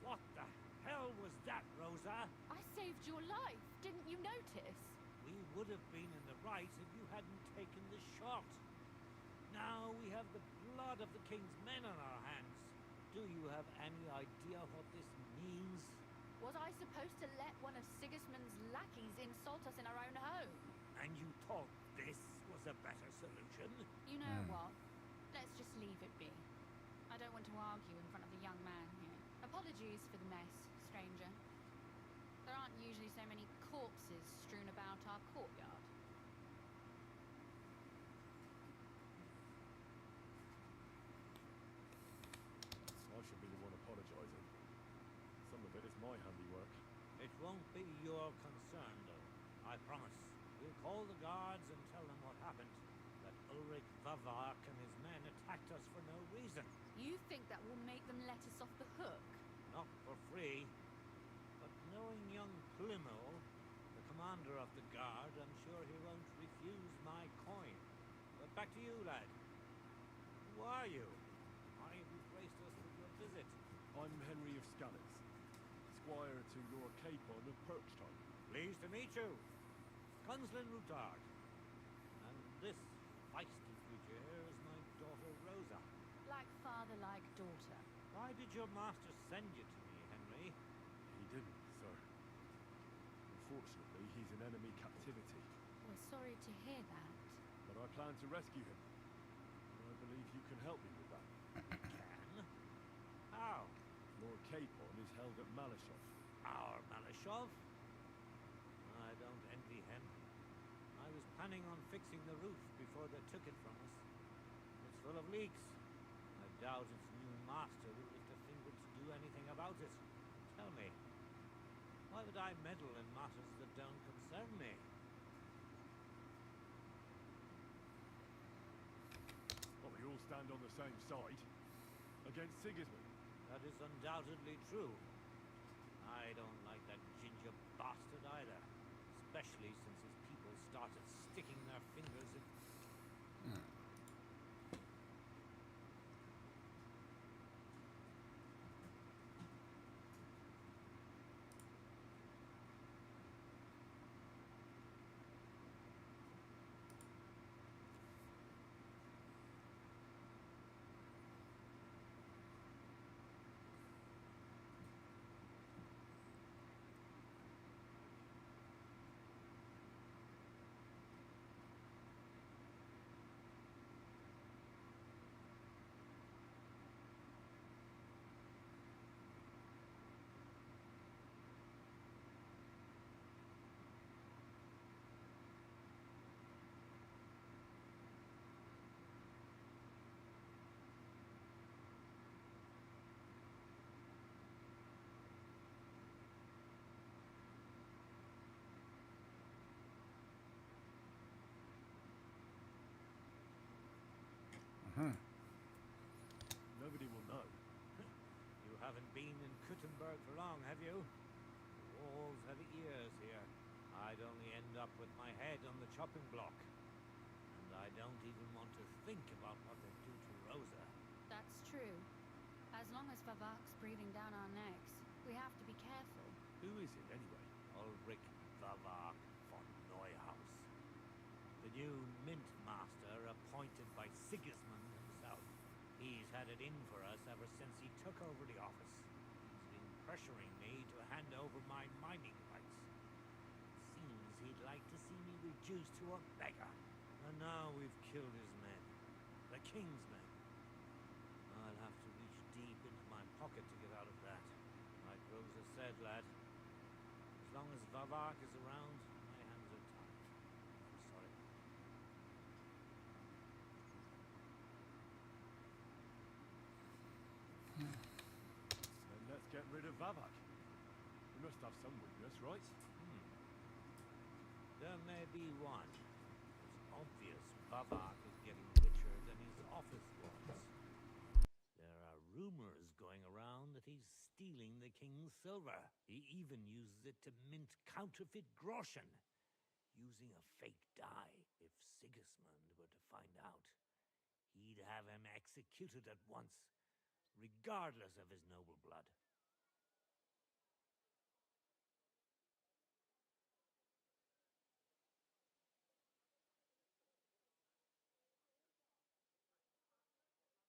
What the hell was that, Rosa? I saved your life. Didn't you notice? We would have been in the right if you hadn't taken the shot. Now we have the blood of the king's men on our hands. Do you have any idea what this means? Was I supposed to let one of Sigismund's lackeys insult us in our own home? And you thought this was a better solution? You know what? Let's just leave it be. I don't want to argue in front of the young man here. Apologies for the mess, stranger. There aren't usually so many corpses strewn about our courtyard. I should be the one apologising. Some of it is my handiwork. It won't be your concern, though. I promise. We'll call the guards and tell them what happened. That Ulrich Vavark and his men attacked us for no reason. You think that will make them let us off the hook? Not for free. But knowing young Plymouth, the commander of the guard, I'm sure he won't refuse my coin. But back to you, lad. Who are you? Why have you graced us with your visit? I'm Henry of Scallis, squire to Lord Capon of Perchton. Pleased to meet you. Conslin Routard. And this feisty creature here is my daughter Rosa. Like father, like daughter. Why did your master send you to me, Henry? He didn't, sir. Unfortunately, he's in enemy captivity. We're sorry to hear that. But I plan to rescue him. And I believe you can help me with that. Can? How? Lord Capon is held at Malishov. Our Malishov? I don't envy him. I was planning on fixing the roof before they took it from us. It's full of leaks. I doubt its new master will lift a finger to do anything about it. Tell me, why would I meddle in matters that don't concern me? Well, we all stand on the same side. Against Sigismund. That is undoubtedly true. I don't like that ginger bastard either. Especially since his people started sticking their fingers in... Nuremberg for long, have you? The walls have ears here. I'd only end up with my head on the chopping block. And I don't even want to think about what they'd do to Rosa. That's true. As long as Vavak's breathing down our necks, we have to be careful. Who is it, anyway? Ulrich Vavak von Neuhaus. The new mint master appointed by Sigismund himself. He's had it in for us ever since he took over the office. He's been pressuring me to hand over my mining rights. It seems he'd like to see me reduced to a beggar. And now we've killed his men. The king's men. I'll have to reach deep into my pocket to get out of that. Like Rosa said, lad. As long as Vavak is around, my hands are tied. I'm sorry. Then let's get rid of Vavak. We must have some weakness, right? There may be one. It's obvious Vavak is getting richer than his office was. There are rumors going around that he's stealing the king's silver. He even uses it to mint counterfeit groschen, using a fake dye. If Sigismund were to find out, he'd have him executed at once, regardless of his noble blood.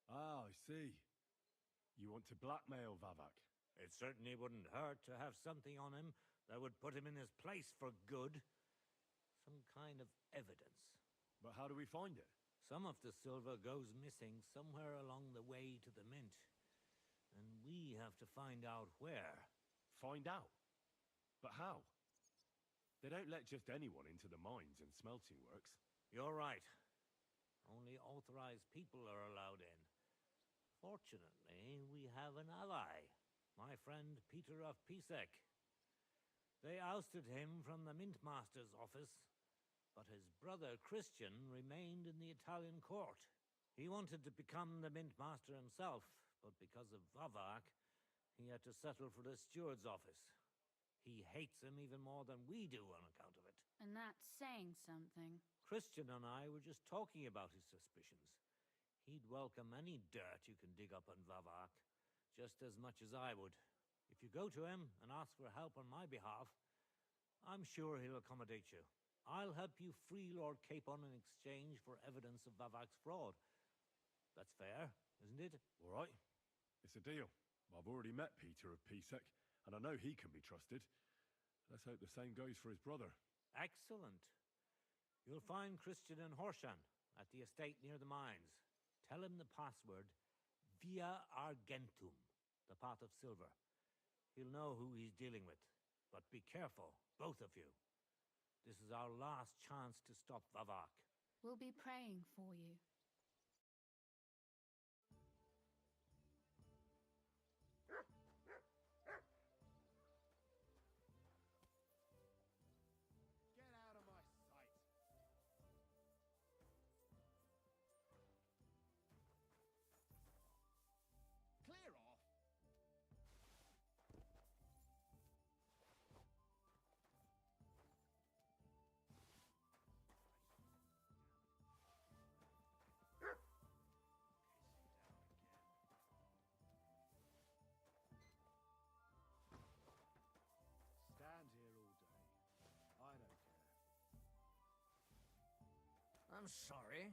Ah, I see. You want to blackmail Vavak? It certainly wouldn't hurt to have something on him that would put him in his place for good. Some kind of evidence. But how do we find it? Some of the silver goes missing somewhere along the way to the mint. And we have to find out where. Find out? But how? They don't let just anyone into the mines and smelting works. You're right. Only authorized people are allowed in. Fortunately, we have an ally. My friend Peter of Pisek. They ousted him from the Mint Master's office, but his brother Christian remained in the Italian court. He wanted to become the Mint Master himself, but because of Vavak, he had to settle for the steward's office. He hates him even more than we do on account of it. And that's saying something. Christian and I were just talking about his suspicions. He'd welcome any dirt you can dig up on Vavak, just as much as I would. If you go to him and ask for help on my behalf, I'm sure he'll accommodate you. I'll help you free Lord Capon in exchange for evidence of Vavak's fraud. That's fair, isn't it? All right. It's a deal. I've already met Peter of Pisek, and I know he can be trusted. Let's hope the same goes for his brother. Excellent. You'll find Christian and Horshan at the estate near the mines. Tell him the password, Via Argentum, the pot of silver. He'll know who he's dealing with. But be careful, both of you. This is our last chance to stop Vavak. We'll be praying for you. Get out of my sight. Clear off. Stand here all day. I don't care. I'm sorry.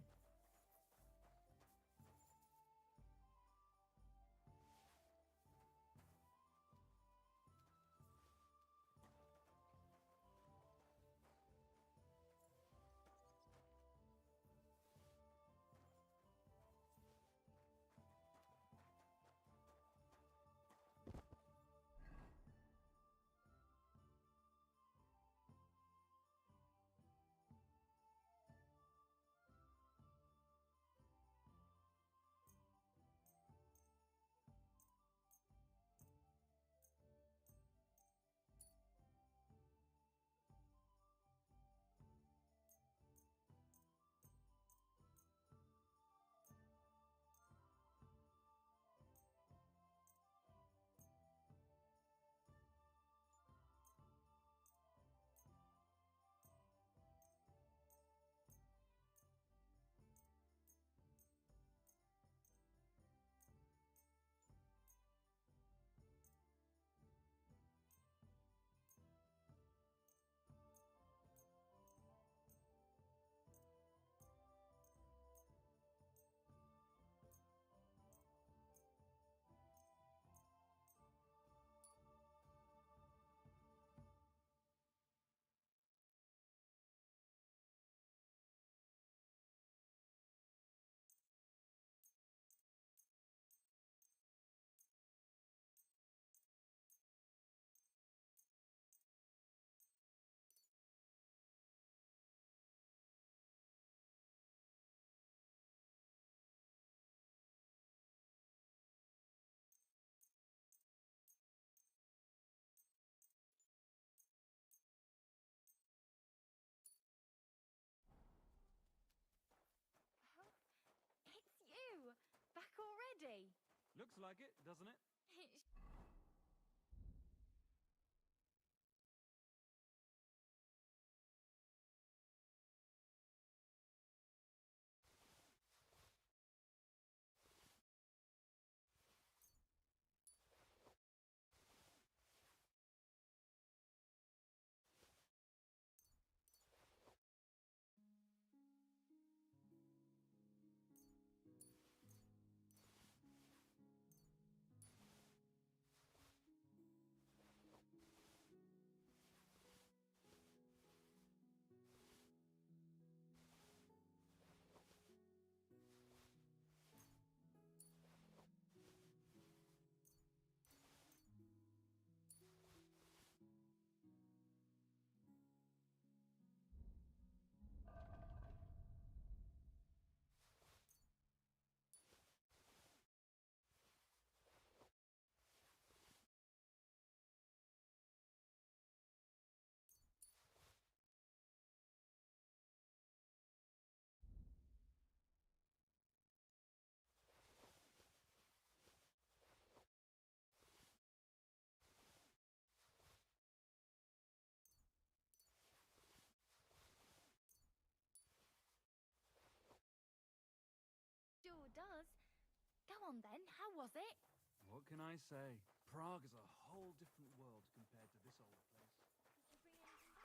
already? Looks like it, doesn't it? Sure does. Go on then, how was it? What can I say? Prague is a whole different world compared to this old place. Did you bring anything back?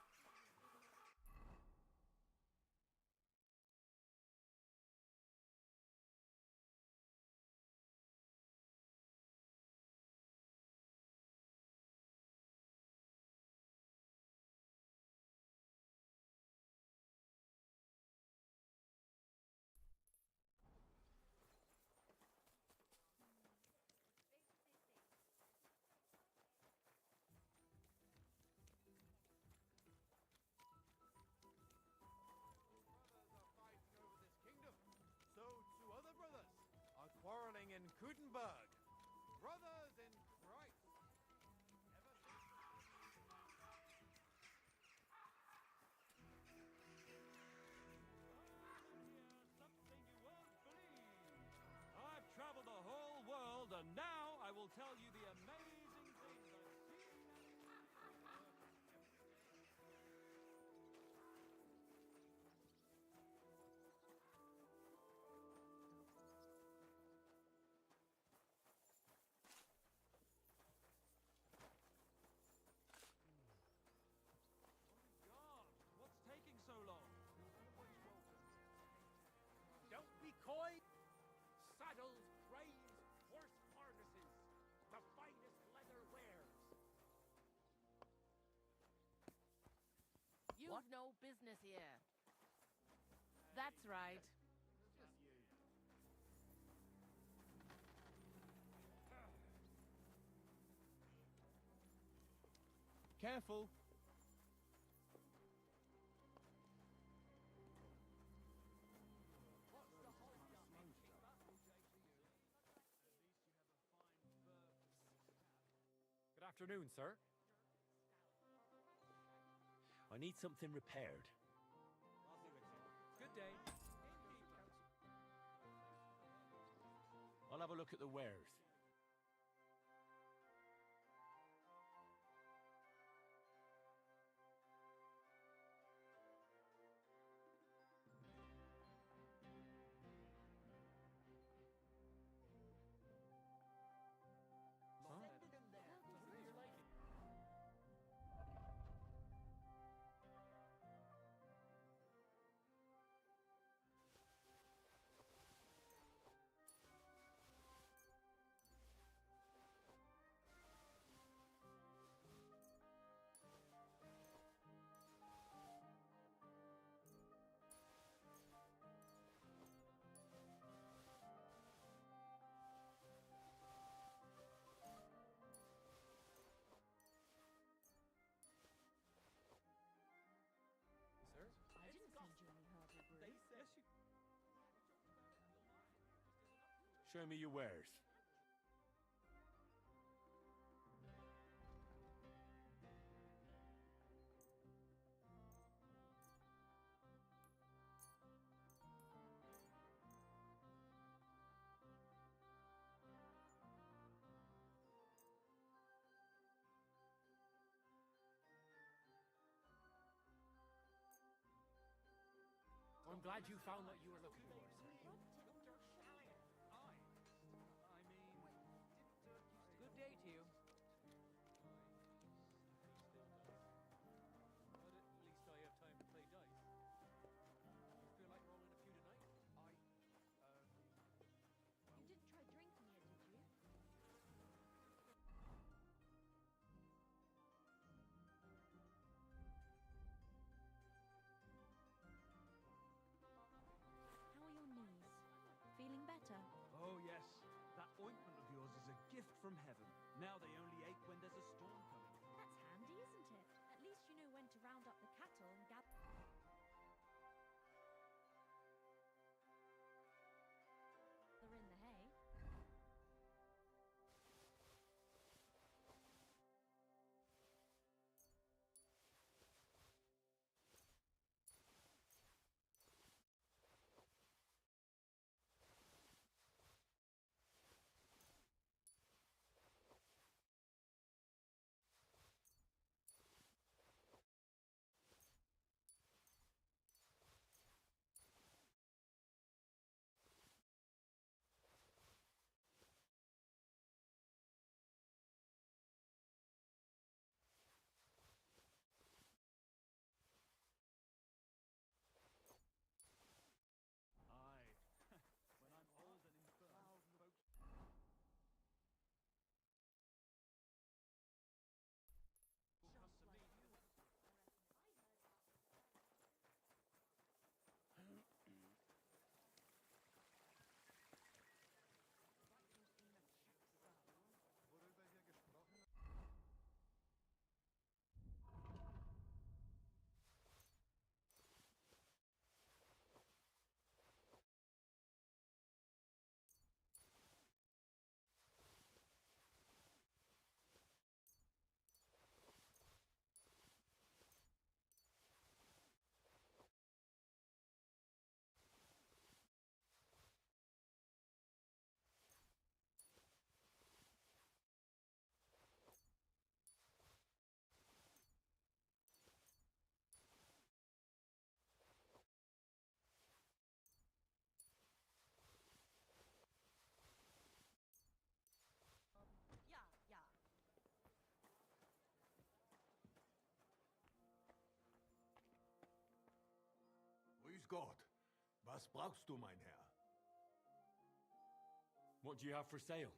So, two other brothers are quarreling in Gutenberg. Brothers in Christ. Ever I've traveled the whole world, and now I will tell you the amazing things I've seen. God, what's taking so long? Don't be coy. Saddles, reins, horse harnesses, the finest leather wares. You've no business here. That's right. Careful. Good afternoon, sir. I need something repaired. Good day. I'll have a look at the wares. I didn't feed you any herbal brew. Yes, you... Show me your wares. I'm glad you found what you were looking for, sir. Good day to you. But at least I have time to play dice. Feel like rolling a few tonight? You didn't try drinking it, did you? How are your knees? Feeling better? Oh, yes. That ointment of yours is a gift from heaven. Now they only ache when there's a storm coming. That's handy, isn't it? At least you know when to round up the cattle and gather in the hay. Aye. When I'm old and infirm, folks... will come to me. Ja, ja. Grüß Gott. Was brauchst du, mein Herr? What do you have for sale?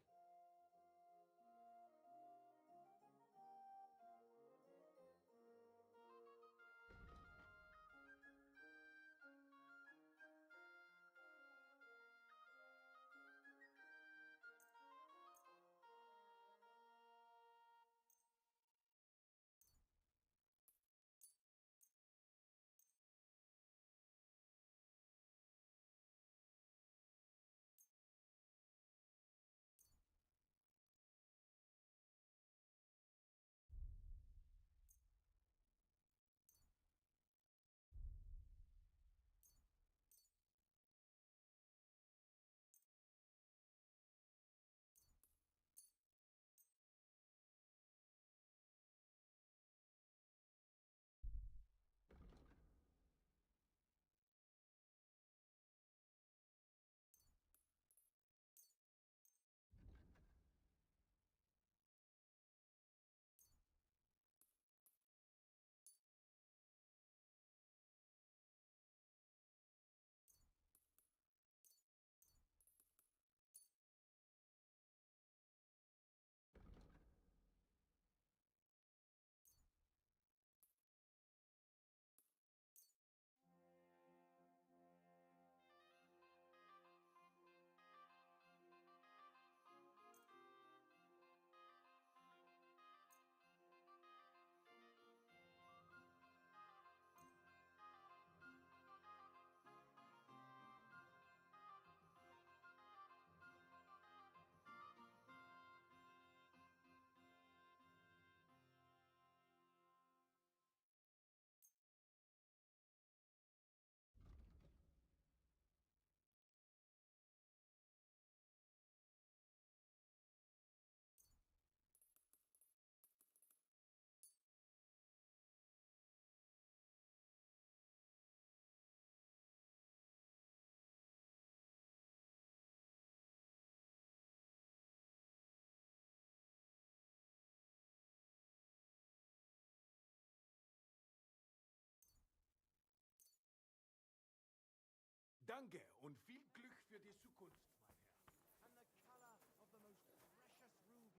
Danke und viel Glück für die Zukunft, mein Herr. And the color of the most precious ruby.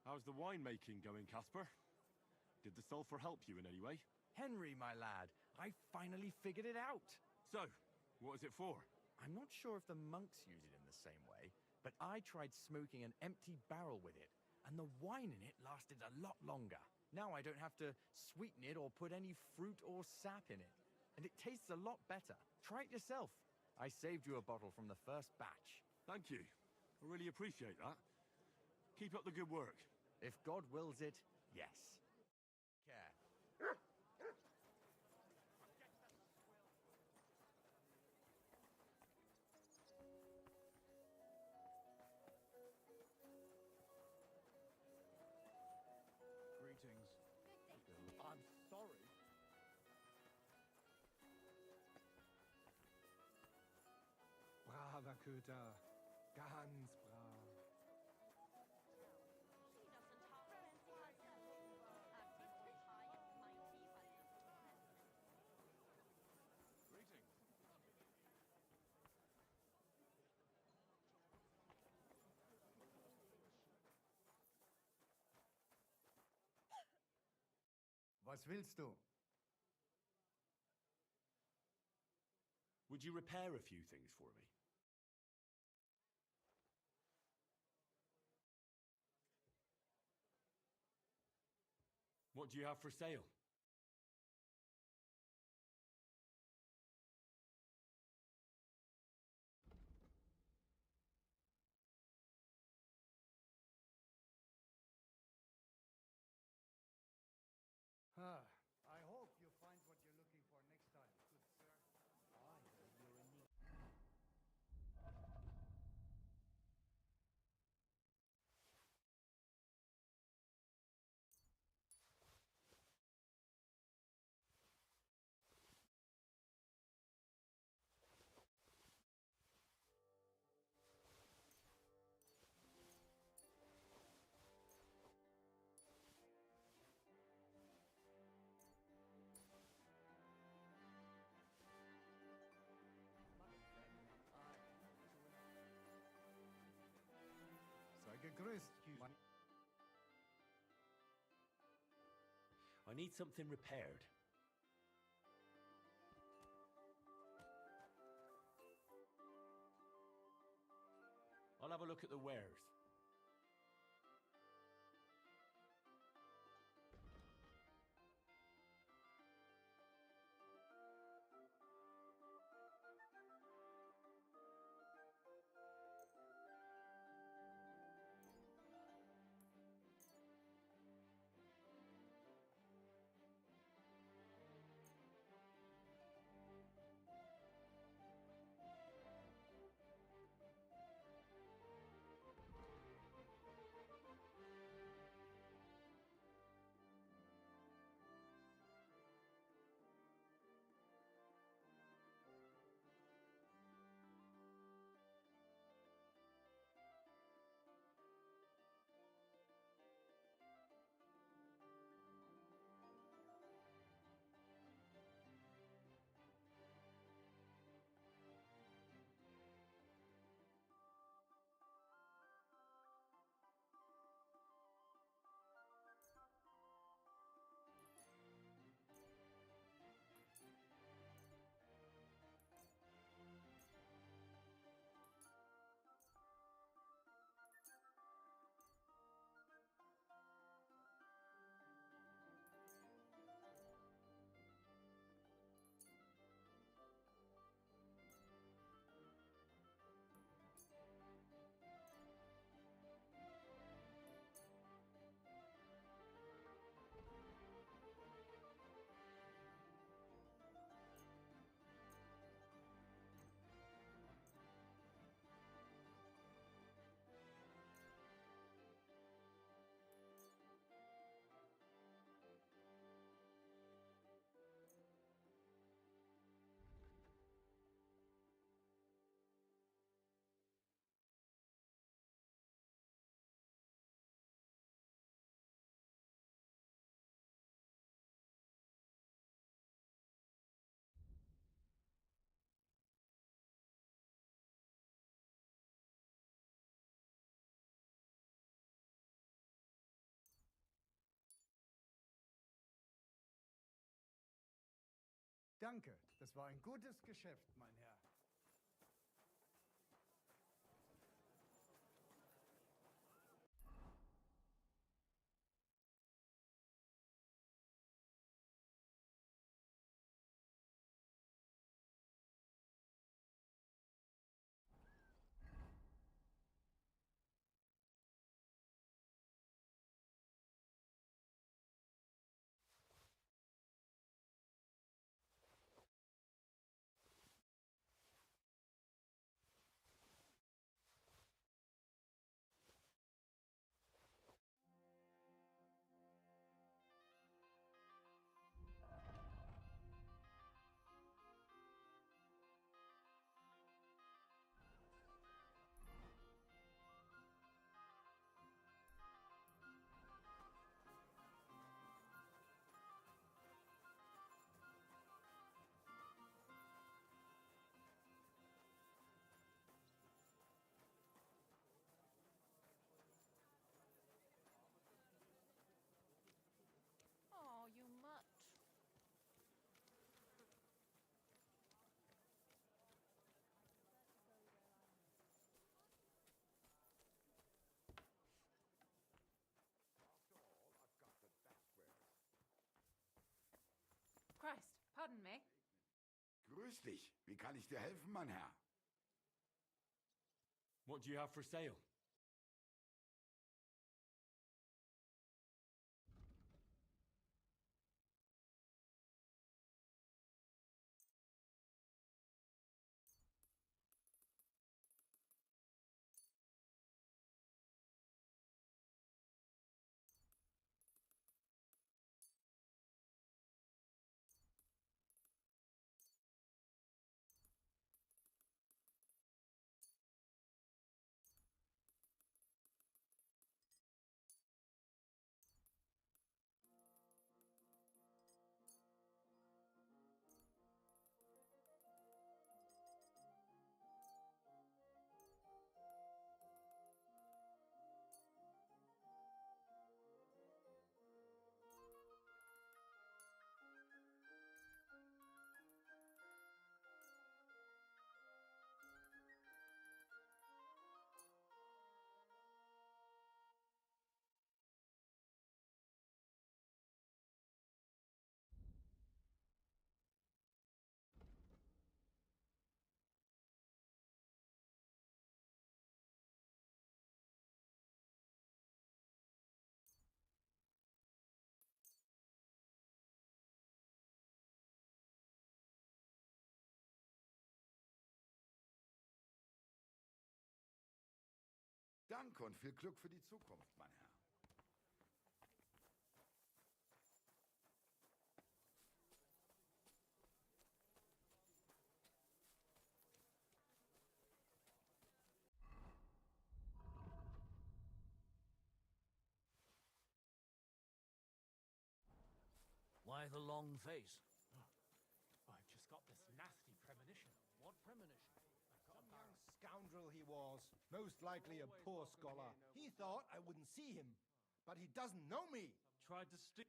How's the winemaking going, Casper? Did the sulfur help you in any way? Henry, my lad, I finally figured it out. So, what is it for? I'm not sure if the monks use it in the same way, but I tried smoking an empty barrel with it, and the wine in it lasted a lot longer. Now I don't have to sweeten it or put any fruit or sap in it, and it tastes a lot better. Try it yourself. I saved you a bottle from the first batch. Thank you. I really appreciate that. Keep up the good work. If God wills it, yes. Care. Greetings. I'm sorry. Braver Köter. Ganz brav. Was willst du? Would you repair a few things for me? What do you have for sale? I hope you find what you're looking for next time, good sir. I heard you're in need. Sei gegrüßt, I need something repaired. I'll have a look at the wares. Danke, das war ein gutes Geschäft, mein Herr. Oh, you mutt. Christ, pardon me. Grüß dich. Wie kann ich dir helfen, mein Herr? What do you have for sale? Danke und viel Glück für die Zukunft, mein Herr. Why the long face? I've just got this nasty premonition. What premonition? Some young scoundrel he was. Most likely a poor scholar. He thought I wouldn't see him. But he doesn't know me. Tried to steal.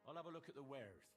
I'll have a look at the wares.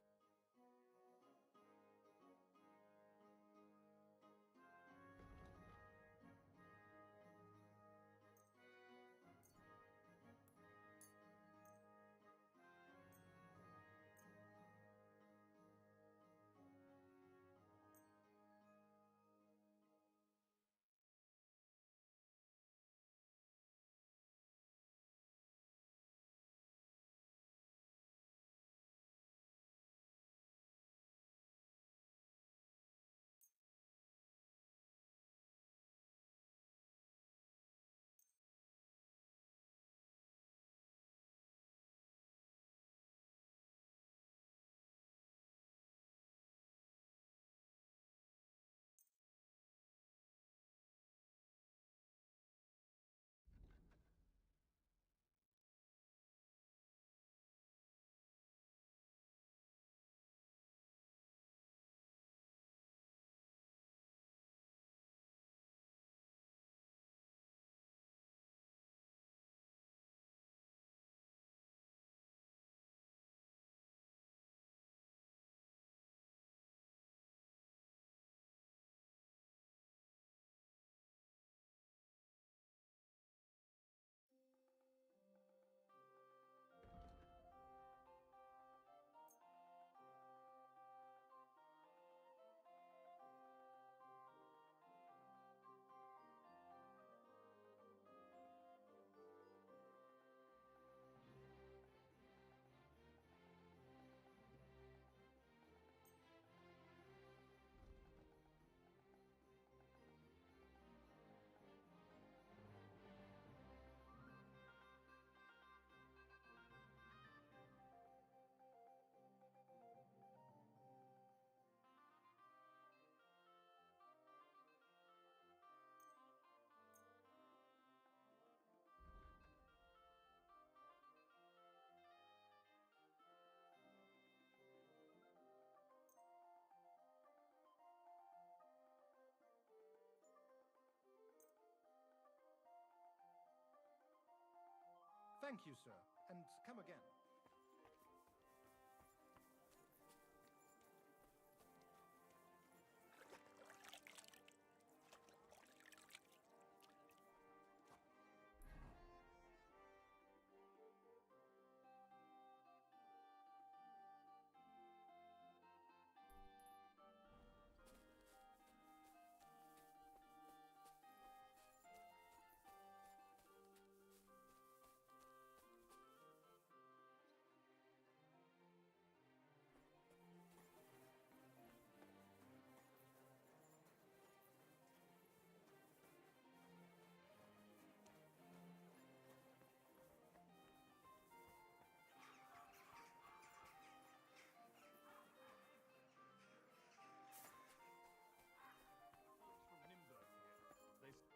Thank you, sir, and come again.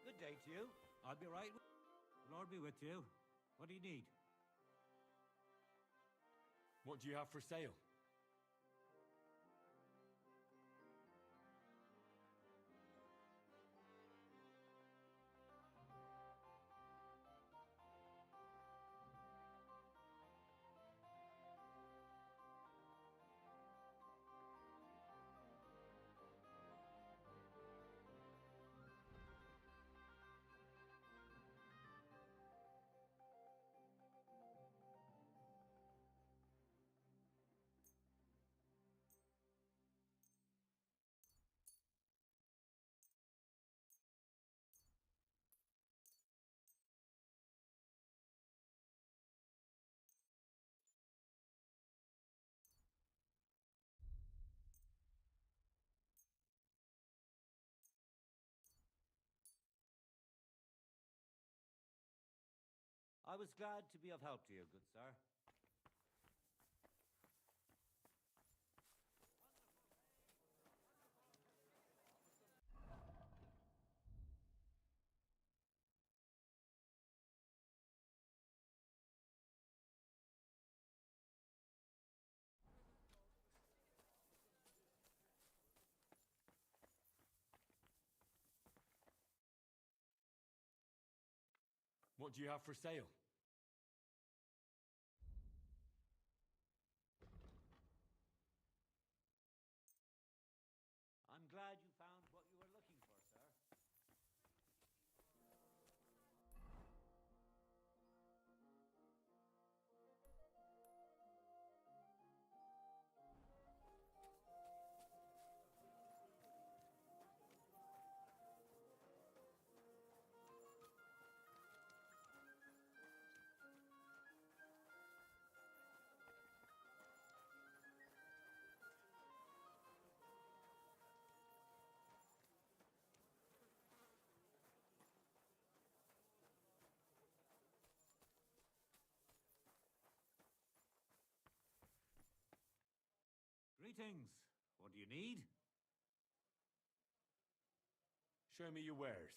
Good day to you. I'll be right. Lord be with you. What do you need? What do you have for sale? I was glad to be of help to you, good sir. What do you have for sale? I'm glad you found what you were looking for, sir. Greetings. What do you need? Show me your wares.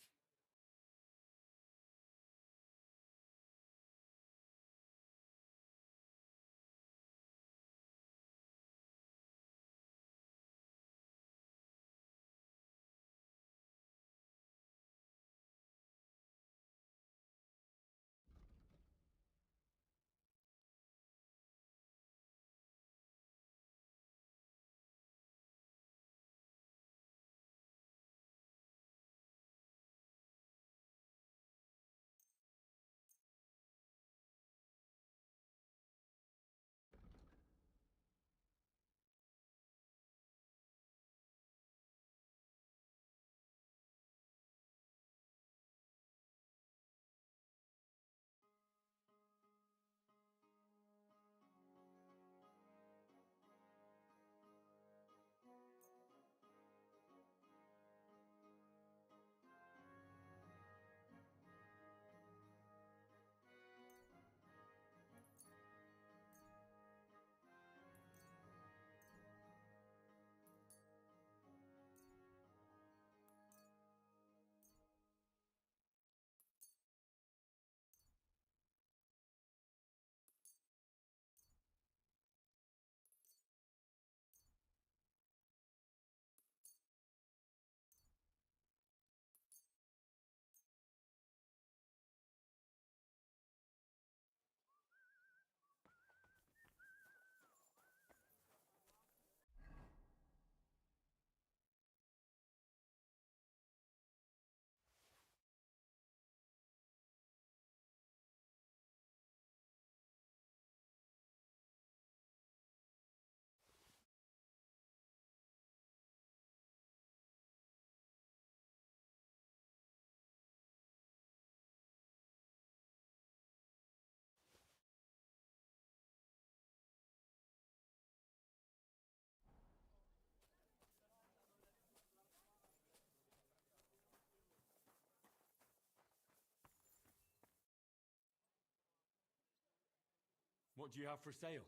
What do you have for sale?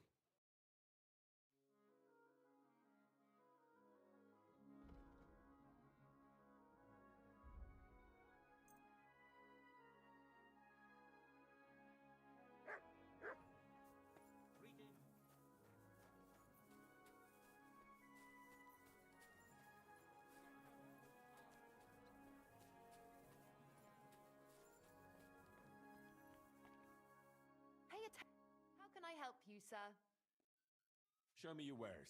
How can I help you, sir? Show me your wares.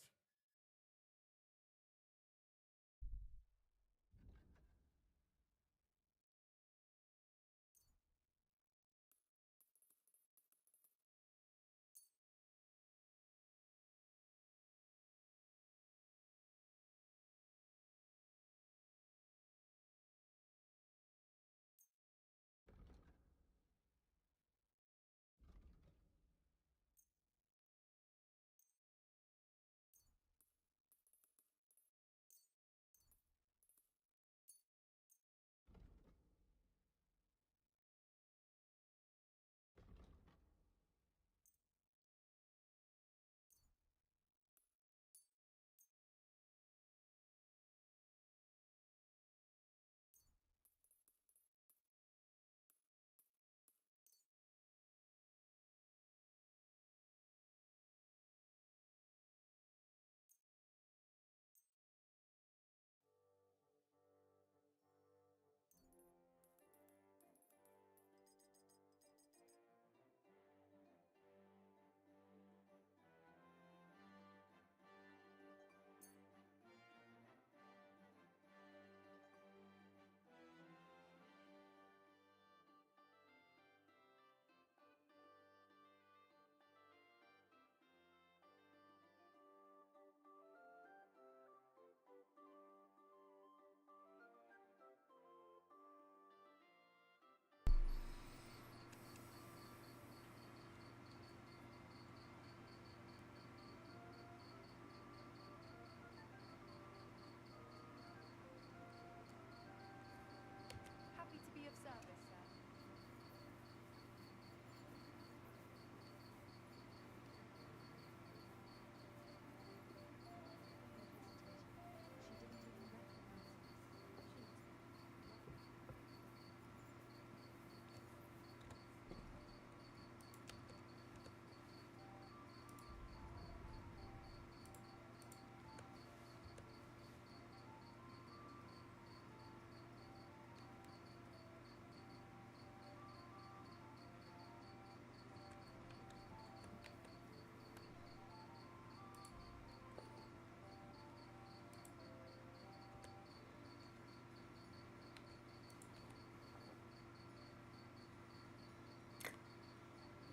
Happy to be of service, sir.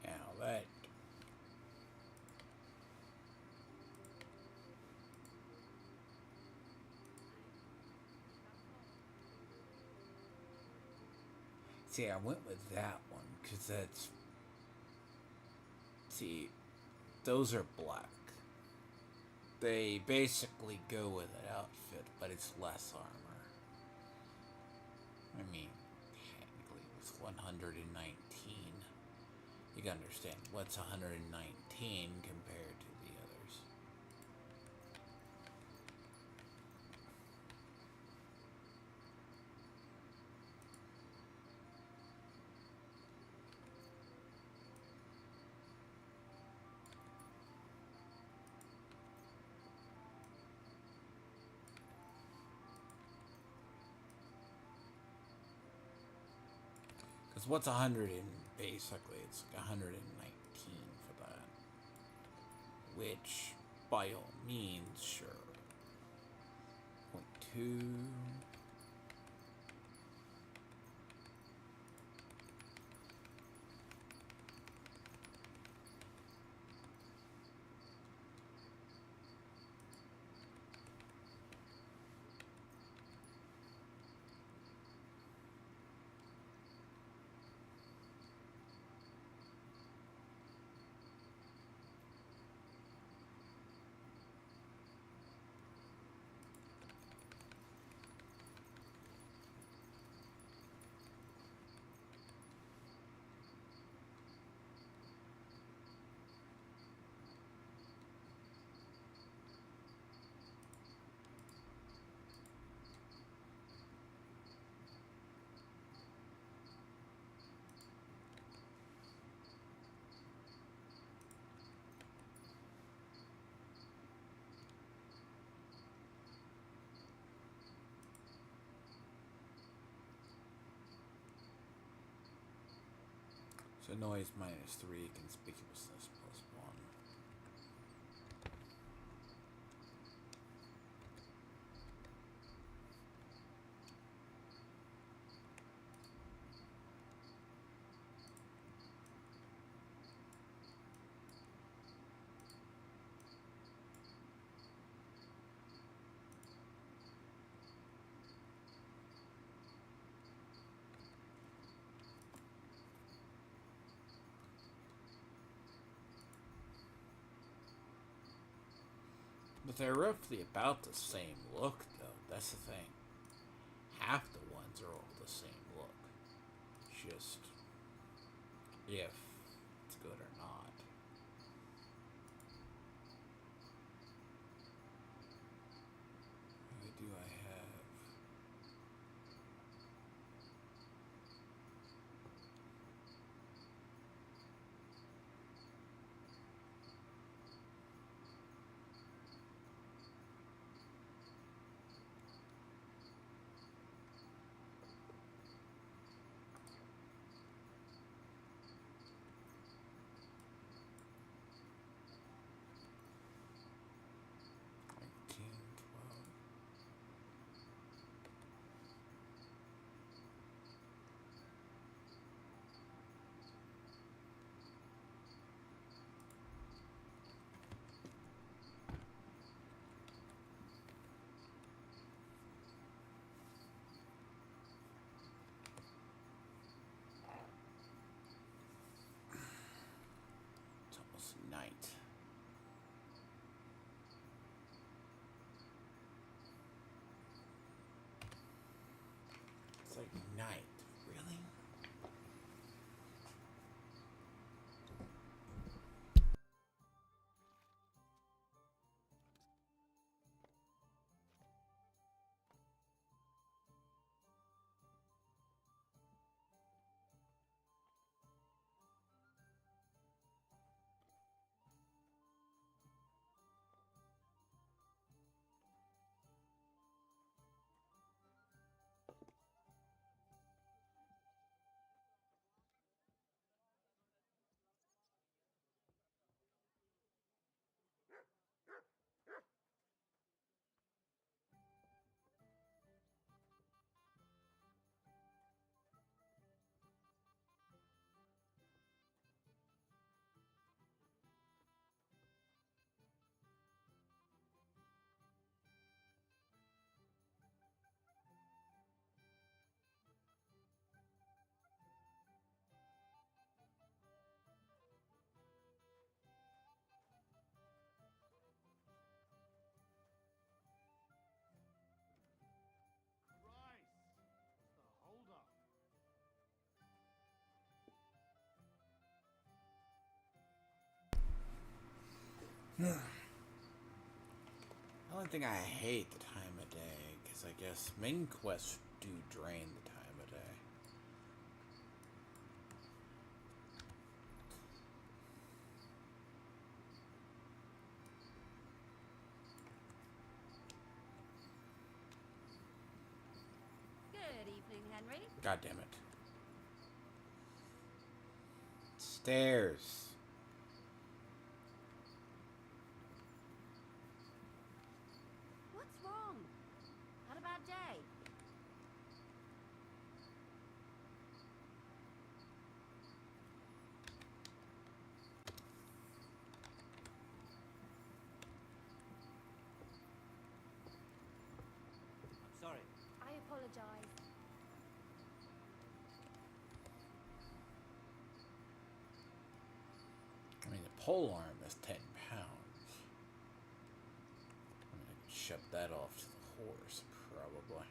Now that see, I went with that one because that's see, those are black. They basically go with an outfit, but it's less armor. I mean, technically it was 119. You can understand what's 119 compared to the others. Because what's 100 in basically it's 119 for that. Which, by all means, sure. 0.2. So noise -3, conspicuousness +1. But they're roughly about the same look, though. That's the thing. Half the ones are all the same look. Just if it's good or not. Who do I have? Night. It's like night, really? The only thing I hate the time of day, because I guess main quests do drain the time of day. Good evening, Henry. God damn it. Stairs. What's wrong? Had a bad day? I'm sorry. I apologize. I mean, the pole arm is 10 pounds. I mean, I could shove that off to the horse, probably.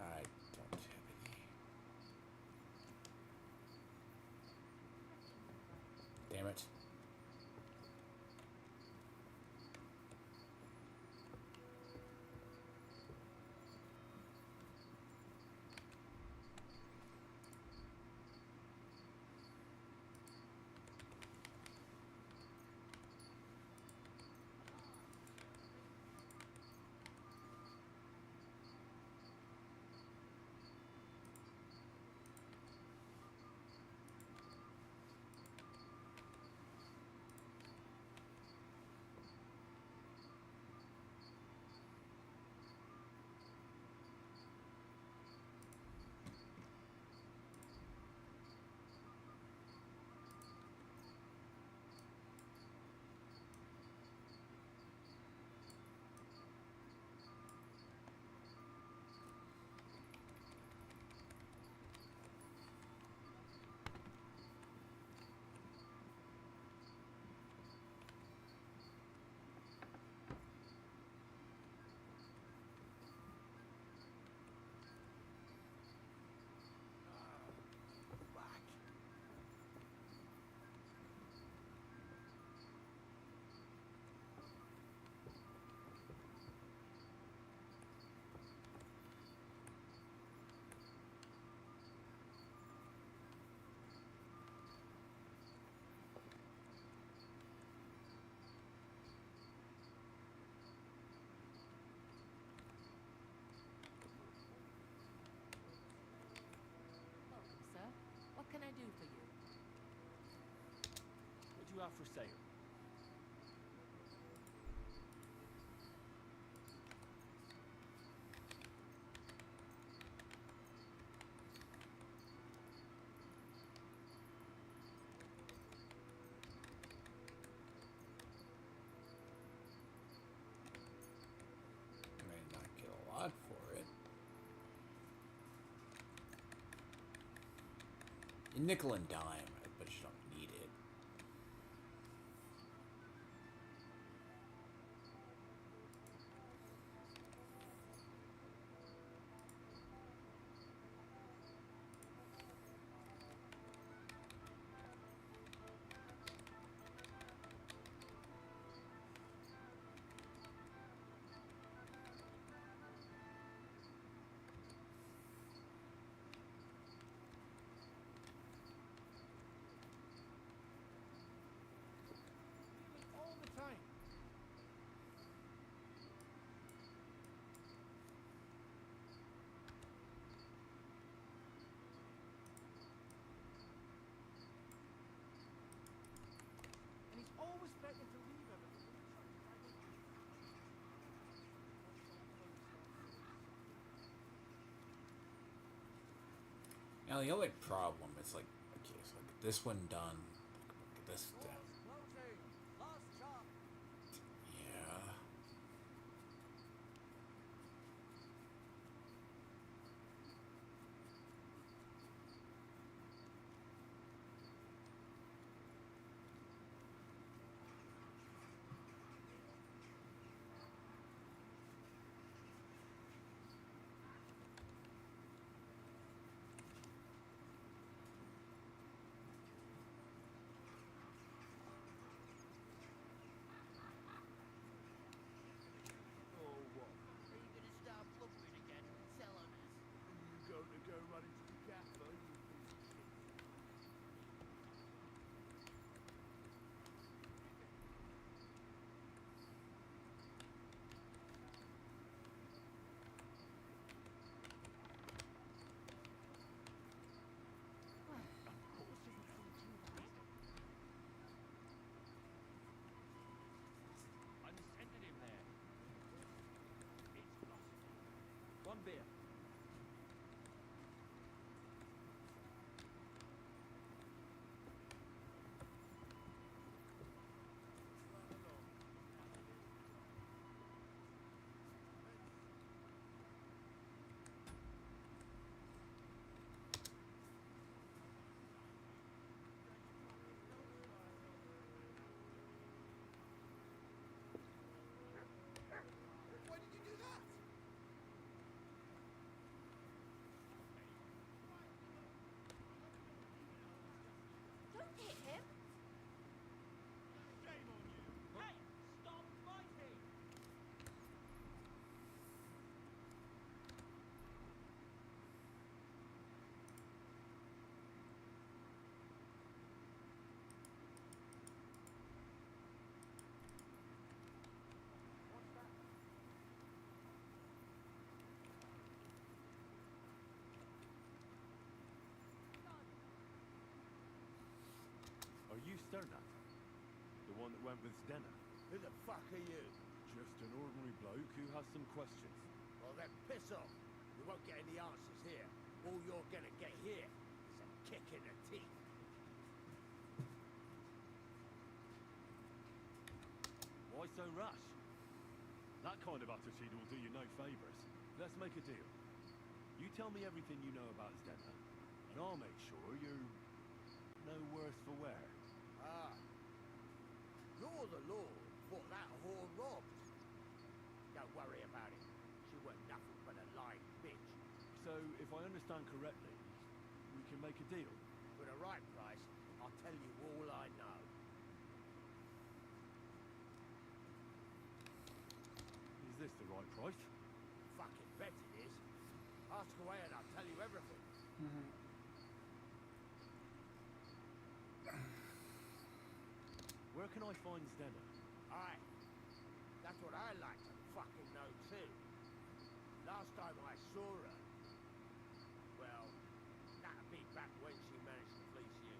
I don't have any. Damn it. have for sale? May not get a lot for it. Nickel and dime, but you don't need it. All the time. And he's always threatening to leave everything. Now the only problem is like, okay, so get this one done, get this done. Yeah. Oh, what? Are you going to start blubbering again and tell on us? Are you going to go running to the cafe? I'm sending him there. It's possible. One beer. Why did you do that? Don't hit him! Shame on you. Hey, stop fighting! Are you Sternak? The one that went with Stena? Who the fuck are you? Just an ordinary bloke who has some questions. Well, then piss off. We won't get any answers here. All you're gonna get here is a kick in the teeth. Why so rash? That kind of attitude will do you no favours. Let's make a deal. You tell me everything you know about Stena, and I'll make sure you're no worse for wear. Ah. You're the lord what that whore robbed. Don't worry about it. She weren't nothing but a lying bitch. So, if I understand correctly, we can make a deal. For the right price, I'll tell you all I know. Is this the right price? Fucking bet it is. Ask away and I'll tell you everything. Where can I find Stena? Aye. That's what I like to fucking know too. Last time I saw her, well, that'd be back when she managed to fleece you.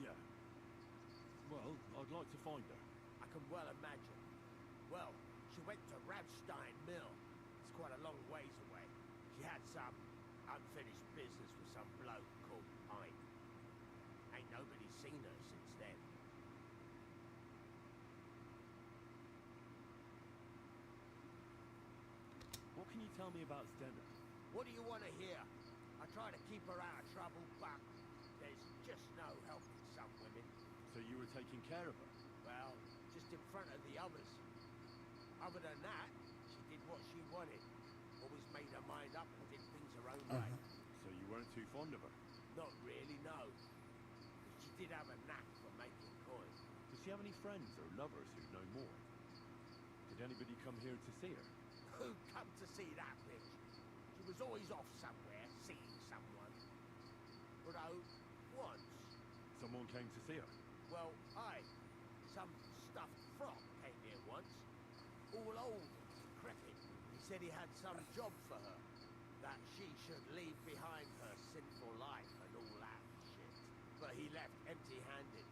Yeah. Well, I'd like to find her. I can well imagine. Well, she went to Radstein Mill. It's quite a long ways away. She had some unfinished business with some bloke called Pine. Ain't nobody seen her since then. What can you tell me about Stenna? What do you want to hear? I try to keep her out of trouble, but there's just no helping some women. So you were taking care of her? Well, just in front of the others. Other than that, she did what she wanted. Always made her mind up and did things her own way. So you weren't too fond of her? Not really, no. But she did have a knack for making coin. Does she have any friends or lovers who know more? Did anybody come here to see her? Who come to see that bitch? She was always off somewhere, seeing someone. Although, once... Someone came to see her? Well, aye. Some stuffed frog came here once. All old and decrepit. He said he had some job for her. That she should leave behind her sinful life and all that shit. But he left empty-handed.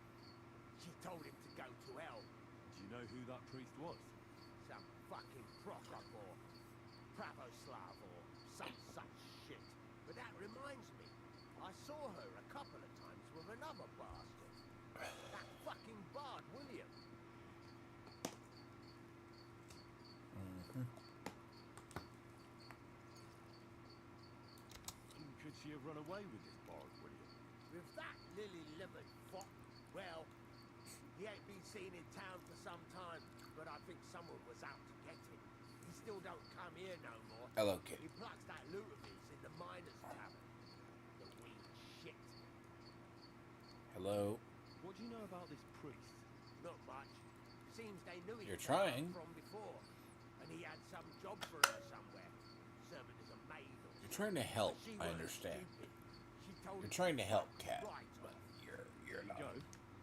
She told him to go to hell. Do you know who that priest was? Some fucking Prokop or Pravoslav or some such shit. But that reminds me, I saw her a couple of times with another bastard. That fucking bard, William. Could she have run away with this bard, William? With that lily-livered fuck, well, he ain't been seen in town for some time, but I think someone was out to get him. He still don't come here no more. Hello, kid. He plucks that loot of his in the miners' tavern. The weak shit. Hello. What do you know about this priest? Not much. Seems they knew You're each trying. other from before, and he had some job for her somewhere, serving as a maid or You're trying to help, But she I weren't understand. stupid. She told You're him trying to help, to Cat. right But off. you're not.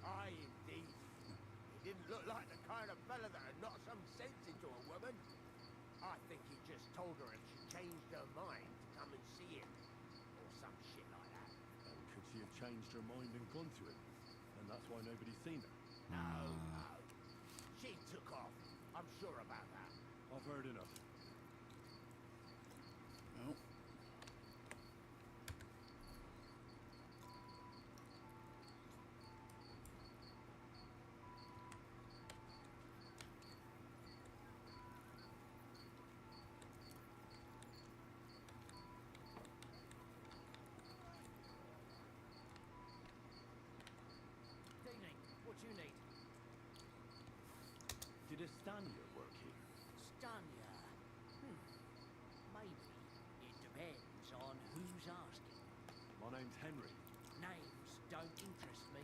Aye, indeed. He didn't look like the kind of fella that would knock some sense into a woman. I think he just told her if she changed her mind to come and see him, or some shit like that. And could she have changed her mind and gone to him? And that's why nobody's seen her? No. She took off. I'm sure about that. I've heard enough. Nope. Evening. What you need? Did a Stanya work here? Stanya. Maybe. It depends on who's asking. My name's Henry. Names don't interest me.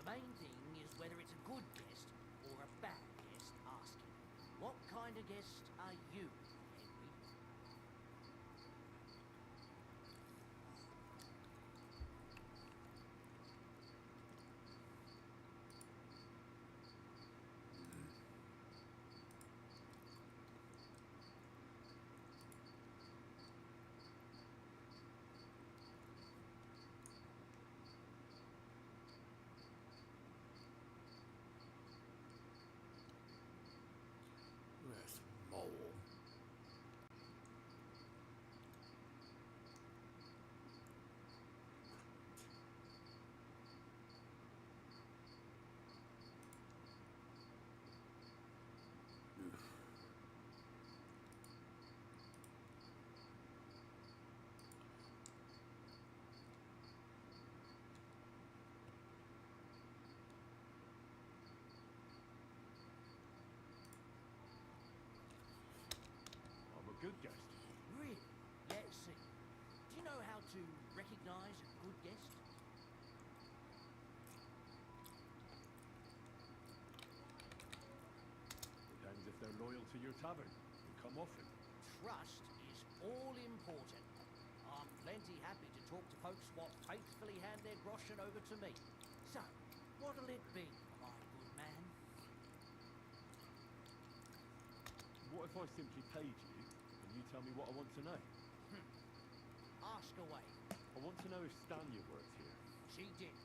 The main thing is whether it's a good guest or a bad guest asking. What kind of guest are you, Henry? Yes, mole. I'm a good guest. Really? Let's see. Do you know how to recognize a good guest? Depends if they're loyal to your tavern and come often. Trust is all important. I'm plenty happy to talk to folks what faithfully hand their groschen over to me. So, what'll it be, my good man? What if I simply paid you and you tell me what I want to know? Ask away. I want to know if Stanya works here. She did.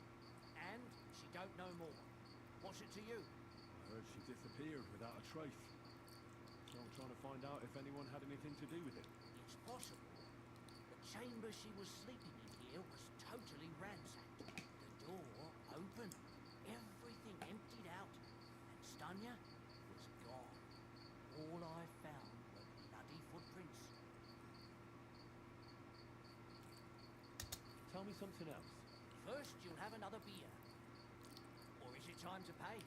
And she don't know more. What's it to you? I heard she disappeared without a trace. So I'm trying to find out if anyone had anything to do with it. It's possible. The chamber she was sleeping in here was totally ransacked. The door open, everything emptied out, and Stanya was gone. All I found were bloody footprints. Tell me something else. First, you'll have another beer. Or is it time to pay?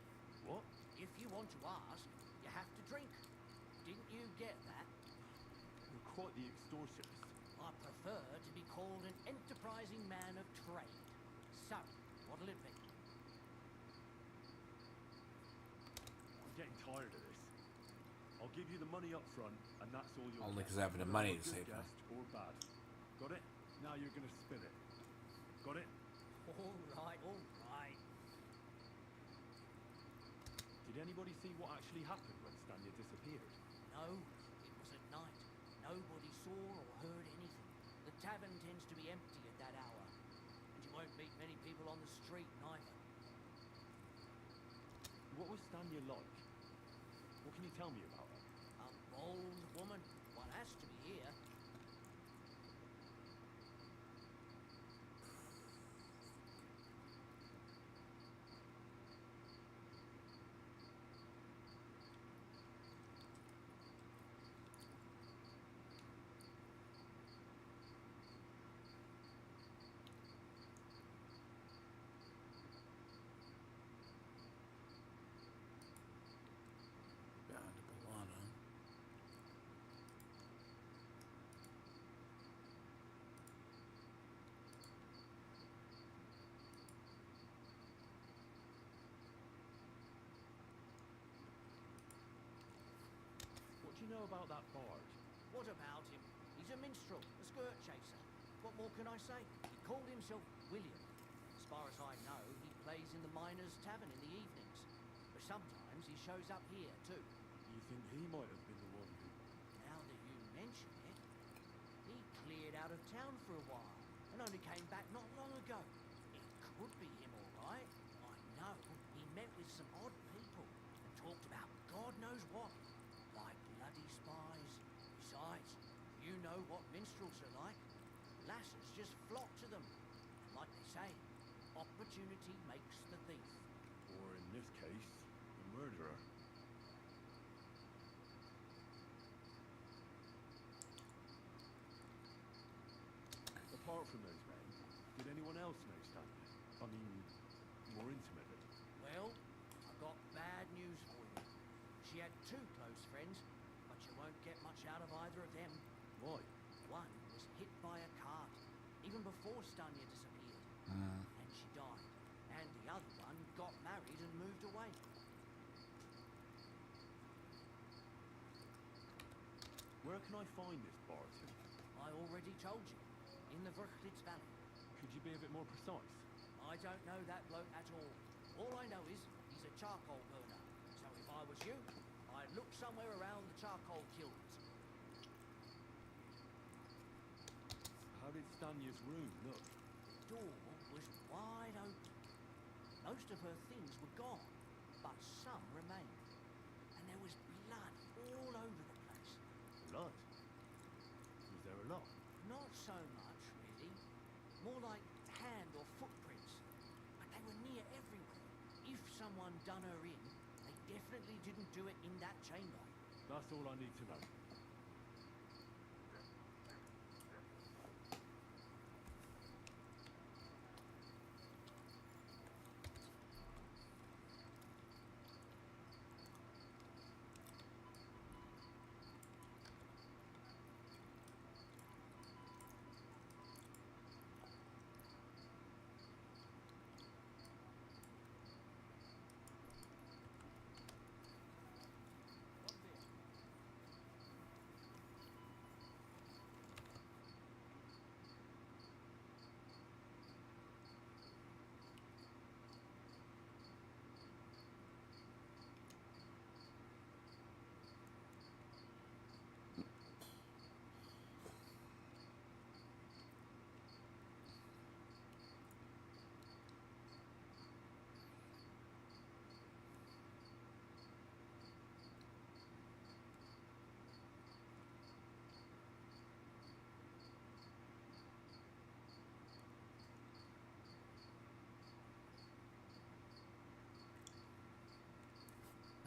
What? If you want to ask, you have to drink. Didn't you get that? You're quite the extortionist. I prefer to be called an enterprising man of trade. So, what'll it be? I'm getting tired of this. I'll give you the money up front, and that's all you'll Only get. 'cause I have the Whether money I'm a to good save them. guest or bad. Got it? Now you're gonna spill it. Got it? All right, all right. Did anybody see what actually happened when Stanya disappeared? No, it was at night. Nobody saw or heard anything. The tavern tends to be empty at that hour. And you won't meet many people on the street, neither. What was Stanya like? What can you tell me about her? A bold woman. One has to be here. Bound to Bolano. What do you know about that bard? What about him? He's a minstrel, a skirt chaser. What more can I say? He called himself William. As far as I know, he plays in the Miners' Tavern in the evenings. But sometimes he shows up here, too. You think he might have been the one who... Now that you mention it, he cleared out of town for a while and only came back not long ago. It could be him, all right. I know he met with some odd people and talked about God knows what, like bloody spies. Besides, you know what minstrels are like. Lasses just flock to them. And like they say, opportunity makes the thief. Or in this case, the murderer. Apart from those men, did anyone else know Stanya? I mean, more intimately. Well, I've got bad news for you. She had two close friends, but you won't get much out of either of them. Why? One was hit by a cart, even before Stanya disappeared. And she died. And the other one got married and moved away. Where can I find this Barton? I already told you, in the Vrchlitz Valley. Could you be a bit more precise? I don't know that bloke at all. All I know is he's a charcoal burner. So if I was you, I'd look somewhere around the charcoal kilns. How did Stanya's room look? The door was wide open. Most of her things were gone, but some remained. And there was blood all over the place. Blood? Was there a lot? Not so much, really. More like hand or footprints. But they were near everywhere. If someone done her in, they definitely didn't do it in that chamber. That's all I need to know.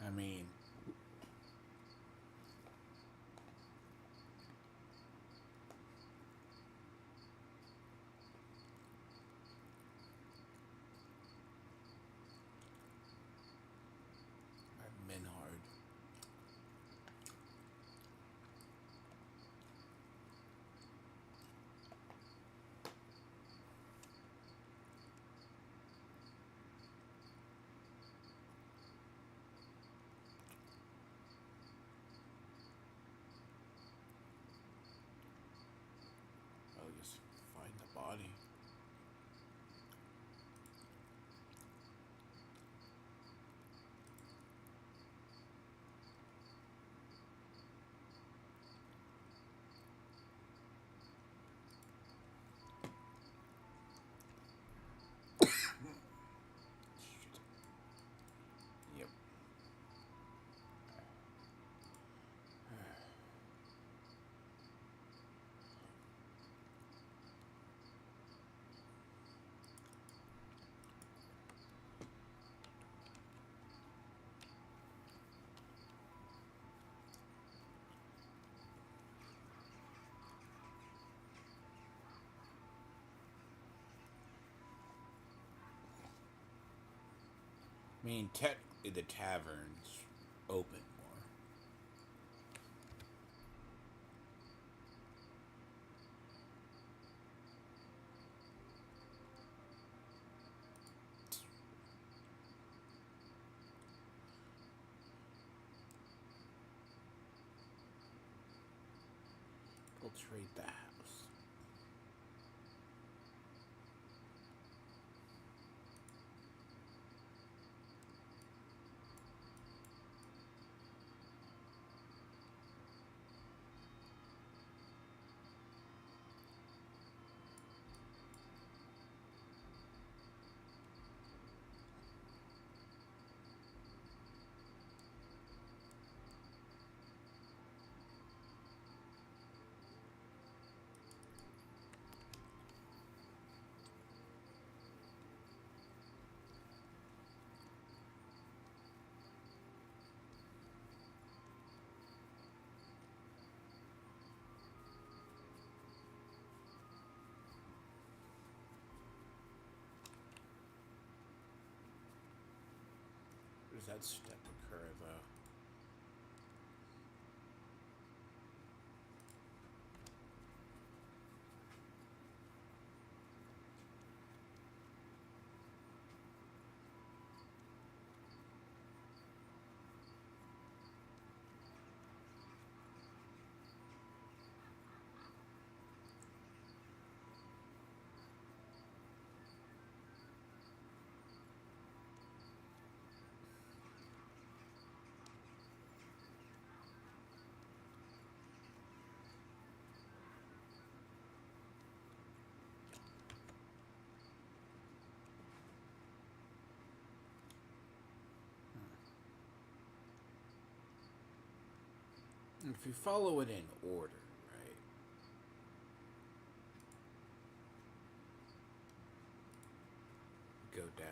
I mean, Minhard. I'll just find the body. Yep. I mean, technically the tavern's open more. We'll trade the house. Does that step occur though? If you follow it in order, right? Go down.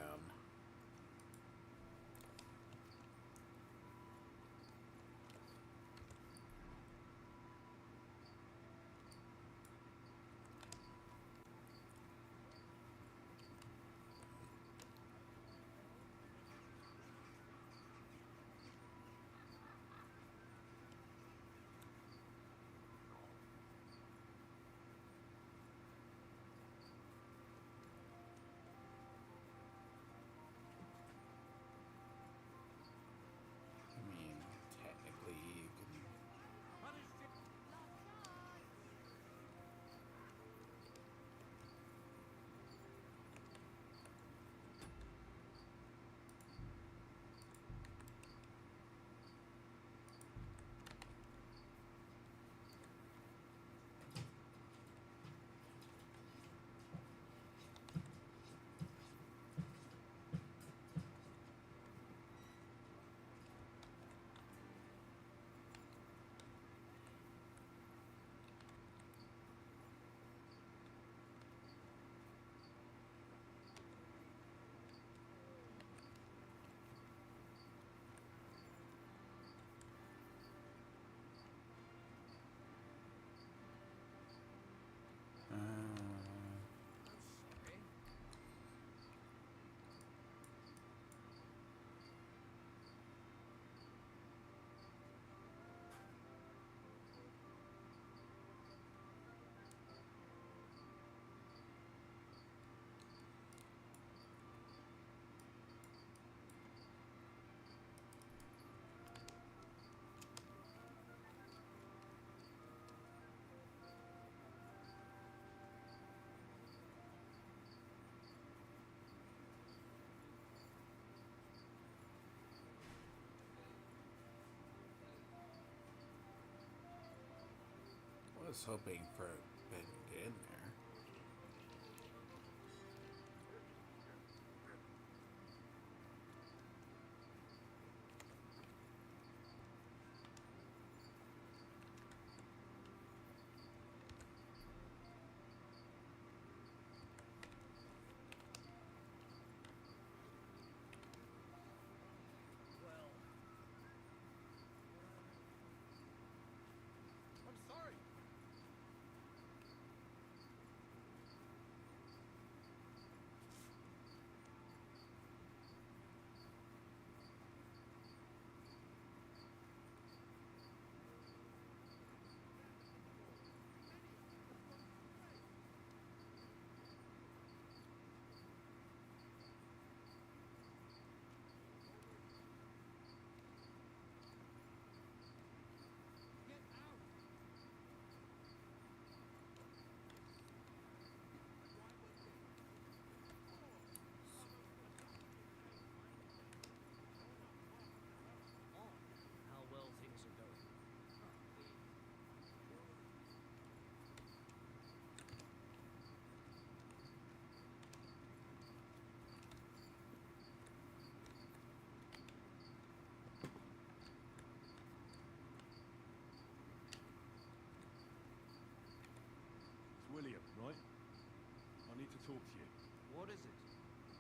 was hoping for Ben to get in there. I'm sorry. How well things are going. It's William, right? I need to talk to you. What is it?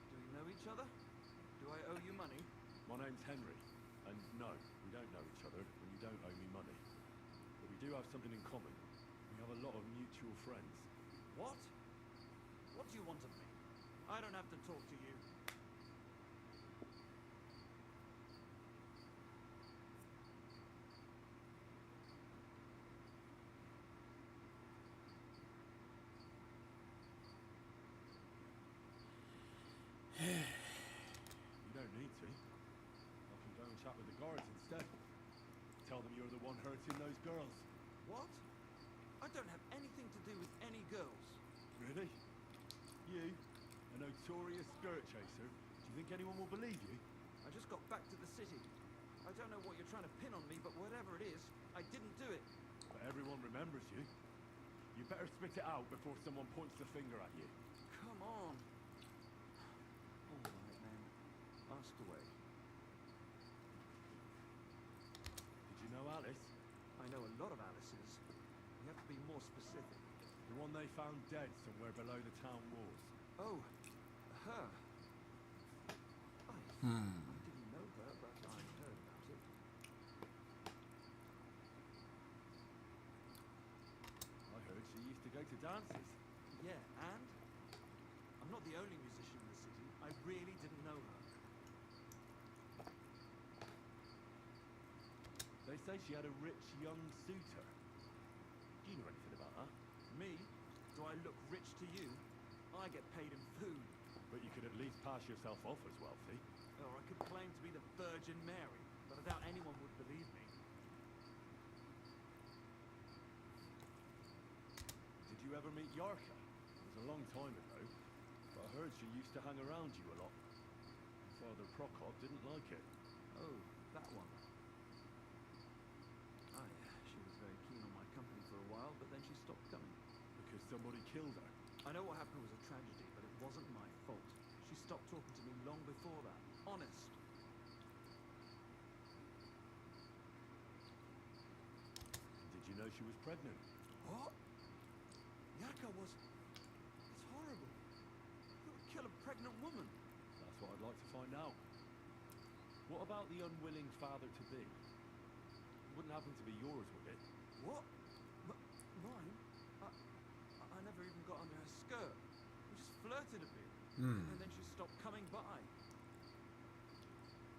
Do we know each other? Do I owe you money? My name's Henry, and no, we don't know each other, and you don't owe me money. But we do have something in common. We have a lot of mutual friends. What? What do you want of me? I don't have to talk to you. You don't need to. I can go and chat with the guards instead. Tell them you're the one hurting those girls. What? I don't have anything to do with any girls. Really? You, a notorious skirt chaser? Do you think anyone will believe you? I just got back to the city. I don't know what you're trying to pin on me, but whatever it is, I didn't do it. But everyone remembers you. You better spit it out before someone points the finger at you. Come on. All right, man. Ask away. Did you know Alice? I know a lot of Alices. You have to be more specific. The one they found dead somewhere below the town walls. Oh, her. I didn't know her, but I heard about it. I heard she used to go to dances. Yeah, and? I'm not the only musician in the city. I really didn't know her. They say she had a rich young suitor. Do you know anything about her? Me? Do I look rich to you? I get paid in food. But you could at least pass yourself off as wealthy. Or I could claim to be the Virgin Mary, but I doubt anyone would believe me. Did you ever meet Yarka? It was a long time ago, but I heard she used to hang around you a lot. Father Prokop didn't like it. Oh, that one. She was very keen on my company for a while, but then she stopped coming. Because somebody killed her? I know what happened was a tragedy, but it wasn't my fault. She stopped talking to me long before that. Honest. Did you know she was pregnant? What? Yaka was... It's horrible. Who would kill a pregnant woman? That's what I'd like to find out. What about the unwilling father-to-be? It wouldn't happen to be yours, would it? What? Mine? I never even got under her skirt. We just flirted a bit. And then she stopped coming by.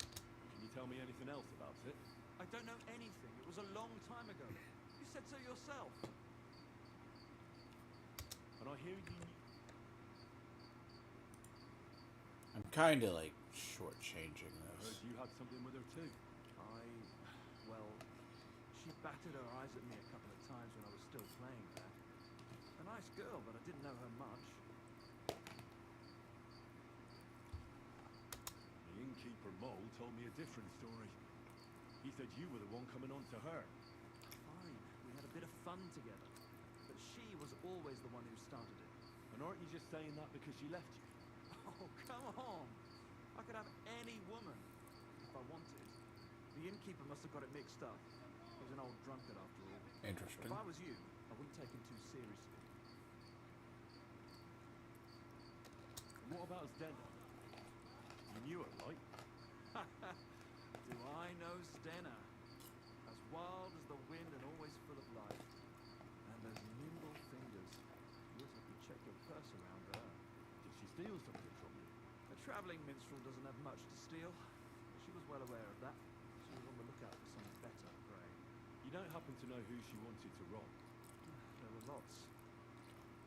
Can you tell me anything else about it? I don't know anything. It was a long time ago. You said so yourself. And I hear you... I'm kind of like shortchanging I this. heard you had something with her too. Well, she batted her eyes at me a couple of times when I was still playing there. A nice girl, but I didn't know her much. The innkeeper Mole told me a different story. He said you were the one coming on to her. Fine. We had a bit of fun together. she was always the one who started it. And aren't you just saying that because she left you? Oh, come on! I could have any woman if I wanted. The innkeeper must have got it mixed up. He's an old drunkard after all. Interesting. If I was you, I wouldn't take him too seriously. And what about Stena? You knew her, right? Do I know Stena? As wild as the wind and always full of life. And those nimble fingers. You always have to check your purse around her. Did she steal something from you? A travelling minstrel doesn't have much to steal. But she was well aware of that. She was on the lookout for something better, pray. You don't happen to know who she wanted to rob? There were lots.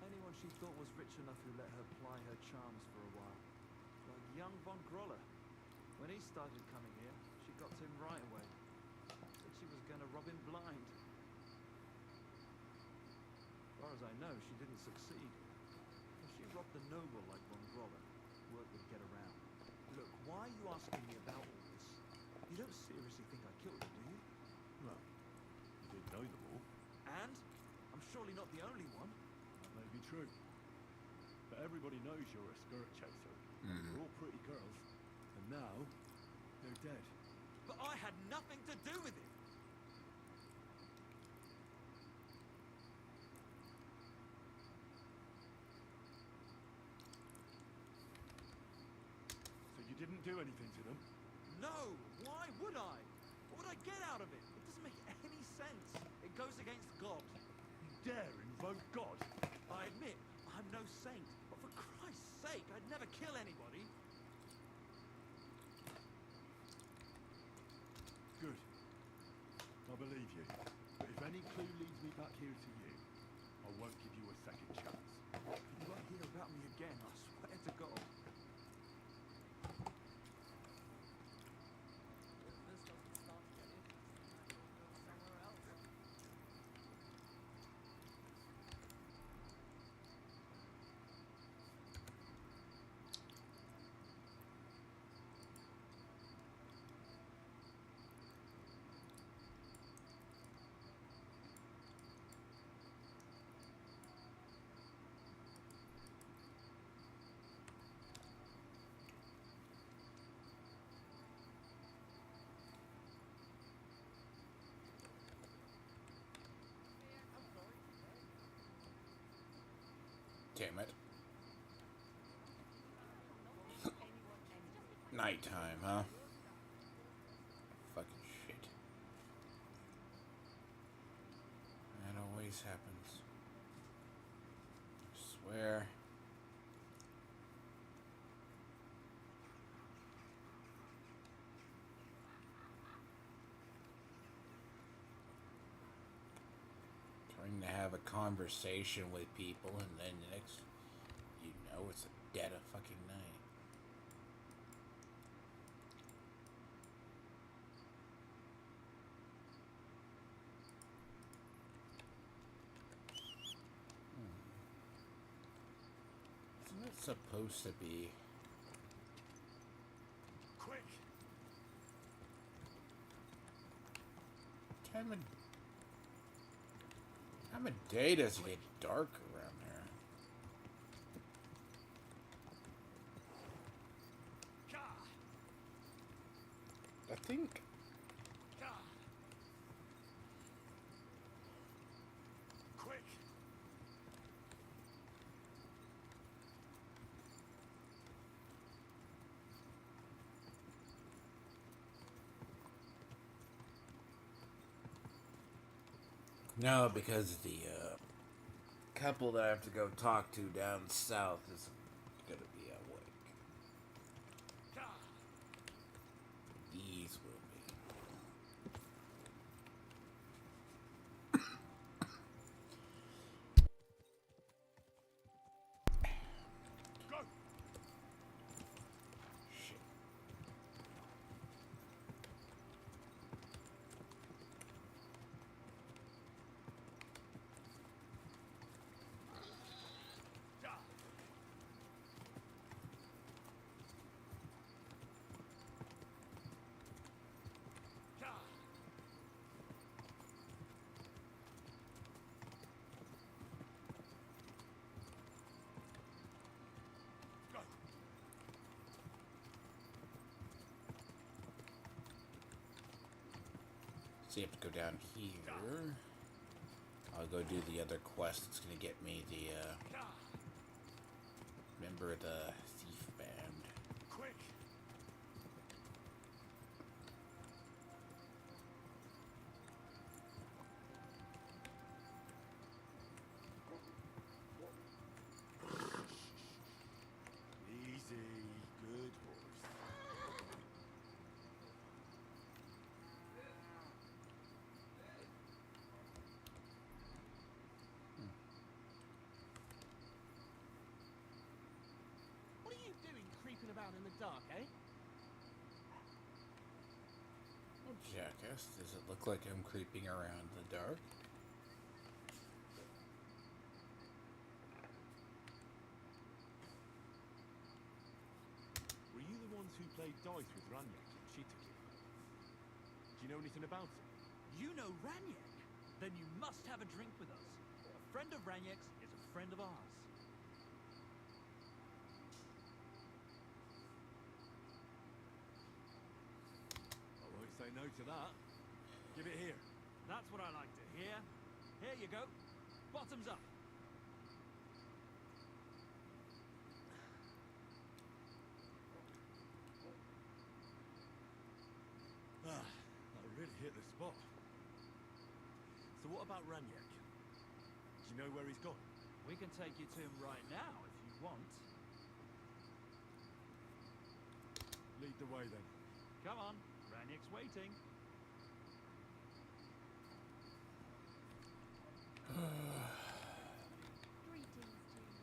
Anyone she thought was rich enough who let her ply her charms for a while. Like young von Groller. When he started coming here, she got to him right away. Said she was going to rob him blind. As far as I know, she didn't succeed. If she robbed a noble like von Groller, word would get around. Look, why are you asking me about all this? You don't seriously think I killed her, do you? Well, you didn't know them all. And? I'm surely not the only one. That may be true. But everybody knows you're a skirt chaser. They're all pretty girls. And now, they're dead. But I had nothing to do with it! So you didn't do anything to them? No! Why would I? What would I get out of it? It doesn't make any sense. It goes against God. You dare invoke God? I admit, I'm no saint. But for Christ's sake, I'd never kill anybody. Good. I believe you. But if any clue leads me back here to you, I won't give you a second chance. You won't hear about me again, I swear to God. Damn it. Nighttime, huh? Fucking shit. That always happens. I swear. Trying to have a conversation with people and then the next, you know, it's a dead of fucking night. Isn't it supposed to be? Quick! Time of day does it get dark around here? I think. Quick! No, because the couple that I have to go talk to down south is gonna be awake. These will be. Go! Shit. So you have to go down here. I'll go do the other quest. It's gonna get me the member of the thief band. Quick! Easy, good horse. What are you doing creeping about in the dark, eh? Oh, jackass, does it look like I'm creeping around in the dark? Were you the ones who played dice with Ranyak and she took it? Do you know anything about it? You know Ranyak? Then you must have a drink with us. A friend of Ranyak's is a friend of ours. I won't say no to that. Give it here. That's what I like to hear. Here you go. Bottoms up. I really hit the spot. So what about Ranyak? Do you know where he's gone? We can take you to him right now if you want. Lead the way then. Come on, Ranyak's waiting. Greetings to you.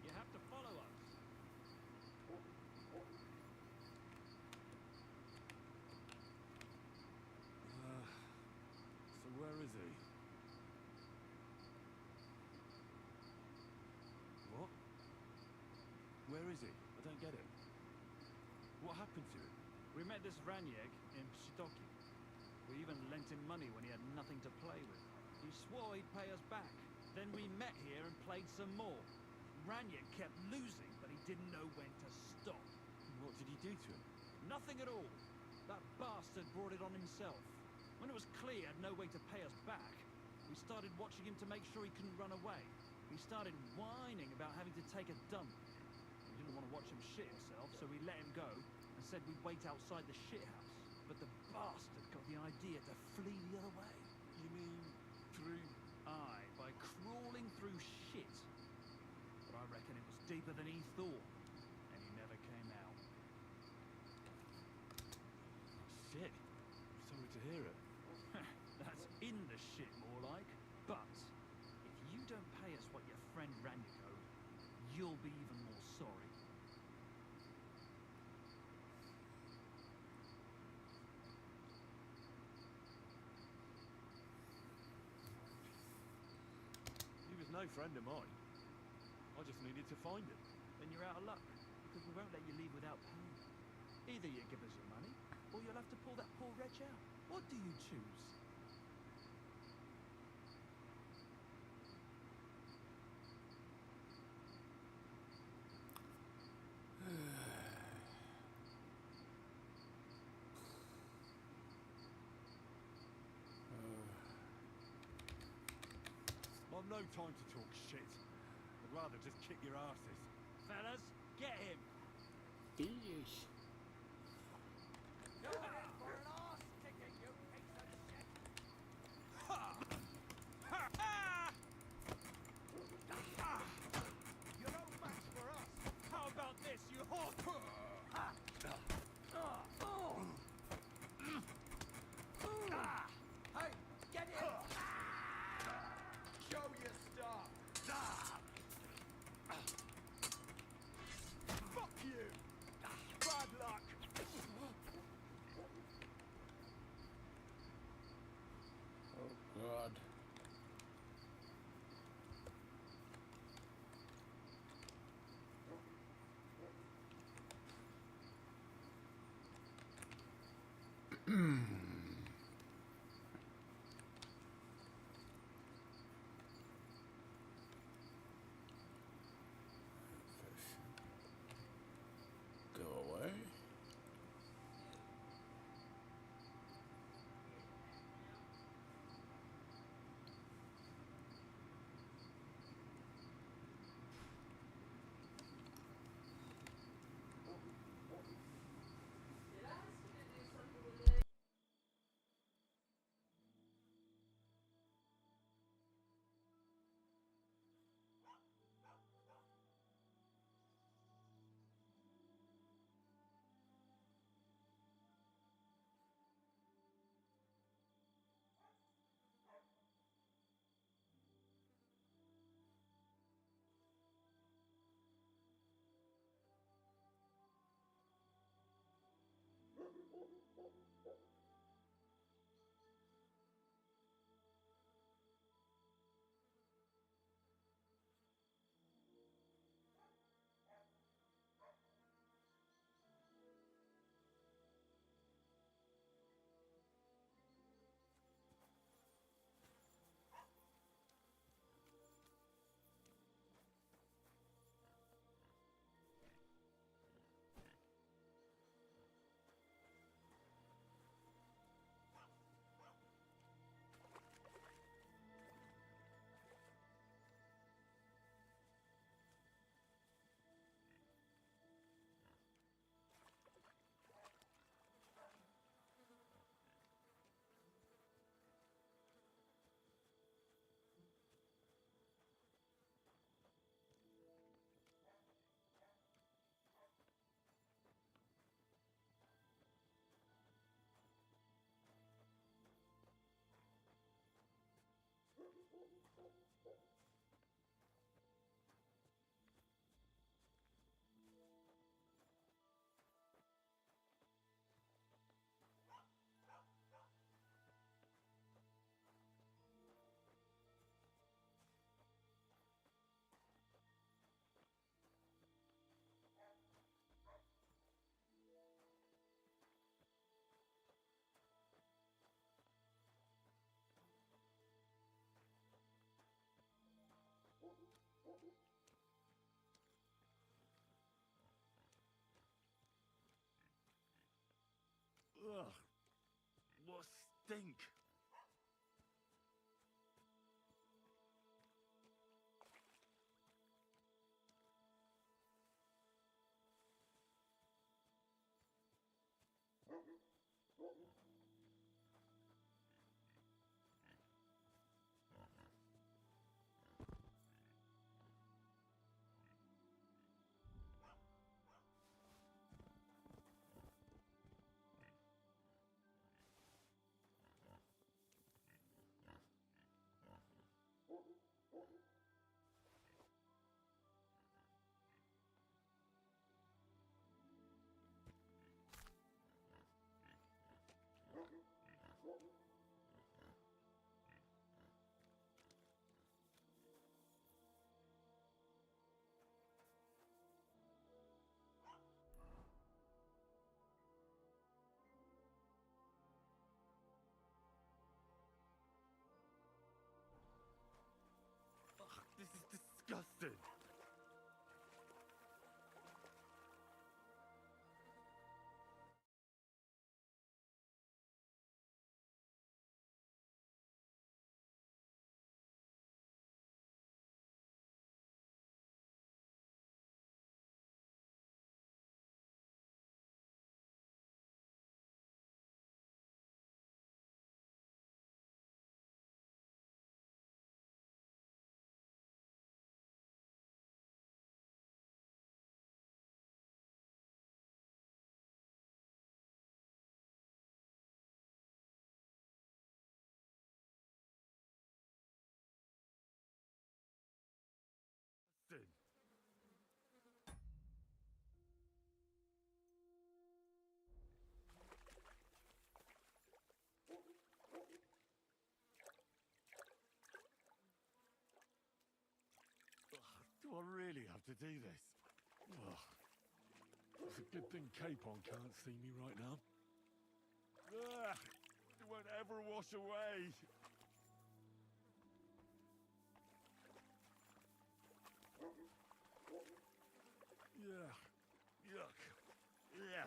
You have to follow us. So where is he? What? Where is he? I don't get it. What happened to him? We met this Ranyak in Shidoki. We even lent him money when he had nothing to play with. He swore he'd pay us back. Then we met here and played some more. Ranyak kept losing, but he didn't know when to stop. What did he do to him? Nothing at all. That bastard brought it on himself. When it was clear he had no way to pay us back, we started watching him to make sure he couldn't run away. He started whining about having to take a dump. We didn't want to watch him shit himself, so we let him go and said we'd wait outside the shithouse. But the bastard got the idea to flee the other way. You mean through... Aye, by crawling through shit. But I reckon it was deeper than he thought, and he never came out. Shit. I'm sorry to hear it. That's in the shit, more like. But if you don't pay us what your friend Ranyak owed, you'll be even more sorry. He was no friend of mine. I just needed to find him. Then you're out of luck, because we won't let you leave without paying. Either you give us your money, or you'll have to pull that poor wretch out. What do you choose? I've no time to talk shit. I'd rather just kick your asses. Fellas, get him! Yes. Go ahead for an arse kicking, you piece of shit! You're no match for us! How about this, you whore? Hey, get in! Show your stuff! Fuck you! Bad Ugh, what stink! Ugh, this is disgusting! Sin. Ugh, do I really have to do this? Ugh. It's a good thing Capon can't see me right now. Ugh, it won't ever wash away. Yeah. Yuck. Yeah.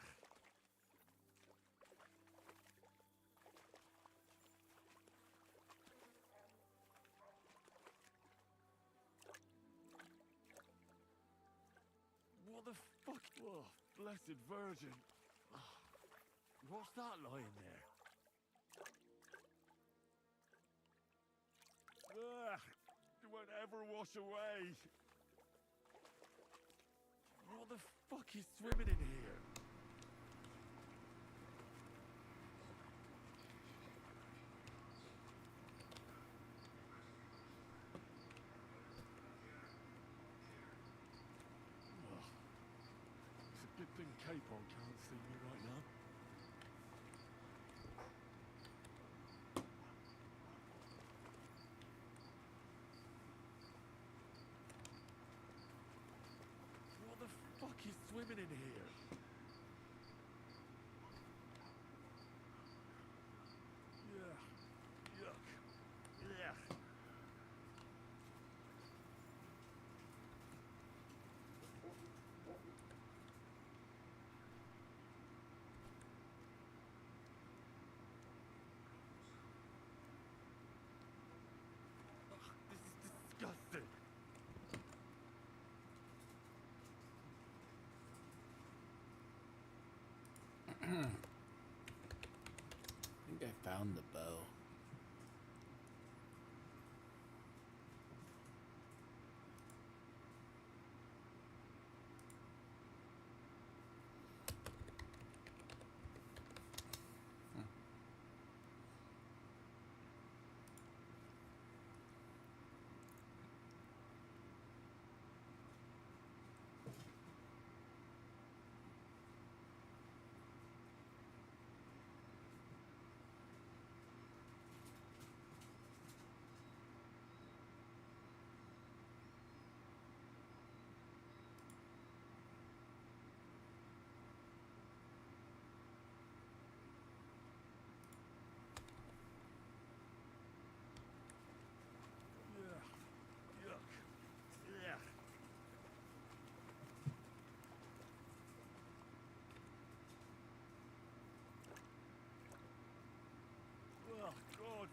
What the fuck? Oh, blessed Virgin. Oh, what's that lying there? Ugh, it won't ever wash away. What the fuck is swimming in here? Ugh. It's a good thing Capon can't see me right now. swimming in here. Yeah. Yuck. Yeah. This is disgusting. I think I found the bow. Oh, God.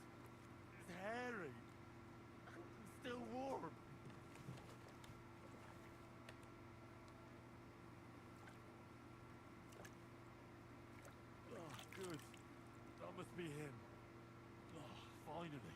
It's hairy. It's still warm. Oh, good. That must be him. Oh, finally.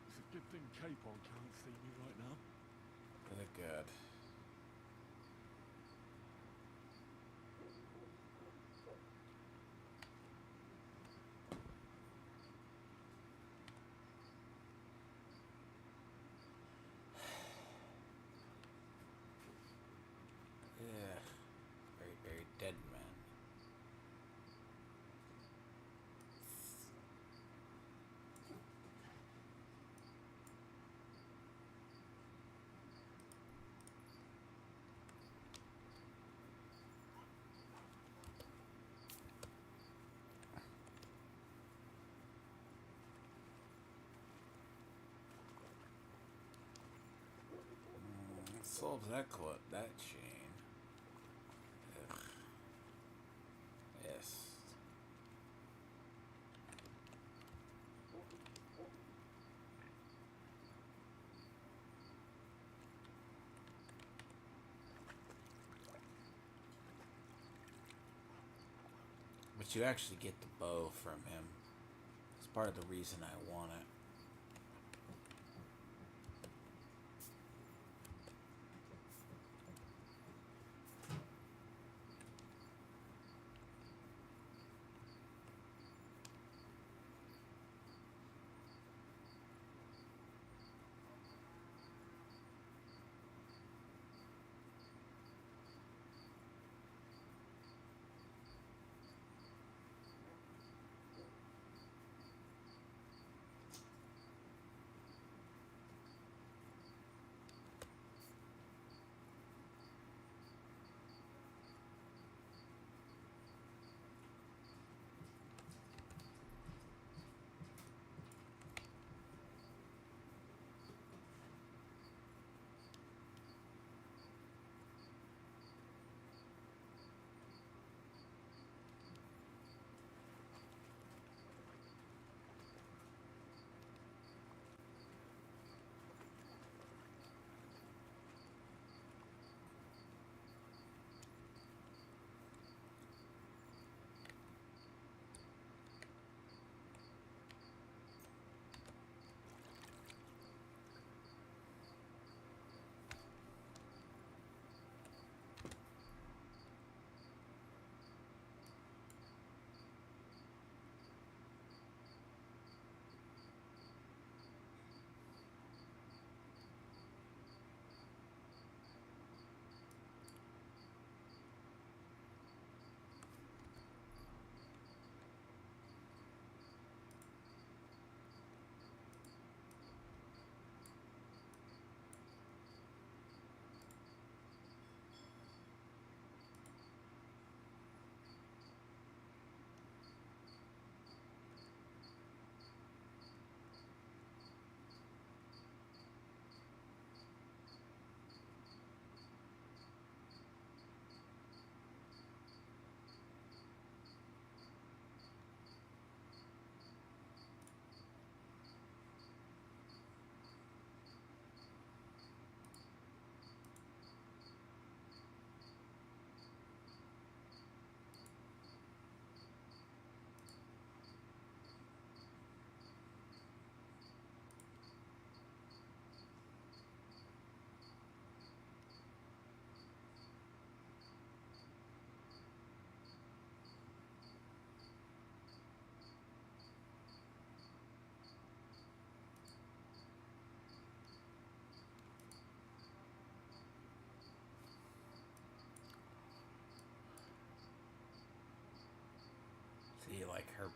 It's a good thing Capon can't see me right now. Good. Yeah. Very, very dead man. Solves that chain. Ugh. Yes. But you actually get the bow from him. It's part of the reason I want it.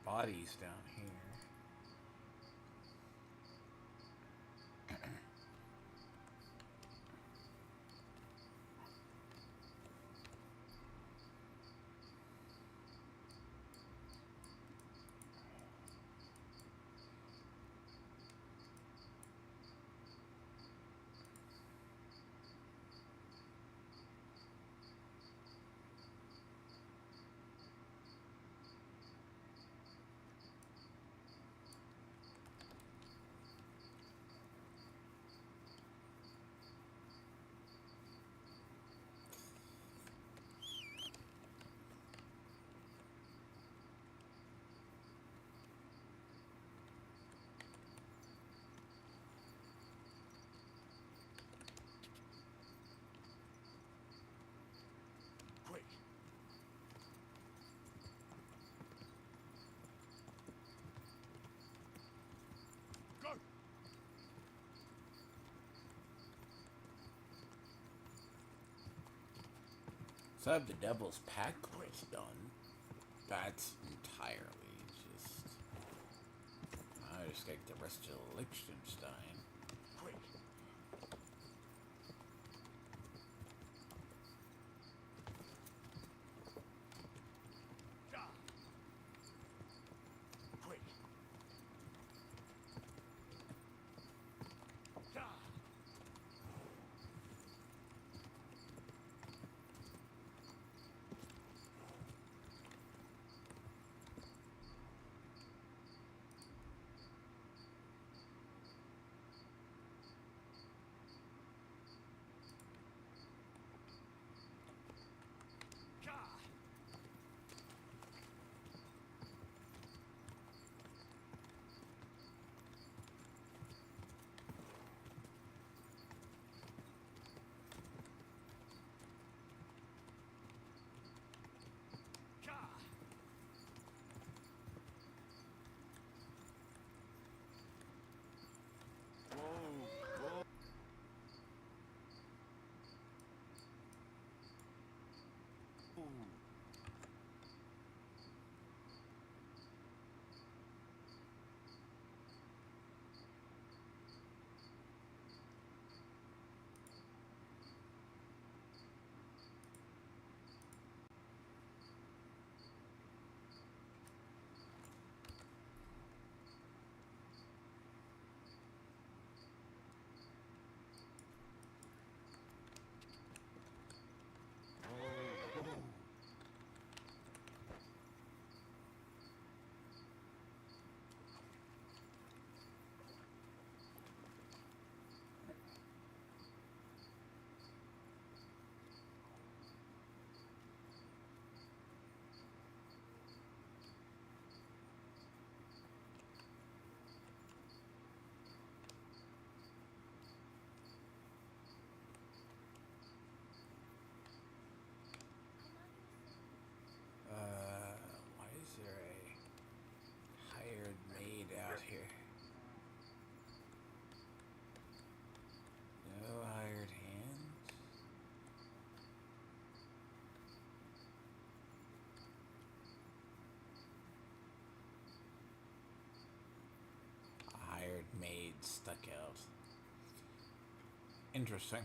bodies down here. So I have the Devil's Pack quest done. That's entirely just... I just take the rest of Liechtenstein. Quick! Quick! Why is there a hired maid out here? No hired hands? A hired maid stuck out. Interesting.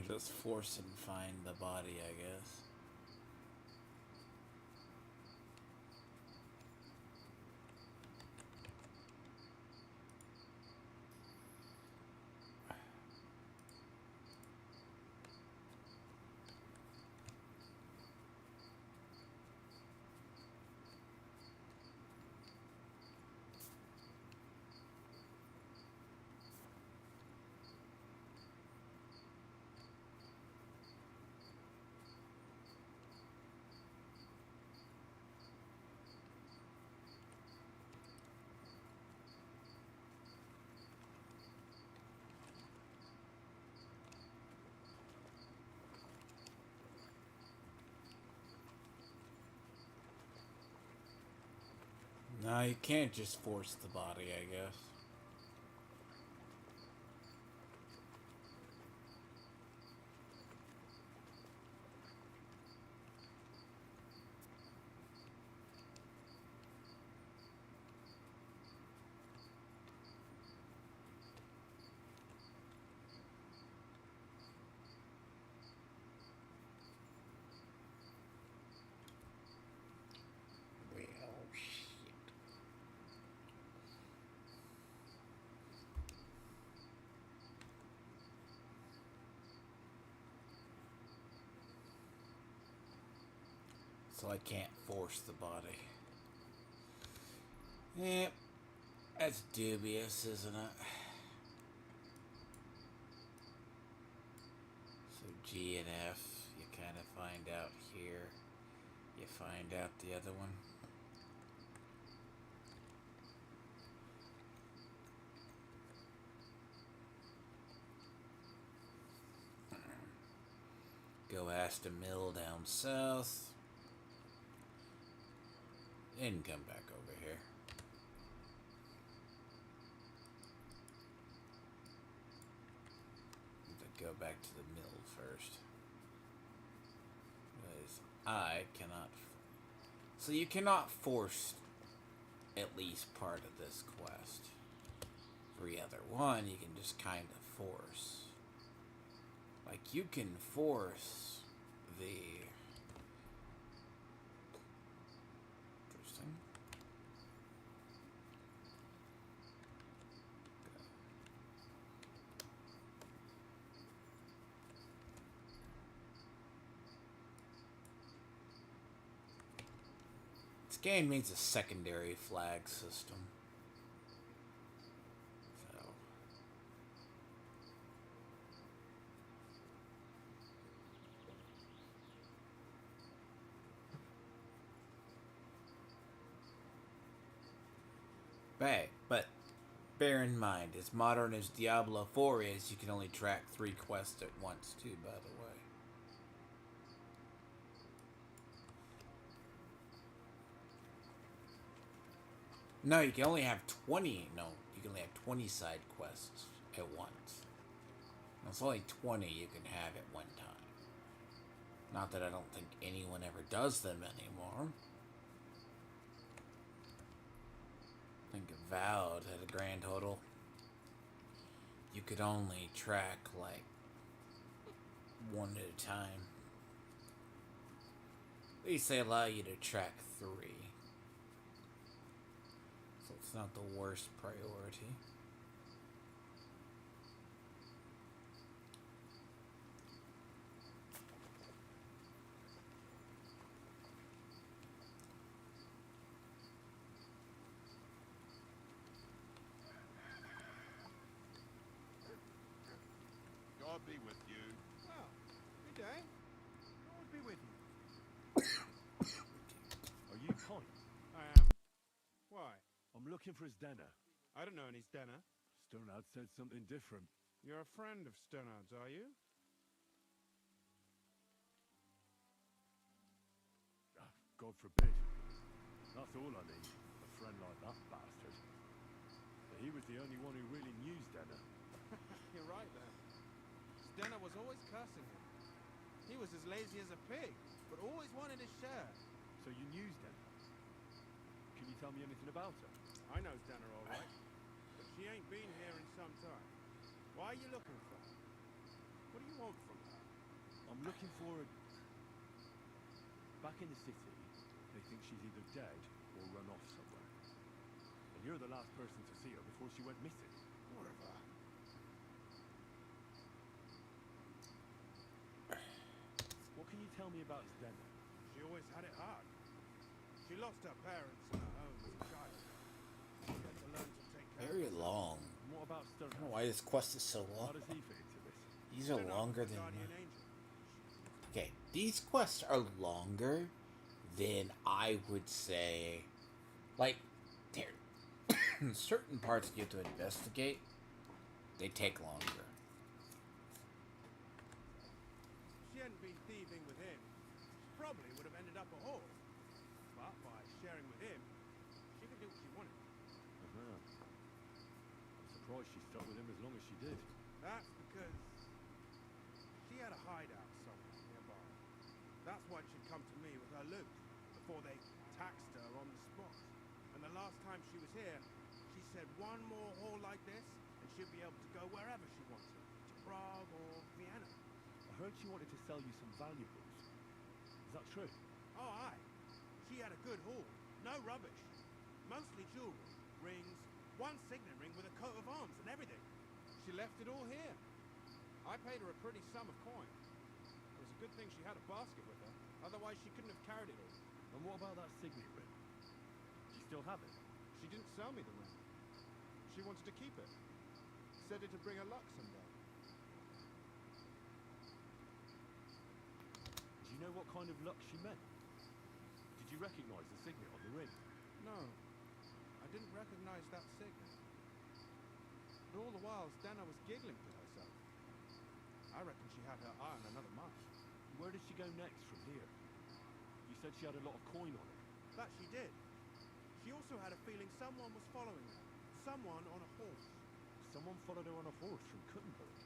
Just force and find the body, I guess. No, you can't just force the body, I guess. So I can't force the body. Yep. That's dubious, isn't it? So G and F, you kind of find out here. You find out the other one. Go ask a mill down south. And come back over here. Go back to the mill first. Because I cannot. So you cannot force at least part of this quest. For the other one, you can just kind of force. Like you can force the. Interesting. This game needs a secondary flag system. So. But bear in mind, as modern as Diablo 4 is, you can only track 3 quests at once too, by the way. No, you can only have 20. No, you can only have 20 side quests at once. It's only 20 you can have at one time. Not that I don't think anyone ever does them anymore. I think Avowed had a grand total. You could only track like one at a time. At least they allow you to track 3. So it's not the worst priority. God be with you. Well, good day. God be with you. Are you Point? I am. Why? I'm looking for his denner. I don't know any Stenner. Stonard said something different. You're a friend of Sternard's, are you? God forbid. That's all I need. A friend like that bastard. But he was the only one who really knew Denner. You're right there. Stenner was always cursing him. He was as lazy as a pig, but always wanted his share. So you knew Denner? Can you tell me anything about her? I know Stenner all right, but she ain't been here in some time. Why are you looking for her? What do you want from her? I'm looking for a... Back in the city, they think she's either dead or run off somewhere. And you're the last person to see her before she went missing. Whatever. What can you tell me about Zdena? She always had it hard. She lost her parents and her home as a child. She had to learn to take care Very of herself. long. And what about I Stern? don't know why this quest is so long. How does he fit into this? These are longer than... Guardian angel. Okay, these quests are longer than I would say... Like, there... certain parts you have to investigate, they take longer. If she hadn't been thieving with him, she probably would have ended up a whore. But by sharing with him, she could do what she wanted. Uh-huh. I'm surprised she stuck with him as long as she did. That's because she had a hideout somewhere nearby. That's why she'd come to me with her loot before they taxed her on the spot. And the last time she was here, she said one more haul like this and she'd be able to go wherever she wanted, to Prague or Vienna. I heard she wanted to sell you some valuables. Is that true? Oh, aye. She had a good haul. No rubbish. Mostly jewelry, rings, one signet ring with a coat of arms and everything. She left it all here. I paid her a pretty sum of coin. It was a good thing she had a basket with her. Otherwise, she couldn't have carried it all. And what about that signet ring? Do you still have it? She didn't sell me the ring. She wanted to keep it. Said it'd bring her luck someday. Do you know what kind of luck she meant? Did you recognize the signet on the ring? No, I didn't recognize that signet. But all the while, Stana was giggling to herself. I reckon she had her eye on another mark. Where did she go next from here? You said she had a lot of coin on her. That she did. She also had a feeling someone was following her. Someone on a horse. Someone followed her on a horse from Kuttenberg.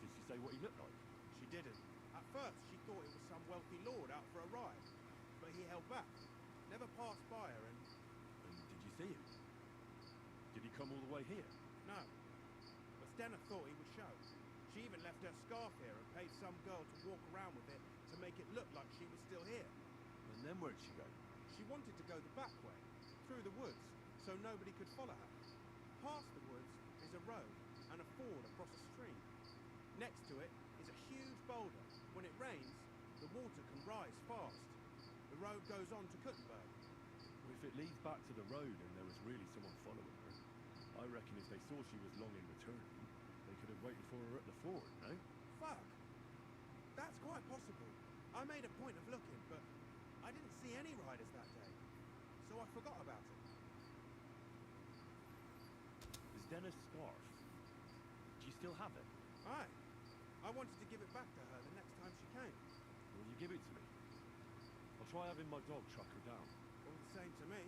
Did she say what he looked like? She didn't. At first, she thought it was some wealthy lord out for a ride. But he held back. Never passed by her and... And did you see him? Did he come all the way here? No. But Stena thought he would show. She even left her scarf here and paid some girl to walk around with it to make it look like she was still here. And then where'd she go? She wanted to go the back way, through the woods, so nobody could follow her. Past the woods is a road and a ford across a stream. Next to it is a huge boulder. When it rains, the water can rise fast. The road goes on to Kuttenberg. Well, if it leads back to the road and there was really someone following her, I reckon if they saw she was long in returning, they could have waited for her at the ford, no? Fuck! That's quite possible. I made a point of looking, but I didn't see any riders that day, so I forgot about it. Is Dennis' scarf? Do you still have it? Aye. I wanted to give it back to her the next time she came. Will you give it to me? I'll try having my dog track her down. All the same to me.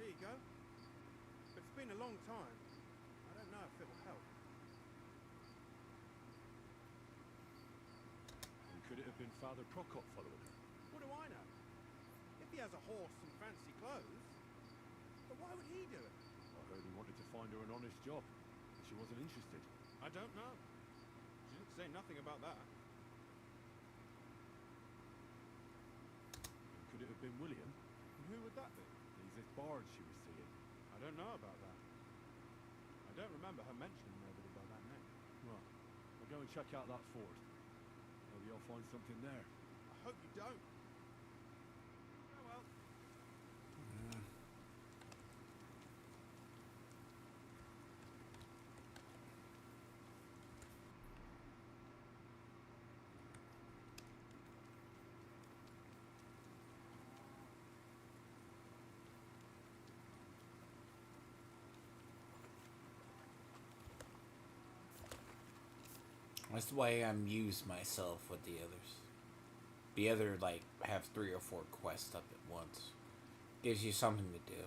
Here you go. It's been a long time. I don't know if it will help. And could it have been Father Prokop following her? What do I know? If he has a horse and fancy clothes, but why would he do it? I heard he wanted to find her an honest job, and she wasn't interested. I don't know. She didn't say nothing about that. And could it have been William? And who would that be? He's this bard she was seeing. I don't know about that. I don't remember her mentioning nobody by that name. Right. I'll go and check out that fort. Maybe I'll find something there. I hope you don't. Oh well. That's the way I amuse myself with the others. The other, like, have 3 or 4 quests up at once. Gives you something to do.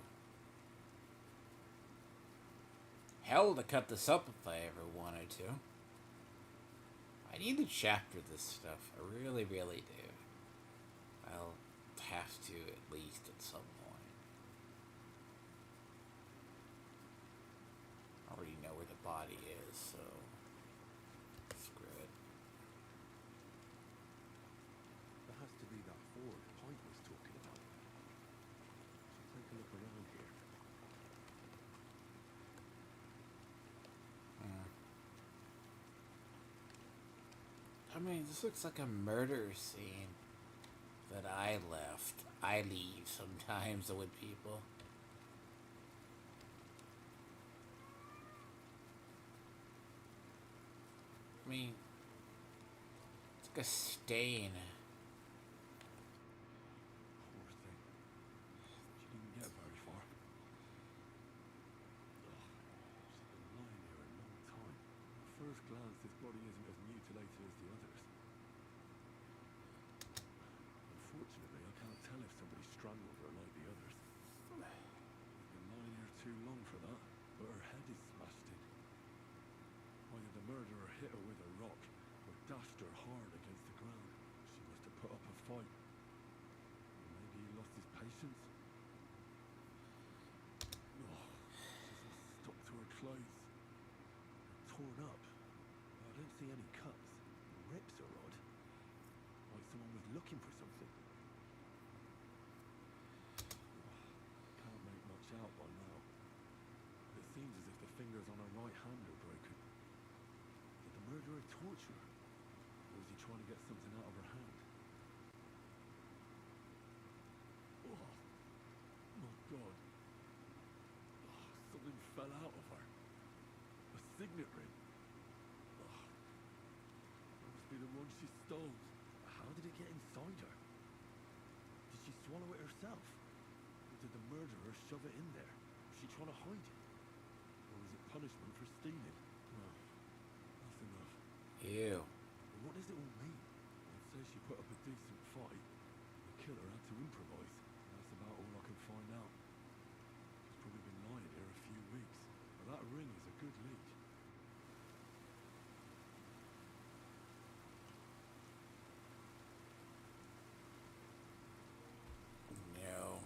Hell, to cut this up if I ever wanted to. I need to chapter this stuff. I really, really do. I'll have to at least at some point. I already know where the body is, so screw it. I mean, this looks like a murder scene that I left. I leave sometimes with people. I mean, it's like a stain. Poor thing. She didn't get very far. Ugh. She's been lying here a long time. At first glance, this body isn't as mutilated as the others. Unfortunately, I can't tell if somebody strangled her like the others. She's been lying here too long for that, but her head is smashed in. Either the murderer hit her with a rock or dashed her hard against the ground. She must have put up a fight. Or maybe he lost his patience. Oh, she's stuck to her clothes. They're torn up. I don't see any cuts. The rips are odd. Like someone was looking for something. Can't make much out by now. It seems as if the fingers on her right hand are broken. Did the murderer torture her? Or was he trying to get something out of her hand? Oh, my God. Oh, something fell out of her. A signet ring. Oh, that must be the one she stole. How did it get inside her? Did she swallow it herself? Or did the murderer shove it in there? Was she trying to hide it? Or was it punishment for stealing? No, that's enough. Ew. But what does it all mean? I'd say she put up a decent fight. The killer had to improvise. That's about all I can find out. She's probably been lying here a few weeks. But that ring is a good lead. No.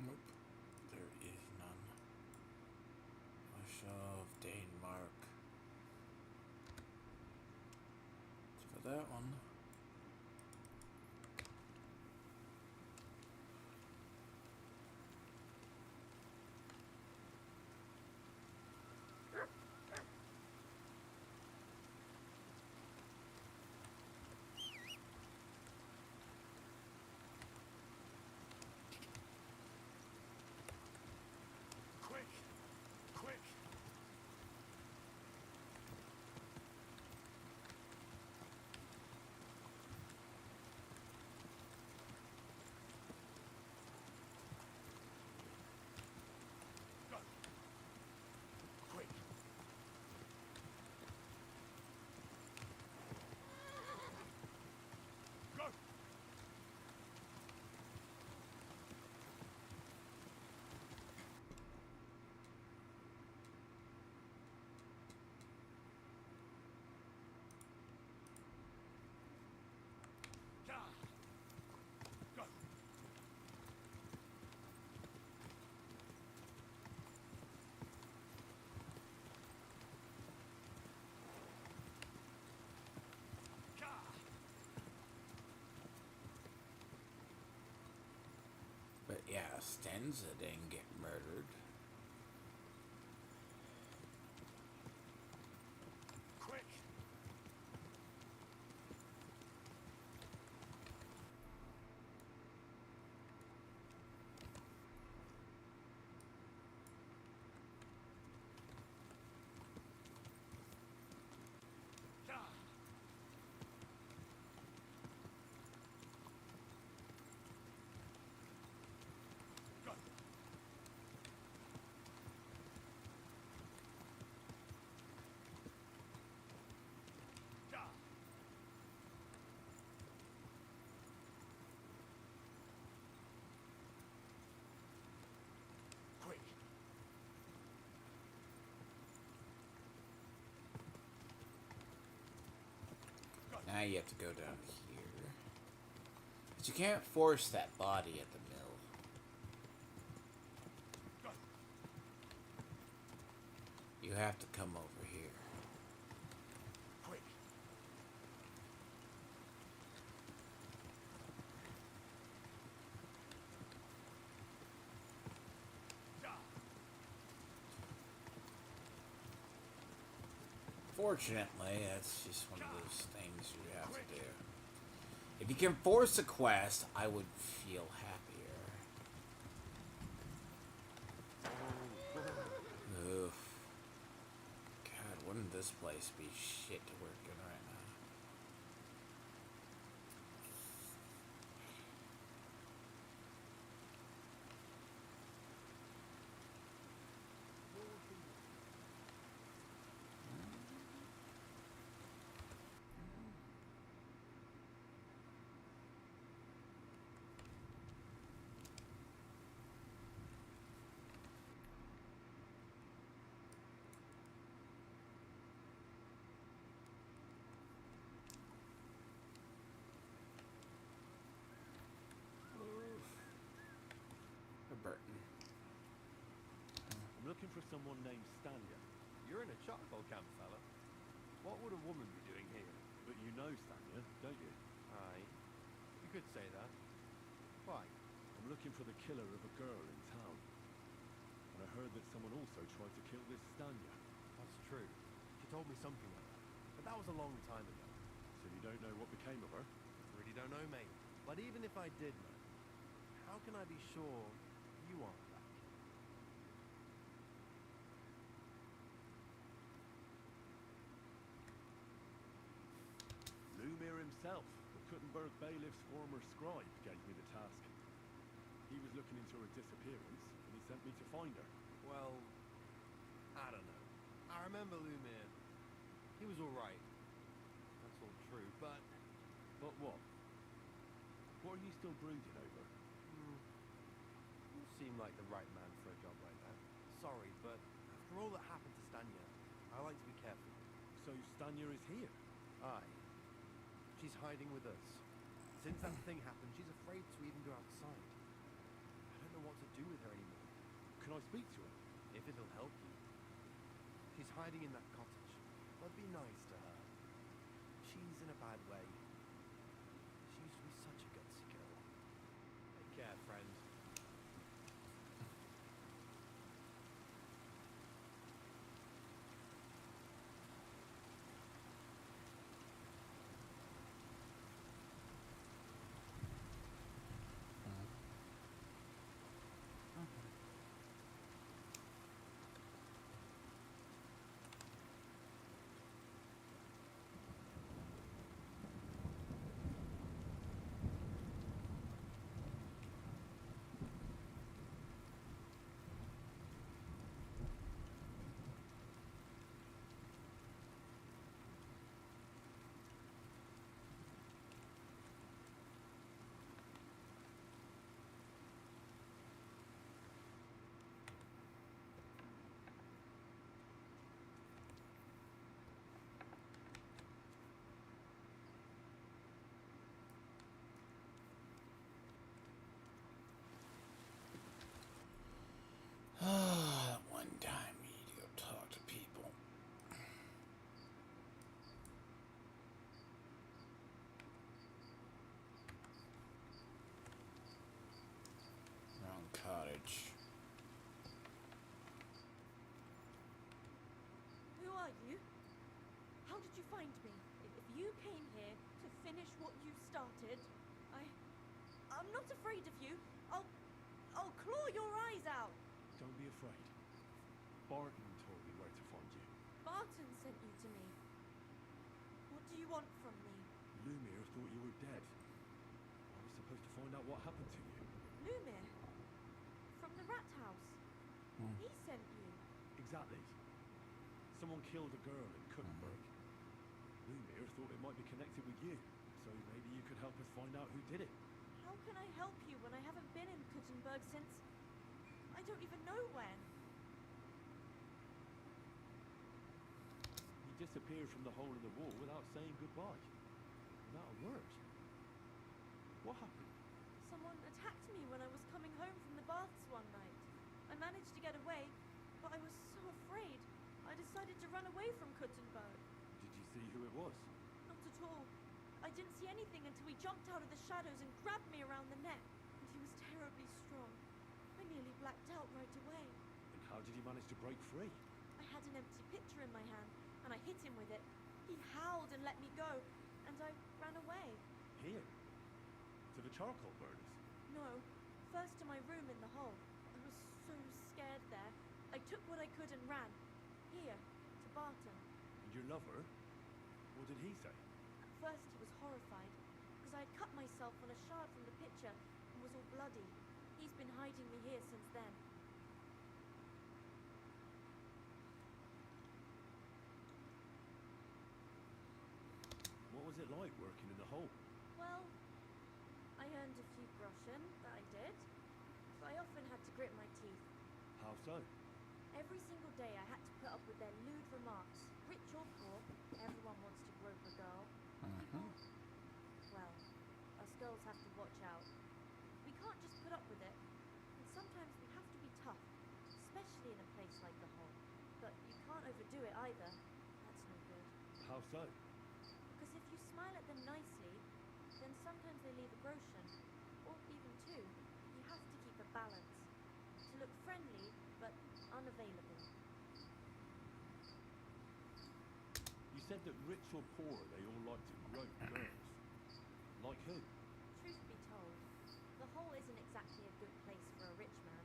Nope. There is none. Russia of Denmark. It's for that one. Quick! Quick! Stenza didn't get murdered. Quick! Now you have to go down here. But you can't force that body at the mill. You have to come over here. Quick! Fortunately, that's just one of those things you have to do. If you can force a quest, I would feel happier. Oof. God, wouldn't this place be shit to work in right now? Burton. I'm looking for someone named Stanya. You're in a charcoal camp, fella. What would a woman be doing here? But you know Stanya, don't you? Aye. You could say that. Why? I'm looking for the killer of a girl in town. And I heard that someone also tried to kill this Stanya. That's true. She told me something like that. But that was a long time ago. So you don't know what became of her? Really don't know, mate. But even if I did know, how can I be sure you aren't back? Lumir himself, the Kuttenberg bailiff's former scribe, gave me the task. He was looking into her disappearance, and he sent me to find her. Well, I don't know. I remember Lumir. He was alright. That's all true, but... But what? What are you still brooding over? You seem like the right man for a job like that. Sorry, but after all that happened to Stanya, I like to be careful. So Stanya is here? Aye. She's hiding with us. Since that thing happened, she's afraid to even go outside. I don't know what to do with her anymore. Can I speak to her? If it'll help you. She's hiding in that cottage. But be nice to her. She's in a bad way. She used to be such a gutsy girl. Take care, friend. did you find me? If you came here to finish what you started, I'm not afraid of you. I'll claw your eyes out. Don't be afraid. Barton told me where to find you. Barton sent you to me. What do you want from me? Lumir thought you were dead. I was supposed to find out what happened to you. Lumir? From the rat house? He sent you? Exactly. Someone killed a girl in Kuttenberg. Lumir thought it might be connected with you, so maybe you could help us find out who did it. How can I help you when I haven't been in Kuttenberg since... I don't even know when. You disappeared from the hole in the wall without saying goodbye. Without a word. What happened? Someone attacked me when I was coming home from the baths one night. I managed to get away, but I was so afraid. I decided to run away from Kuttenberg. Did you see who it was? Not at all. I didn't see anything until he jumped out of the shadows and grabbed me around the neck. And he was terribly strong. I nearly blacked out right away. And how did you manage to break free? I had an empty pitcher in my hand, and I hit him with it. He howled and let me go, and I ran away. Here? To the charcoal burners? No, first to my room in the hole. I was so scared there. I took what I could and ran. Here, to Barton. And your lover? What did he say? At first he was horrified, because I had cut myself on a shard from the pitcher and was all bloody. He's been hiding me here since then. What was it like working in the hole? Well, I earned a few groschen, that I did. But I often had to grit my teeth. How so? Every single day I had to put up with their lewd remarks. Rich or poor, everyone wants to grope a girl. Well, us girls have to watch out. We can't just put up with it. And sometimes we have to be tough, especially in a place like the hole. But you can't overdo it either. That's no good. How so? Because if you smile at them nicely, then sometimes they leave a groschen. Or even two. You have to keep a balance. To look friendly, but unavailable. You said that rich or poor, they all like to grope girls. Like who? Truth be told, the hole isn't exactly a good place for a rich man.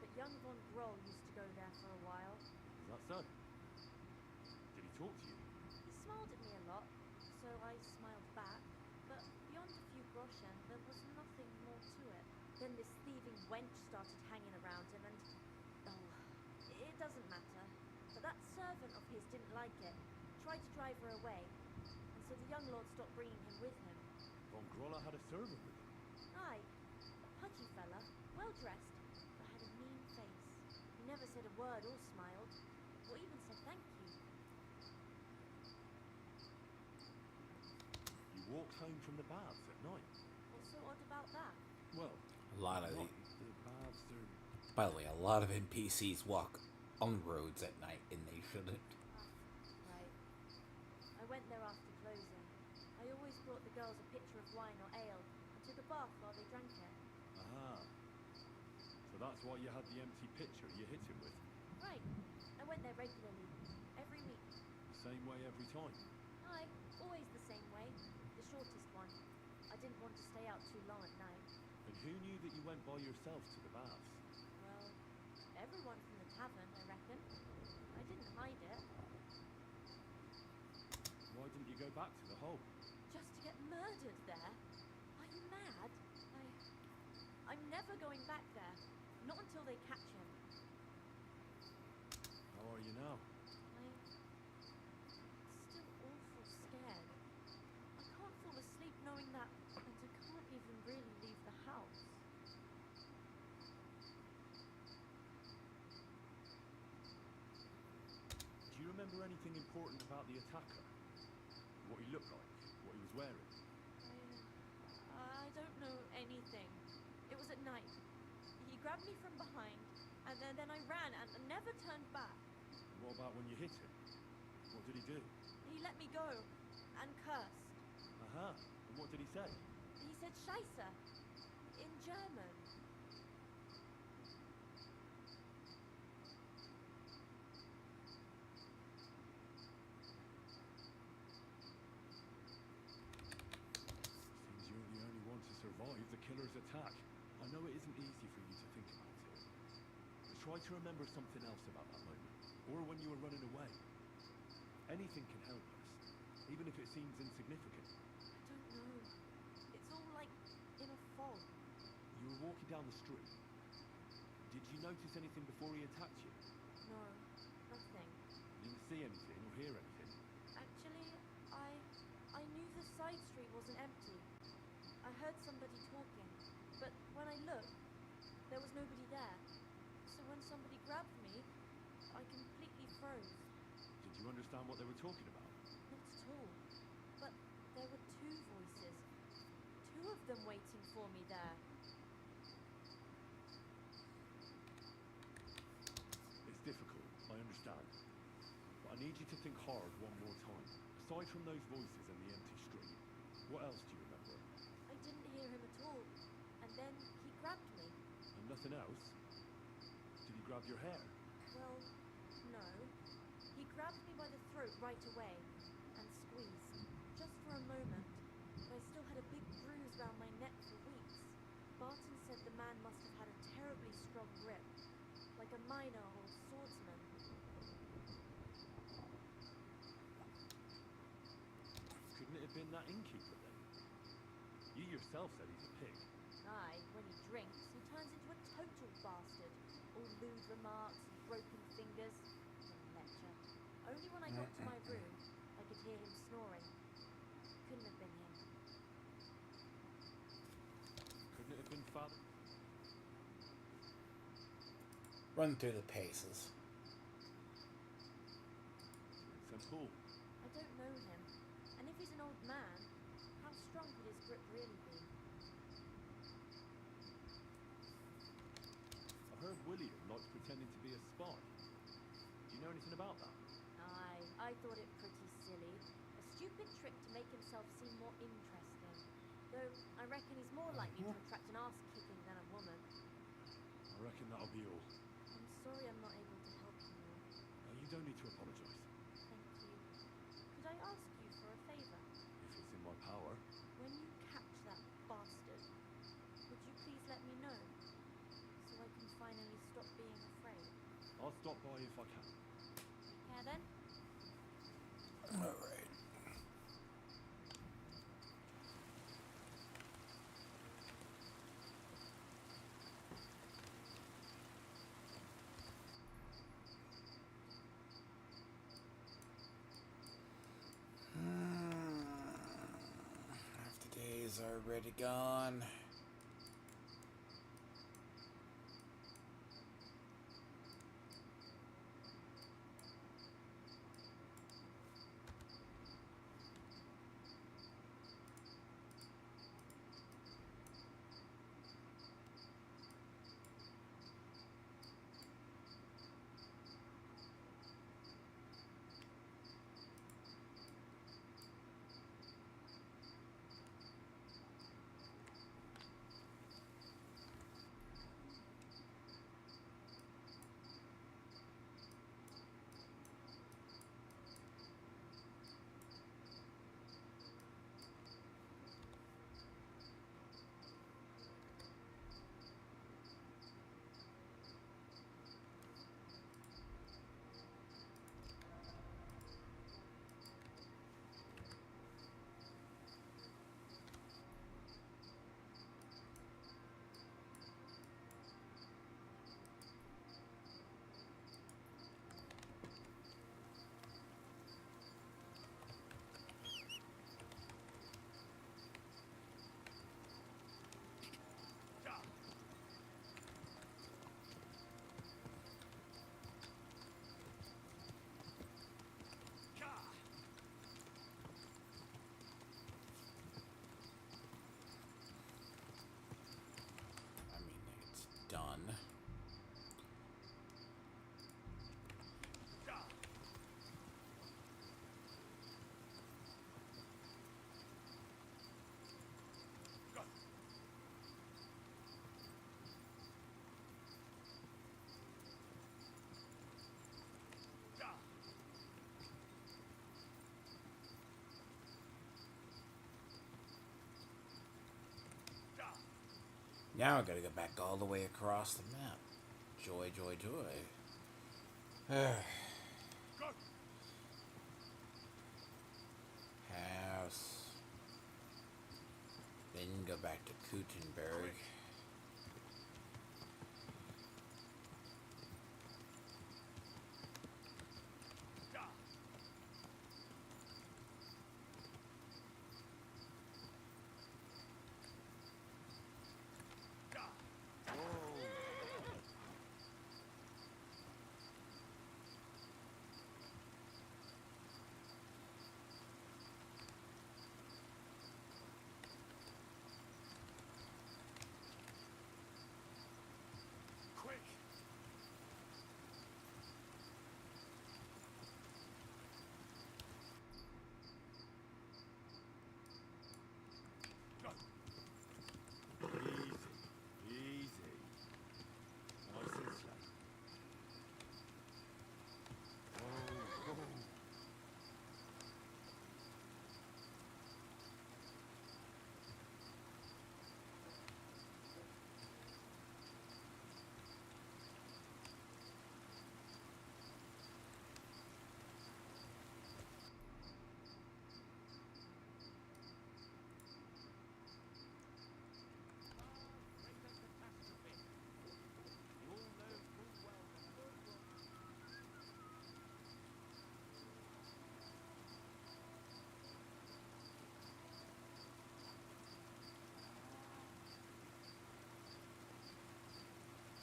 But young von Groll used to go there for a while. Is that so? Did he talk to you? He smiled at me a lot, so I smiled back. But beyond a few groschen, there was nothing more to it. Then this thieving wench started hanging around him and... Oh, it doesn't matter. But that servant of his didn't like it. Tried to drive her away. And so the young lord stopped bringing him with him. Von Groller had a servant with him? Aye. A pudgy fella, well-dressed, but had a mean face. He never said a word or smiled, or even said thank you. You walked home from the baths at night? What's so odd about that? Well, A lot of the the, baths are... by the way, a lot of NPCs walk on roads at night, and they shouldn't. Right. I went there after closing. I always brought the girls a pitcher of wine or ale, and took a bath while they drank it. Ah. So that's why you had the empty pitcher you hit him with? Right. I went there regularly. Every week. The same way every time? Aye. Always the same way. The shortest one. I didn't want to stay out too long at night. And who knew that you went by yourself to the baths? Well, everyone from the tavern, I reckon. I didn't hide it. Why didn't you go back to the hole? Just to get murdered there? Are you mad? I'm never going back there. Not until they catch him. How are you now? I'm still awful scared. I can't fall asleep knowing that, and I can't even really leave the house. Do you remember anything important about the attacker? What he looked like? What he was wearing? I don't know anything. It was at night. He grabbed me from behind, and then I ran and never turned back. And what about when you hit him? What did he do? He let me go, and cursed. Aha. And what did he say? He said Scheisse, in German. attack. I know it isn't easy for you to think about it. But try to remember something else about that moment, or when you were running away. Anything can help us, even if it seems insignificant. I don't know. It's all like in a fog. You were walking down the street. Did you notice anything before he attacked you? No, nothing. You didn't see anything or hear anything? Actually, I knew the side street wasn't empty. I heard somebody talking, but when I looked, there was nobody there. So when somebody grabbed me, I completely froze. Did you understand what they were talking about? Not at all. But there were two voices. Two of them waiting for me there. It's difficult, I understand. But I need you to think hard one more time. Aside from those voices and the empty street, what else do you remember? I didn't hear him at all. And then he grabbed me. And nothing else? Did he grab your hair? Well, no. He grabbed me by the throat right away and squeezed. Just for a moment. But I still had a big bruise round my neck for weeks. Barton said the man must have had a terribly strong grip. Like a miner or swordsman. Couldn't it have been that innkeeper then? You yourself said he's a pig. Aye, when he drinks, he turns into a total bastard. All lewd remarks and broken fingers. No lecture. Only when I got to my room, I could hear him snoring. Couldn't have been him. Couldn't it have been Father? Run through the paces. St. Paul. I don't know him. And if he's an old man, how strong could his grip really be? I heard William likes pretending to be a spy. Do you know anything about that? Aye, I thought it pretty silly. A stupid trick to make himself seem more interesting. Though I reckon he's more likely to attract an arse-kicking than a woman. I reckon that'll be all. I'm sorry I'm not able to help you more. No, you don't need to apologise. Thank you. Could I ask you for a favour? If it's in my power. When you catch that bastard, would you please let me know? So I can finally stop being afraid. I'll stop by if I can. Yeah then? Alright. Half the days already gone. Now I gotta go back all the way across the map. Joy, joy, joy. House. Then go back to Gutenberg.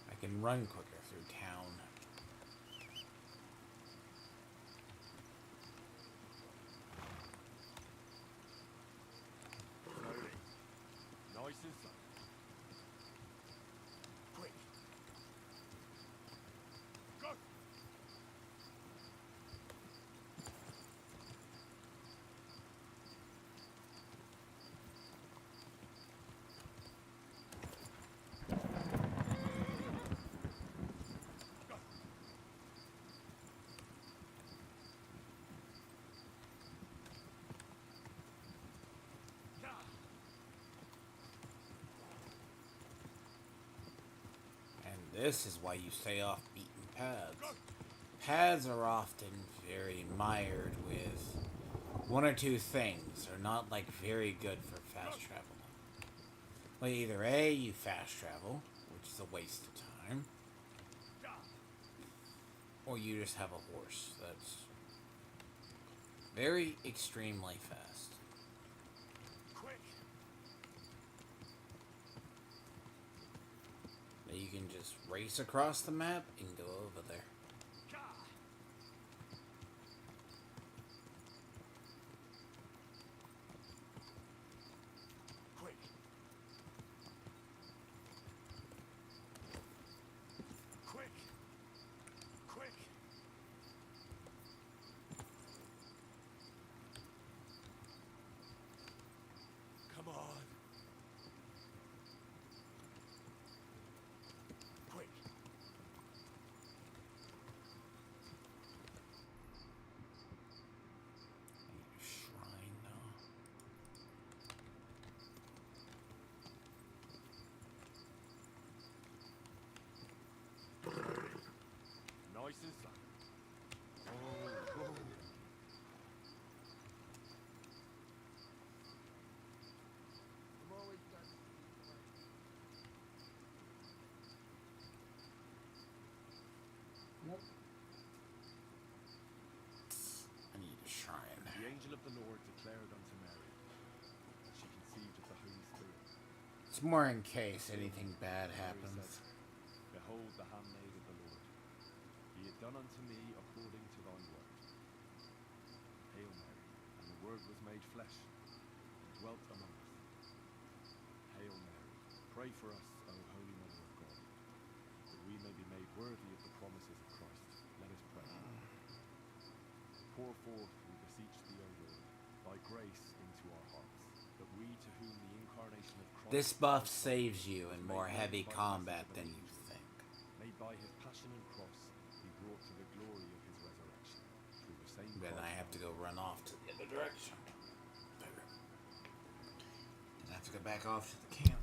I can run quicker through town. Nice and slow. Quick. Go. This is why you stay off beaten paths. Paths are often very mired with one or two things. They're not like very good for fast travel. Well, either A, you fast travel, which is a waste of time, or you just have a horse that's very extremely fast. You can just race across the map and go over there. Quick. Quick. Quick. Come on. Quick. Shrine though. Nice and slow. Nope. I need a shrine. The angel of the Lord declared unto Mary, and she conceived of the Holy Spirit. It's more in case anything bad happens. Behold the handmaid of the Lord. Be it done unto me according to thy word. Hail Mary, and the Word was made flesh, and dwelt among us. Hail Mary, pray for us, O Holy Mother of God, that we may be made worthy of the promises of Christ. Let us pray. Pour forth, we beseech thee, O Lord, thy grace into our hearts, that we to whom the incarnation of Christ... This buff saves you in more heavy combat than you think. May by his passion and cross be brought to the glory of his resurrection. Through the same Then I have to go run off to the other direction. And I have to go back off to the camp.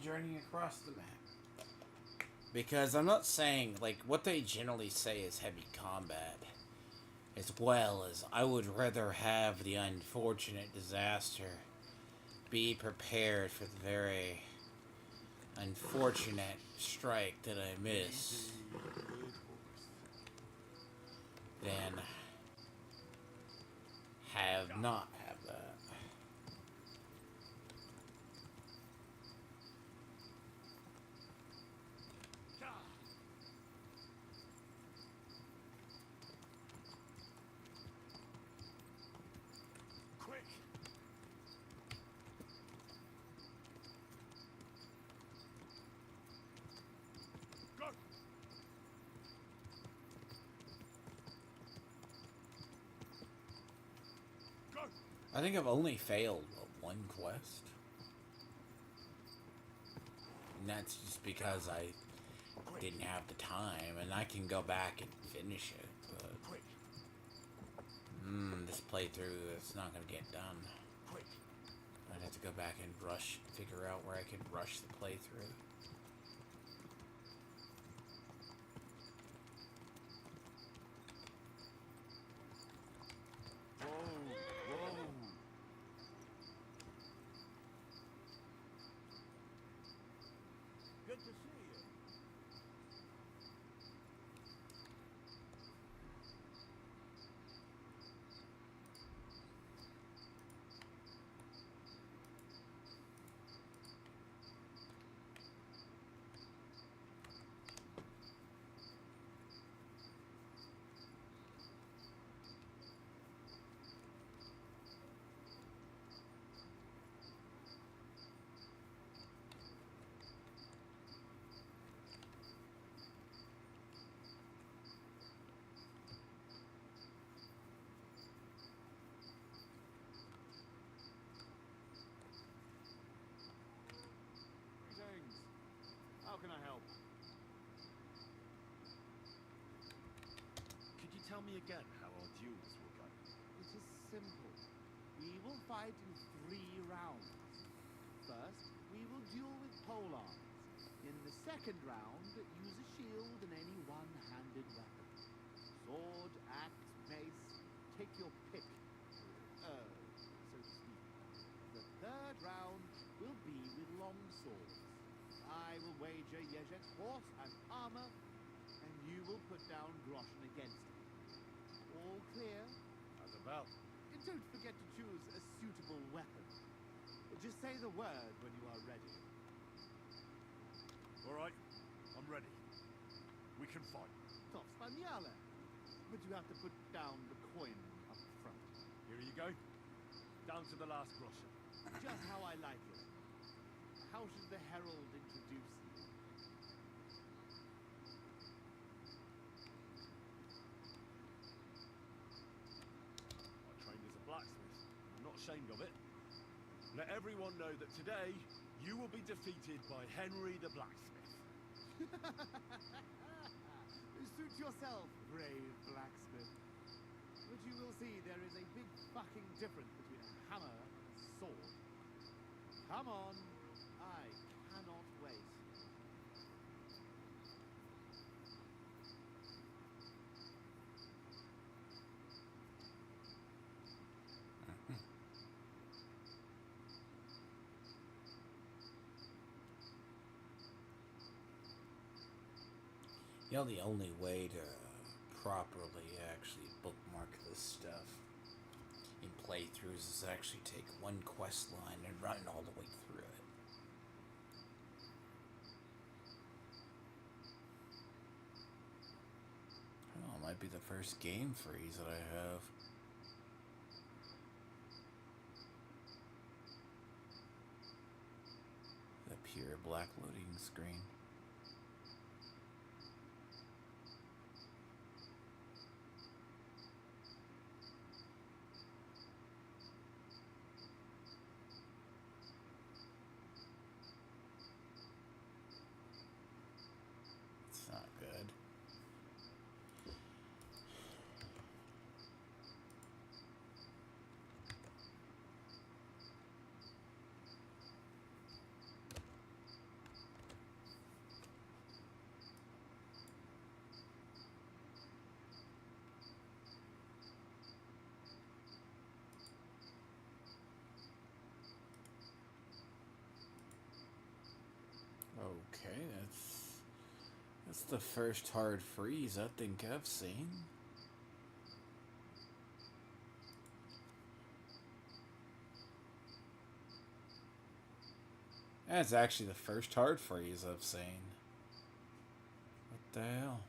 journey across the map. Because I'm not saying, like, what they generally say is heavy combat, as well as I would rather have the unfortunate disaster be prepared for the very unfortunate strike that I miss than not have that. Quick! Go! Go! I think I've only failed one quest. And that's just because I didn't have the time, and I can go back and finish it, but this playthrough is not going to get done. I'd have to go back and figure out where I could rush the playthrough. Good to see you. Greetings. How can I help? Could you tell me again how our duels will go? It is simple. We will fight in 3 rounds. First, we will duel with polearms. In the second round, use a shield and any one-handed weapon. Sword, axe, mace, take your pick. So to speak. The third round will be with long swords. I will wager Yezhet's horse and armor, and you will put down Groshen against him. All clear? How's about? And don't forget to choose a suitable weapon. Just say the word when you are ready. All right, I'm ready. We can fight. Top Spaniale. But you have to put down the coin up front. Here you go. Down to the last groschen. Just how I like it. How should the herald introduce you? I trained as a blacksmith. I'm not ashamed of it. Let everyone know that today you will be defeated by Henry the blacksmith. Suit yourself, brave blacksmith. But you will see there is a big fucking difference between a hammer and a sword. Come on, I cannot wait. You know, the only way to properly actually bookmark this stuff in playthroughs is actually take one quest line and run it all the way through it. Oh, it might be the first game freeze that I have. The pure black loading screen. It's not good. That's the first hard freeze I think I've seen. That's actually the first hard freeze I've seen. What the hell?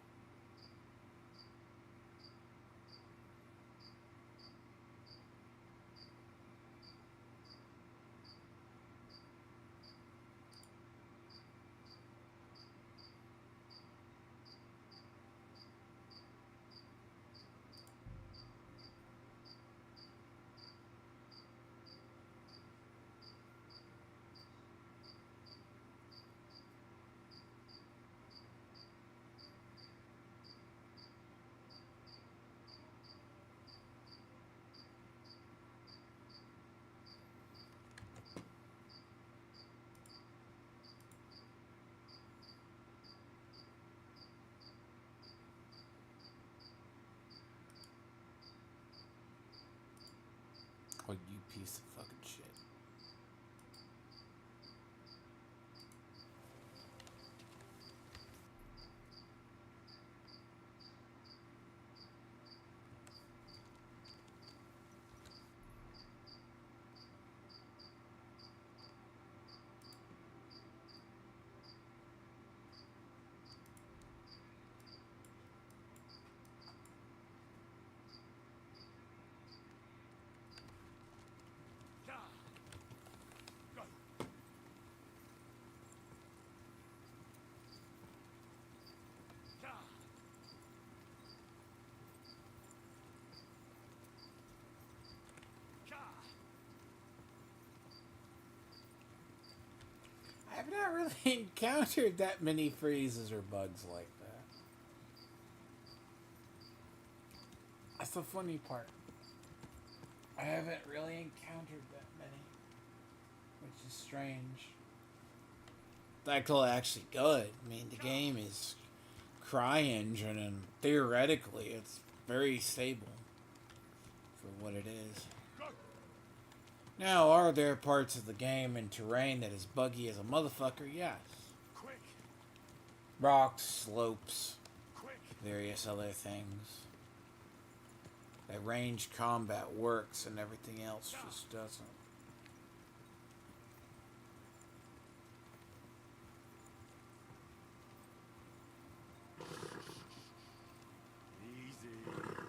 Oh, you piece of fucking shit. I've not really encountered that many freezes or bugs like that. That's the funny part. I haven't really encountered that many, which is strange. That's actually good. I mean, the game is CryEngine, and theoretically, it's very stable for what it is. Now, are there parts of the game and terrain that is buggy as a motherfucker? Yes. Rocks, slopes, various other things. That range combat works and everything else just doesn't. Easy, good horse.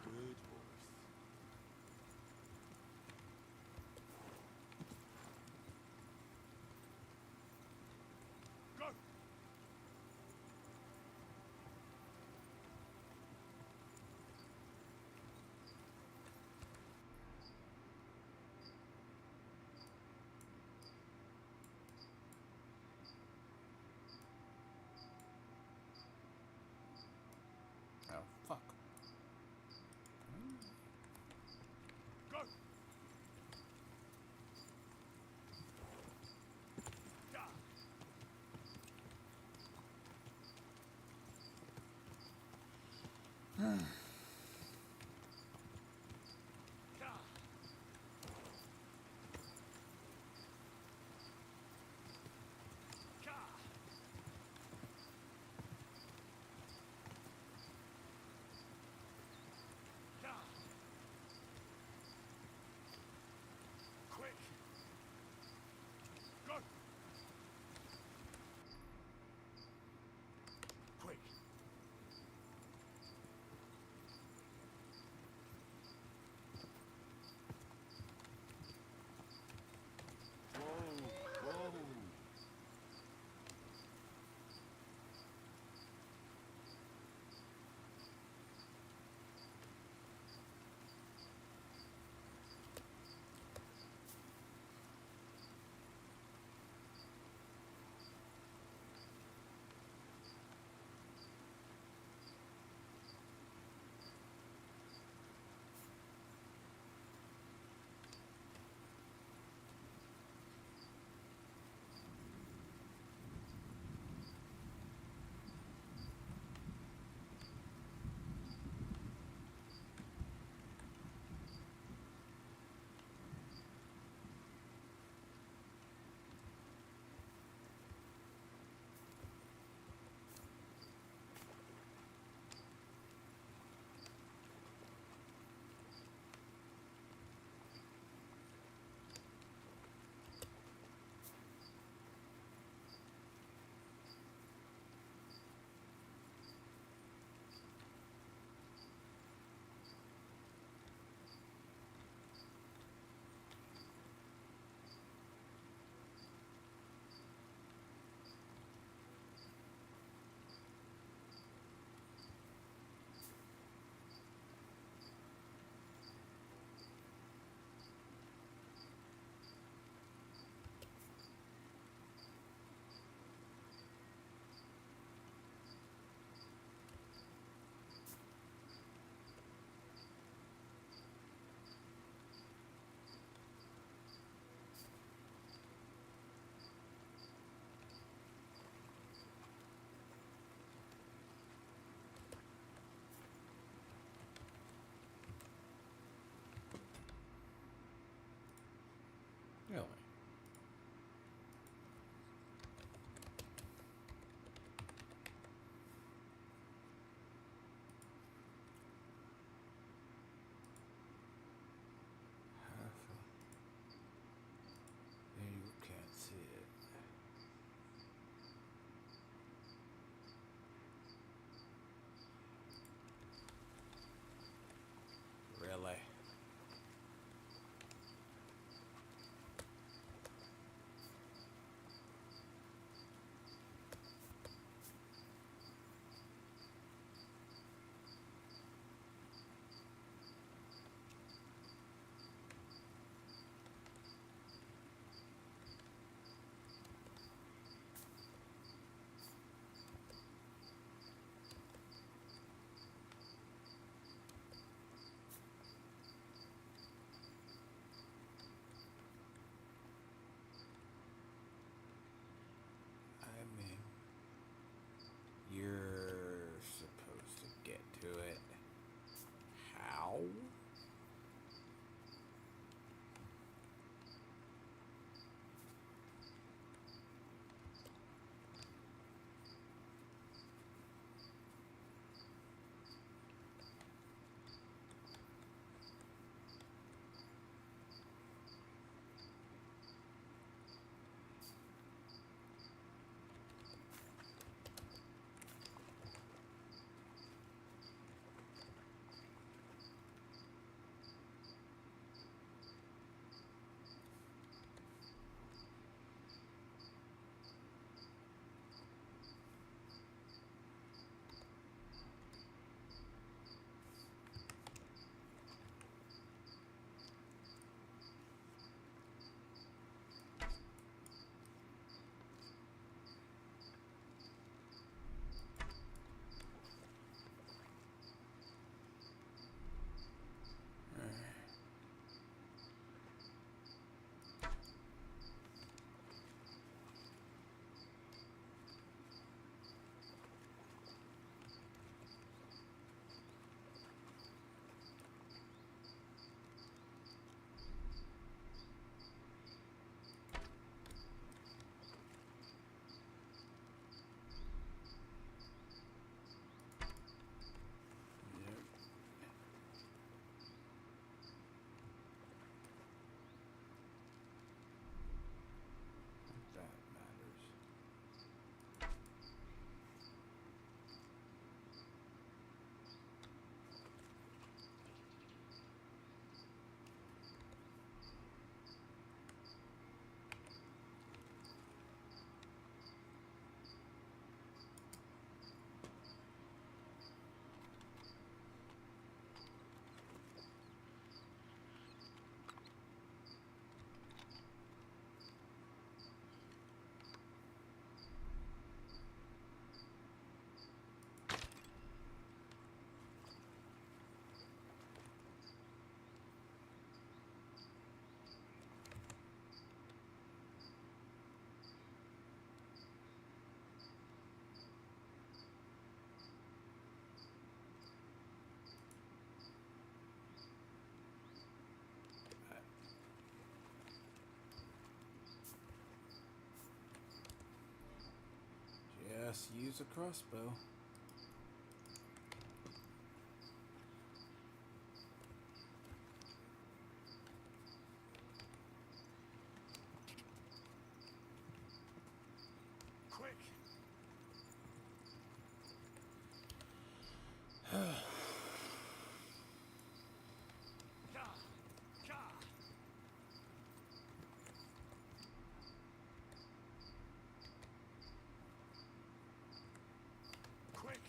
must use a crossbow. Quick! Quick!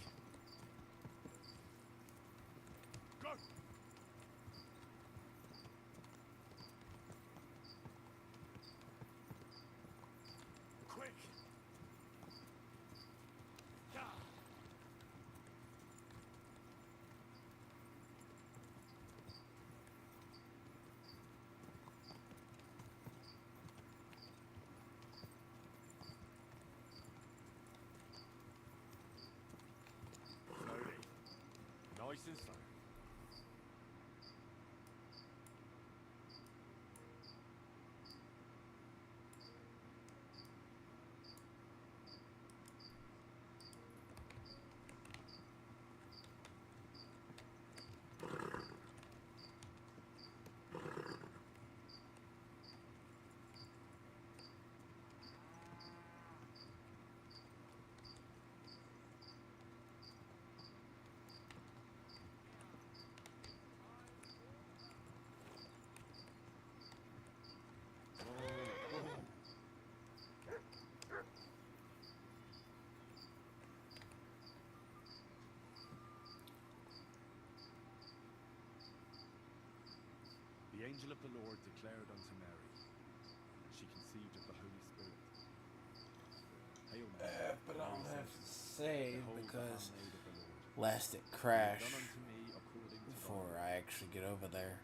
Go! Quick! Slowly. Nice and slow. The angel of the Lord declared unto Mary, and she conceived of the Holy Spirit. Hail Mary, But Mary I'll have said, to save "Behold the because handmaid of the Lord. lest it Be it crash done unto me according to thy before word." I actually get over there.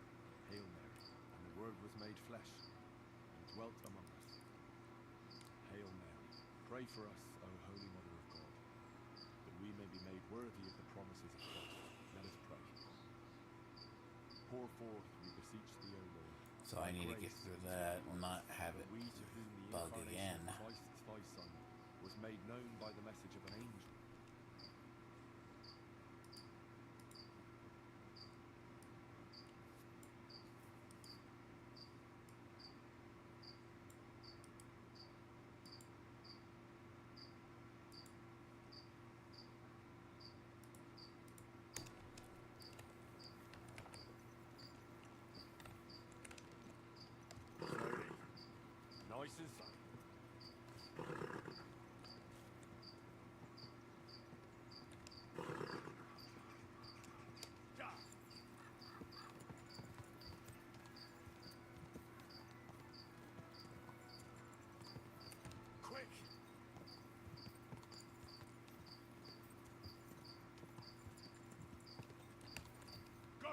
Hail Mary, and the Word was made flesh, and dwelt among us. Hail Mary, pray for us, O Holy Mother of God, that we may be made worthy of the promises of Christ. Let us pray. Pour forth, we beseech thee, O Lord. So I need to get through that and not have it We to whom the bug incarnation again. of Christ thy Son was made known by the message of an angel. Slowly. Nice and slow. Ja. Quick! Go!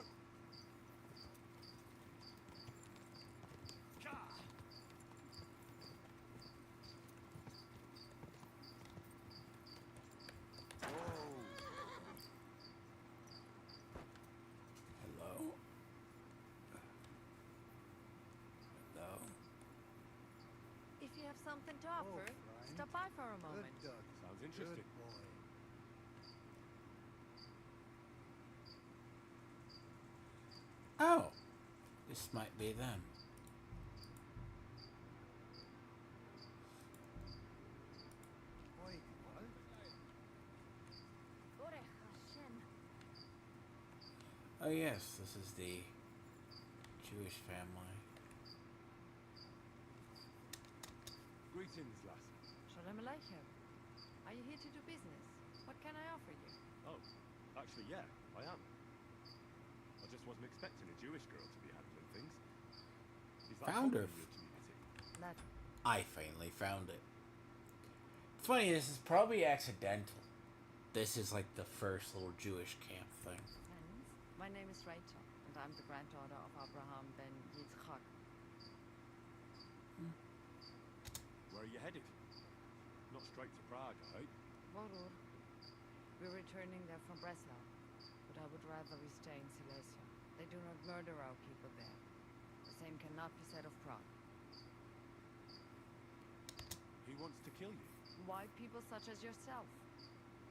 Ja. Hello? Hello? If you have something to offer, stop by for a moment. Sounds interesting. Oh! This might be them. Wait, what? Oh yes, this is the Jewish family. Greetings, lass. Shalom Aleichem. Are you here to do business? What can I offer you? Oh, actually, yeah, I am. I just wasn't expecting a Jewish girl to be handling things. Is that Found common her. in your community? I finally found it. It's funny, this is probably accidental. This is like the first little Jewish camp thing. Friends, my name is Rachel, and I'm the granddaughter of Abraham ben Yitzchak. Where are you headed? Not straight to Prague, I hope. Borur. We're returning there from Breslau, but I would rather we stay in Silesia. They do not murder our people there. The same cannot be said of Prague. Who wants to kill you? Why people such as yourself?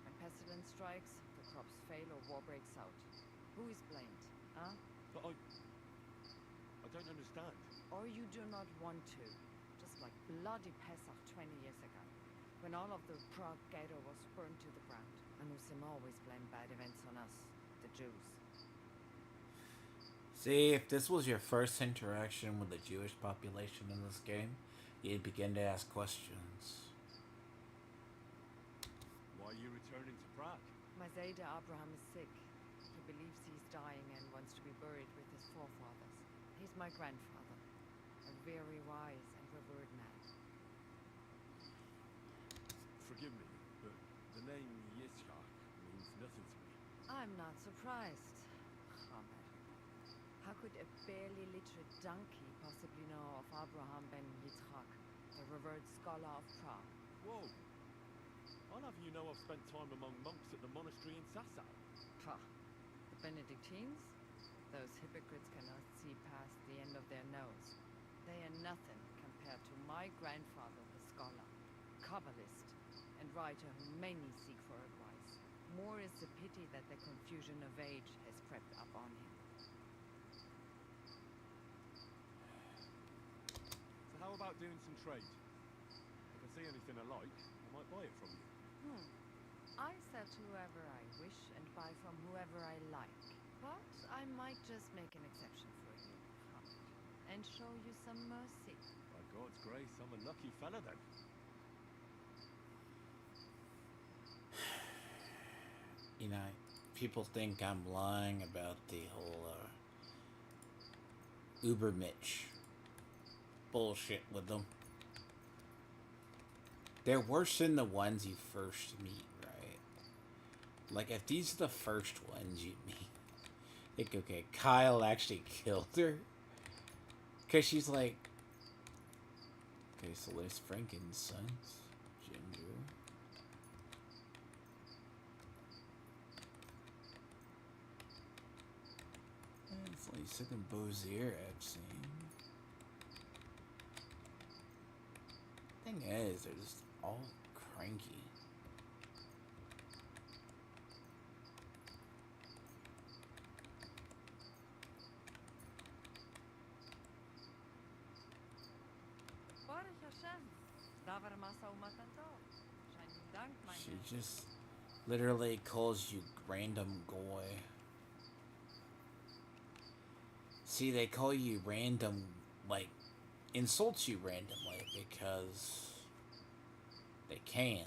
When pestilence strikes, the crops fail or war breaks out. Who is blamed, huh? But I don't understand. Or you do not want to. Just like bloody Pesach 20 years ago, when all of the Prague ghetto was burned to the ground. Anusim always blamed bad events on us, the Jews. See, if this was your first interaction with the Jewish population in this game, you'd begin to ask questions. Why are you returning to Prague? My Zayda Abraham is sick. He believes he's dying and wants to be buried with his forefathers. He's my grandfather, a very wise and revered man. Forgive me, but the name Yitzhak means nothing to me. I'm not surprised. Hamer. How could a barely literate donkey possibly know of Abraham ben Yitzhak, the revered scholar of Prague? Whoa! I'll have you know I've spent time among monks at the monastery in Sasau. Pah. The Benedictines? Those hypocrites cannot see past the end of their nose. They are nothing compared to my grandfather, the scholar, Kabbalist, and writer who many seek for advice. More is the pity that the confusion of age has crept up on him. So how about doing some trade? If I see anything I like, I might buy it from you. I sell to whoever I wish and buy from whoever I like. But I might just make an exception for you, Hamid, and show you some mercy. By God's grace, I'm a lucky fella then. You know, people think I'm lying about the whole Uber Mitch bullshit with them. They're worse than the ones you first meet, right? Like, if these are the first ones you meet, think, okay, Kyle actually killed her? Because she's like, okay, so there's frankincense, ginger. And it's like second Bozier I've seen. Thing is, they're just all cranky. She just literally calls you random goy. See, they call you random, like, insults you randomly because they can,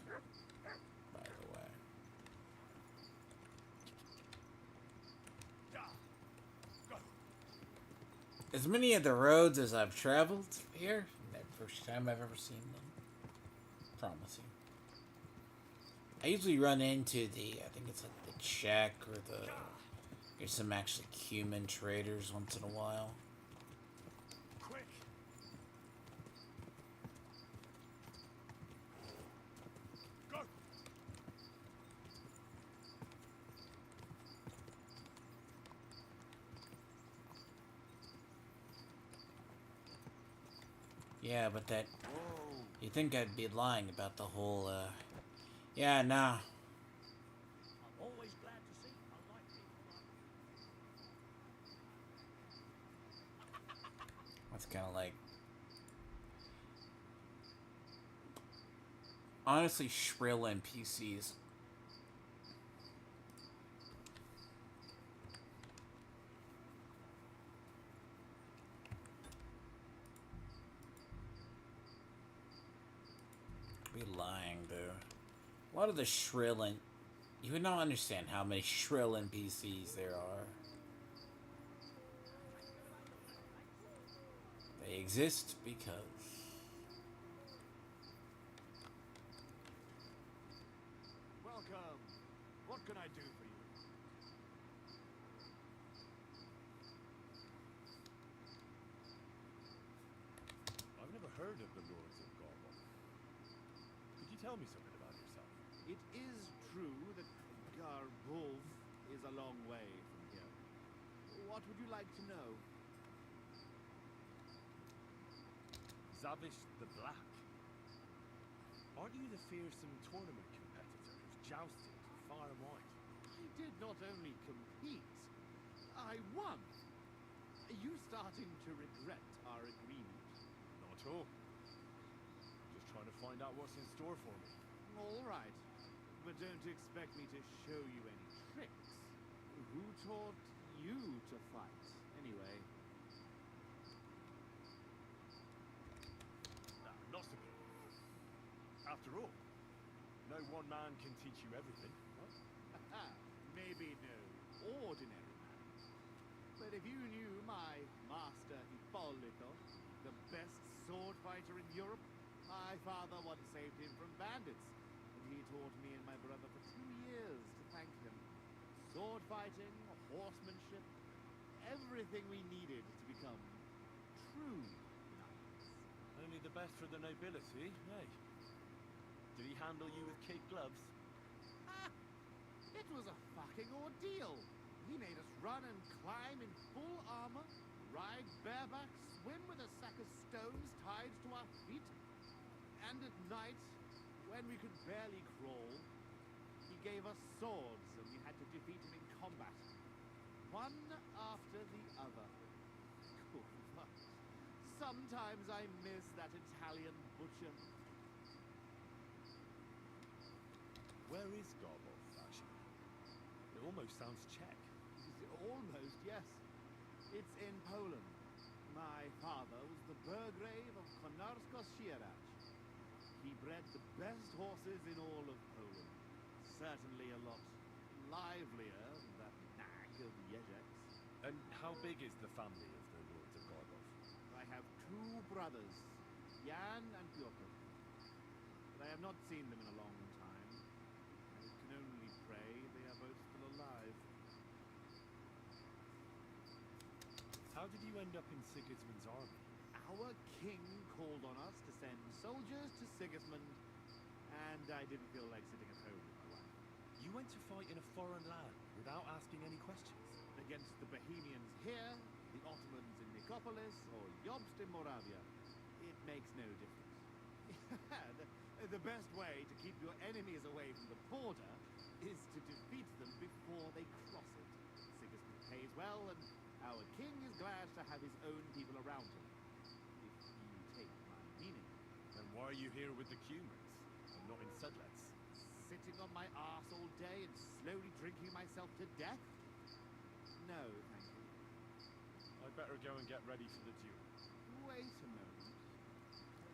by the way. As many of the roads as I've traveled here, that first time I've ever seen them. Promise you. I usually run into the, I think it's like the Czech or there's some actually cumin traders once in a while. Quick! Go! Yeah, but that, you think I'd be lying about the whole, yeah, nah. I'm always glad to see unlike people. That's kind of like, honestly, shrill NPCs. Be lying, dude. A lot of the shrill and you would not understand how many shrill NPCs there are. They exist because Welcome! What can I do for you? I've never heard of the Lords of Gorgon. Could you tell me something about yourself? It is true that Garbov is a long way from here. What would you like to know? Zavish the Black. Aren't you the fearsome tournament competitor who's jousted far and wide? I did not only compete, I won. Are you starting to regret our agreement? Not at all. Just trying to find out what's in store for me. All right, but don't expect me to show you any tricks. Who taught you to fight, anyway? Not so good. After all, no one man can teach you everything, right? Maybe no ordinary man. But if you knew my master Ippolito, the best sword fighter in Europe, my father once saved him from bandits, and he taught me and my brother for 2 years to thank him. Sword fighting, horsemanship, everything we needed to become true knights. Only the best for the nobility, eh? Did he handle you with kid gloves? It was a fucking ordeal. He made us run and climb in full armor, ride bareback, swim with a sack of stones tied to our feet, and at night, when we could barely crawl, he gave us swords and we had to defeat him in combat, one after the other. Sometimes I miss that Italian butcher. Where is Garbov, actually? It almost sounds Czech. Almost, yes. It's in Poland. My father was the Burgrave of Konarsko-Sierać. He bred the best horses in all of Poland. Certainly a lot livelier than that nag of Jezek's. And how big is the family of the Lords of Garbov? I have 2 brothers, Jan and Piotr. But I have not seen them in a long time. I can only pray they are both still alive. How did you end up in Sigismund's army? Our king called on us to send soldiers to Sigismund, and I didn't feel like sitting at home with my wife. You went to fight in a foreign land without asking any questions? Against the Bohemians here, the Ottomans in Nicopolis, or Jobst in Moravia. It makes no difference. The best way to keep your enemies away from the border is to defeat them before they cross it. Sigismund pays well, and our king is glad to have his own people around him. If you take my meaning. Then why are you here with the Cumans, and not in Sedlets? Sitting on my arse all day and slowly drinking myself to death? No, thank you. I'd better go and get ready for the duel. Wait a moment.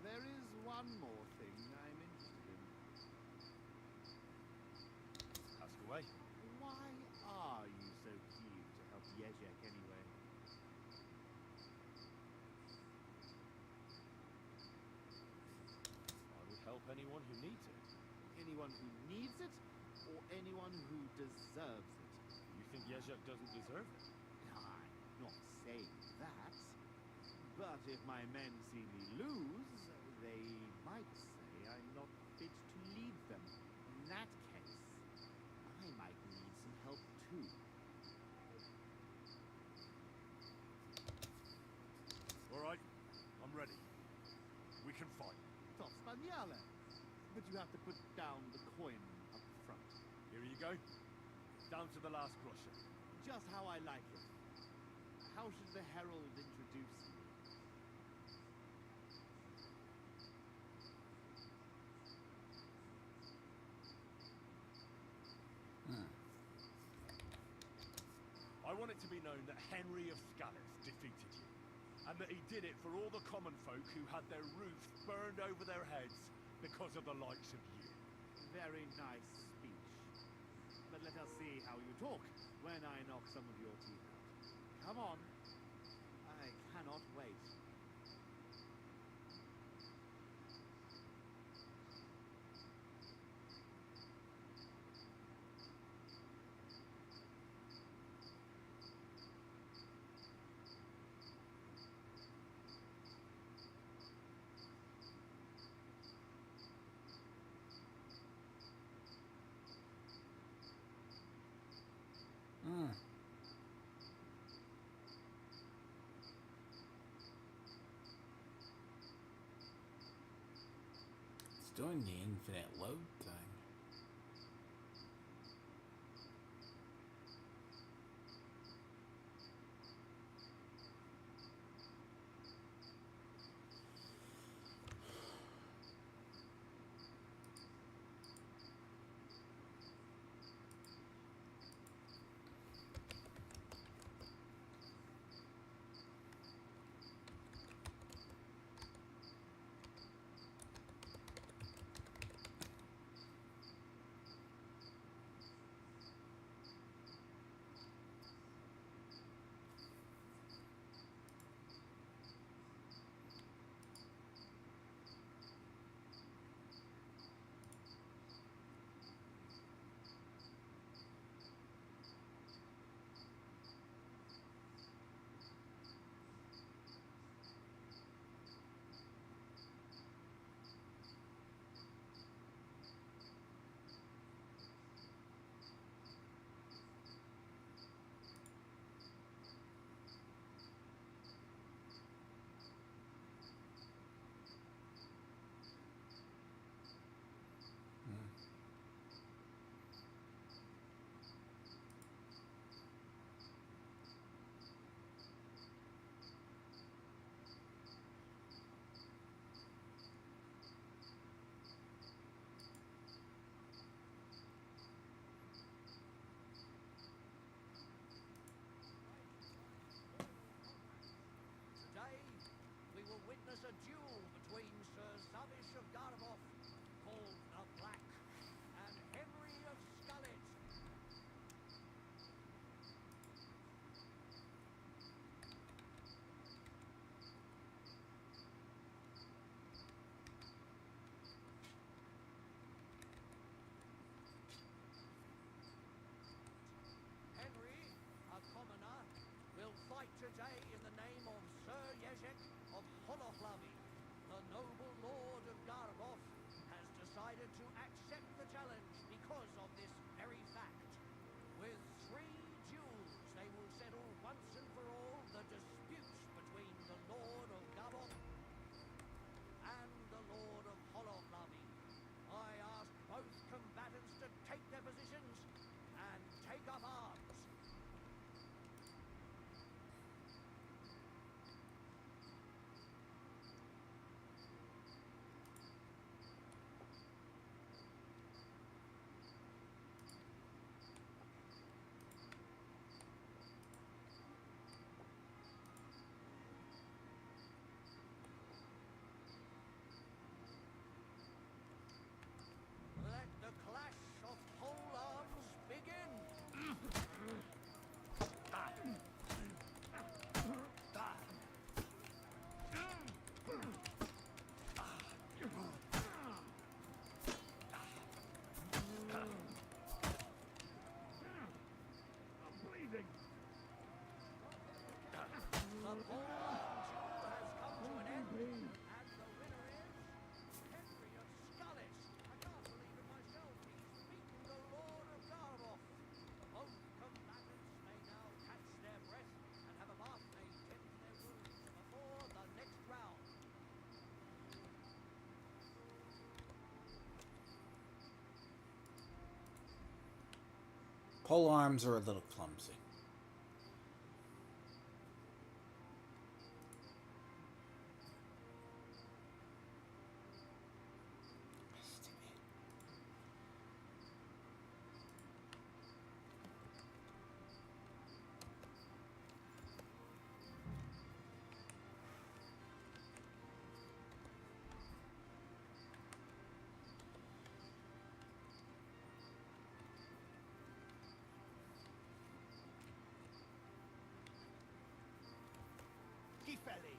There is one more thing I'm interested in. Ask away. Why are you so keen to help Jezek anyway? I would help anyone who needs it. Anyone who needs it, or anyone who deserves it? You think Jezek doesn't deserve it? I'm not saying that. But if my men see me lose, they might say I'm not fit to lead them. In that case, I might need some help too. All right, I'm ready. We can fight. Top Spaniale. But you have to put down the coin up front. Here you go. Down to the last groschen. Just how I like it. How should the herald introduce you? I want it to be known that Henry of Scalith defeated you, and that he did it for all the common folk who had their roofs burned over their heads because of the likes of you. Very nice speech. But let us see how you talk when I knock some of your teeth out. Come on. I cannot wait. doing the infinite load thing. Today, we will witness a duel between Sir Zavish of Garboff, called the Black, and Henry of Skullet. Henry, a commoner, will fight today in the name of Sir Yezek of Holochlavi. The noble lord of Garboff has decided to accept the challenge because of this very fact. With 3 duels, they will settle once and for all the disputes between the lord of Garboff and the lord of Holochlavi. I ask both combatants to take their positions and take up arms. Let the clash of pole arms begin. I'm bleeding. The pole arm duel has come to an end, and the winner is Henry of Skullet. I can't believe it myself. He's beaten the Lord of Garboff. Both combatants may now catch their breath and have a bath made tend to their wounds before the next round. Pole arms are a little clumsy. Gifelli.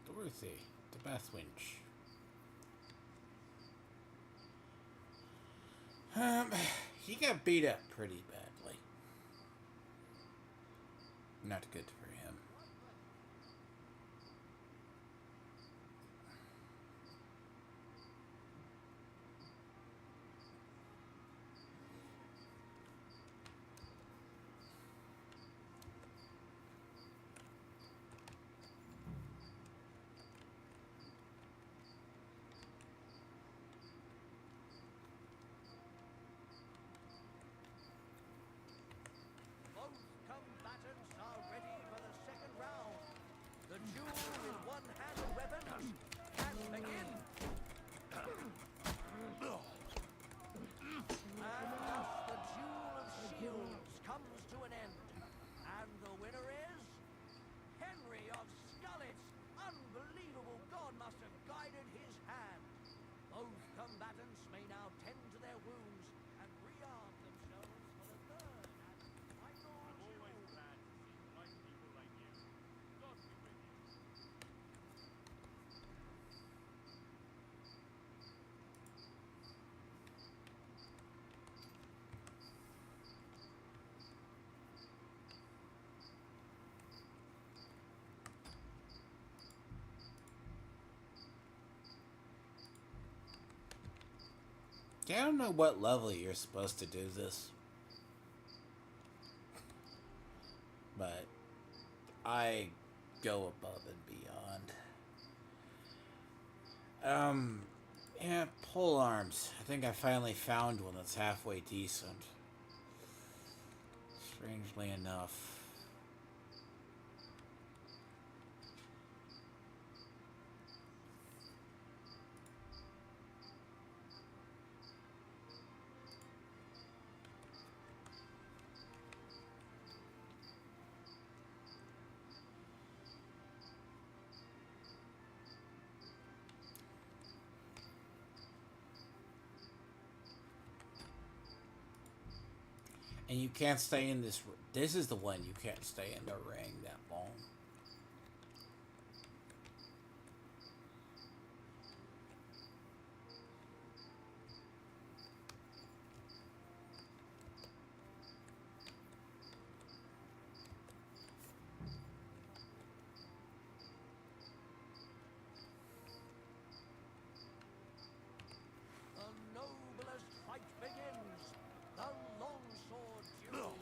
Dorothy, the Bath Winch. He got beat up pretty badly. Not good for him. Yeah, I don't know what level you're supposed to do this, but I go above and beyond. Yeah, pole arms. I think I finally found one that's halfway decent. Strangely enough. And you can't stay in this. This is the one you can't stay in the ring that long. The noblest fight begins. The longsword duel.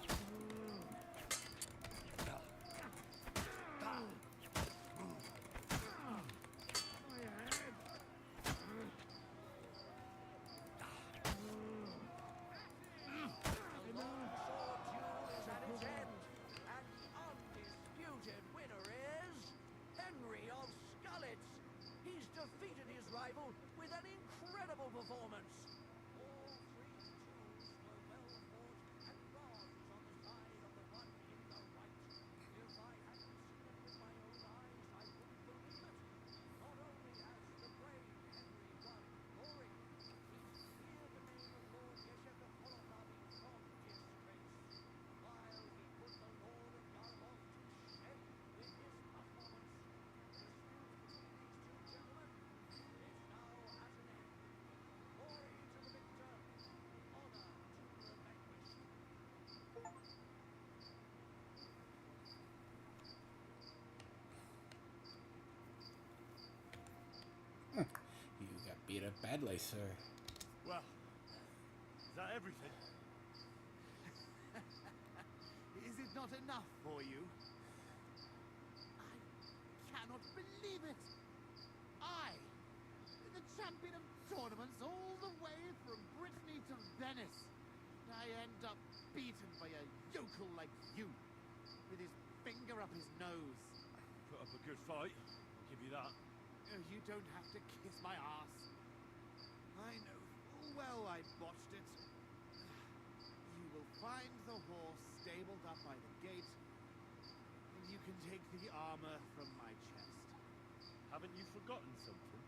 The longsword duel is at its end, and the undisputed winner is Henry of Skulletts. He's defeated his rival with an incredible performance. All three duels were well fought, and God was on the side of the one in the right. If I hadn't seen it with my own eyes, I wouldn't believe it. Not only has the brave Henry won glory, he's cleared the name of Lord Yeshef of Holocabi from disgrace, while he put the Lord of Yarmov to shame with his performance. The dispute between these two gentlemen is now at an end. Glory to the victor, honor to the vanquished. You got beat up badly, sir. Well, is that everything? Is it not enough for you? I cannot believe it! I, the champion of tournaments all the way from Brittany to Venice, I end up beaten by a yokel like you, with his finger up his nose. Put up a good fight, I'll give you that. You don't have to kiss my ass. I know full well I botched it. You will find the horse stabled up by the gate, and you can take the armor from my chest. Haven't you forgotten something?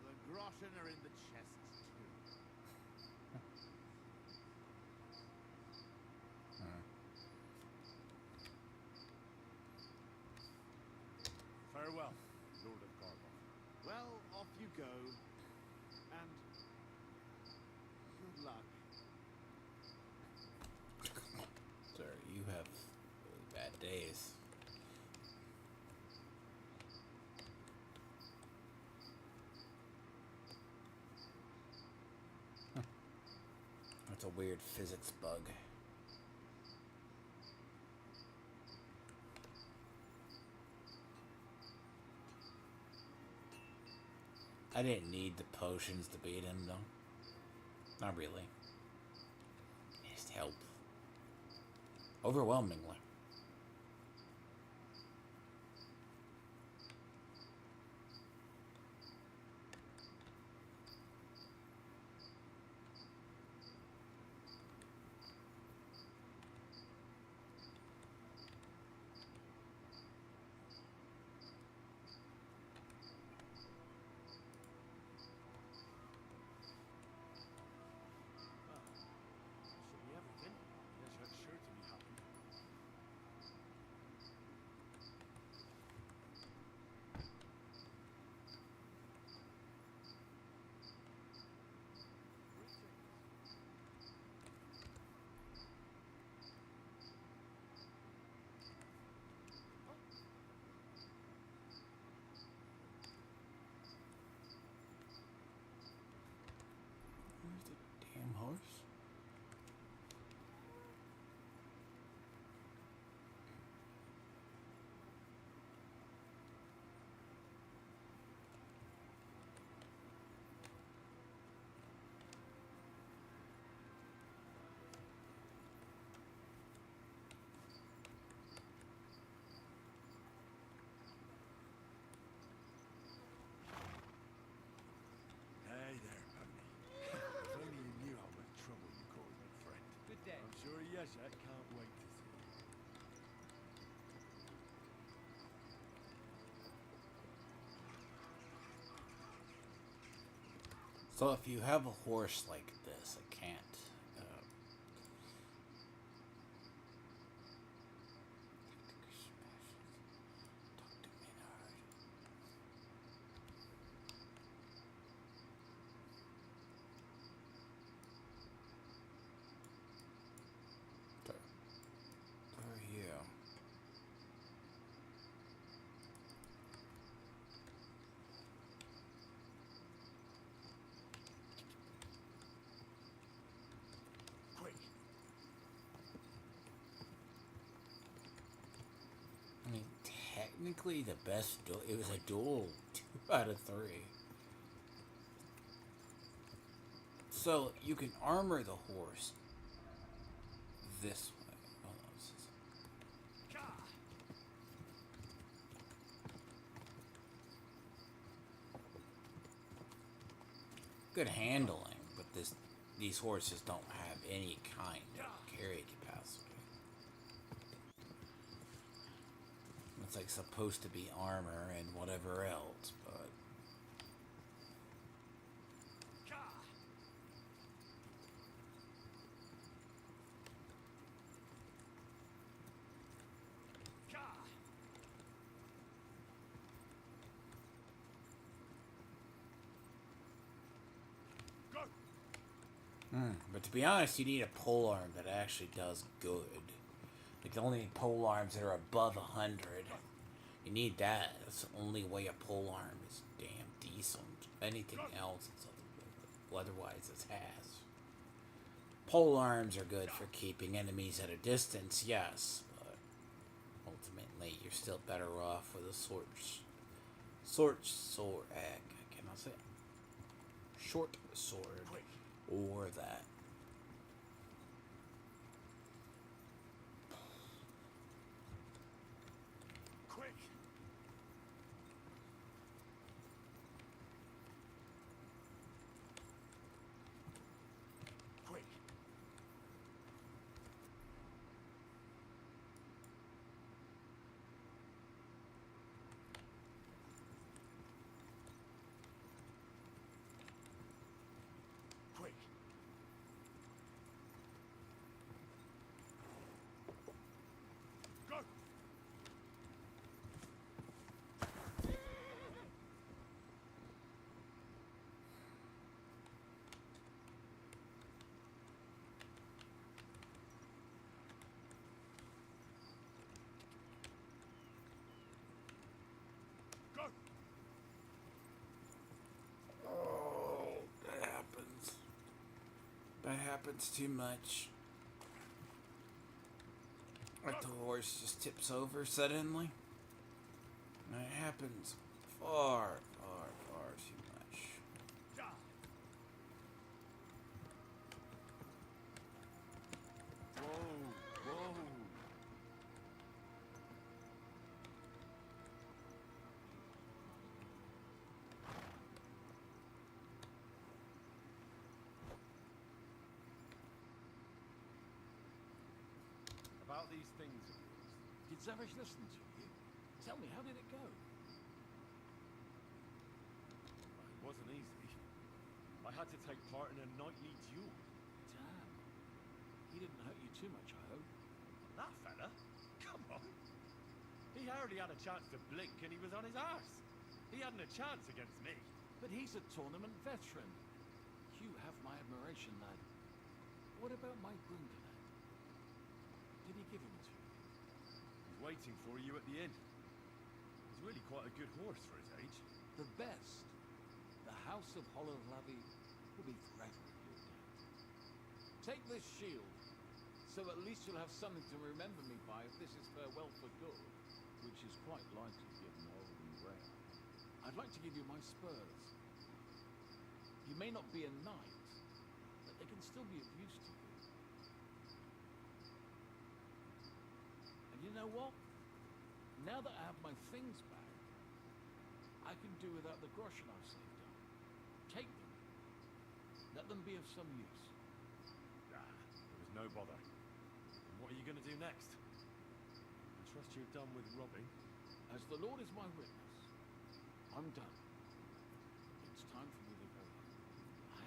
The groschen are in the chest, too. Farewell, Lord of Garbo. Well, off you go, and good luck. Sir, you have really bad days. That's a weird physics bug. I didn't need the potions to beat him, though. Not really. It just helped. Overwhelmingly. Should be everything. Yes, that's sure to be happening. So if you have a horse like this, I can't. Where are you? I mean, technically the best duel. It was a duel 2 out of 3. So you can armor the horse this way. Hold on, good handling, but these horses don't have any kind of carry capacity. It's like supposed to be armor and whatever else, but but to be honest, you need a pole arm that actually does good. Like the only pole arms that are above 100. You need that. That's the only way a pole arm is damn decent. Anything else is otherwise it's ass. Pole arms are good for keeping enemies at a distance, yes, but ultimately you're still better off with a sword. I cannot say it. Short sword or that. That happens too much. Like the horse just tips over suddenly. And it happens far too much. Whoa. About these things of yours, did Zavish listen to you? Tell me, how did it go? Well, it wasn't easy. I had to take part in a nightly duel. Damn. He didn't hurt you too much, I hope. That fella? Come on. He hardly had a chance to blink and he was on his arse. He hadn't a chance against me. But he's a tournament veteran. You have my admiration, lad. What about my Brunder, lad? Did he give him to you? He's waiting for you at the inn. He's really quite a good horse for his age. The best. The House of Hollowlavi will be forever in your debt. Take this shield, so at least you'll have something to remember me by if this is farewell for good, which is quite likely given old and rare. I'd like to give you my spurs. You may not be a knight, but they can still be of use to you. And you know what? Now that I have my things back, I can do without the groschen I've saved up. Take them. Let them be of some use. There was no bother. And what are you going to do next? I trust you're done with robbing. As the Lord is my witness, I'm done. It's time for me to go home.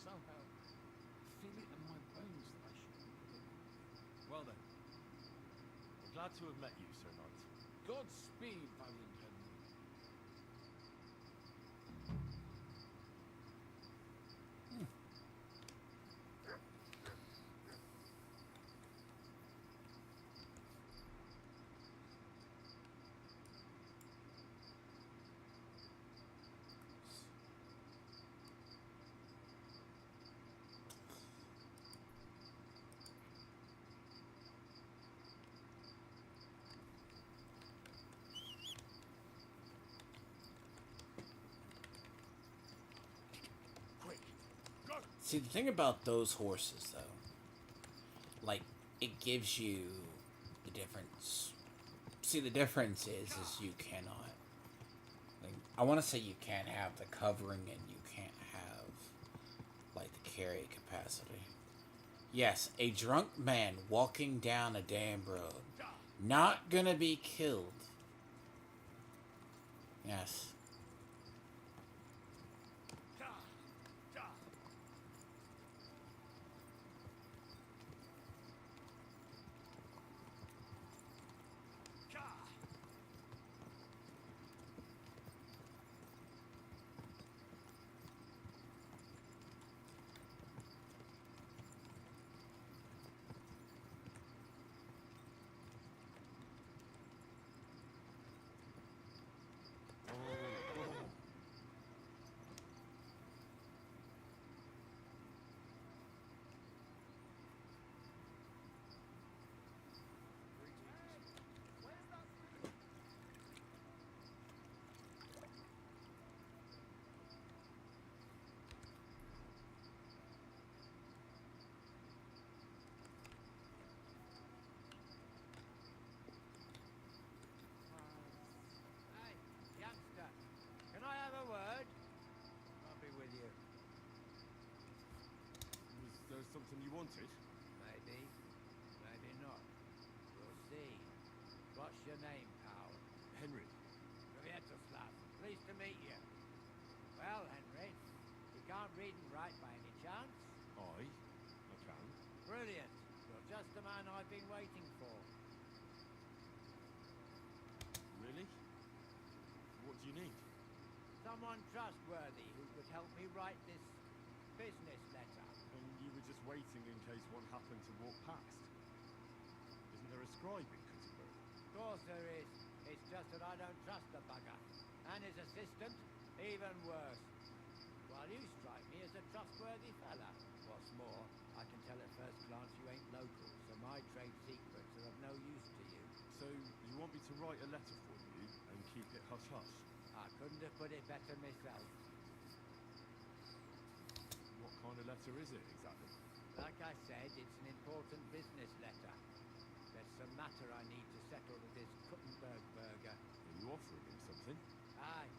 somehow feel it in my bones that I should be here. Well then, I'm glad to have met you, Sir Knight. Godspeed, valiant Henry. See, the thing about those horses, though, like, it gives you the difference. See, the difference is you cannot. Like, I want to say you can't have the covering and you can't have, like, the carry capacity. Yes, a drunk man walking down a damn road, not gonna be killed. Yes. Hey, youngster, can I have a word? I'll be with you. Was there something you wanted? Maybe, maybe not. We'll see. What's your name, pal? Henry. Privyetoslav. Pleased to meet you. Well, Henry, you can't read and write by any chance? I can. Brilliant. You're just the man I've been waiting for. Really? What do you need? Someone trustworthy who could help me write this business letter. And you were just waiting in case one happened to walk past? Isn't there a scribe in Cuttenberg? Of course there is. It's just that I don't trust the bugger. And his assistant, even worse. While you strike me as a trustworthy fella. What's more, I can tell at first glance you ain't local, so my trade secrets are of no use to you. So, you want me to write a letter for you and keep it hush-hush? I couldn't have put it better myself. What kind of letter is it, exactly? Like I said, it's an important business letter. There's some matter I need to settle with this Kuttenberg burger. Are you offering him something? Aye,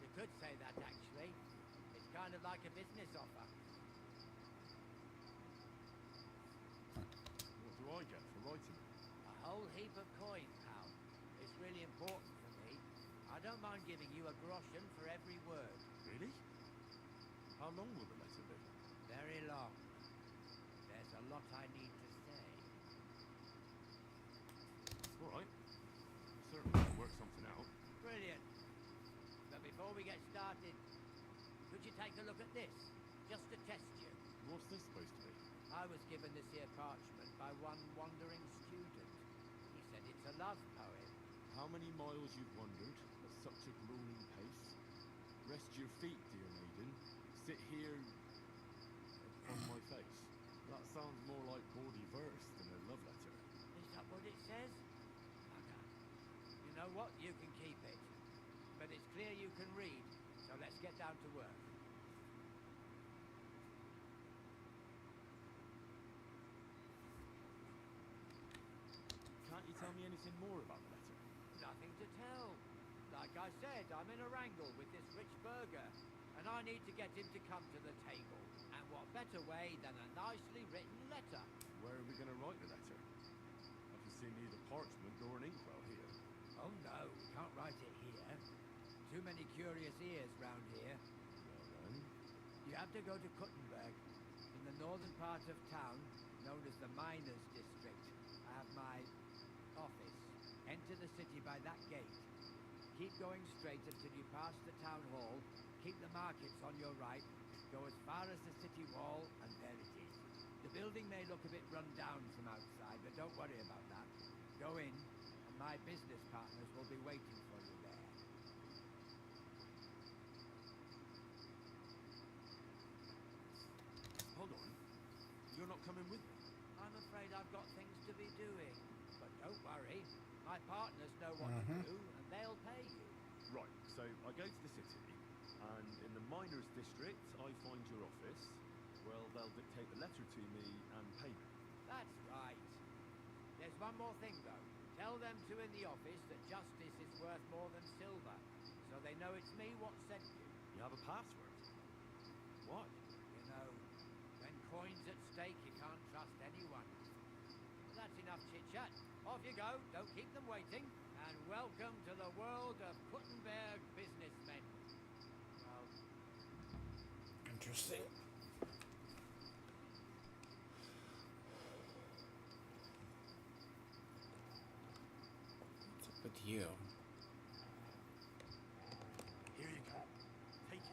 you could say that actually. It's kind of like a business offer. What do I get for writing it? A whole heap of coin, pal. It's really important for me. I don't mind giving you a groschen for every word. Really? How long will the letter be? Very long. There's a lot I need to say. All right. Certainly can work something out. Brilliant. But before we get started, could you take a look at this? Just to test you. What's this supposed to be? I was given this here parchment by one wandering student. He said it's a love poem. How many miles you've wandered at such a grueling pace? Rest your feet, dear maiden. Sit here upon my face. That sounds more like bawdy verse than a love letter. Is that what it says? Bugger. You know what? You can keep it. But it's clear you can read, so let's get down to work. Can't you tell me anything more about the letter? Nothing to tell. Like I said, I'm in a wrangle with this rich burger, and I need to get him to come to the table. And what better way than a nicely written letter? Where are we going to write the letter? I can see neither parchment nor an inkwell here. Oh no, we can't write it here. Too many curious ears round here. Well then. You have to go to Kuttenberg, in the northern part of town, known as the Miners' District. I have my office. Enter the city by that gate. Keep going straight until you pass the town hall. Keep the markets on your right. Go as far as the city wall, and there it is. The building may look a bit run down from outside, but don't worry about that. Go in, and my business partners will be waiting for you there. Hold on. You're not coming with me? I'm afraid I've got things to be doing. But don't worry. My partners know what to do, and they'll pay you. Right, so I go to the city, and in the miners' district, I find your office. Well, they'll dictate the letter to me and pay me. That's right. There's one more thing, though. Tell them to in the office that justice is worth more than silver, so they know it's me what sent you. You have a password? Why? You know, when coin's at stake, you can't trust anyone. But that's enough chit-chat. Off you go, don't keep them waiting, and welcome to the world of Kuttenberg businessmen. Well, Interesting. What's up with you? Here you go. Take it.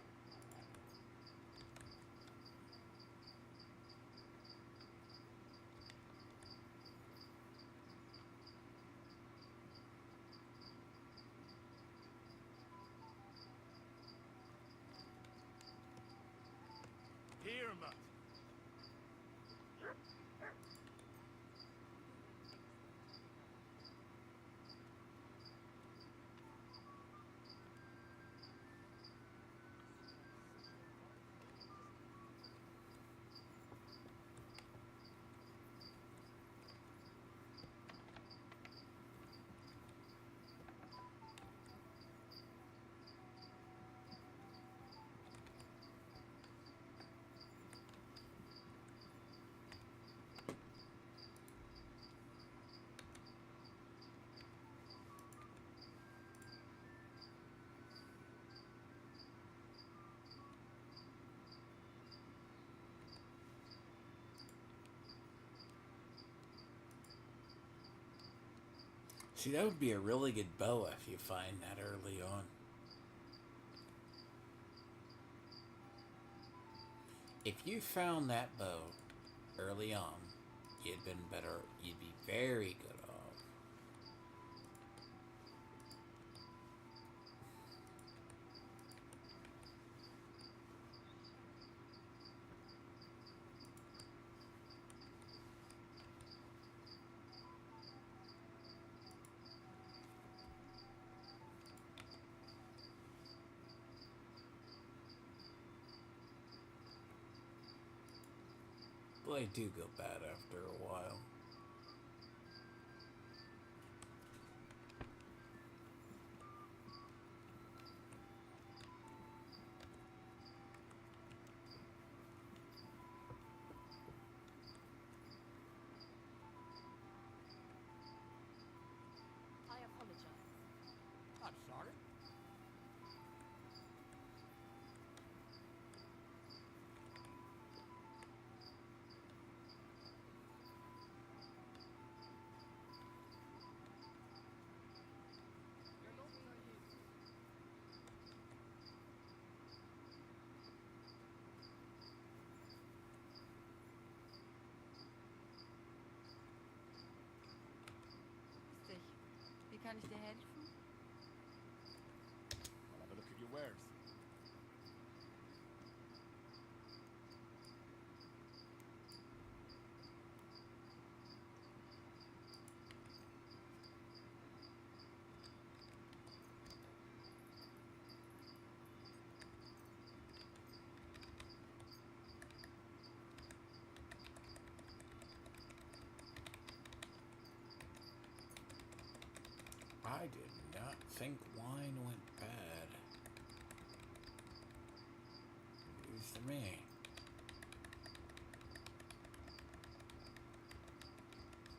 Here, Mutt. See, that would be a really good bow if you find that early on. If you found that bow early on, you'd been better. You'd be very good off. Well, they do go bad after a while. I apologize. I'm sorry. Grüß dich. Wie kann ich dir helfen? I'll have a look at your wares. I did not think wine went bad. News to me.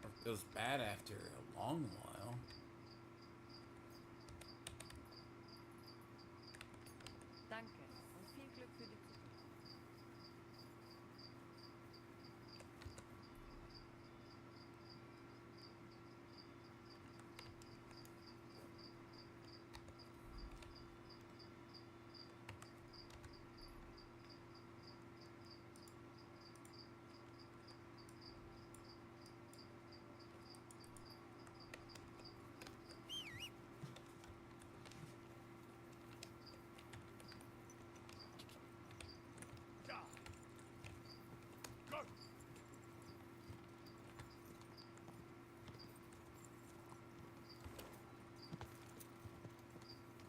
Or it goes bad after a long while. Danke und viel Glück für die Zukunft.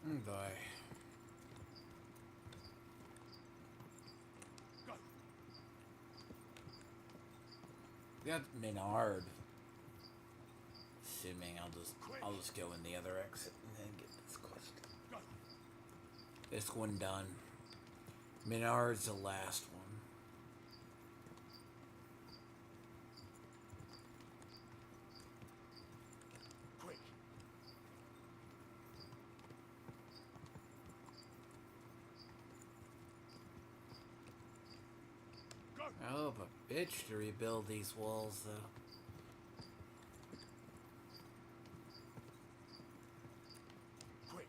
Boy. Got Menard. Assuming I'll just go in the other exit and then get this quest. This one done. Menard's the last one. Oh, a bitch to rebuild these walls, though. Quick.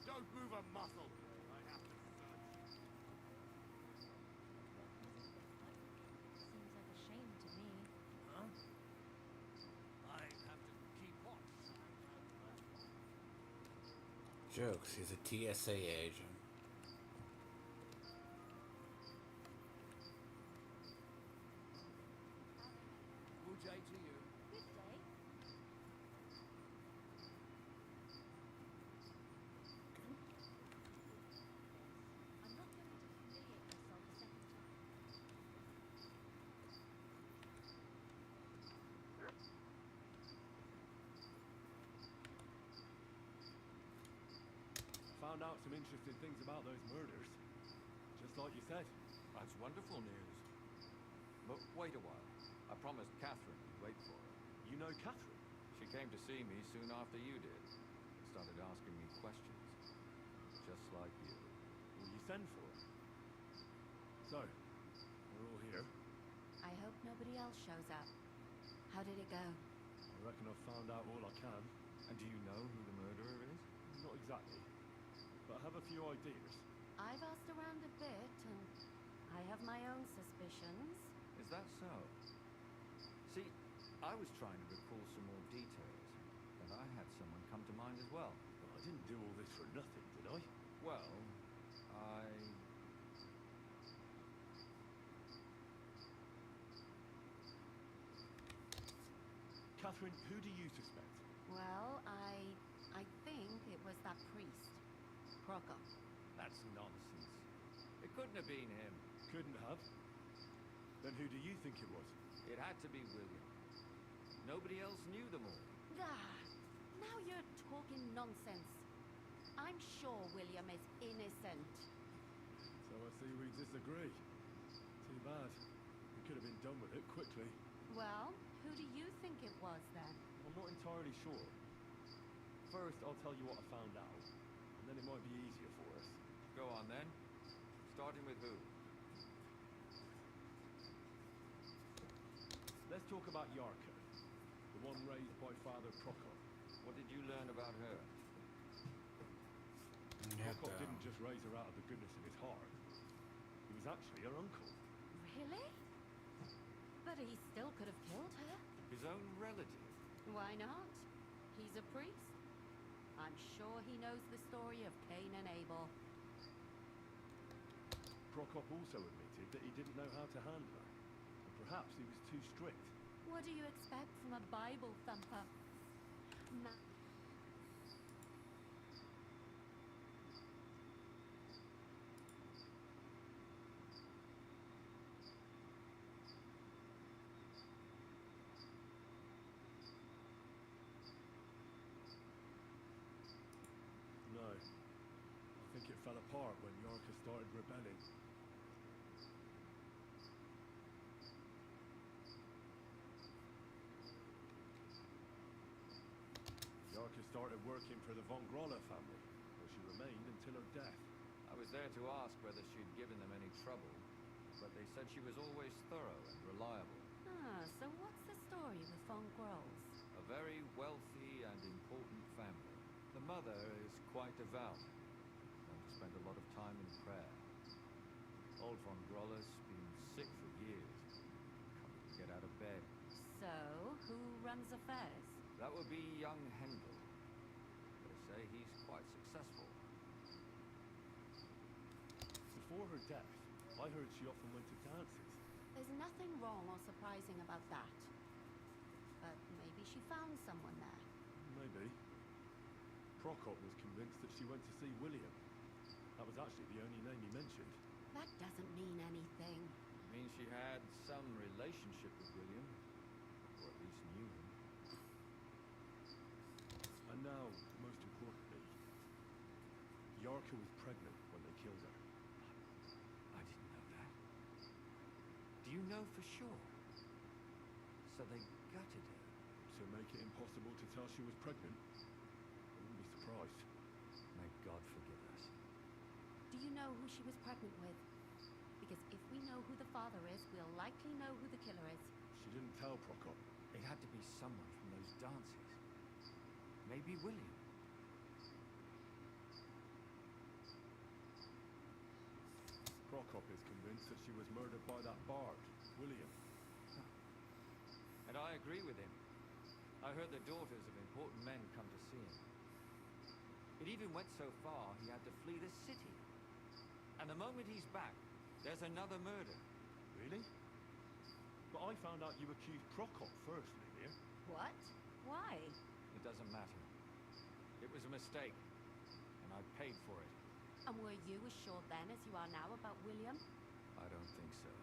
Don't move a muscle. I have to search. Seems like a shame to me. Huh? I have to keep watch. Jokes, he's a TSA agent. Good day to you. Good day. I'm not going to humiliate myself a second time. Found out some interesting things about those murders. Just like you said. That's wonderful news. But wait a while. I promised Catherine we'd wait for her. You know Catherine? She came to see me soon after you did. Started asking me questions. Just like you. Will you send for her? So, we're all here. I hope nobody else shows up. How did it go? I reckon I've found out all I can. And do you know who the murderer is? Not exactly. But I have a few ideas. I've asked around a bit, and I have my own suspicions. Is that so? See, I was trying to recall some more details, and I had someone come to mind as well. Well, I didn't do all this for nothing, did I? Well, I... Catherine, who do you suspect? Well, I think it was that priest, Prokop. That's nonsense. It couldn't have been him. Couldn't have? Then who do you think it was? It had to be William. Nobody else knew them all. Ah, now you're talking nonsense. I'm sure William is innocent. So I see we disagree. Too bad. We could have been done with it quickly. Well, who do you think it was then? I'm not entirely sure. First, I'll tell you what I found out, and then it might be easier for us. Go on then. Starting with who? Let's talk about Yarka, the one raised by Father Prokop. What did you learn about her? Prokop didn't just raise her out of the goodness of his heart. He was actually her uncle. Really? But he still could have killed her. His own relative? Why not? He's a priest. I'm sure he knows the story of Cain and Abel. Prokop also admitted that he didn't know how to handle her. And perhaps he was too strict. What do you expect from a Bible thumper? No. I think it fell apart when Yarka started rebelling. Yarka started working for the von Groller family, where she remained until her death. I was there to ask whether she'd given them any trouble, but they said she was always thorough and reliable. Ah, so what's the story with von Grolls? A very wealthy and important family. The mother is quite devout and spent a lot of time in prayer. Old von Groller's been sick for years. Can't get out of bed. So, who runs affairs? That would be young Hendel. They say he's quite successful. Before her death, I heard she often went to dances. There's nothing wrong or surprising about that. But maybe she found someone there. Maybe. Prokop was convinced that she went to see William. That was actually the only name he mentioned. That doesn't mean anything. It means she had some relationship with William. Or at least knew him. And now, most importantly, Yarka was pregnant when they killed her. I didn't know that. Do you know for sure? So they gutted her. To make it impossible to tell she was pregnant? I wouldn't be surprised. May God forgive us. Do you know who she was pregnant with? Because if we know who the father is, we'll likely know who the killer is. She didn't tell Prokop. It had to be someone from those dances. Maybe William. Prokop is convinced that she was murdered by that bard, William. And I agree with him. I heard the daughters of important men come to see him. It even went so far he had to flee the city. And the moment he's back, there's another murder. Really? But I found out you accused Prokop first, Lilia. What? Why? It doesn't matter. It was a mistake. And I paid for it. And were you as sure then as you are now about William? I don't think so.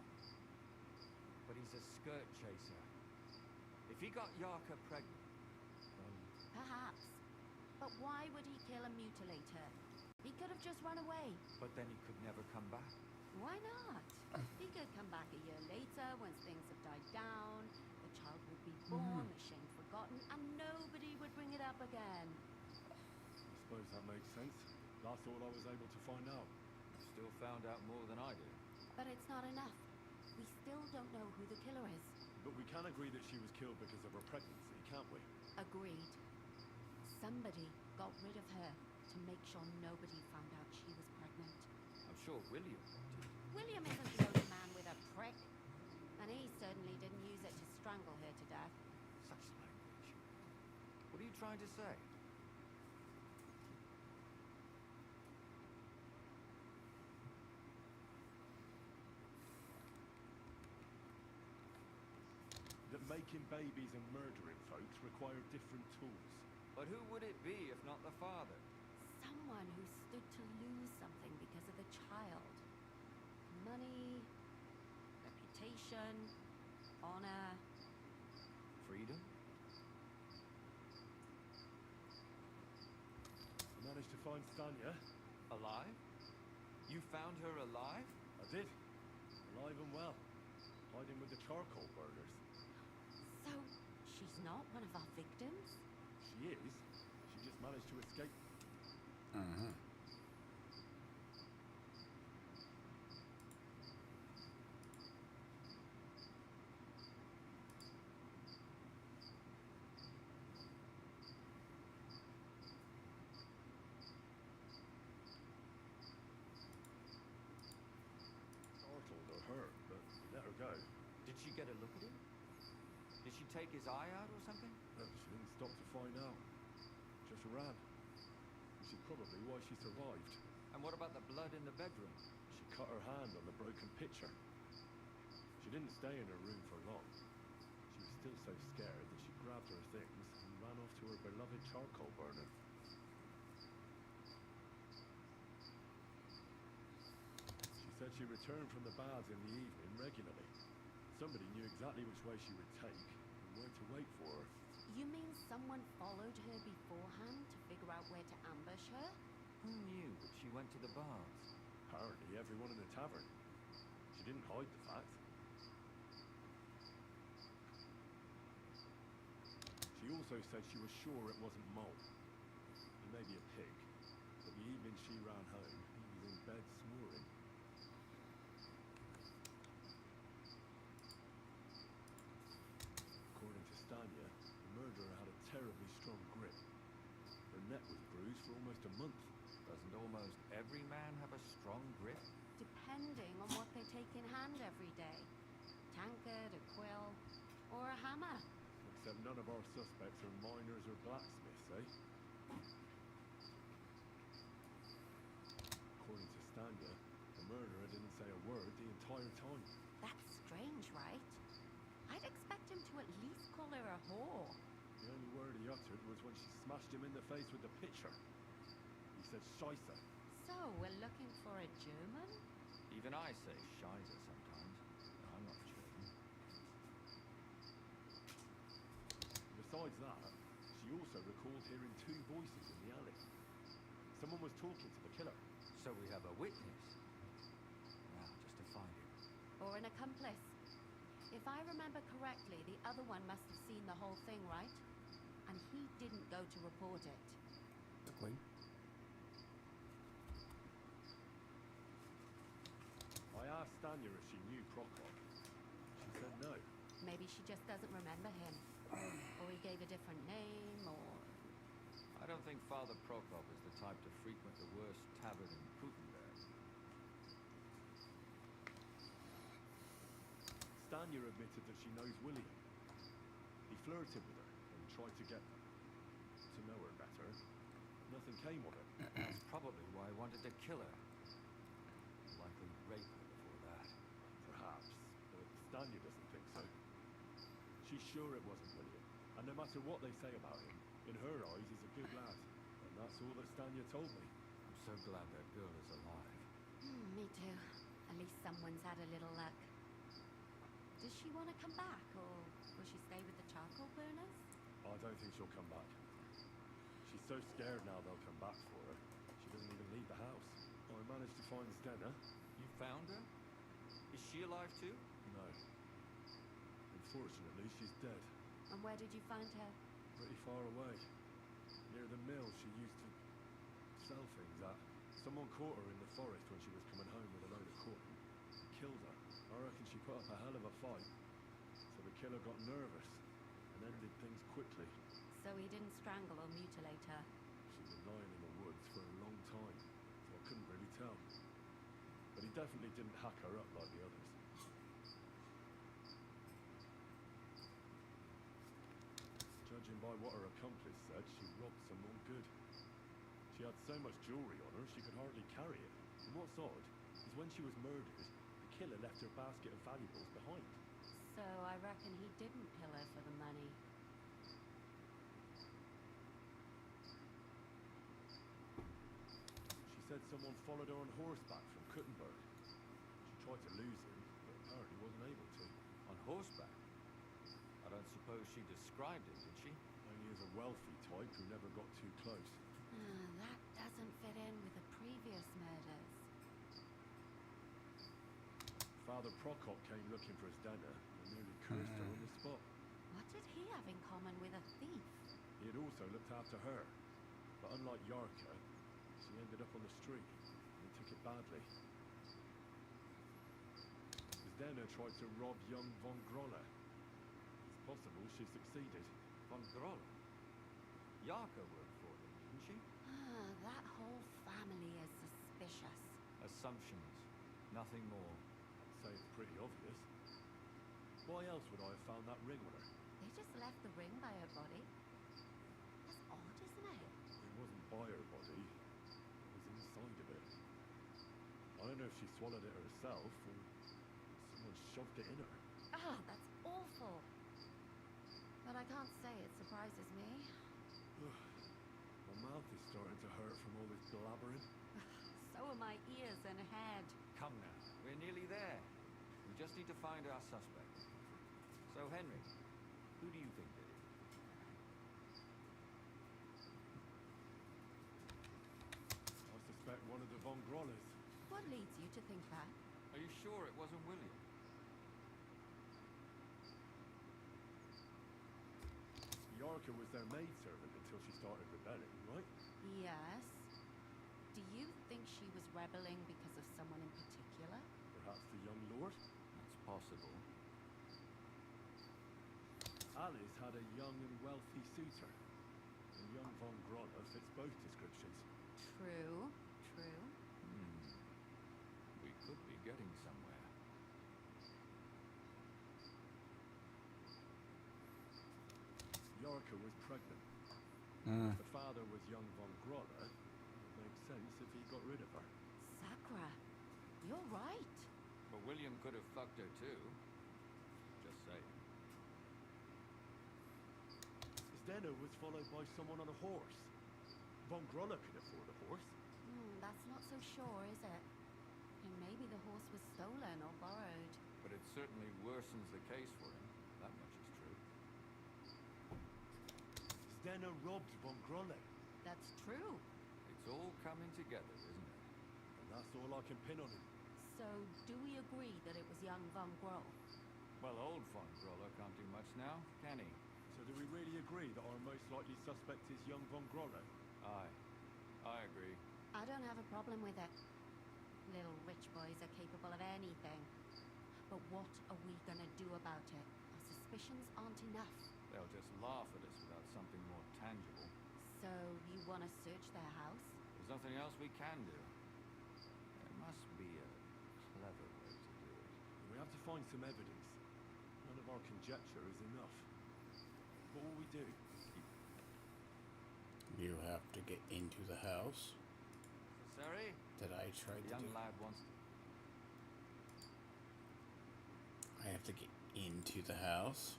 But he's a skirt chaser. If he got Yarka pregnant, then... Perhaps. But why would he kill and mutilate her? He could have just run away. But then he could never come back. Why not? He could come back a year later once things have died down, the child would be born, the shame forgotten, and nobody would bring it up again. I suppose that makes sense. That's all I was able to find out. You still found out more than I did. But it's not enough. We still don't know who the killer is. But we can agree that she was killed because of her pregnancy, can't we? Agreed. Somebody got rid of her to make sure nobody found out she was pregnant. I'm sure William did. William isn't the only man with a prick. And he certainly didn't use it to strangle her to death. Such language. What are you trying to say? That making babies and murdering folks require different tools. But who would it be if not the father? Someone who stood to lose something because of the child. Money, reputation, honor. Freedom? I managed to find Stanya. Alive? You found her alive? I did. Alive and well. Hiding with the charcoal burners. So, she's not one of our victims? She is. She just managed to escape. Startled or hurt, but we let her go. Did she get a look at him? Did she take his eye out or something? No, she didn't stop to find out. Just ran. Which is probably why she survived. And what about the blood in the bedroom? She cut her hand on the broken pitcher. She didn't stay in her room for long. She was still so scared that she grabbed her things and ran off to her beloved charcoal burner. She said she returned from the baths in the evening regularly. Somebody knew exactly which way she would take and where to wait for her. You mean someone followed her beforehand to figure out where to ambush her? Who knew that she went to the baths? Apparently everyone in the tavern. She didn't hide the fact. She also said she was sure it wasn't Mole. He may be a pig, but the evening she ran home, he was in bed snoring. According to Stanya, the murderer had a terribly strong grip. Her neck was bruised for almost a month. Doesn't almost every man have a strong grip? depending on what they take in hand every day. Tankard, a quill, or a hammer. Except none of our suspects are miners or blacksmiths, eh? According to Stanya, the murderer didn't say a word the entire time. That's strange, right? I'd expect him to at least call her a whore. The only word he uttered was when she smashed him in the face with the pitcher. He said Scheisse. So, we're looking for a German? Even I say Scheisse sometimes. I'm not German. Besides that, she also recalled hearing two voices in the alley. Someone was talking to the killer. So we have a witness. Now, just to find him. Or an accomplice. If I remember correctly, the other one must have seen the whole thing, right? And he didn't go to report it. The Queen? I asked Stanya if she knew Prokop. She said no. Maybe she just doesn't remember him. Or he gave a different name, or... I don't think Father Prokop is the type to frequent the worst tavern in Putenberg. Stanya admitted that she knows William. He flirted with her and tried to get to know her better. Nothing came of it. That's probably why he wanted to kill her. Likely rape her before that. Perhaps, but Stanya doesn't think so. She's sure it wasn't William, and no matter what they say about him, in her eyes he's a good lad, and that's all that Stanya told me. I'm so glad that girl is alive. Me too. At least someone's had a little luck. Does she want to come back, or will she stay with the charcoal burners? I don't think she'll come back. She's so scared now they'll come back for her. She doesn't even leave the house. I managed to find Stena. You found her? Is she alive too? No. Unfortunately, she's dead. And where did you find her? Pretty far away. Near the mill she used to sell things at. Someone caught her in the forest when she was coming home with a load of corn. Killed her. I reckon she put up a hell of a fight. So the killer got nervous and ended things quickly. So he didn't strangle or mutilate her? She'd been lying in the woods for a long time, so I couldn't really tell. But he definitely didn't hack her up like the others. Judging by what her accomplice said, she robbed someone good. She had so much jewelry on her, she could hardly carry it. And what's odd is when she was murdered, the killer left her basket of valuables behind. So I reckon he didn't kill her for the money. She said someone followed her on horseback from Kuttenberg. She tried to lose him, but apparently wasn't able to. On horseback? I don't suppose she described him, did she? Only as a wealthy type who never got too close. That doesn't fit in with the previous murders. Father Prokop came looking for Zdena and nearly cursed her on the spot. What did he have in common with a thief? He had also looked after her, but unlike Yarka, she ended up on the street and he took it badly. Zdena tried to rob young von Groller. It's possible she succeeded. Von Groller? Yarka worked for him, didn't she? That whole family is suspicious. Assumptions. Nothing more. I'd say it's pretty obvious. Why else would I have found that ring on her? They just left the ring by her body. That's odd, isn't it? It wasn't by her body. It was inside of it. I don't know if she swallowed it herself or someone shoved it in her. That's awful. But I can't say it surprises me. My mouth is starting to hurt from all this blabbering. So are my ears and head. Come now, we're nearly there. We just need to find our suspect. So, Henry, who do you think did it? I suspect one of the von Grollers. What leads you to think that? Are you sure it wasn't William? Yarka was their maidservant until she started rebelling, right? Yes. Do you think she was rebelling because of someone in particular? Perhaps the young lord? That's possible. Alice had a young and wealthy suitor. And young von Groller fits both descriptions. True, true. We could getting somewhere. Yorka was pregnant. Mm. The father was young von Groller. It makes sense if he got rid of her. Sakra, you're right. But William could have fucked her too. Just saying. Zdeno was followed by someone on a horse. Von Groller could afford a horse. That's not so sure, is it? And maybe the horse was stolen or borrowed. But it certainly worsens the case for him. That much is true. Zdeno robbed von Groller. That's true. It's all coming together, isn't it? And that's all I can pin on him. So, do we agree that it was young Von Groll? Well, old von Groller can't do much now, can he? So do we really agree that our most likely suspect is young von Groller? Aye. I agree. I don't have a problem with it. Little rich boys are capable of anything. But what are we gonna do about it? Our suspicions aren't enough. They'll just laugh at us without something more tangible. So, you wanna search their house? There's nothing else we can do. There must be a clever way to do it. We have to find some evidence. None of our conjecture is enough. What will we do? You have to get into the house. Sorry? That I tried The to young do. lad wants to... I have to get into the house.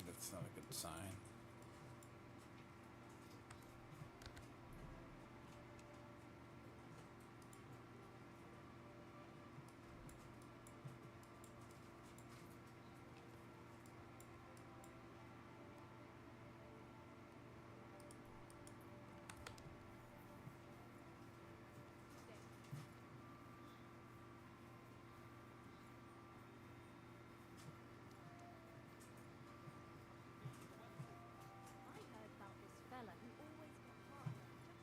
That's not a good sign. I heard about this fella who always got heart attack.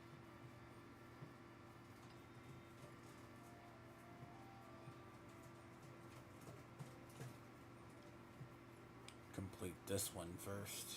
Complete this one first.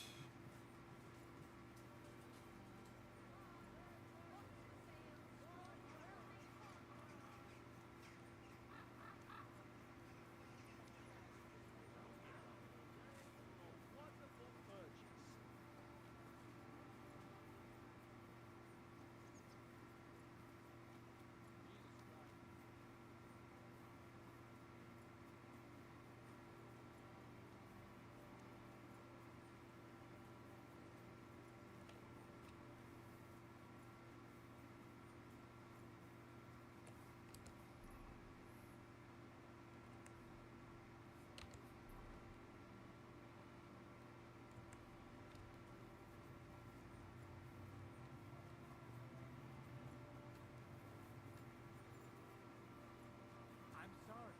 I'm sorry.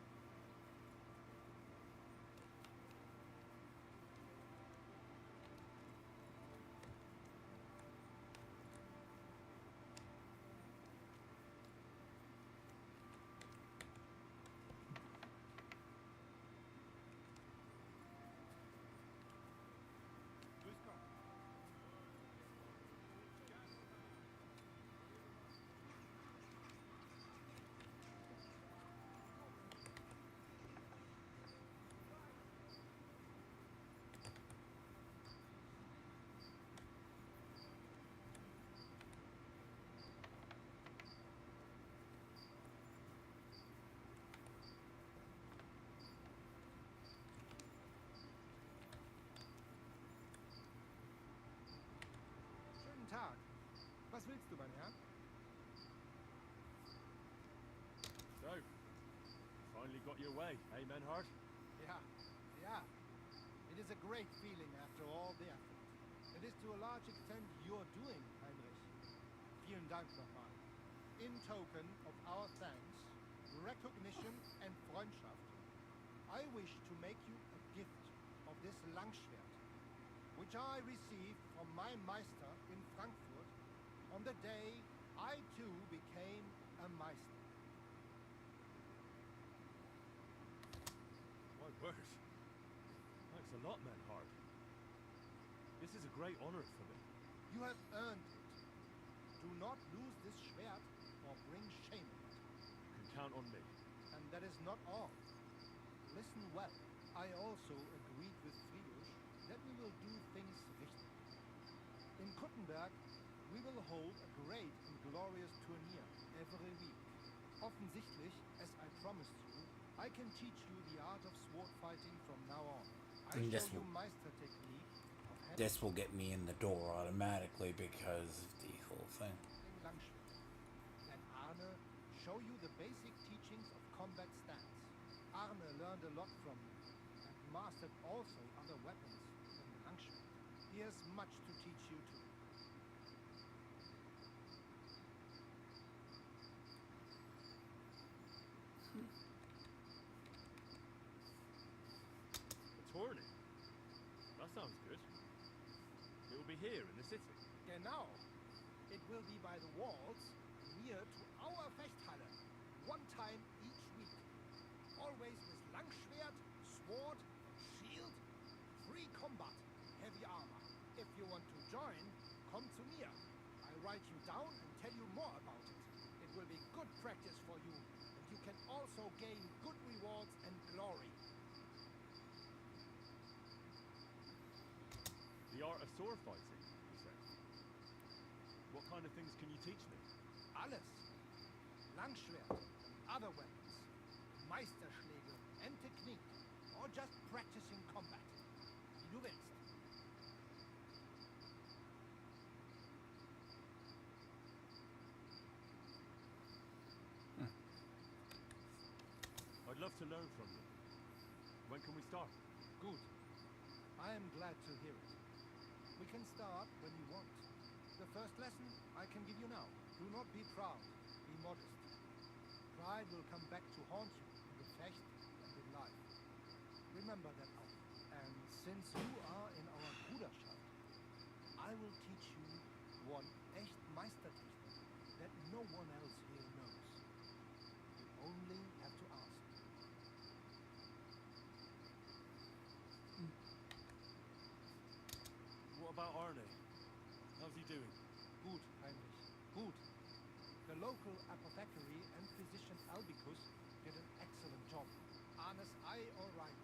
Who's gone? Schönen Tag. Was willst du, mein Herr? So, finally got your way, eh, Menhard? Yeah, yeah. It is a great feeling after all the effort. It is to a large extent your doing, Heinrich. Vielen Dank nochmal. In token of our thanks, recognition and Freundschaft, I wish to make you a gift of this Langschwert, which I received from my Meister in Frankfurt on the day I too became a Meister. My word. Thanks a lot, Menhard. This is a great honor for me. You have earned it. Do not lose this Schwert or bring shame on it. You can count on me. And that is not all. Listen well. I also agreed with Friedrich that we will do things richtig. In Kuttenberg, we will hold a great and glorious tourney every week. Offensichtlich, as I promised you, I can teach you the art of sword fighting from now on. I And show you Meister technique. This will get me in the door automatically because of the whole thing. Langschwert. And Arne show you the basic teachings of combat stance. Arne learned a lot from me and mastered also other weapons than the Langschwert. He has much to teach you too. A tourney? That sounds good. It will be here in the city. Genau. It will be by the walls near to our Fechthalle, one time each week. Always with Langschwert, sword, shield, free combat, heavy armor. If you want to join, come to me. I write you down and tell you more about it. It will be good practice for you, and you can also gain good rewards and glory. The art of sword fighting, you said. What kind of things can you teach me? Alles. Langschwert and other weapons. Meisterschläge and technique. Or just practicing combat. Wie du willst. I'd love to learn from you. When can we start? Good. I am glad to hear it. We can start when you want. The first lesson I can give you now. Do not be proud. Be modest. Pride will come back to haunt you in the fecht and in life. Remember that auch. And since you are in our Bruderschaft, I will teach you one echt Meistertechnik that no one else here knows. You only have to ask. What about Arne? How's he doing? Good, Heinrich. Good. The local apothecary and physician Albicus did an excellent job. Arne's eye all right.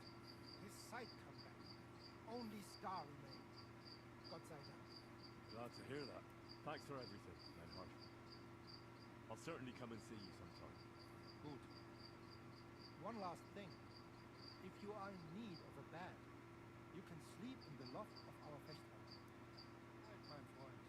His sight come back. Only scar remain. Gott sei Dank. Glad to hear that. Thanks for everything, Menhard. I'll certainly come and see you sometime. Good. One last thing. If you are in need of a bed, you can sleep in the loft of our Fechthalle. Mein Freund.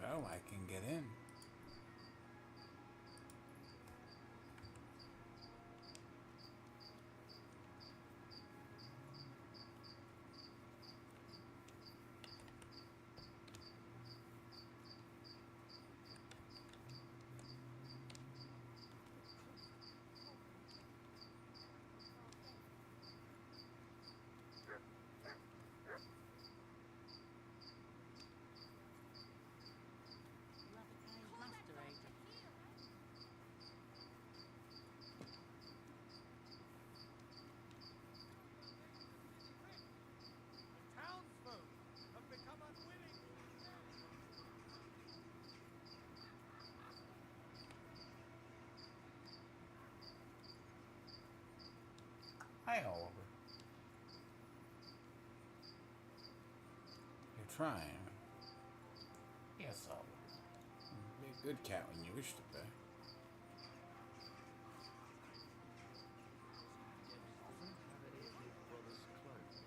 No, I can get in. Townsfolk have become unwilling. Hi, Oliver. You're trying. Yes, Oliver. Be a good cat when you wish to be. Doesn't have any of your brother's clothes.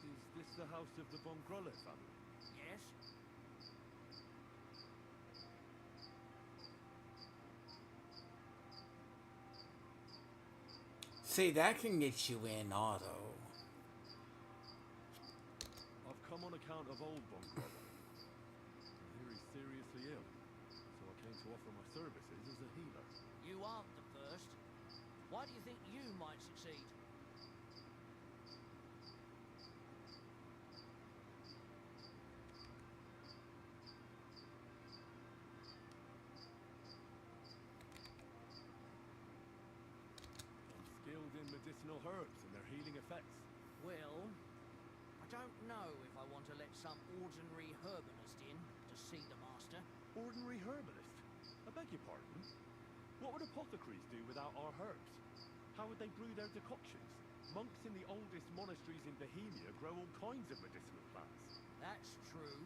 Is this the house of the von Grolle family? Yes? See, that can get you in auto. I've come on account of old von Grolle. I hear he's seriously ill, so I came to offer my services as a healer. You aren't the first. Why do you think you might succeed? I'm skilled in medicinal herbs and their healing effects. Well, I don't know if I want to let some ordinary herbalist in to see the master. Ordinary herbalist? I beg your pardon? What would apothecaries do without our herbs? How would they brew their decoctions? Monks in the oldest monasteries in Bohemia grow all kinds of medicinal plants. That's true.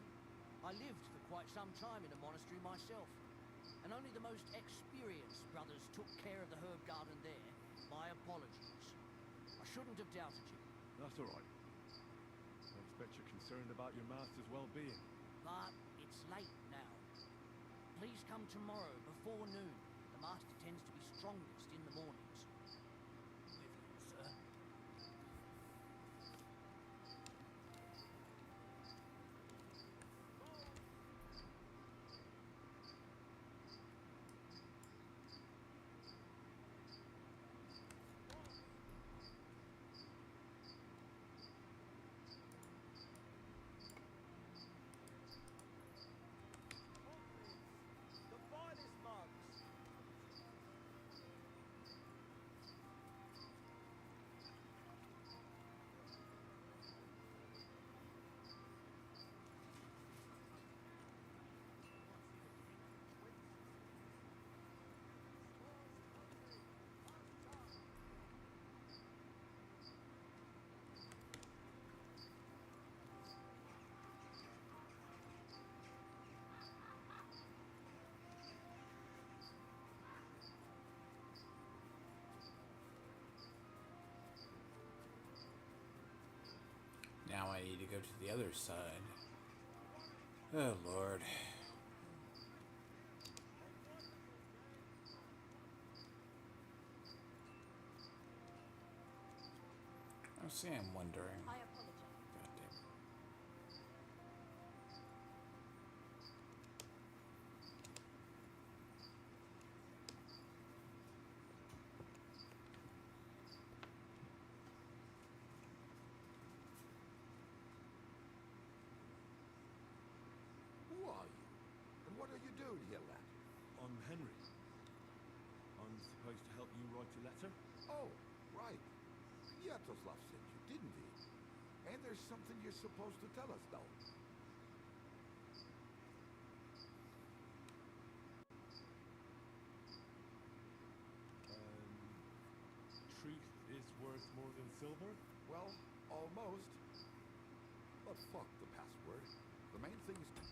I lived for quite some time in a monastery myself, and only the most experienced brothers took care of the herb garden there. My apologies. I shouldn't have doubted you. That's all right. I expect you're concerned about your master's well-being. But it's late now. Please come tomorrow before noon. The master tends to be strongest in the mornings. With you, sir. The finest mugs. Now I need to go to the other side. Oh, Lord. I see, I'm wondering. I apologize. God damn. Who are you? And what are you doing here, lad? I'm Henry. I'm supposed to help you write a letter? Oh, right. Yatoslav sent you, didn't he? And there's something you're supposed to tell us, though. Truth is worth more than silver? Well, almost. But fuck the password. The main thing is...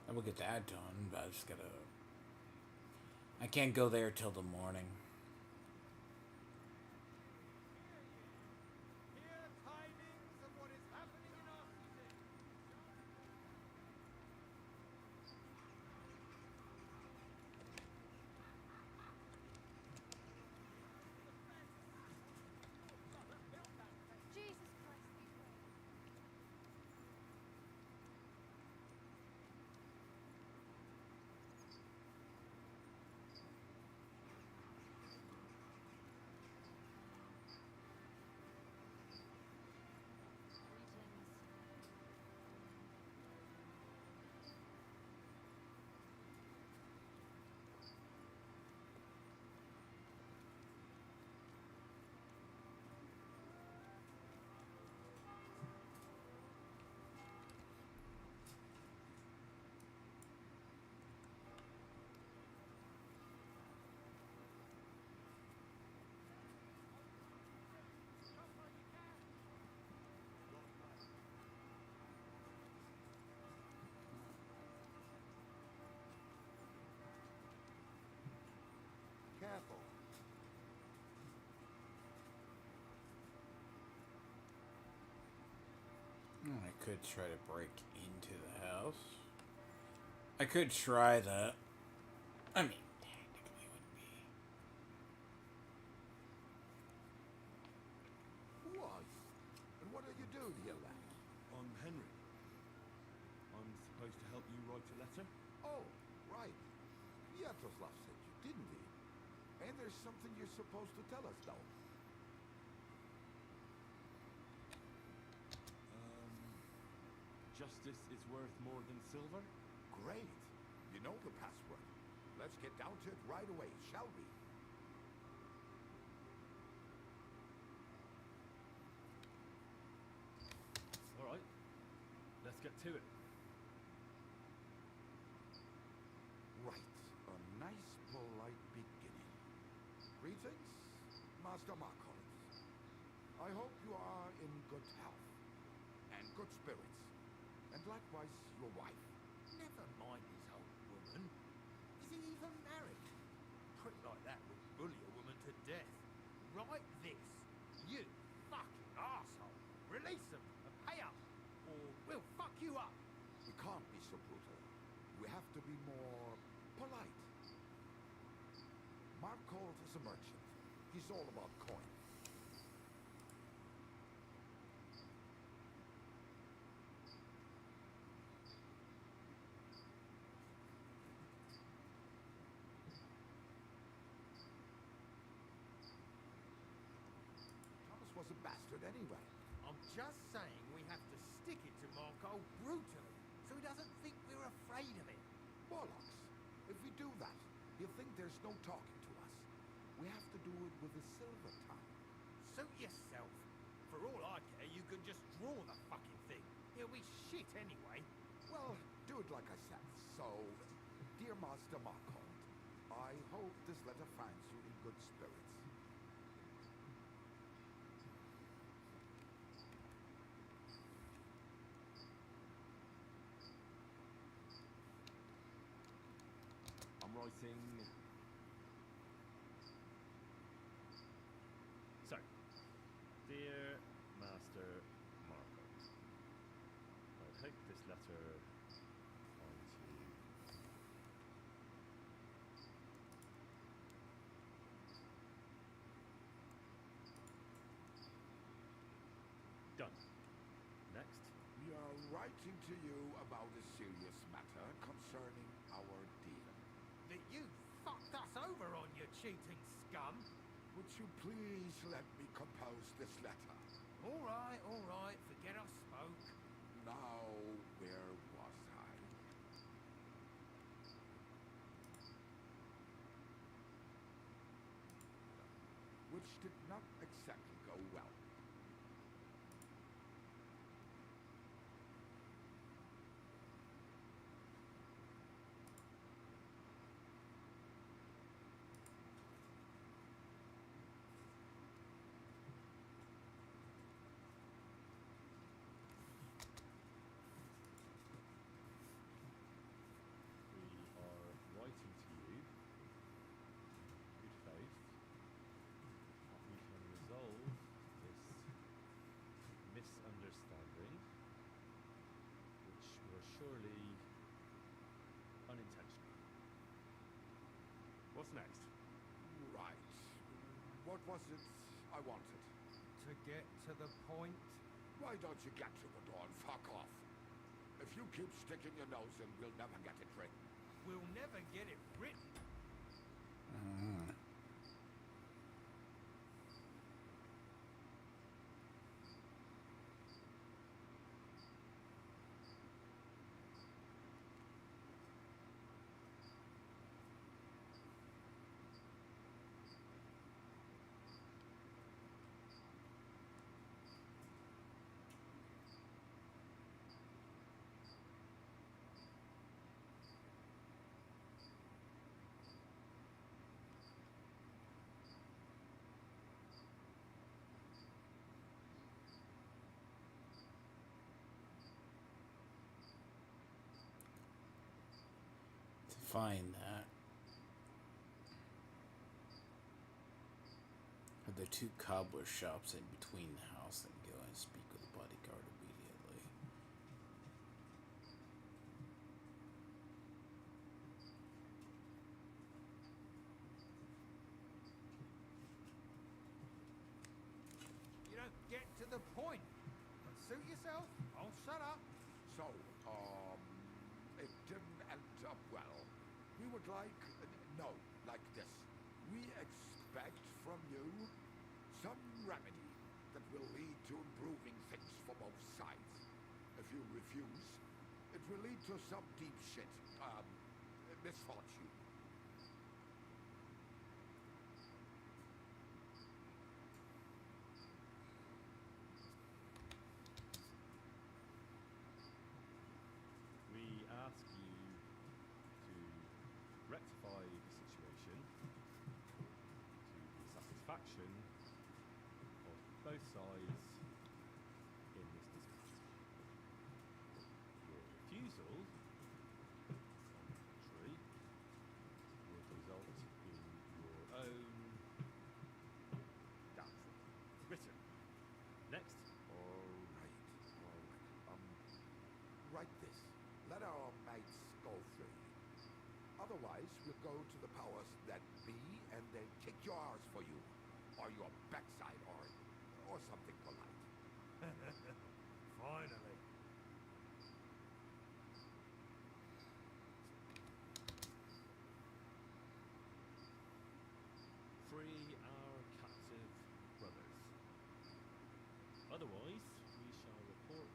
I will get that done, but I just gotta... I can't go there till the morning. could try to break into the house. I could try that. I mean, technically it wouldn't be. Who are you? And what are you doing here, lad? I'm Henry. I'm supposed to help you write a letter? Oh, right. Sviatoslav sent you, didn't he? And there's something you're supposed to tell us, though. Justice is worth more than silver? Great. You know the password. Let's get down to it right away, shall we? All right. Let's get to it. Right. A nice, polite beginning. Greetings, Master Markholz. I hope you are in good health and good spirits. And likewise, your wife. Never mind this old woman. Is he even married? Prick like that would bully a woman to death. Write this. You fucking arsehole. Release them and pay up, or we'll fuck you up. We can't be so brutal. We have to be more polite. Markholz is a merchant. He's all about coin. Was a bastard anyway. I'm just saying we have to stick it to Marco brutally, so he doesn't think we're afraid of him. Bollocks. If we do that, he'll think there's no talking to us. We have to do it with a silver tongue. Suit yourself. For all I care, you can just draw the fucking thing. It'll be shit anyway. Well, do it like I said. So, dear Master Markholz, I hope this letter finds you in good spirits. I'm writing... So, dear Master Markholz, I hope this letter finds you... Done. Next. We are writing to you about a serious matter concerning our deal. That you fucked us over on, you cheating scum. Would you please let me compose this letter? All right, forget I spoke. Now, where was I? Which did not exactly go well. We are writing to you, good faith, that we can resolve this misunderstanding, which was surely unintentional. What's next? Right. What was it I wanted? To get to the point. Why don't you get to the door and fuck off? If you keep sticking your nose in, we'll never get it written. We'll never get it written. Find that. Are there two cobbler shops in between the house and go and speak with the bodyguard immediately? suit yourself? Oh, shut up. So, it didn't end up well. We would like, no, like this. We expect from you some remedy that will lead to improving things for both sides. If you refuse, it will lead to some deep shit, misfortune. We ask you to rectify the situation to the satisfaction of both sides in this dispute. Your refusal, on the contrary, would result in your own downfall. Written. Next. Write this. Let our mates go free. Otherwise, we'll go to the powers that be and they kick your arse for you. Or your backside, or something polite. Finally. Free our captive brothers. Otherwise, we shall report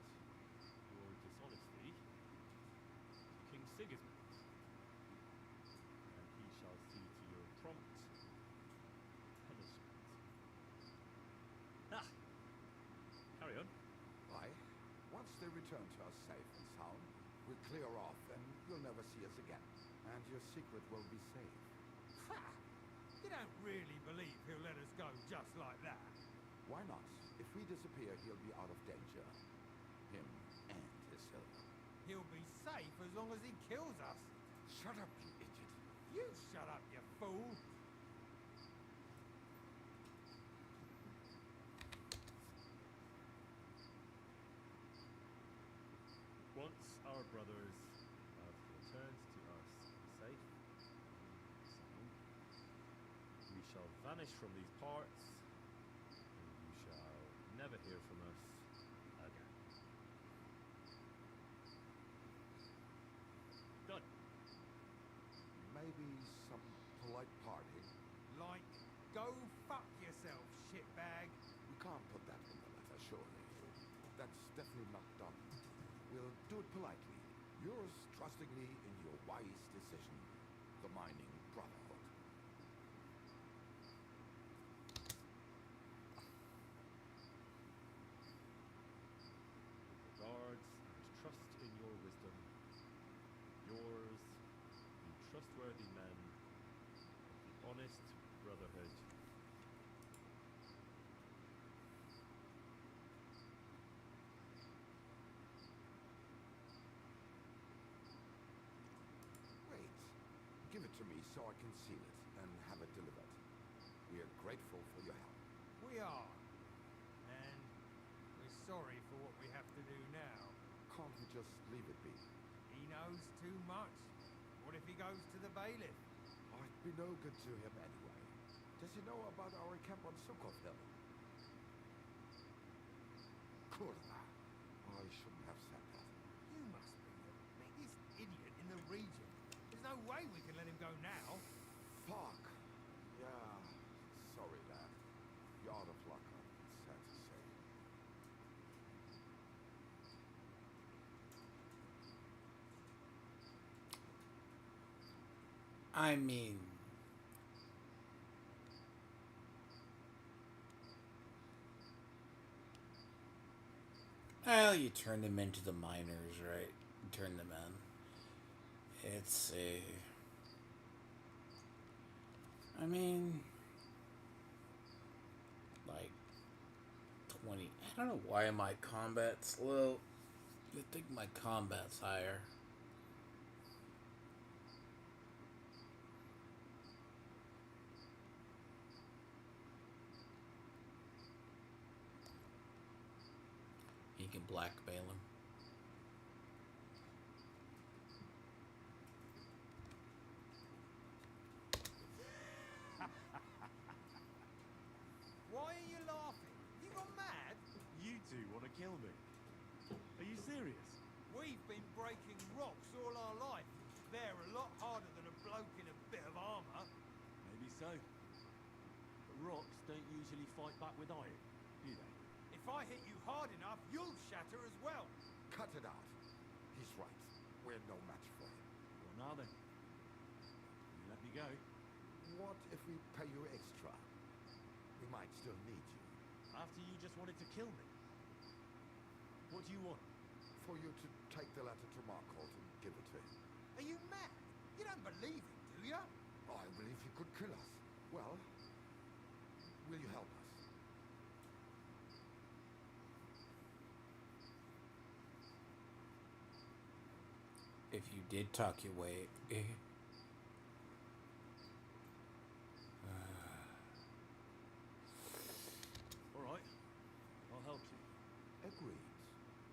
your dishonesty to King Sigismund, and he shall see to your prompt punishment. Ah! Carry on. Why? Once they return to us safe and sound, we'll clear off and you'll never see us again. And your secret will be safe. Ha! You don't really believe he'll let us go just like that? Why not? If we disappear, he'll be out of danger. Him and his silver. He'll be safe as long as he kills us. Shut up, you idiot. You shut up, you fool. Once our brothers have returned to us safe and sound, we shall vanish from these parts, and you shall never hear from us again. Done. Maybe some polite party. Like, go fuck yourself, shitbag. We can't put that in the letter, surely. That's definitely not done. We'll do it politely. Yours trustingly in your wise decision. The Mining Brotherhood. Regards and trust in your wisdom. Yours, the trustworthy men of the honest brotherhood. Wait. Give it to me so I can seal it and have it delivered. We are grateful for your help. We are. And we're sorry for what we have to do now. Can't we just leave it be? He knows too much. What if he goes to the bailiff? I'd be no good to him anyway. Does he know about our camp on Sukov Hill? Kurva. I shouldn't have said that. You must be the biggest idiot in the region. There's no way we can let him go now. Fuck. Yeah. Sorry, lad. You're out of luck, I'm sad to say. I mean, well, you turn them into the miners, right? You turn them in. It's a. I mean, like 20. I don't know why my combat's low. You'd think my combat's higher. You can blackmail him. Why are you laughing? You gone mad? You two want to kill me? you serious? We've been breaking rocks all our life. They're a lot harder than a bloke in a bit of armor. Maybe so. But rocks don't usually fight back with iron, do they? If I hit you hard enough, you'll shatter as well. Cut it out. He's right. We're no match for him. Well, now then. You let me go. What if we pay you extra? We might still need you. After you just wanted to kill me. What do you want? For you to take the letter to Markholt and give it to him. Are you mad? You don't believe him, do you? I believe he could kill us. Well, will you help us? If you did talk your way, All right. I'll help you. Agreed.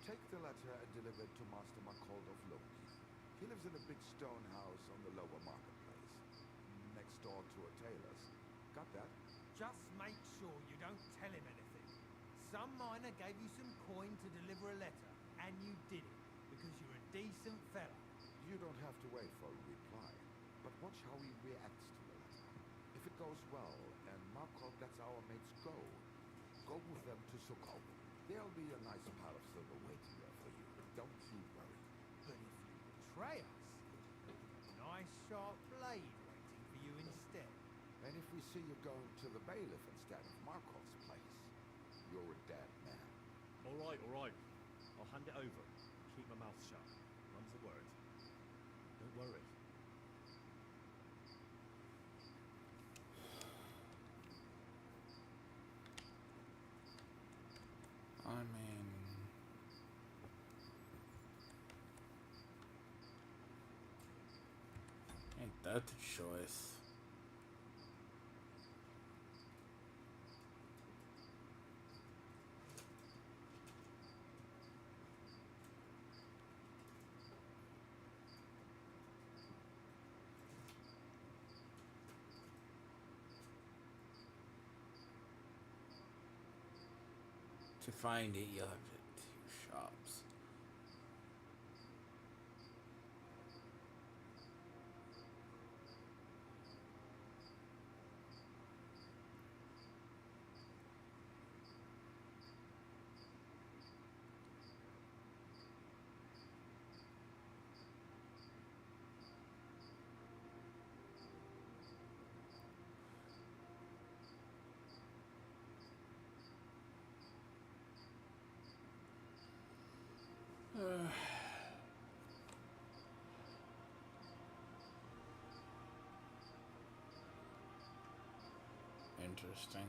Take the letter and deliver it to Master Markholt of Loki. He lives in a big stone house on the lower marketplace, next door to a tailor's. Got that? Just make sure you don't tell him anything. Some miner gave you some coin to deliver a letter, and you did it, because you're a decent fella. You don't have to wait for a reply, but watch how he reacts to the letter. If it goes well, and Markholt lets our mates go with them to Sukho. There'll be a nice pile of silver waiting there for you. Don't you worry. But if you betray us, there's a nice sharp blade waiting for you instead. And if we see you going to the bailiff instead of Markholt's place, you're a dead man. All right, all right. I'll hand it over. Keep my mouth shut. Mum's the word. Don't worry. I mean, ain't that the choice? To find it, you'll have to two shops. Interesting.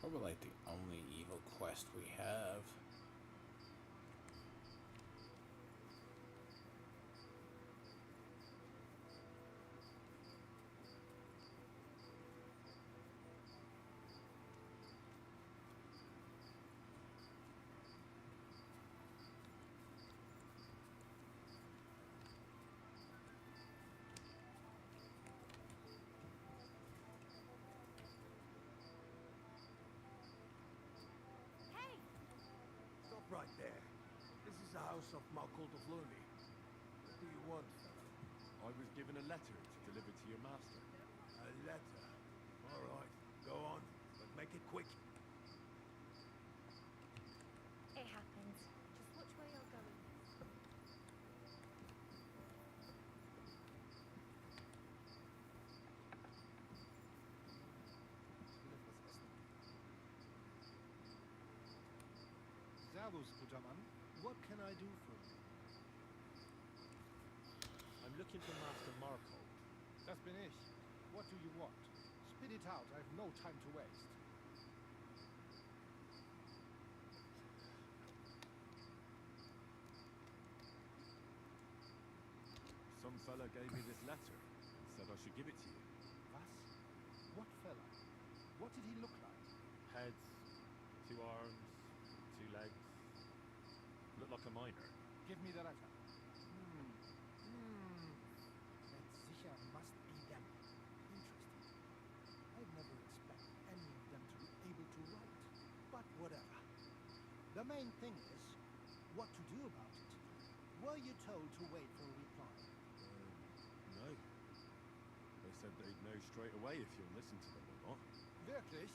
Probably like the only evil quest we have. Stop right there. This is the house of Malcolm of Looney. What do you want, fella? I was given a letter to deliver to your master. A letter? All right, go on, but make it quick. It happens. Just watch where you're going. Servus, guter Mann. What can I do for you? I'm looking for Master Marco. Das bin ich. What do you want? Spit it out. I have no time to waste. Some fella gave me this letter and said I should give it to you. Was? What fella? What did he look like? Heads, 2 arms, 2 legs. Looked like a miner. Give me the letter. That sicher must be them. Interesting. I'd never expect any of them to be able to write. But whatever. The main thing is, what to do about it. Were you told to wait for a reply? No. They said they'd know straight away if you'll listen to them or not. Wirklich?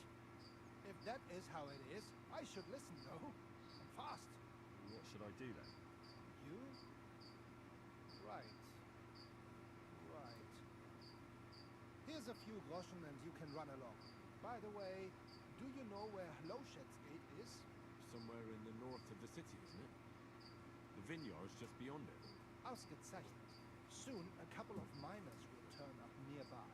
If that is how it is, I should listen, though. And fast. What should I do then? You? Right. Right. Here's a few groschen and you can run along. By the way, do you know where Lowshed's Gate is? Somewhere in the north of the city, isn't it? The vineyard's just beyond it. Ausgezeichnet. Soon, a couple of miners will turn up nearby.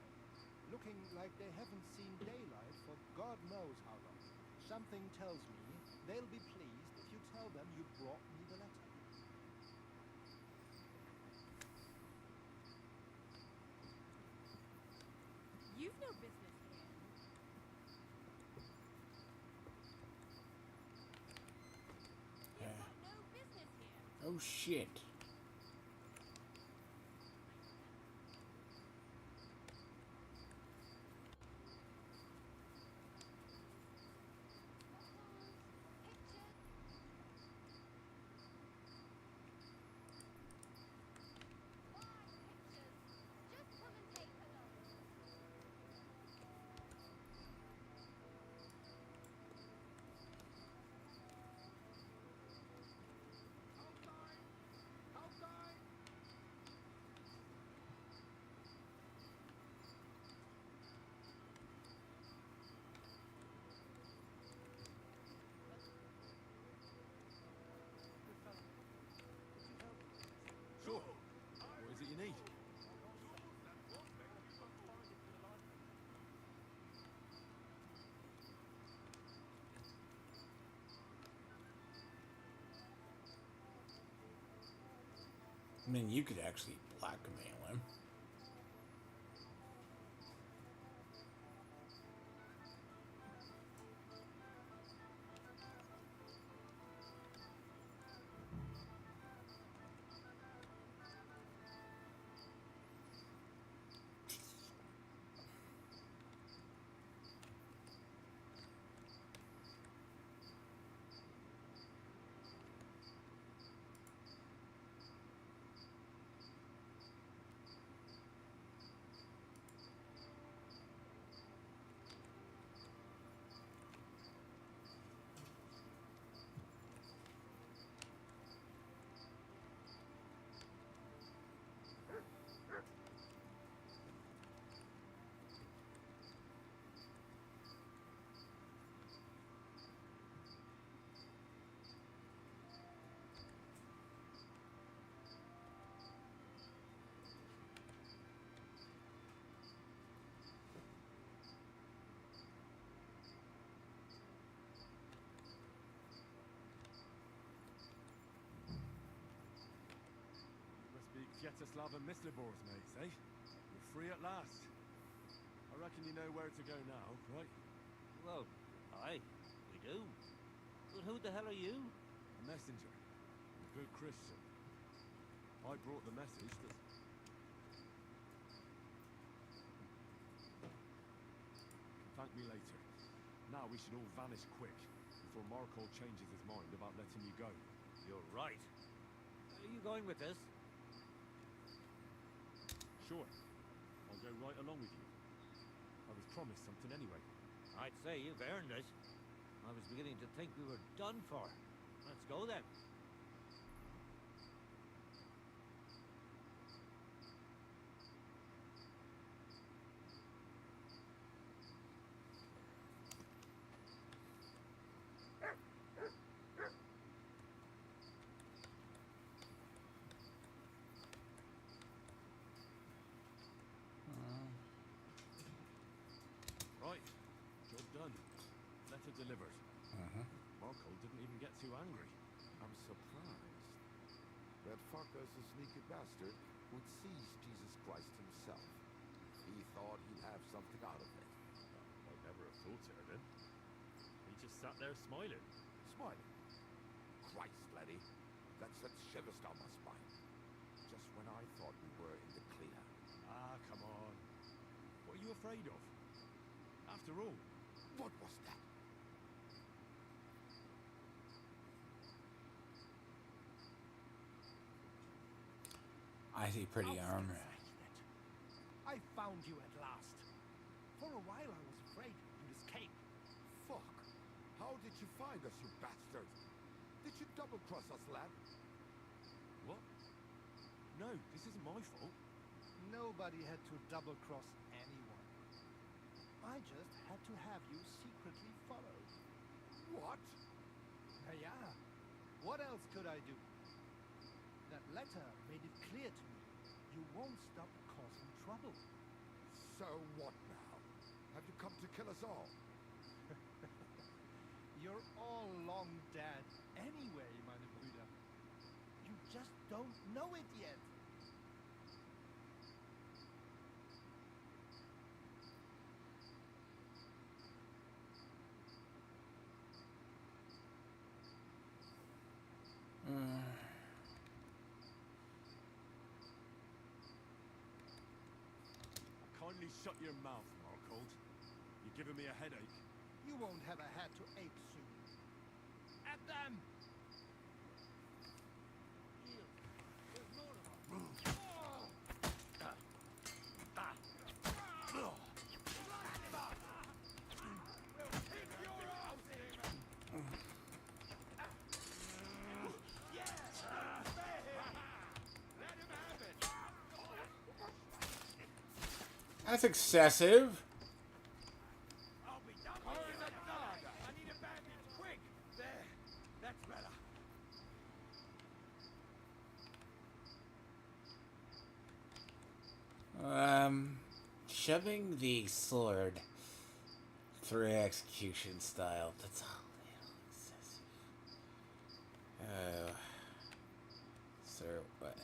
Looking like they haven't seen daylight for God knows how long. Something tells me they'll be pleased if you tell them you brought me the letter. You've no business here. You've got no business here. Oh shit. Just come and take a look. Sure. What is it you need? I mean, you could actually blackmail him. Svetoslav and Myslibor's mates, eh? You're free at last. I reckon you know where to go now, right? Well, aye, we do. But who the hell are you? A messenger. A good Christian. I brought the message that... Thank me later. Now we should all vanish quick, before Markol changes his mind about letting you go. You're right. Are you going with us? Sure. I'll go right along with you. I was promised something anyway. I'd say you've earned it. I was beginning to think we were done for. Let's go then. Right. Job done. Letter delivered. Markol didn't even get too angry. I'm surprised. That fucker's a sneaky bastard who'd seize Jesus Christ himself. He thought he'd have something out of it. I never have thought it of him. He just sat there smiling. Smiling? Christ, laddie. That sent shivers down my spine. Just when I thought we were in the clear. Ah, come on. What are you afraid of? After all, what was that? I see pretty armor. I found you at last. For a while I was afraid you'd escape. Fuck. How did you find us, you bastard? Did you double-cross us, lad? What? No, this isn't my fault. Nobody had to double-cross anyone. I just had to have you secretly followed. What? Yeah. What else could I do? That letter made it clear to me you won't stop causing trouble. So what now? Have you come to kill us all? You're all long dead anyway, meine Brüder. You just don't know it yet. Kindly shut your mouth, Markol. You're giving me a headache. You won't have a head to ache soon. At them! That's excessive. I'll be done with you. I need a bandage, quick. There, that's better. Shoving the sword through execution style. That's a little excessive. Sir, what?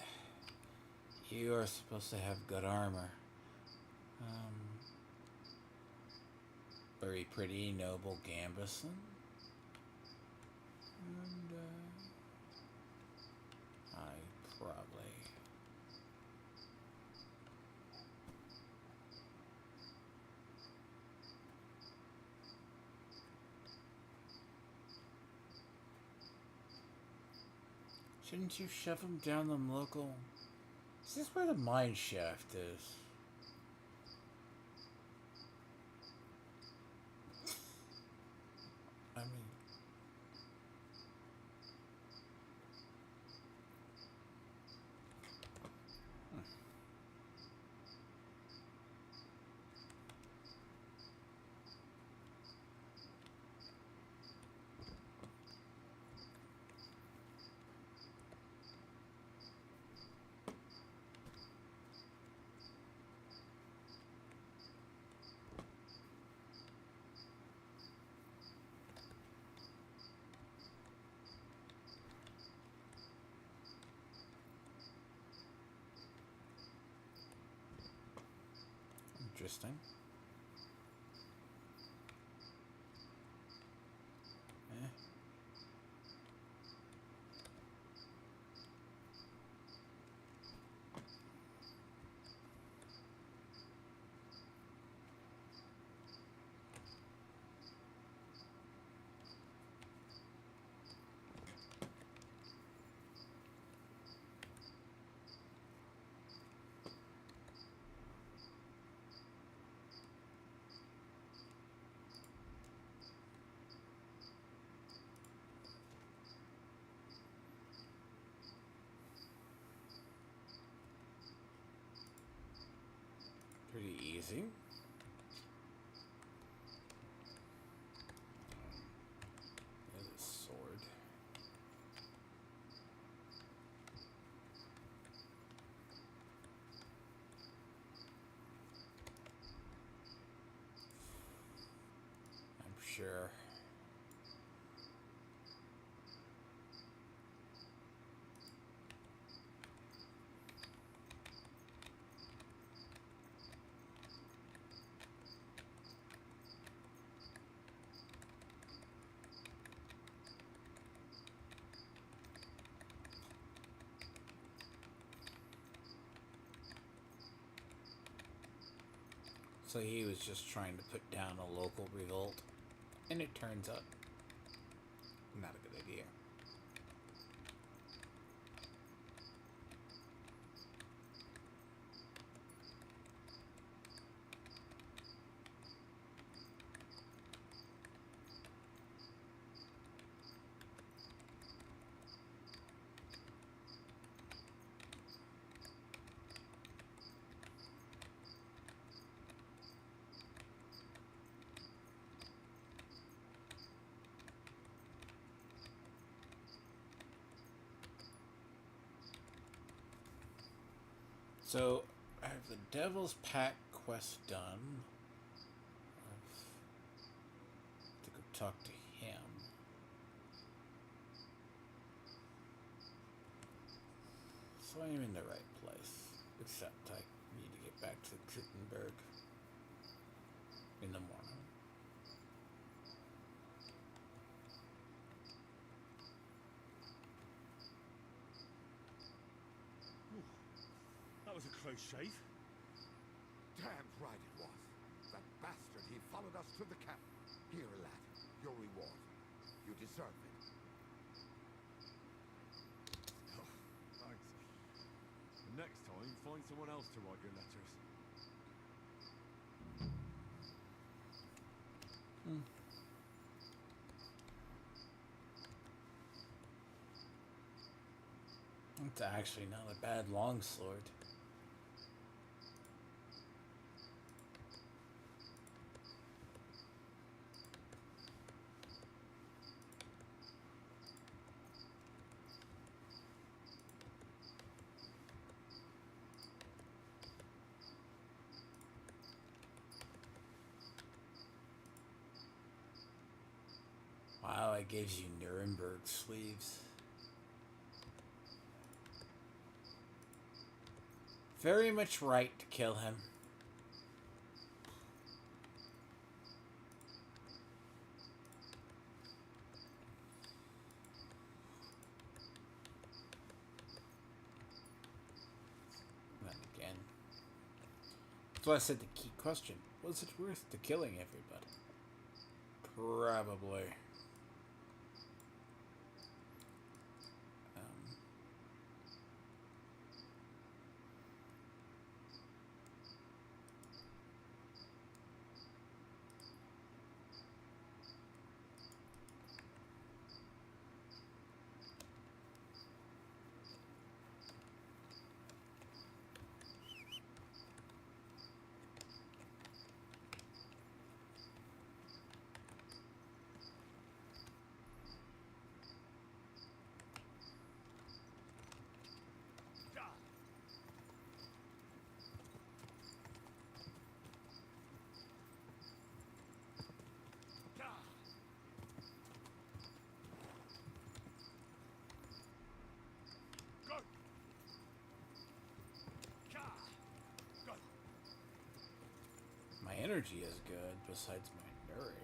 You are supposed to have good armor. Very pretty, noble Gambison. And, I probably... Shouldn't you shove him down the local... Is this where the mine shaft is? I mean... interesting. Eh. Pretty easy. There's a sword. I'm sure. So he was just trying to put down a local revolt, and it turns out not a good idea. So, I have the Devil's Pack quest done. I have to go talk to him. So I am in the right place. Except I need to get back to Kuttenberg in the morning. That was a close shave. Damn right it was. That bastard, he followed us to the camp. Here, lad, your reward. You deserve it. Oh, thanks. And next time, find someone else to write your letters. It's actually not a bad longsword. Wow, it gives you Nuremberg sleeves. Very much right to kill him. And again. So I said the key question. Was it worth the killing everybody? Probably. energy is good, besides my nourishment.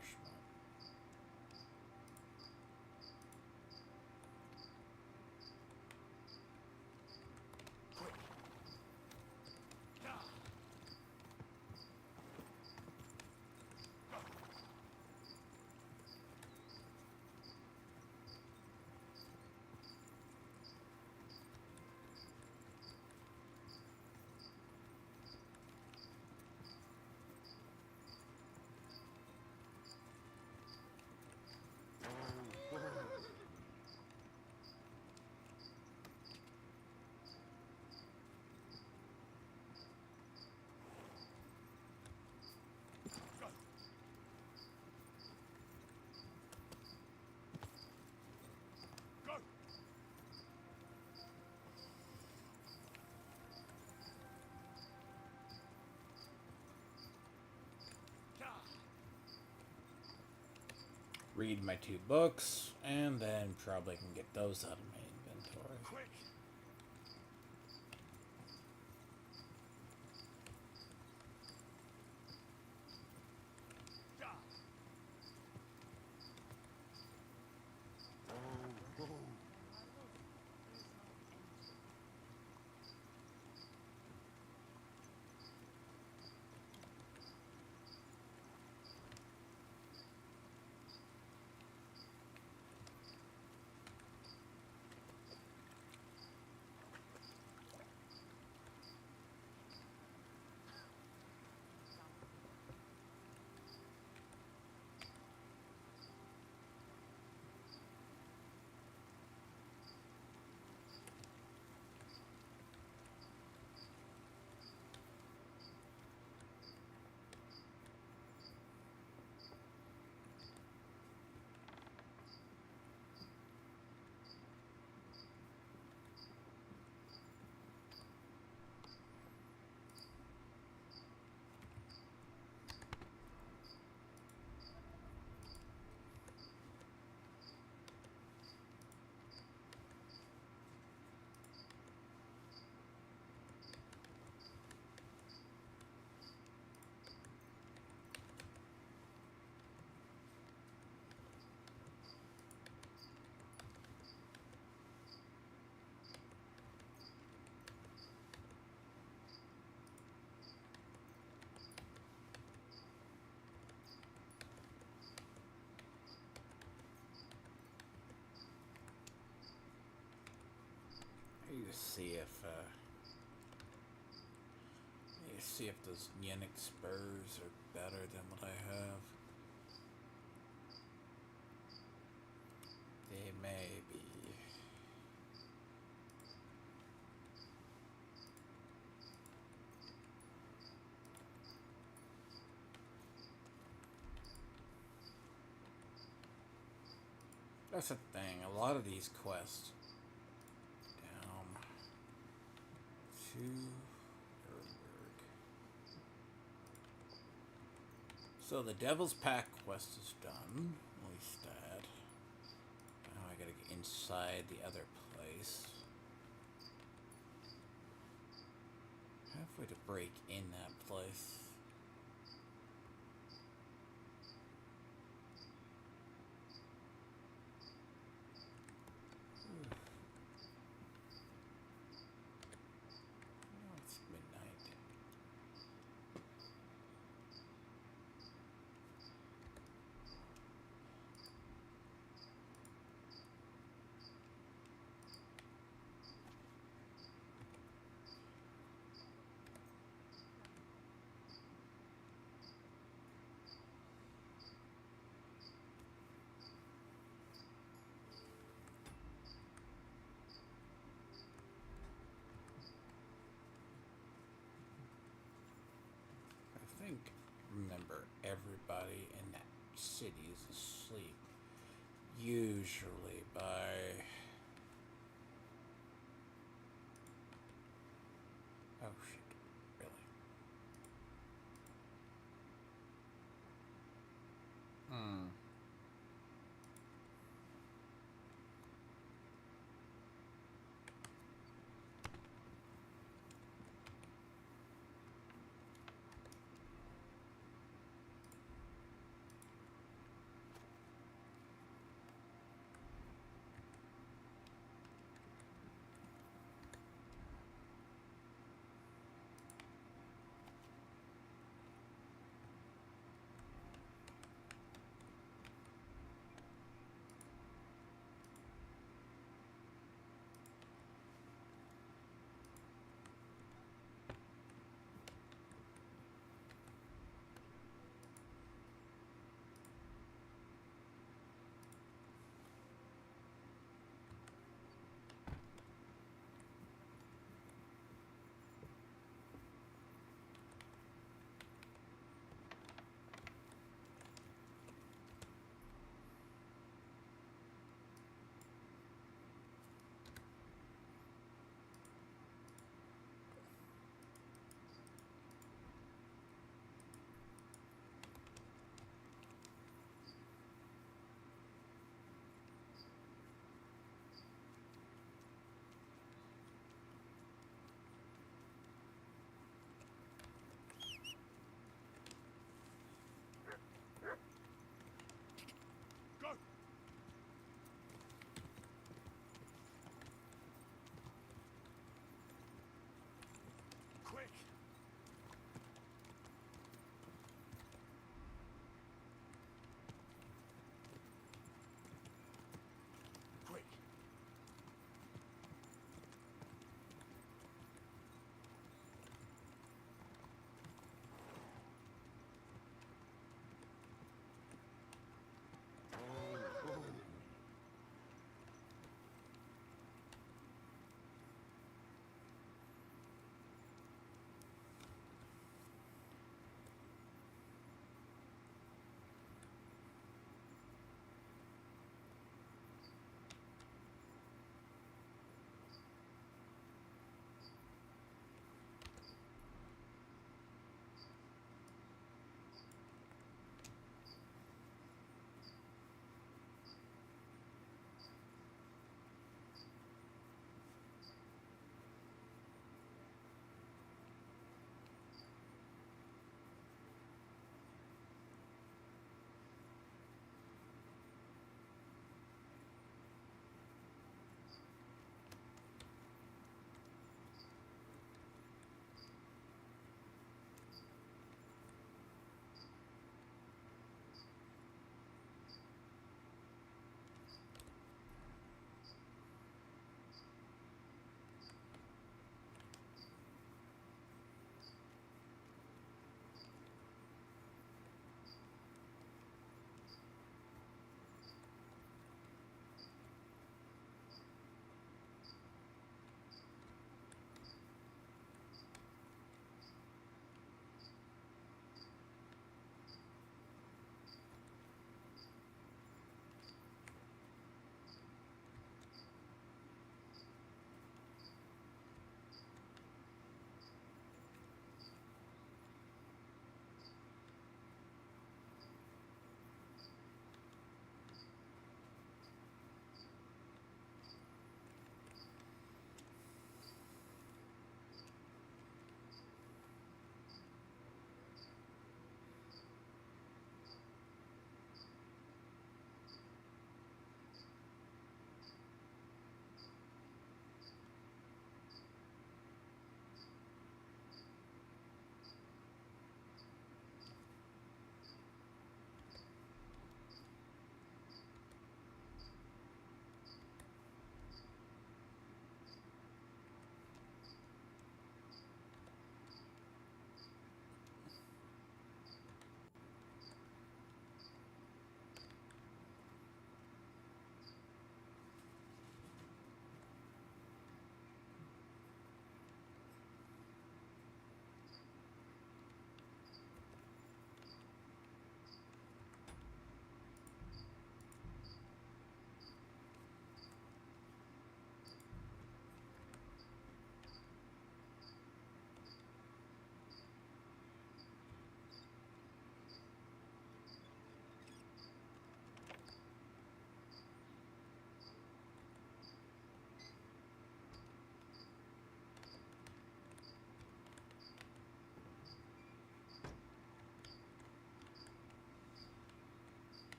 Read my 2 books, and then probably can get those out of my inventory. Quick! I need to see if those Yennik spurs are better than what I have. They may be. That's the thing, a lot of these quests down to Nuremberg. So the Devil's Pack quest is done, at least that. Now I gotta get inside the other place. Halfway to break in that place. Remember, everybody in that city is asleep. Usually by... Oh shit, really?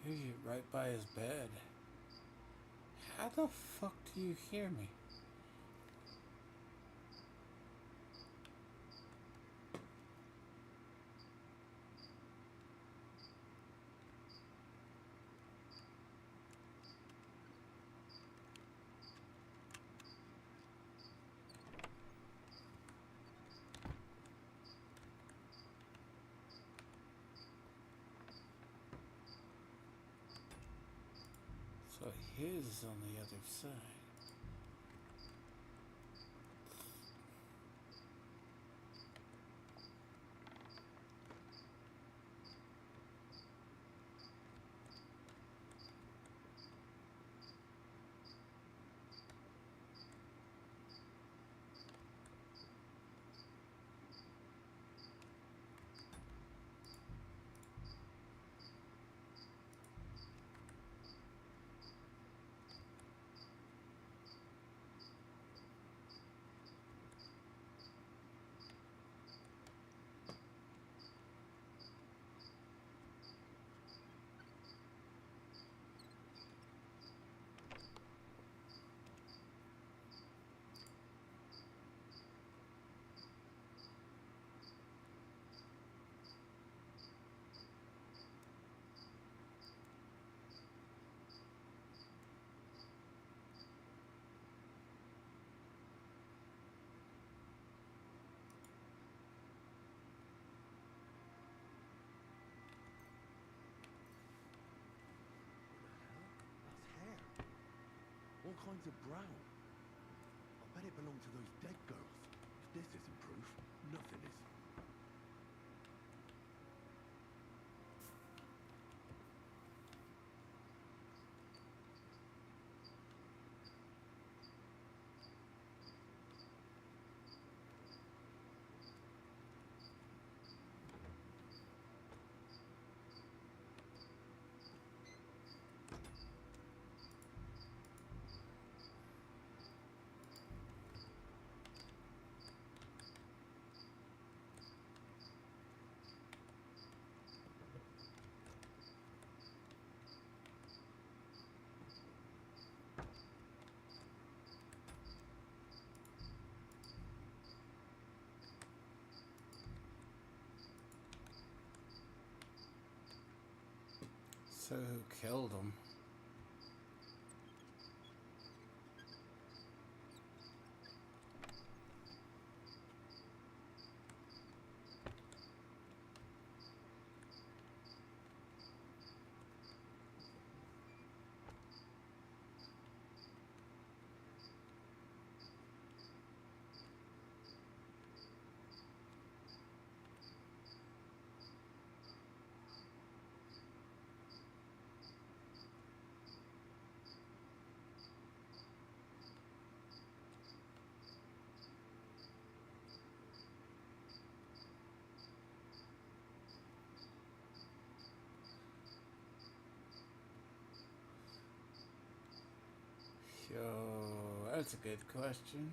Hear you right by his bed. How the fuck do you hear me? So his is on the other side. All kinds of brown. I bet it belonged to those dead girls. If this isn't proof, nothing is. So who killed him? Yo, that's a good question.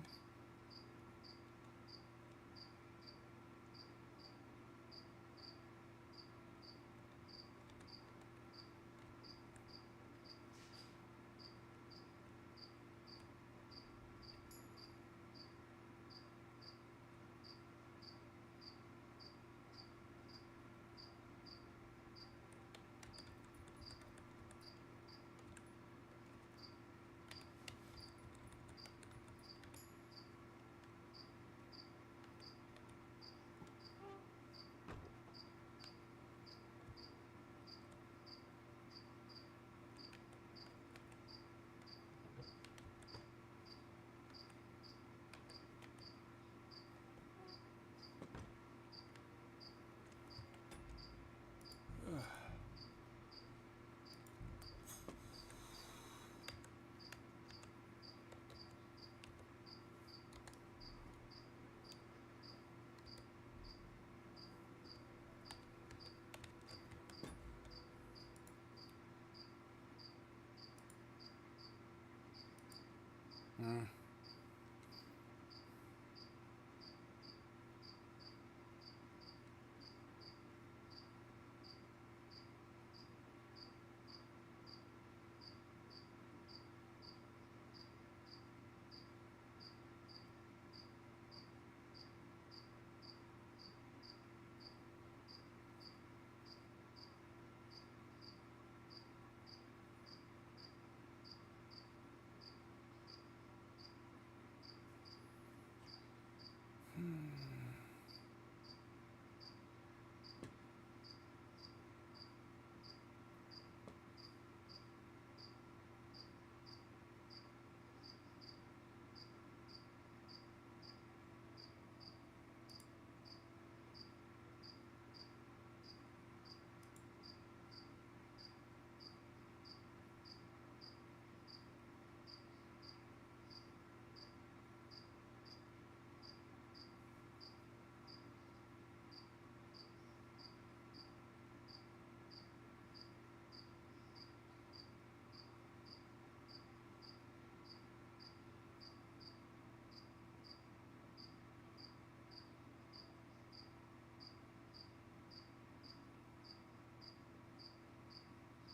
Hmm.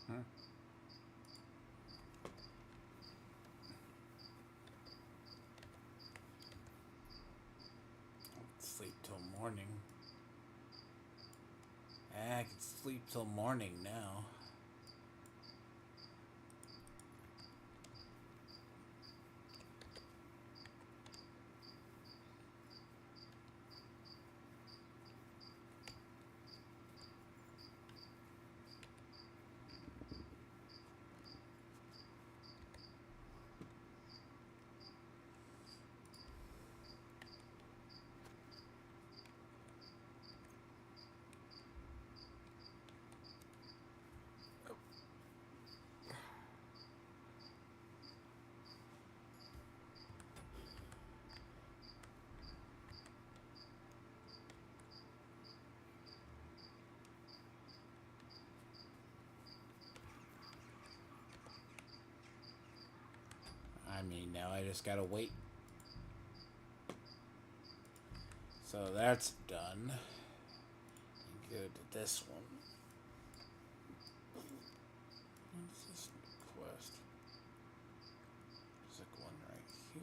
Hmm. Sleep till morning. I can sleep till morning now. I mean, now I just gotta wait. So that's done. Go to this one. What is this quest? There's like one right here.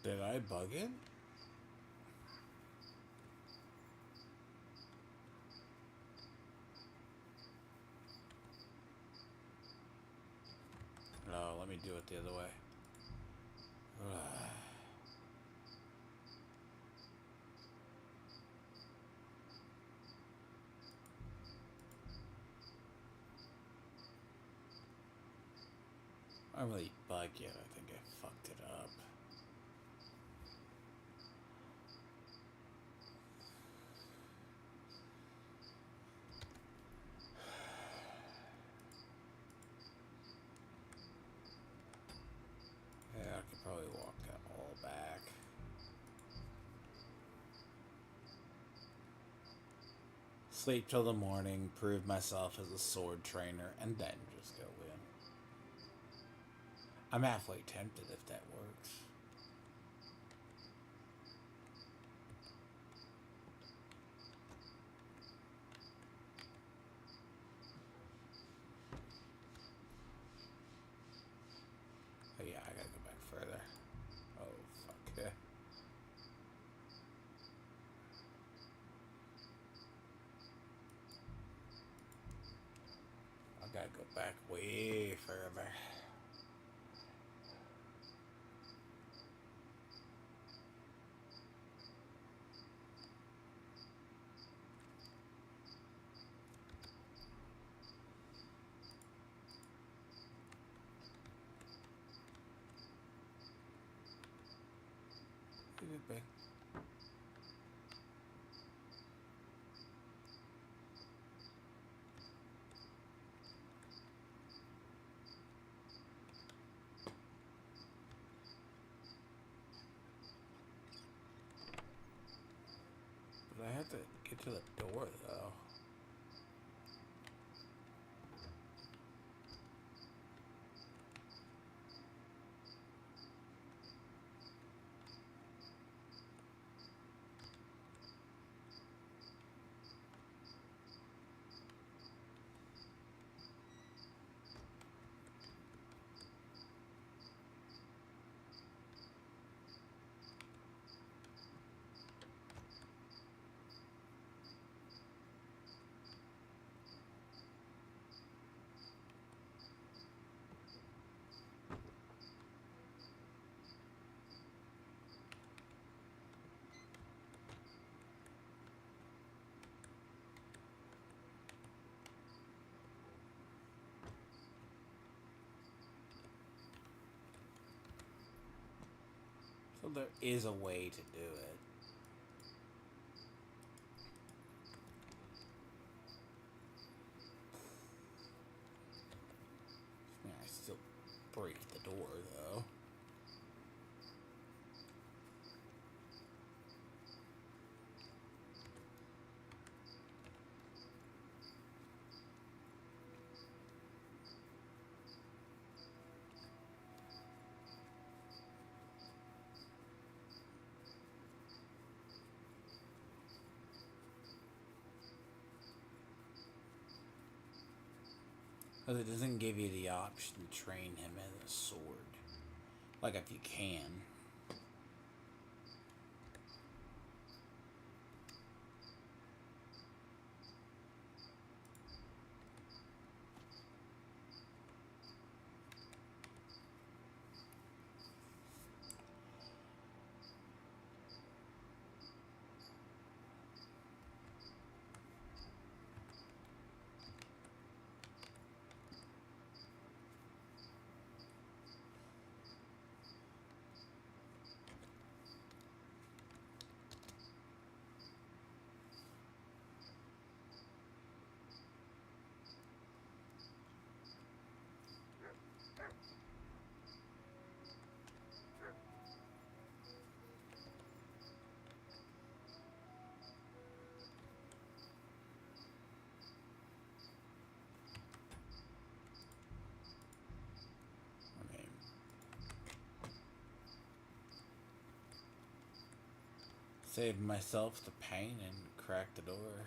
Did I bug it? No, let me do it the other way. I really bug it. I think I fucked it up. Yeah, I could probably walk that all back. Sleep till the morning, prove myself as a sword trainer, and then just go in. I'm halfway tempted if that works. Oh yeah, I gotta go back further. Oh fuck. I gotta go back way further. Could it be? But I have to get to the door though. So there is a way to do it. Man, I still break the door though. Because it doesn't give you the option to train him as a sword. Like if you can. Save myself the pain and crack the door.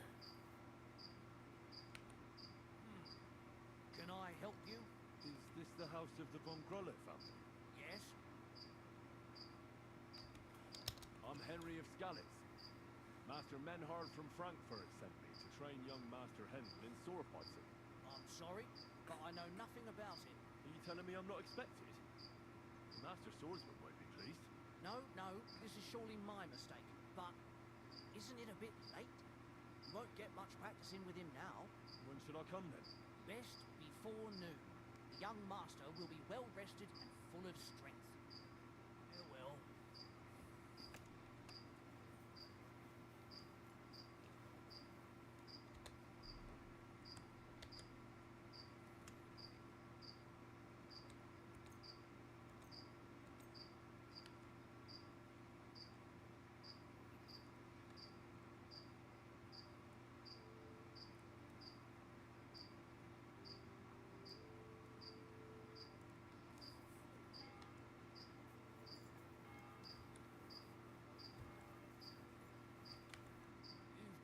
Can I help you? Is this the house of the von Groller family? Yes? I'm Henry of Scallis. Master Menhard from Frankfurt sent me to train young Master Hendel in sword fighting. I'm sorry, but I know nothing about it. Are you telling me I'm not expected? The Master Swordsman won't be pleased. No, this is surely my mistake. But isn't it a bit late? You won't get much practicing with him now. When should I come then? Best before noon. The young master will be well rested and full of strength. Farewell.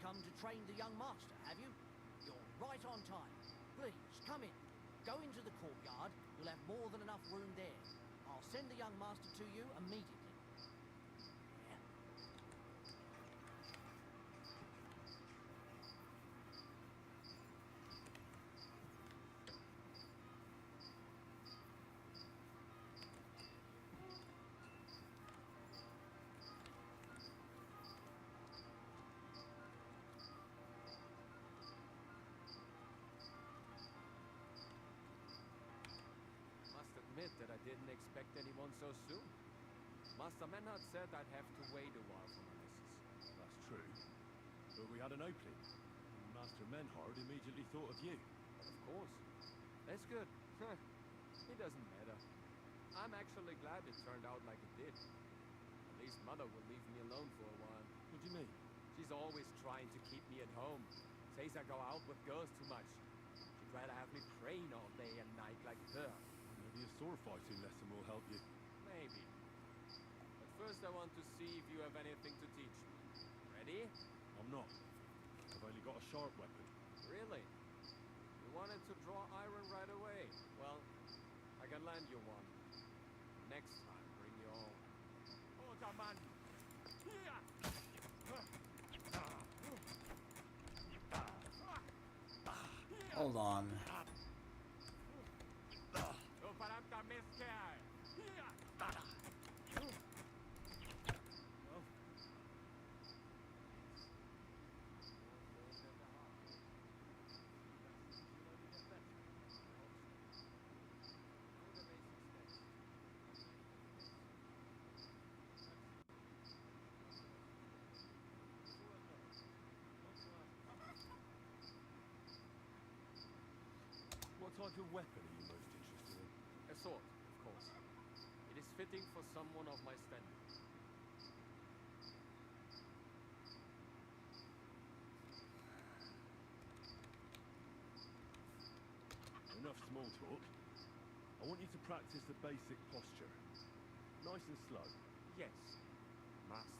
Come to train the young master, have you? You're right on time. Please, come in. Go into the courtyard. You'll have more than enough room there. I'll send the young master to you immediately. Admit that I didn't expect anyone so soon. Master Menhard said I'd have to wait a while for my lessons. That's true. But we had an opening. Master Menhard immediately thought of you. Of course. That's good. It doesn't matter. I'm actually glad it turned out like it did. At least Mother will leave me alone for a while. What do you mean? She's always trying to keep me at home. Says I go out with girls too much. She'd rather have me praying all day and night like her. Maybe a sword fighting lesson will help you. Maybe. But first I want to see if you have anything to teach me. Ready? I'm not. I've only got a sharp weapon. Really? You wanted to draw iron right away. Well, I can lend you one. Next time, bring your own. Order, man! Hold on. type of weapon are you most interested in? A sword, of course. It is fitting for someone of my standing. Enough small talk. I want you to practice the basic posture. Nice and slow. Yes, master.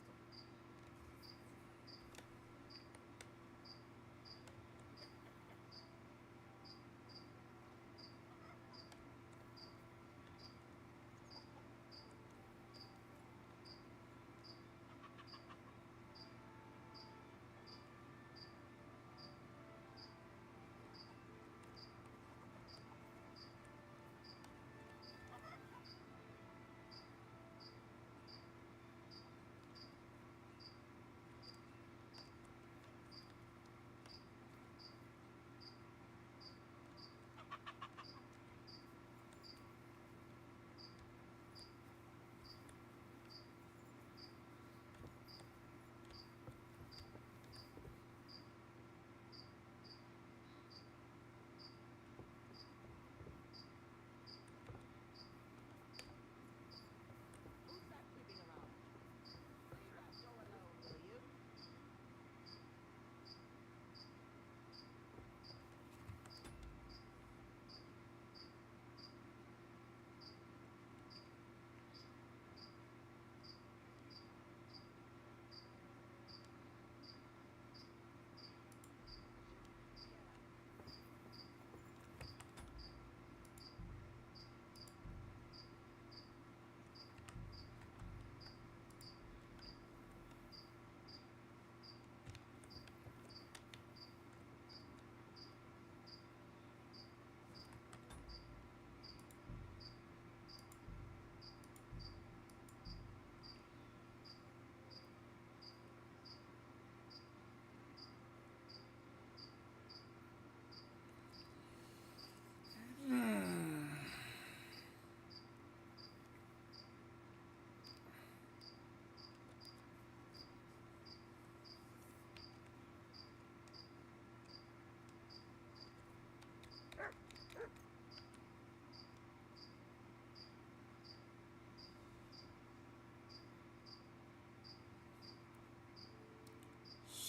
Who's that creeping around? Leave that door alone, will you?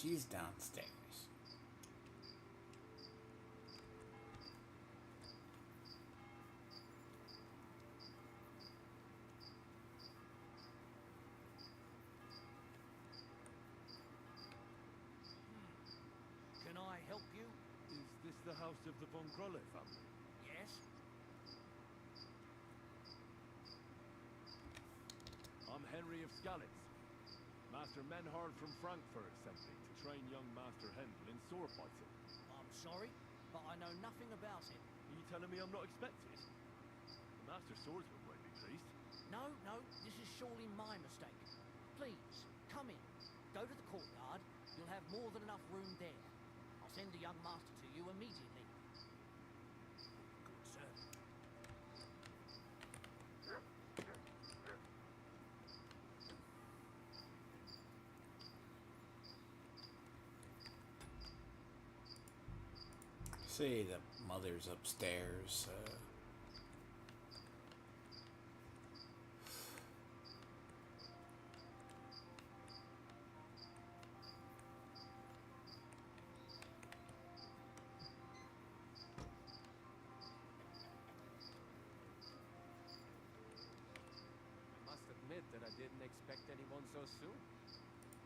She's downstairs. Can I help you? Is this the house of the Von Grolle family? Yes? I'm Henry of Skalitz. Master Menhard from Frankfurt sent me to train young Master Hendel in sword fighting. I'm sorry, but I know nothing about it. Are you telling me I'm not expected? The Master Swordsman won't be pleased. No, this is surely my mistake. Please, come in. Go to the courtyard. You'll have more than enough room there. I'll send the young master to you immediately. Good sir. See, the mother's upstairs. I must admit that I didn't expect anyone so soon.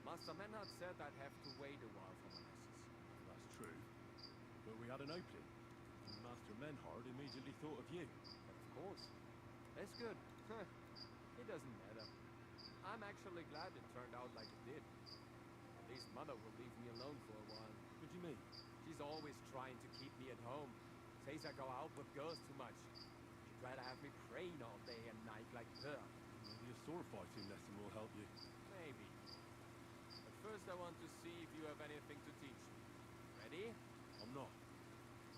Master Menhard said I'd have to wait a while for my lessons. That's true. But we had an opening. And Master Menhard immediately thought of you. Of course. That's good. It doesn't matter. I'm actually glad it turned out like it did. At least Mother will leave me alone for a while. What do you mean? She's always trying to keep me at home. Says I go out with girls too much. She'd rather have me praying all day and night like her. Maybe a sword fighting lesson will help you. Maybe. But first I want to see if you have anything to teach me. Ready? I'm not.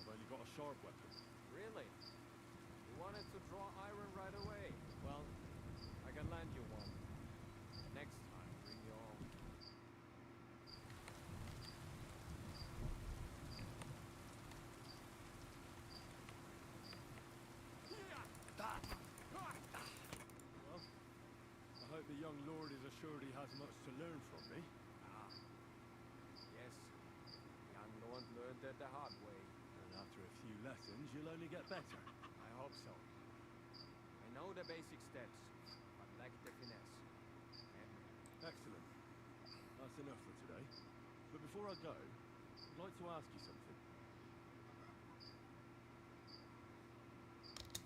I've only got a sharp weapon. Really? You wanted to draw iron right away. Well, I can lend you one. Next time, bring your own. young lord is assured he has much to learn from me. Ah, yes. Young lord learned it the hard way. And after a few lessons, you'll only get better. I hope so. I know the basic steps, but lack the finesse. Excellent. That's enough for today. But before I go, I'd like to ask you something.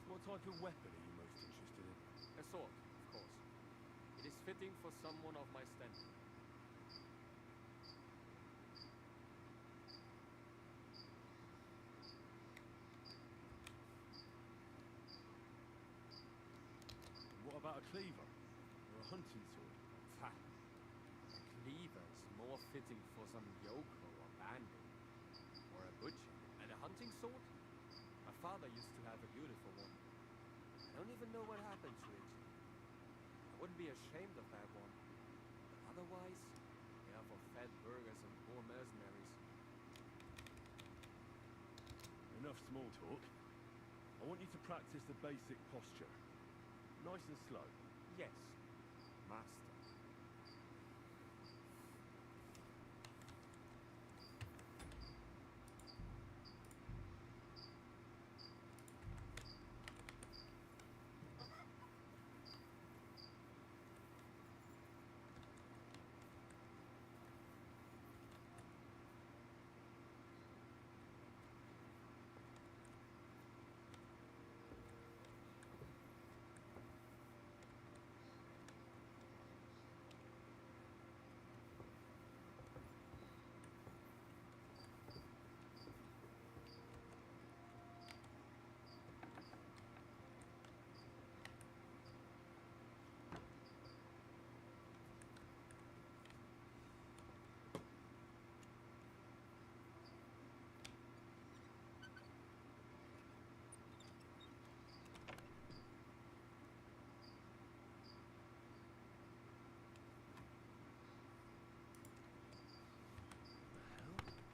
What type of weapon are you most interested in? A sword, of course. It is fitting for someone of my standing. What about a cleaver? Or a hunting sword? Ha! A cleaver is more fitting for some yokel or bandit. Or a butcher. And a hunting sword? My father used to have a beautiful one. I don't even know what happened to it. I wouldn't be ashamed of that one. But otherwise, they are for fat burgers and poor mercenaries. Enough small talk. I want you to practice the basic posture. Nice and slow. Yes, master.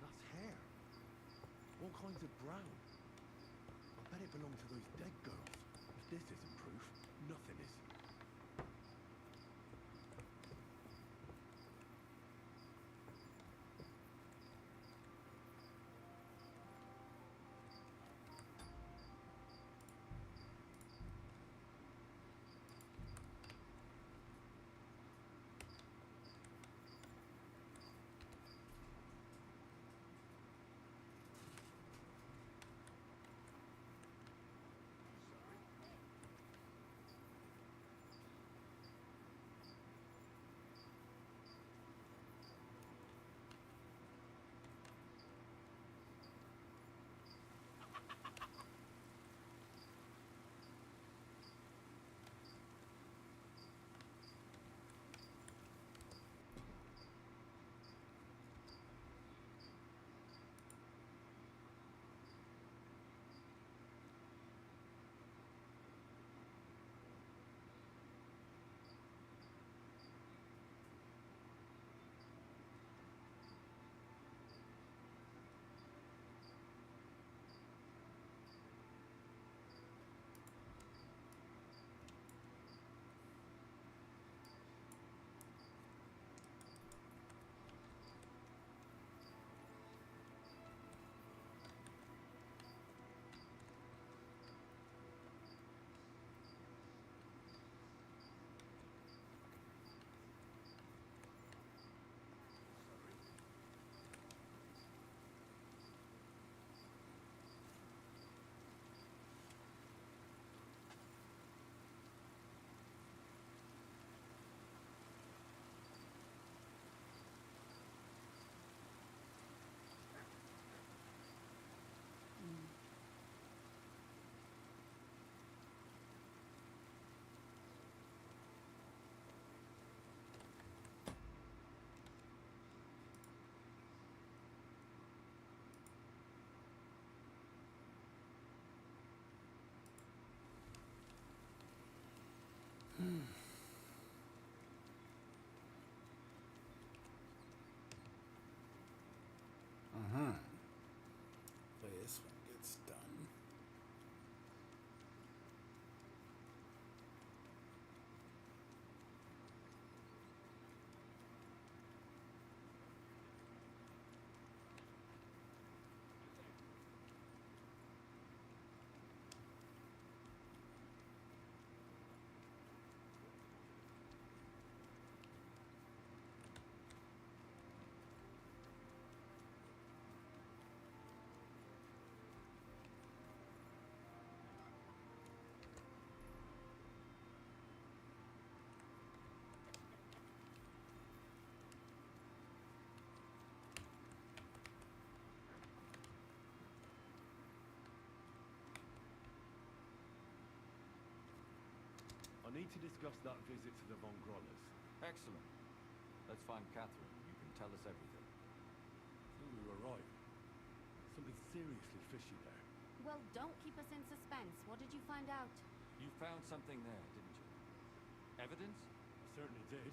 That's hair. All kinds of brown. I bet it belonged to those dead girls. If this isn't proof, nothing is. I need to discuss that visit to the Von Grollers. Excellent. Let's find Catherine. You can tell us everything. I think we were right. Something seriously fishy there. Well, don't keep us in suspense. What did you find out? You found something there, didn't you? Evidence? I certainly did.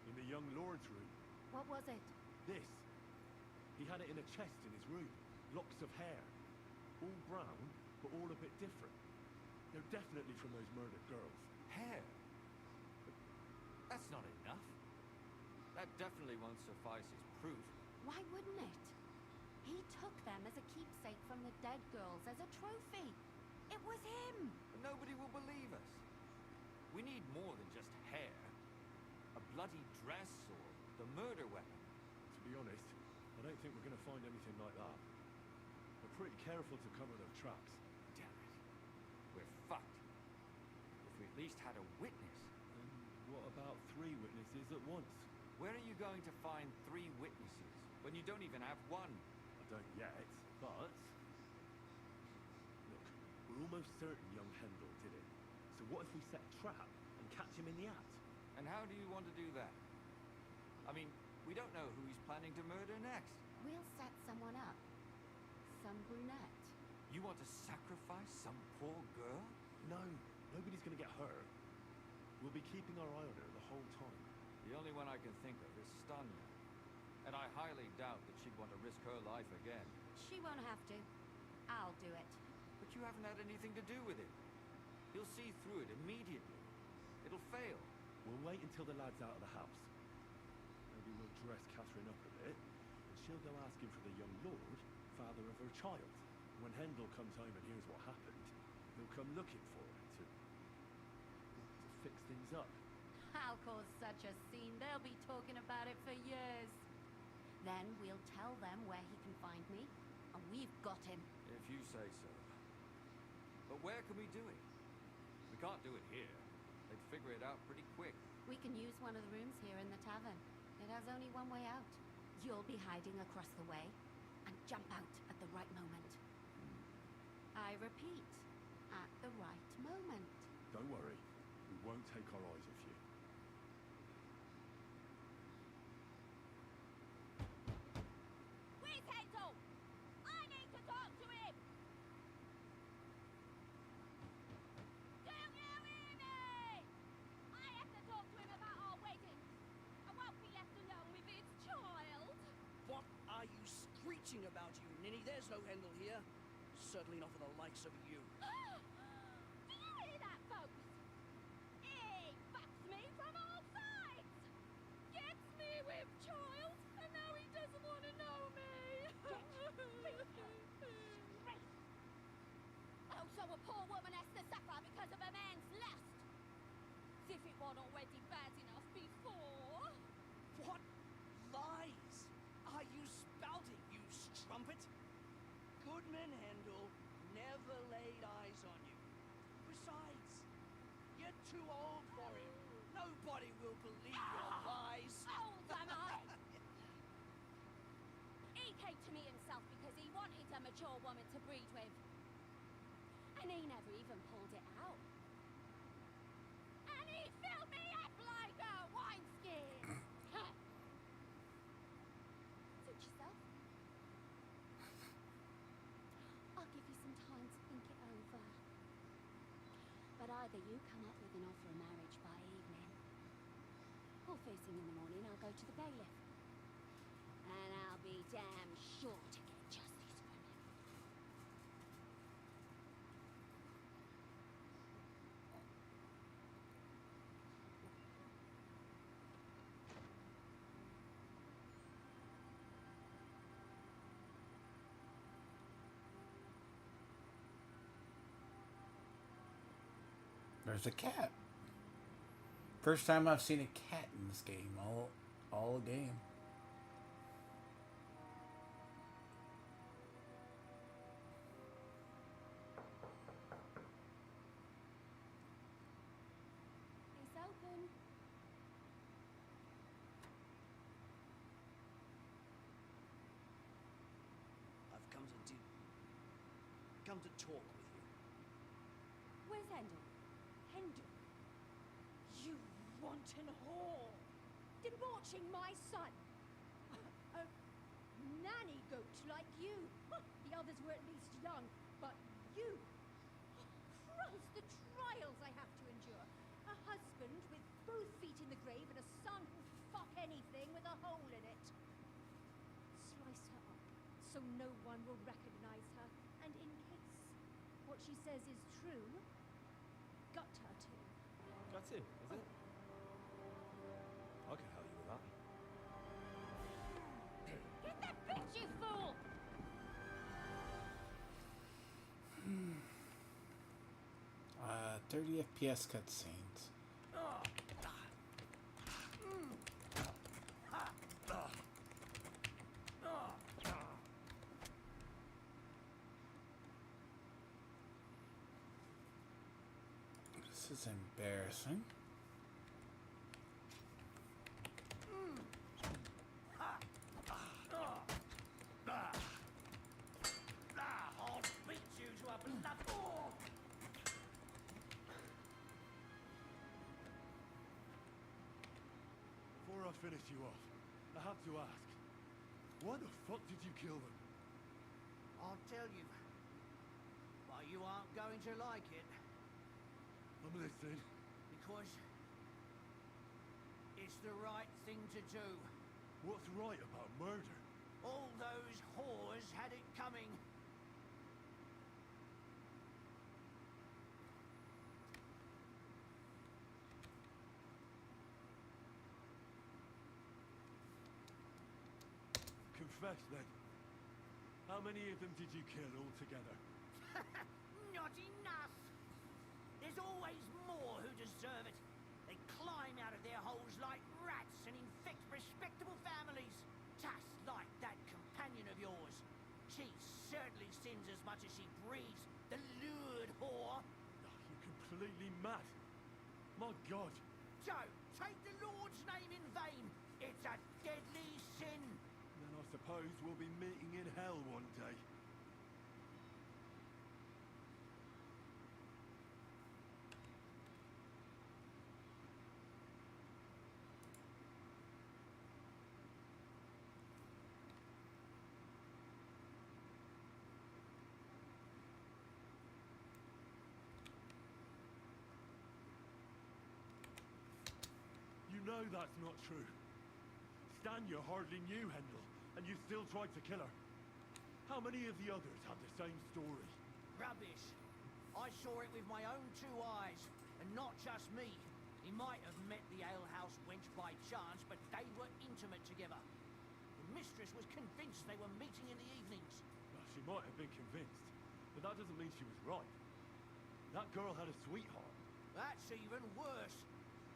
In the young lord's room. What was it? This. He had it in a chest in his room. Locks of hair. All brown, but all a bit different. They're definitely from those murdered girls. Hair? That's not enough. That definitely won't suffice as proof. Why wouldn't it? He took them as a keepsake from the dead girls, as a trophy. It was him! But nobody will believe us. We need more than just hair. A bloody dress or the murder weapon. To be honest, I don't think we're going to find anything like that. We're pretty careful to cover their tracks. Damn it. We're fucked. If we at least had a witness. And what about 3 witnesses at once? Where are you going to find 3 witnesses when you don't even have one? I don't yet, but... Look, we're almost certain young Hendel did it. So what if we set a trap and catch him in the act? And how do you want to do that? I mean, we don't know who he's planning to murder next. We'll set someone up. Some brunette. You want to sacrifice some poor girl? No, nobody's going to get hurt. We'll be keeping our eye on her the whole time. The only one I can think of is Stanya. And I highly doubt that she'd want to risk her life again. She won't have to. I'll do it. But you haven't had anything to do with it. He'll see through it immediately. It'll fail. We'll wait until the lad's out of the house. Maybe we'll dress Catherine up a bit, and she'll go asking for the young lord, father of her child. When Hendel comes home and hears what happened, he'll come looking for her to fix things up. I'll cause such a scene, they'll be talking about it for years. Then we'll tell them where he can find me, and we've got him. If you say so. But where can we do it? We can't do it here. They'd figure it out pretty quick. We can use one of the rooms here in the tavern. It has only one way out. You'll be hiding across the way, and jump out at the right moment. I repeat, at the right moment. Don't worry, we won't take our eyes off you. Where's Hendel? I need to talk to him! Don't you hear me? I have to talk to him about our wedding. I won't be left alone with his child. What are you screeching about, you ninny? There's no Hendel here. Certainly not for the likes of you. Do you hear that, folks? He fucks me from all sides. Gets me with child, and now he doesn't want to know me. Also, a poor woman has to suffer because of a man's lust. As if it wasn't already bad enough before. What lies are you spouting, you strumpet? Goodman Hendel never laid eyes on you. Besides, you're too old for him. Nobody will believe your lies. Old am I? He came to me himself because he wanted a mature woman to breed with. And he never even pulled it out. And he filled me up like a wineskin. Suit yourself. I'll give you some time to think it over. But either you come up with an offer of marriage by evening, or first thing in the morning I'll go to the bailiff. And I'll be damn sure to get justice from him. There's a cat. First time I've seen a cat in this game, all game. It's open. I've come to talk with you. Where's Hendel? Hendel? wanton whore! Debauching my son! A nanny goat like you! The others were at least young, but you! Christ, the trials I have to endure! A husband with both feet in the grave and a son who'll fuck anything with a hole in it. Slice her up so no one will recognize her, and in case what she says is true, gut her too. That's it, is it? I can help you with that. Get that bitch, you fool! 30 FPS cutscenes. This is embarrassing. I'll beat you to a blood. Oh! Before I finish you off, I have to ask, why the fuck did you kill them? I'll tell you. But you aren't going to like it. I'm listening. Because it's the right thing to do. What's right about murder? All those whores had it coming. Confess then. How many of them did you kill altogether? Not enough. There's always more who deserve it. They climb out of their holes like rats and infect respectable families. Just like that companion of yours. She certainly sins as much as she breathes. The lured whore. You're completely mad. My God. Joe, take the Lord's name in vain. It's a deadly sin. Then I suppose we'll be meeting in hell one day. You know that's not true. Stan you hardly knew Hendel, and you still tried to kill her. How many of the others had the same story? Rubbish. I saw it with my own two eyes, and not just me. He might have met the alehouse wench by chance, but they were intimate together. The mistress was convinced they were meeting in the evenings. Well, she might have been convinced, but that doesn't mean she was right. That girl had a sweetheart. That's even worse.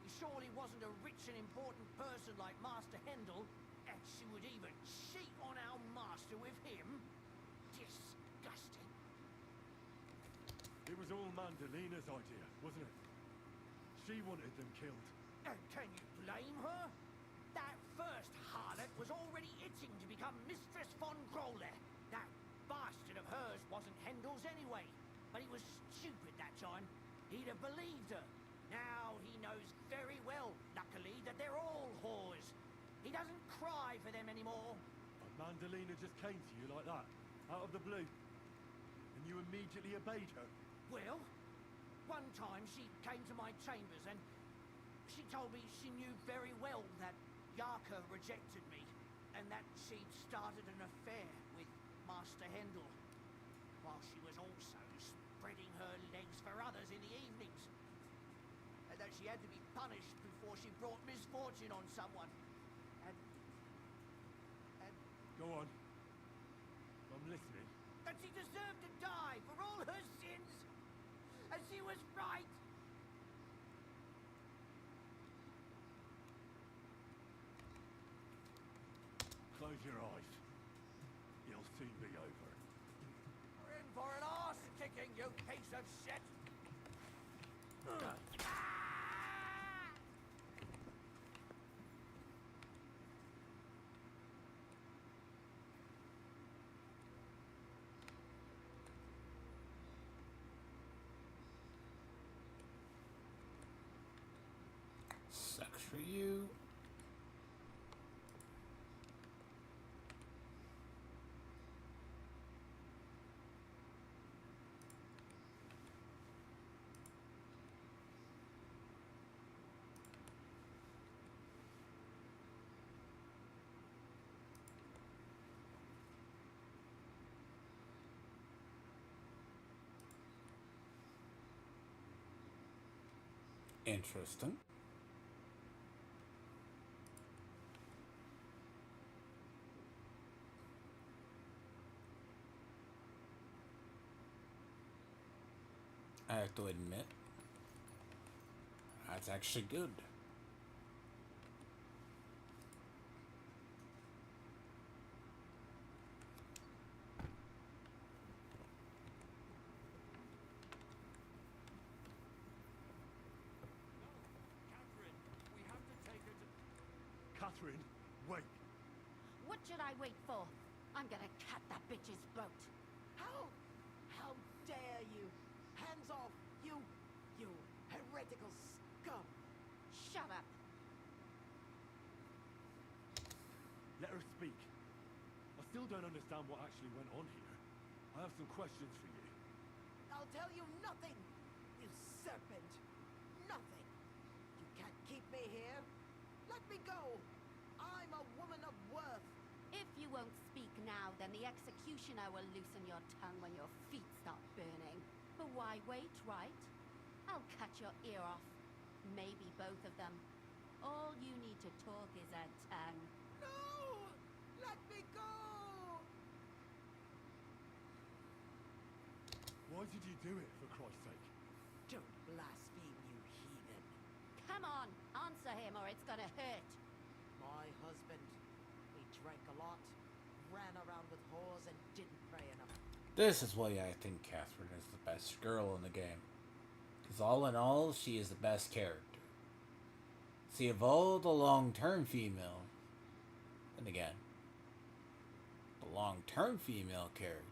He surely wasn't a rich and important person like Master Hendel, and she would even cheat on our master with him. Disgusting. It was all Mandalina's idea, wasn't it? She wanted them killed. And can you blame her? That first harlot was already itching to become Mistress von Grole. That bastard of hers wasn't Hendel's anyway, but he was stupid that time. He'd have believed her. Now he knows very well, luckily, that they're all whores. He doesn't cry for them anymore. But Mandalina just came to you like that, out of the blue. And you immediately obeyed her. Well, one time she came to my chambers and she told me she knew very well that Yarka rejected me and that she'd started an affair with Master Hendel, while she was also spreading her legs for others in the evenings. And that she had to be punished before she brought misfortune on someone. And Go on. I'm listening. that she deserved to die for all her sins. And she was right. Close your eyes. It'll soon be over. We're in for an arse kicking, you piece of shit. So, you. Interesting. I have to admit, that's actually good. Catherine, wait. What should I wait for? I'm gonna cut that bitch's boat. How dare you? Hands off, you heretical scum! Shut up. Let her speak. I still don't understand what actually went on here. I have some questions for you. I'll tell you nothing, you serpent! Nothing! You can't keep me here! Let me go! I'm a woman of worth! If you won't speak now, then the executioner will loosen your tongue when your feet start burning. But why wait, right? I'll cut your ear off. Maybe both of them. All you need to talk is a tongue. No! Let me go! Why did you do it, for Christ's sake? Don't blaspheme, you heathen. Come on, answer him or it's gonna hurt. My husband, he drank a lot, ran around with whores, and didn't pray enough. This is why I think Catherine is the best girl in the game. Because all in all, she is the best character. See, of all the long-term female, and again, the long-term female characters,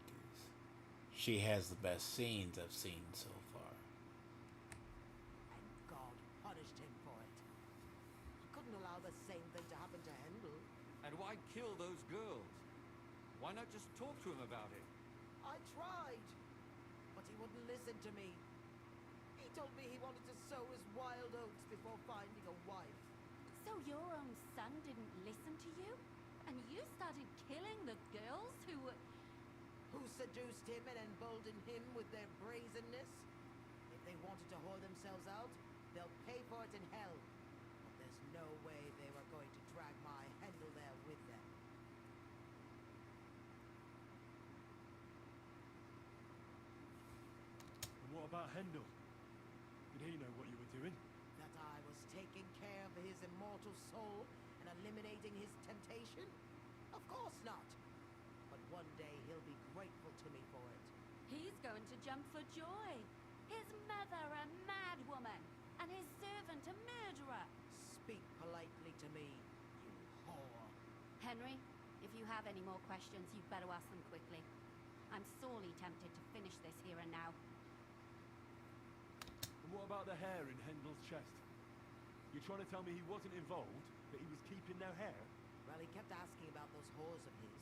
she has the best scenes I've seen so far. And God punished him for it. He couldn't allow the same thing to happen to Hendel. And why kill those girls? Why not just talk to him about it? I tried, but he wouldn't listen to me. He told me he wanted to sow his wild oats before finding a wife. So your own son didn't listen to you? And you started killing the girls who were... Who seduced him and emboldened him with their brazenness? If they wanted to whore themselves out, they'll pay for it in hell. But there's no way they were going to drag my Hendel there with them. And what about Hendel? Did he know what you were doing? That I was taking care of his immortal soul and eliminating his temptation? Of course not. But one day he'll be grateful to me for it. He's going to jump for joy. His mother a mad woman, and his servant a murderer. Speak politely to me, you whore. Henry, if you have any more questions, you'd better ask them quickly. I'm sorely tempted to finish this here and now. And what about the hair in Hendel's chest? You're trying to tell me he wasn't involved, but he was keeping their hair? Well, he kept asking about those whores of his.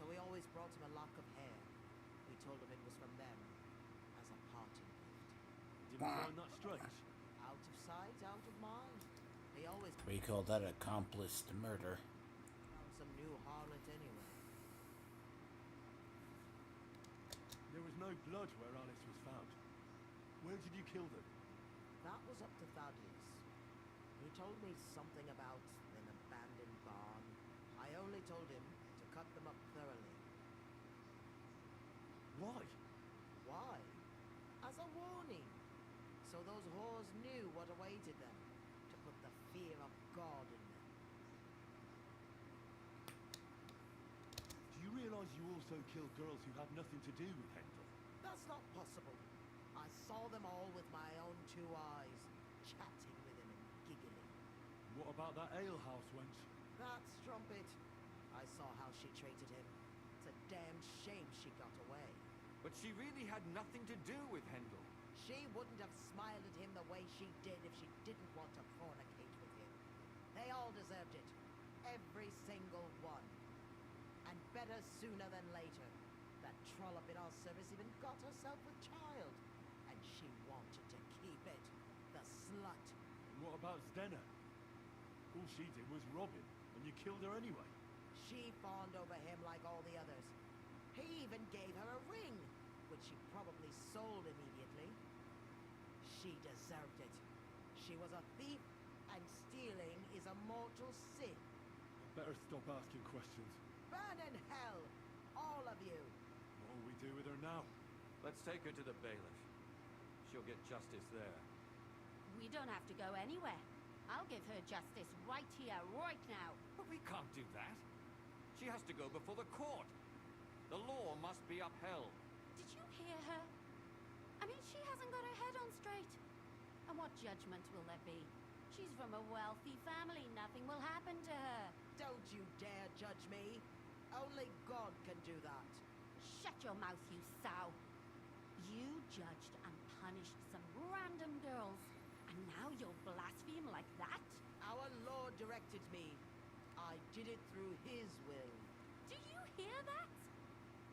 So we always brought him a lock of hair. We told him it was from them, as a parting gift. Didn't find that strange? Out of sight, out of mind. He always We call that accomplice to murder. found some new harlot anyway. There was no blood where Alice was found. Where did you kill them? That was up to Thaddeus. He told me something about an abandoned barn. I only told him to cut them up thoroughly. Why? Why? As a warning. So those whores knew what awaited them. To put the fear of God in them. Do you realise you also killed girls who had nothing to do with Hendel? That's not possible. I saw them all with my own two eyes, chatting with him and giggling. What about that alehouse wench? That strumpet. I saw how she treated him. It's a damn shame she got away. But she really had nothing to do with Hendel. She wouldn't have smiled at him the way she did if she didn't want to fornicate with him. They all deserved it. Every single one. And better sooner than later. That trollop in our service even got herself a child. And she wanted to keep it. The slut. And what about Zdenna? All she did was rob him, and you killed her anyway. She fawned over him like all the others. He even gave her a ring, which she probably sold immediately. She deserved it. She was a thief, and stealing is a mortal sin. Better stop asking questions. Burn in hell, all of you. What'll we do with her now? Let's take her to the bailiff. She'll get justice there. We don't have to go anywhere. I'll give her justice right here, right now. But we can't do that. She has to go before the court. The law must be upheld. Did you hear her? I mean, she hasn't got her head on straight. And what judgment will there be? She's from a wealthy family. Nothing will happen to her. Don't you dare judge me. Only God can do that. Shut your mouth, you sow. You judged and punished some random girls. And now you'll blaspheme like that? Our Lord directed me. I did it through His will. Do you hear that?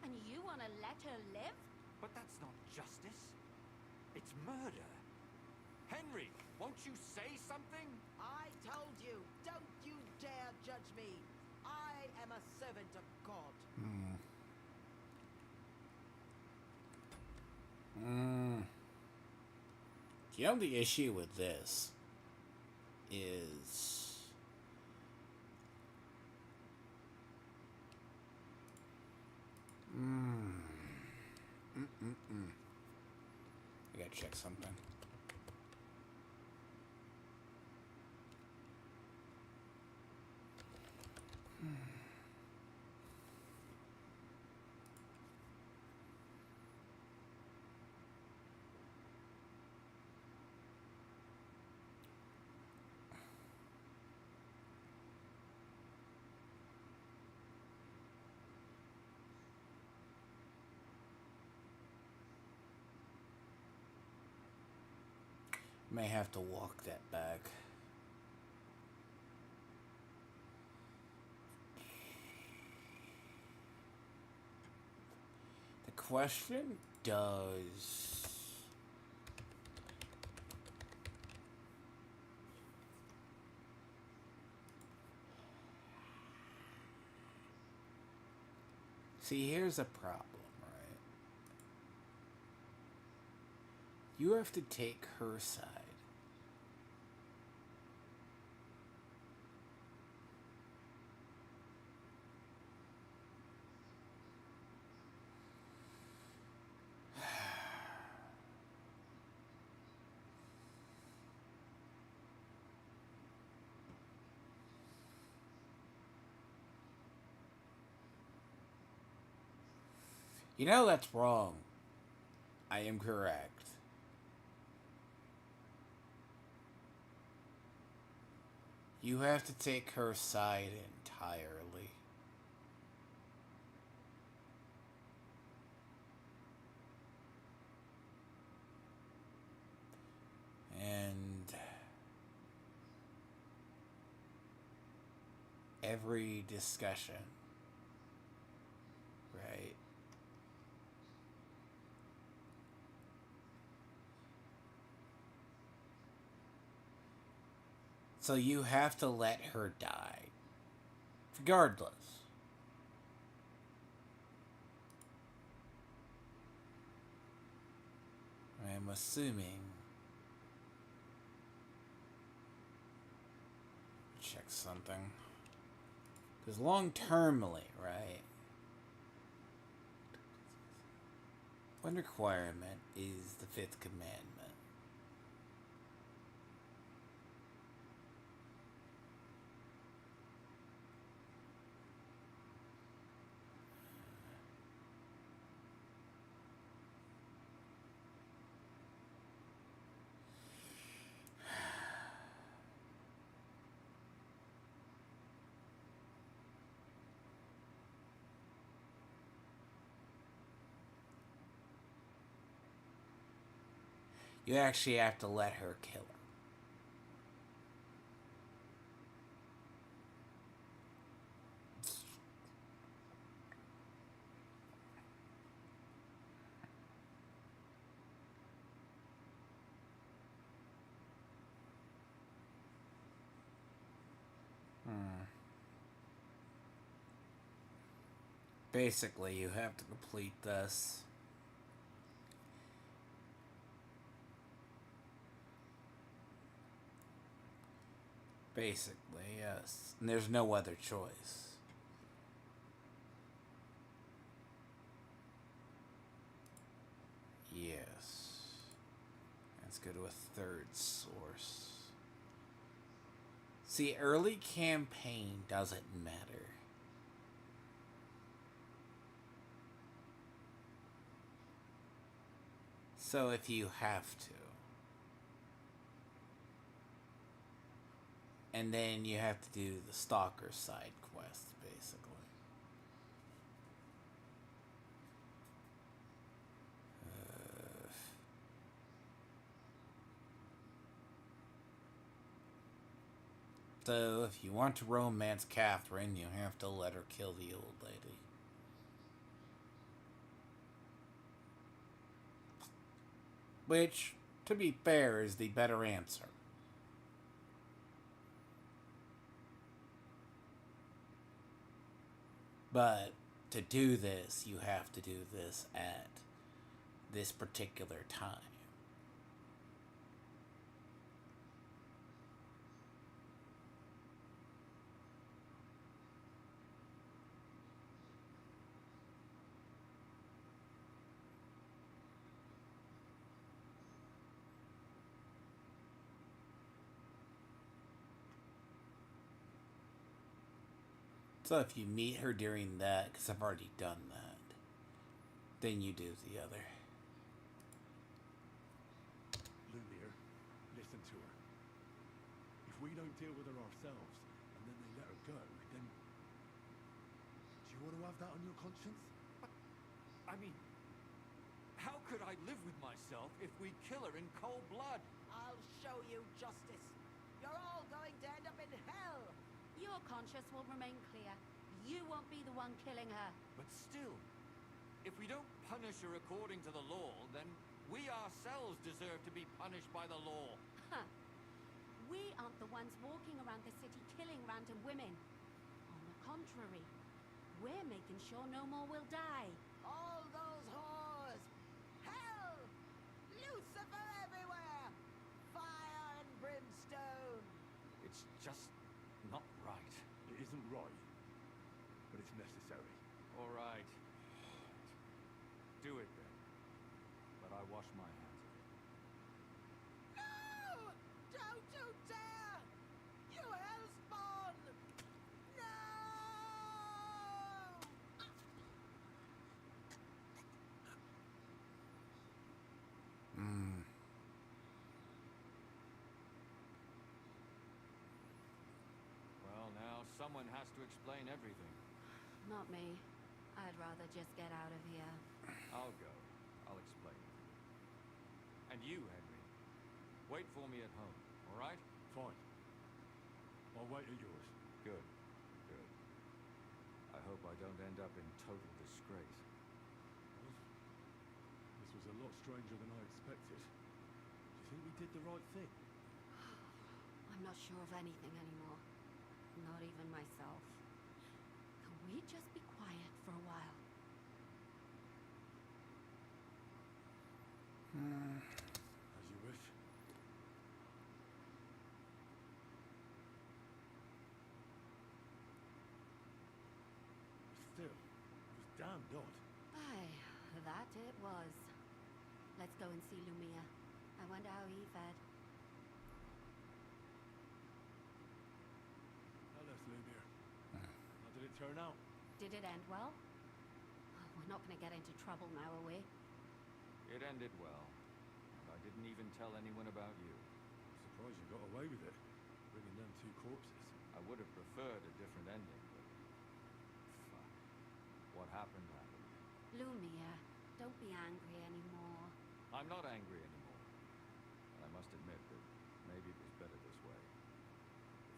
And you want to let her live? But that's not justice. It's murder. Henry, won't you say something? I told you, don't you dare judge me. I am a servant of God. You know, the issue with this is I gotta check something. May have to walk that back. The question does... See, here's a problem, right? You have to take her side. You know that's wrong. I am correct. You have to take her side entirely. And every discussion, right? So you have to let her die. Regardless. I'm assuming... Check something. Because long-termly, right? One requirement is the fifth commandment. You actually have to let her kill her. Basically, you have to complete this. Basically, yes. And there's no other choice. Yes. Let's go to a third source. See, early campaign doesn't matter. So if you have to. And then you have to do the stalker side quest, basically. So, if you want to romance Catherine, you have to let her kill the old lady. Which, to be fair, is the better answer. But to do this, you have to do this at this particular time. So if you meet her during that, because I've already done that, then you do the other. Lumir, listen to her. If we don't deal with her ourselves, and then they let her go, then... Do you want to have that on your conscience? I mean, how could I live with myself if we kill her in cold blood? I'll show you justice. You're all going to end up in hell. Your conscience will remain clear. You won't be the one killing her. But still, if we don't punish her according to the law, then we ourselves deserve to be punished by the law. Huh. We aren't the ones walking around the city killing random women. On the contrary, we're making sure no more will die. All those whores. Hell. Lucifer everywhere. Fire and brimstone. It's just not right. It isn't right, but it's necessary. All right. Do it then. But I wash my hands of it. No! Don't you dare! You hellspawn! No! Well, now someone has to explain everything. Not me. I'd rather just get out of here. I'll go. I'll explain. And you, Henry, wait for me at home, all right? Fine. I'll wait at yours. Good. Good. I hope I don't end up in total disgrace. Well, this was a lot stranger than I expected. Do you think we did the right thing? I'm not sure of anything anymore. Not even myself. Can we just be quiet for a while? As you wish. Still, it was damned odd. Aye, that it was. Let's go and see Lumia. I wonder how he fared. Hello, Lumir. How did it turn out? Did it end well? Oh, we're not going to get into trouble now, are we? It ended well. And I didn't even tell anyone about you. I'm surprised you got away with it, bringing them two corpses. I would have preferred a different ending, but... Fuck. What happened happened. Lumia, don't be angry anymore. I'm not angry anymore. And I must admit that maybe it was better this way.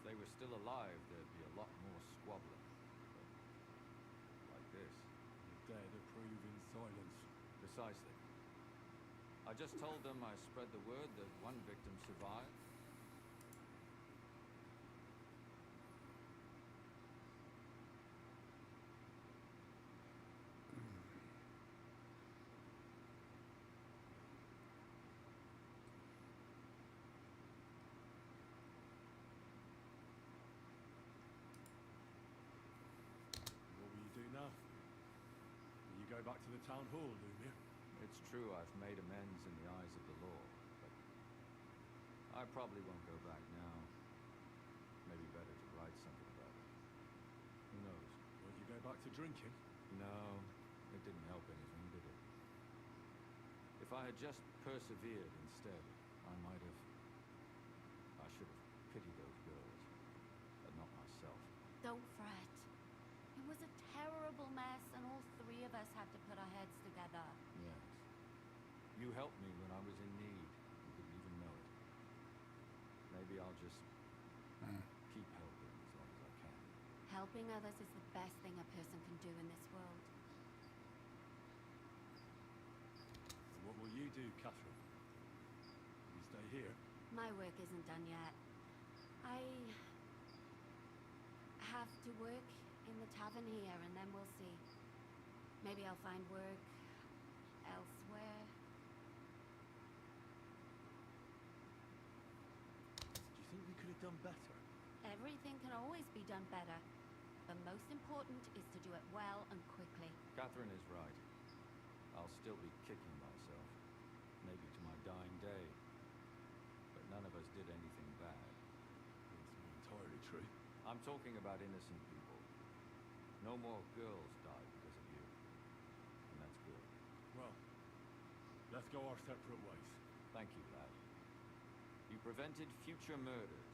If they were still alive, there'd be a lot more squabbling. But like this. You're dead, approve in silence. Precisely. I just told them I spread the word that one victim survived. way back to the town hall, Lumia. It's true I've made amends in the eyes of the law, but I probably won't go back now. Maybe better to write something about it. Who knows? Won't you go back to drinking? No, it didn't help anything, did it? If I had just persevered instead, I might have... I should have pitied those girls, but not myself. Don't fret. It was a terrible mess, and all three of us had to put our heads together. Yes. You helped me when I was in need. You didn't even know it. Maybe I'll just keep helping as long as I can. Helping others is the best thing a person can do in this world. And what will you do, Catherine? Will you stay here? My work isn't done yet. I have to work in the tavern here, and then we'll see. Maybe I'll find work elsewhere. Do you think we could have done better? Everything can always be done better. The most important is to do it well and quickly. Catherine is right. I'll still be kicking myself. Maybe to my dying day. But none of us did anything bad. That's not entirely true. I'm talking about innocent people. No more girls died because of you. And that's good. Well, let's go our separate ways. Thank you, lad. You prevented future murders.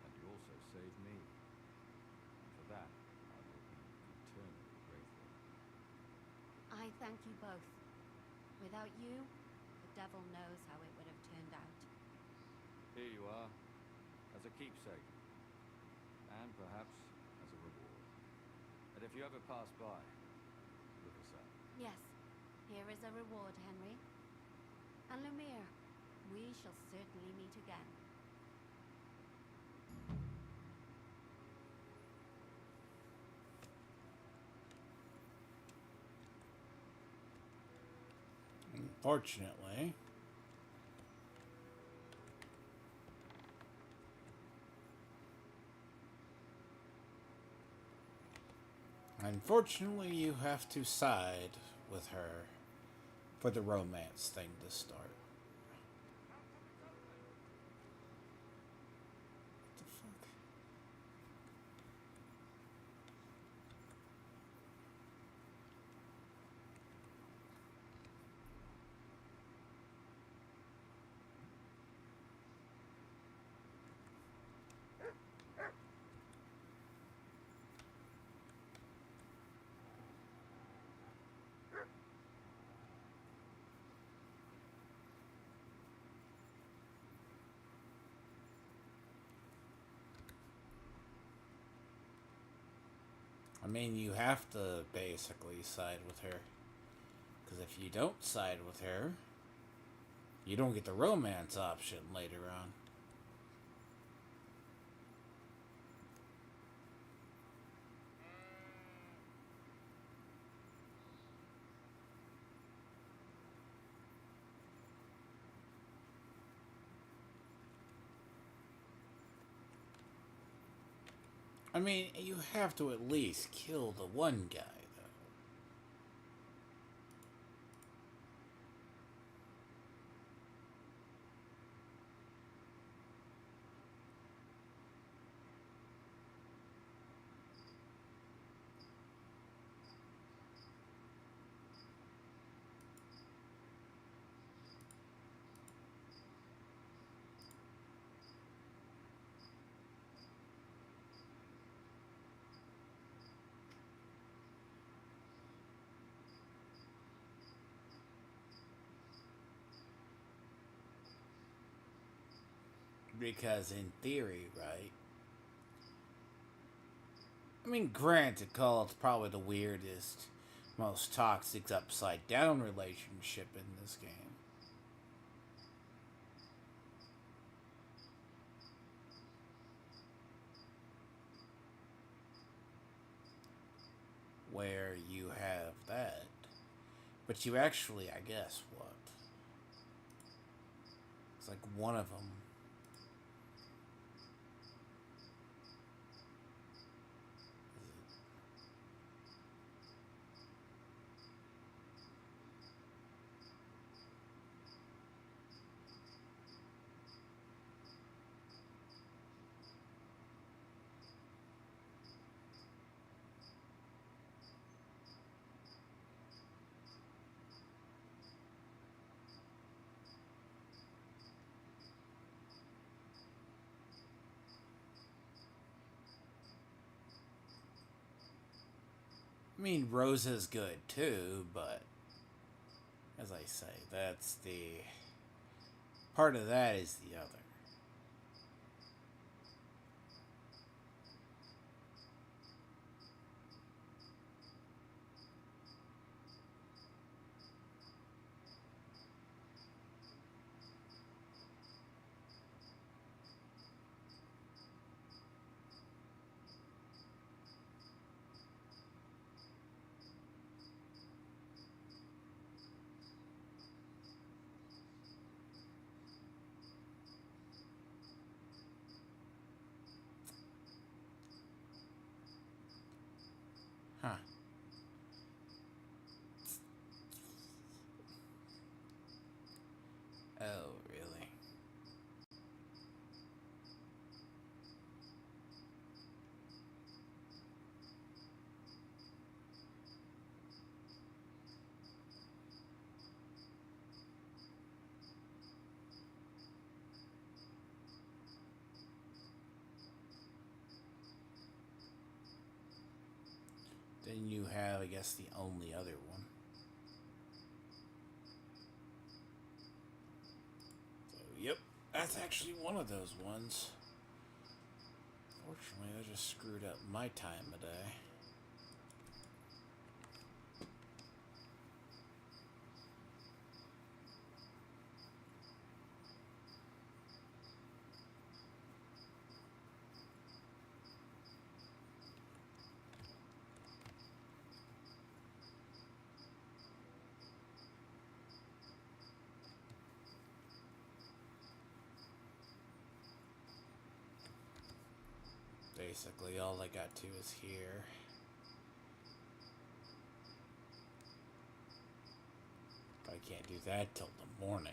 And you also saved me. And for that, I will be eternally grateful. I thank you both. Without you, the devil knows how it would have turned out. Here you are, as a keepsake. And perhaps as a reward. And if you ever pass by, look us up. Yes, here is a reward, Henry. And Lumiere, we shall certainly meet again. Unfortunately, you have to side with her for the romance thing to start. What the fuck? I mean, you have to basically side with her. Because if you don't side with her, you don't get the romance option later on. I mean, you have to at least kill the one guy, though. Because in theory, right? I mean, granted, Cole's probably the weirdest, most toxic upside down relationship in this game. Where you have that. But you actually, I guess, what? It's like one of them. I mean, Rosa's good too, but as I say, that's the part of that is the other. Huh. Oh, really? Then you have, I guess, the only other one. So, yep, that's actually one of those ones. Fortunately, I just screwed up my time of day. Basically, all I got to is here. But I can't do that till the morning.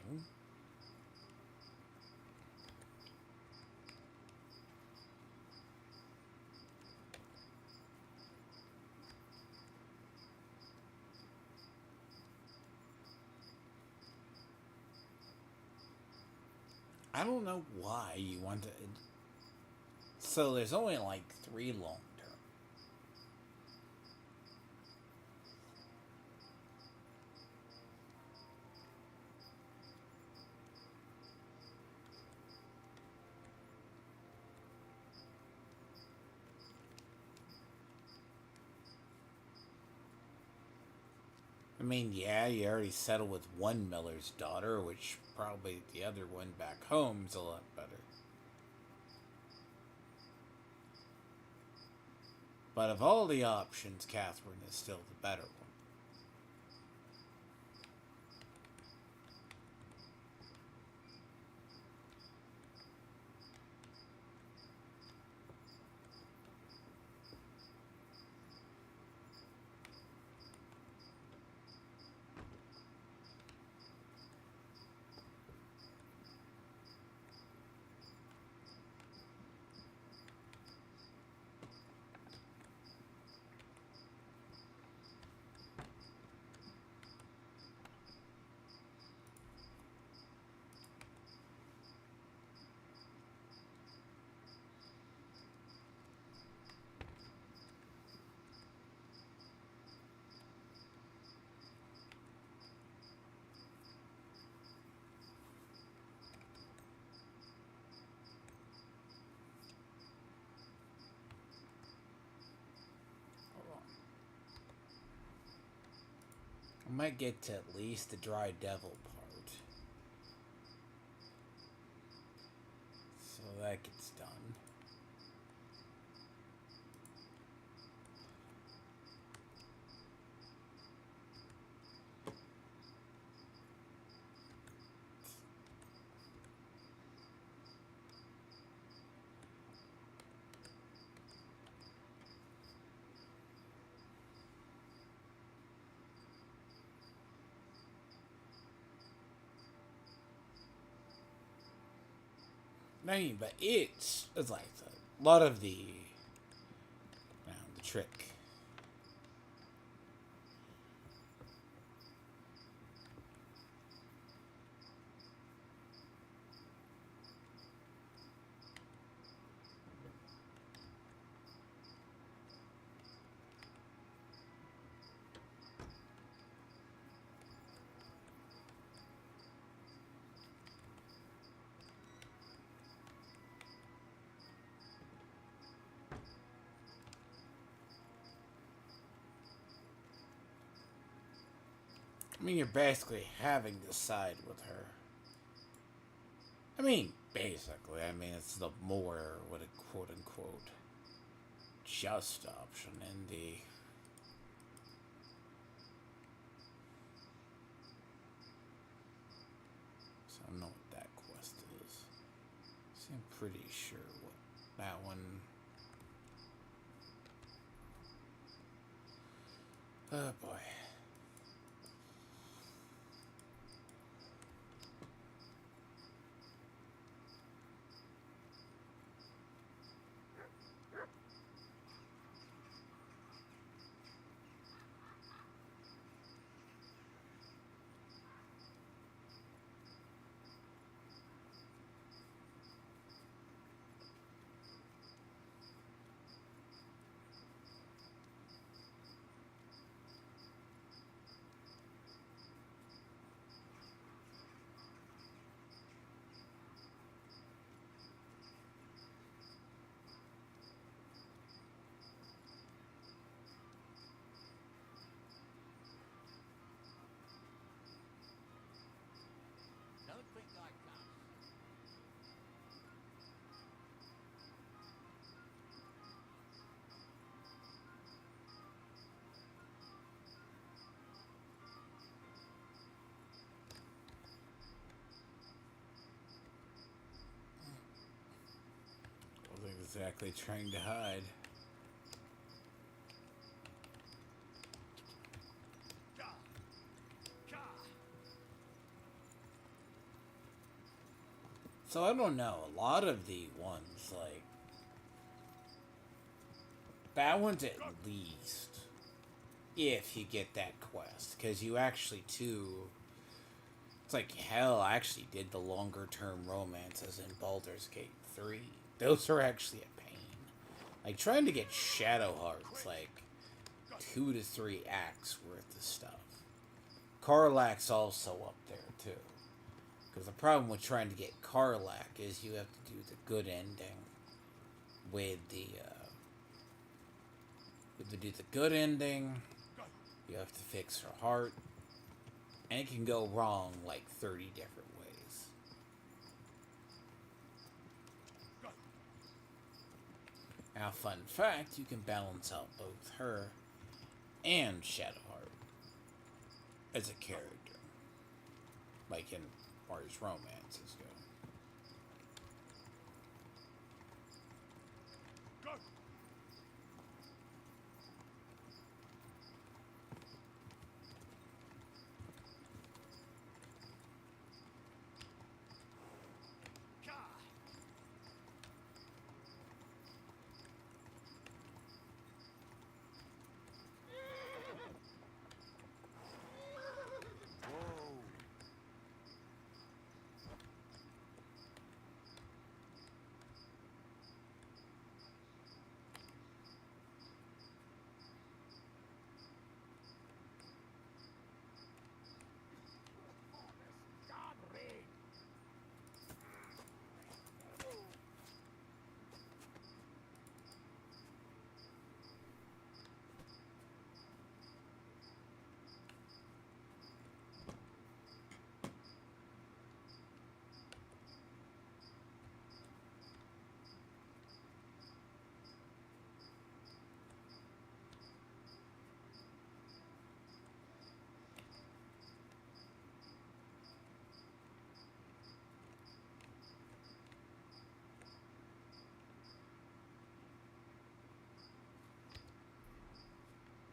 I don't know why you want to. So there's only like 3 long term. I mean, yeah, you already settled with one miller's daughter, which probably the other one back home's a lot better. But of all the options, Catherine is still the better one. I might get to at least the dry devil part. So that gets done. I mean, but it's like a lot of the trick. I mean, you're basically having to side with her. I mean, basically. I mean, it's the more, what a quote-unquote, just option in the... So I don't know what that quest is. So I'm pretty sure what that one... Oh boy. Don't think I can. Wasn't exactly trying to hide. So I don't know, a lot of the ones, like, that one's at least, if you get that quest, because you actually, too, it's like, hell, I actually did the longer term romances in Baldur's Gate 3. Those are actually a pain. Like, trying to get Shadow Heart's, like, 2 to 3 acts worth of stuff. Karlach's also up there, too. Because the problem with trying to get Karlach is you have to do the good ending with the, do the good ending, you have to fix her heart, and it can go wrong like 30 different ways. Now, fun fact, you can balance out both her and Shadowheart as a character, like in far as romances go.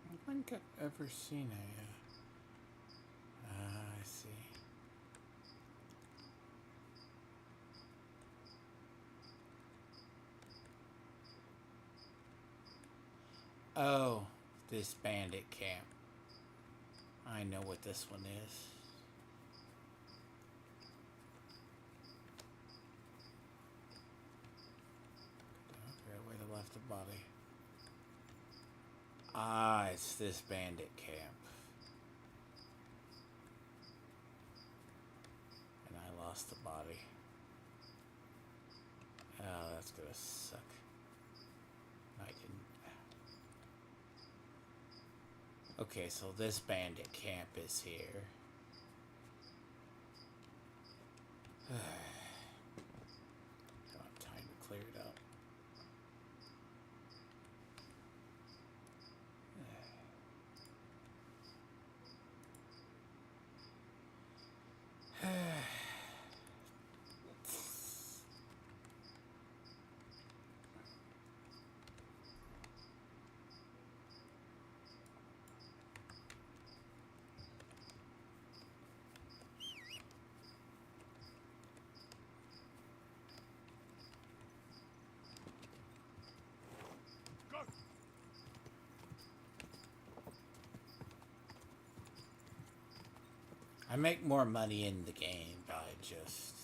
I don't think I've ever seen a, I see. Oh, this bandit camp. I know what this one is. Okay, where they left the body. Ah, it's this bandit camp. And I lost the body. Oh, that's gonna suck. I didn't. Okay, so this bandit camp is here. about. I make more money in the game by just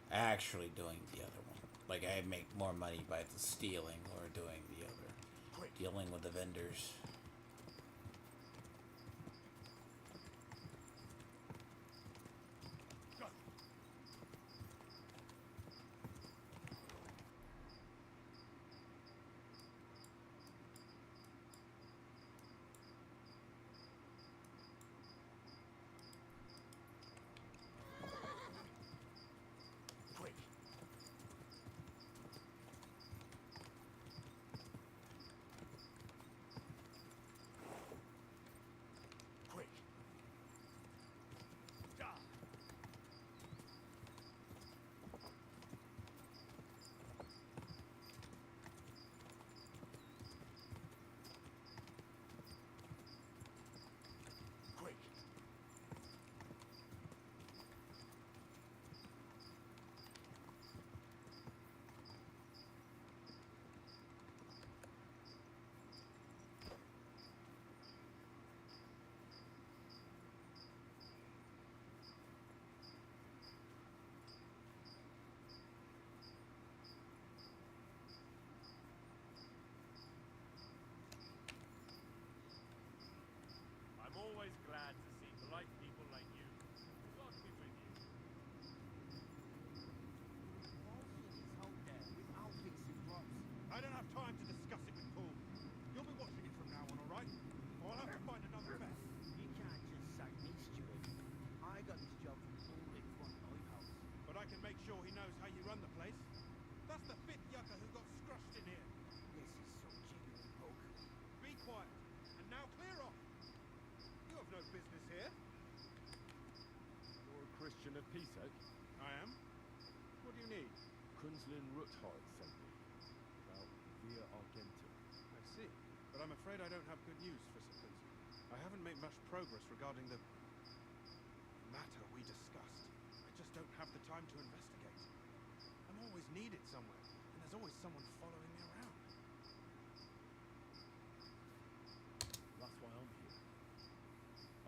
actually doing the other one. Like, I make more money by the stealing or doing the other. Dealing with the vendors. I'm always glad to see polite people like you. God be with you. I don't have time to discuss it with Paul. You'll be watching it from now on, all right? Or I'll have to find another vet. You can't just sack me, Stuart. I got this job from Paul in front of my house. But I can make sure he knows how you run the place. That's the fifth yucca who got scrushed in here. This is so genuine, Poke. Be quiet. And now clear off. You have no business here. You're a Christian of Pisek? I am. What do you need? Kunzlin Ruthard sent me. About Via Argentum. I see. But I'm afraid I don't have good news for Sir Quincy. I haven't made much progress regarding the matter we discussed. I just don't have the time to investigate. I'm always needed somewhere, and there's always someone following me around. That's why I'm here.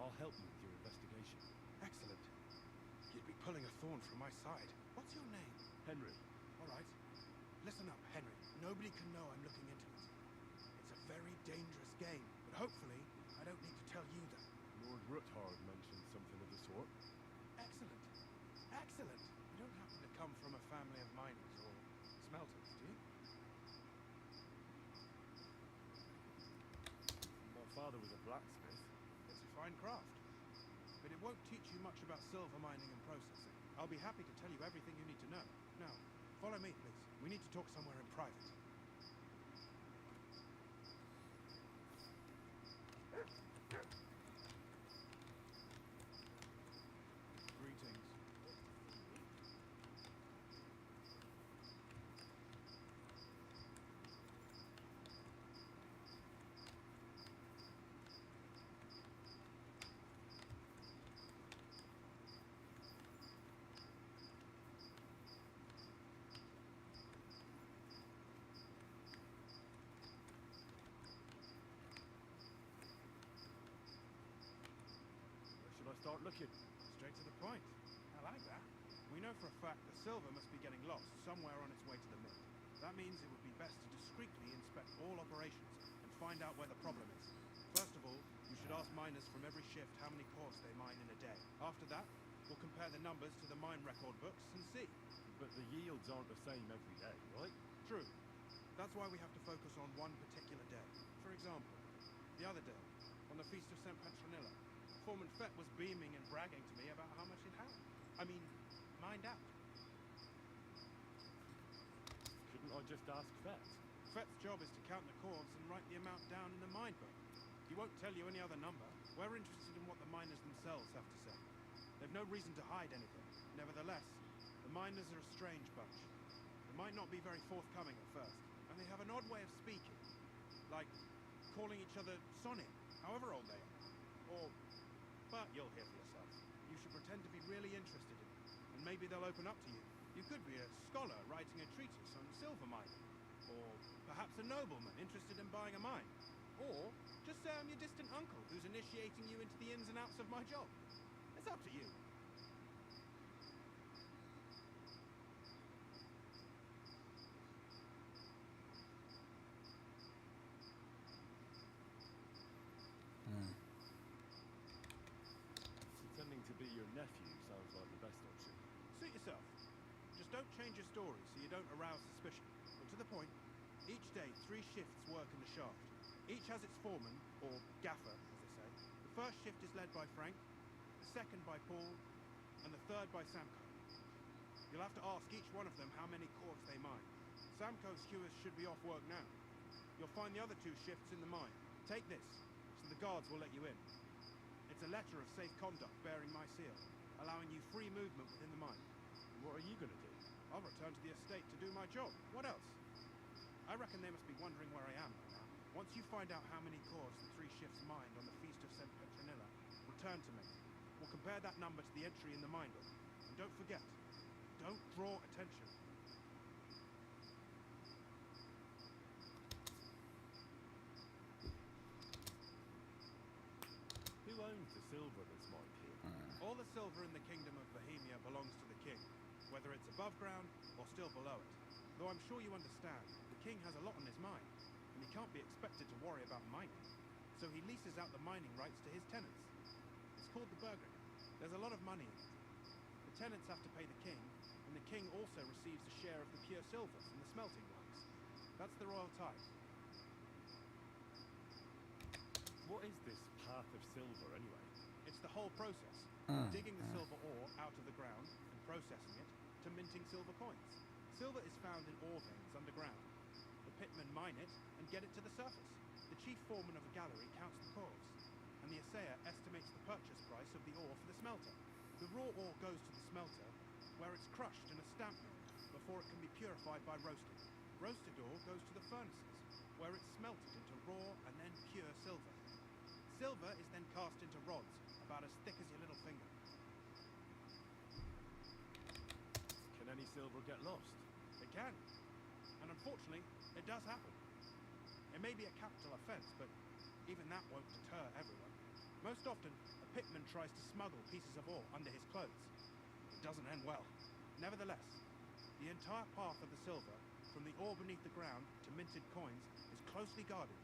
I'll help you with your investigation. Excellent. You'd be pulling a thorn from my side. What's your name? Henry. All right. Listen up, Henry. Nobody can know I'm looking into it. It's a very dangerous game, but hopefully I don't need to tell you that. Lord Ruthard mentioned something of the sort. Excellent. Excellent. You don't happen to come from a family of miners or smelters, do you? My father was a blacksmith. It's a fine craft. But it won't teach you much about silver mining and processing. I'll be happy to tell you everything you need to know. Now, follow me, please. We need to talk somewhere in private. Greetings. Should I start looking? Straight to the point. I like that. We know for a fact the silver must be getting lost somewhere on its way to the mint. That means it would be best to discreetly inspect all operations and find out where the problem is. First of all, you should ask miners from every shift how many cores they mine in a day. After that, we'll compare the numbers to the mine record books and see. But the yields aren't the same every day, right? True. That's why we have to focus on one particular day. For example, the other day, on the Feast of St. Petronilla, Foreman Fett was beaming and bragging to me about how much it had. I mean, mined out. just ask Fet. Fet's job is to count the corves and write the amount down in the mine book. He won't tell you any other number. We're interested in what the miners themselves have to say. They've no reason to hide anything. Nevertheless, the miners are a strange bunch. They might not be very forthcoming at first, and they have an odd way of speaking. Like calling each other Sonny, however old they are. But you'll hear for yourself. You should pretend to be really interested in them, and maybe they'll open up to you. You could be a scholar writing a treatise on silver mining, or perhaps a nobleman interested in buying a mine. Or just say I'm your distant uncle who's initiating you into the ins and outs of my job. It's up to you. Pretending to be your nephew sounds like the best option. Suit yourself. Just don't change your story so you don't arouse suspicion. But to the point, each day 3 shifts work in the shaft. Each has its foreman, or gaffer, as they say. The first shift is led by Frank, the second by Paul, and the third by Samko. You'll have to ask each one of them how many corves they mine. Samko's hewers should be off work now. You'll find the other 2 shifts in the mine. Take this, so the guards will let you in. It's a letter of safe conduct bearing my seal, allowing you free movement within the mine. What are you going to do? I'll return to the estate to do my job. What else? I reckon they must be wondering where I am by now. Once you find out how many corves the 3 shifts mined on the Feast of St. Petronilla, return to me. We'll compare that number to the entry in the mine book. And don't forget, don't draw attention. Who owns the silver that's mined here? All the silver in the kingdom of Bohemia belongs to the king, whether it's above ground or still below it. Though I'm sure you understand, the king has a lot on his mind, and he can't be expected to worry about mining. So he leases out the mining rights to his tenants. It's called the burgering. There's a lot of money in it. The tenants have to pay the king, and the king also receives a share of the pure silver from the smelting works. That's the royal tithe. What is this path of silver, anyway? It's the whole process. Digging the silver ore out of the ground and processing it to minting silver coins. Silver is found in ore veins underground. The pitmen mine it and get it to the surface. The chief foreman of a gallery counts the corves, and the assayer estimates the purchase price of the ore for the smelter. The raw ore goes to the smelter, where it's crushed in a stamp mill before it can be purified by roasting. Roasted ore goes to the furnaces, where it's smelted into raw and then pure silver. Silver is then cast into rods, about as thick as your little finger. Can any silver get lost? It can. And unfortunately, it does happen. It may be a capital offence, but even that won't deter everyone. Most often, a pitman tries to smuggle pieces of ore under his clothes. It doesn't end well. Nevertheless, the entire path of the silver, from the ore beneath the ground to minted coins, is closely guarded.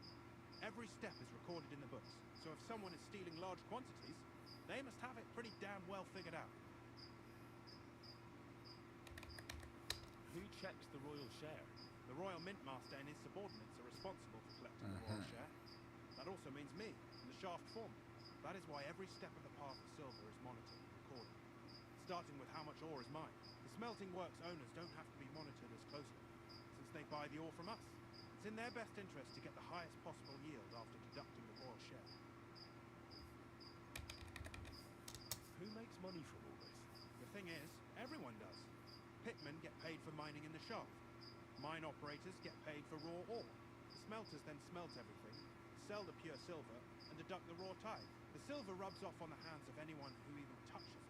Every step is recorded in the books, so if someone is stealing large quantities, they must have it pretty damn well figured out. Who checks the royal share? The royal mint master and his subordinates are responsible for collecting the royal share. That also means me, and the shaft foreman. That is why every step of the path of silver is monitored and recorded, starting with how much ore is mined. The smelting works owners don't have to be monitored as closely, since they buy the ore from us. It's in their best interest to get the highest possible yield after deducting the royal share. Who makes money from all this? The thing is, everyone does. Pitmen get paid for mining in the shaft. Mine operators get paid for raw ore. The smelters then smelt everything, sell the pure silver, and deduct the raw tithe. The silver rubs off on the hands of anyone who even touches it.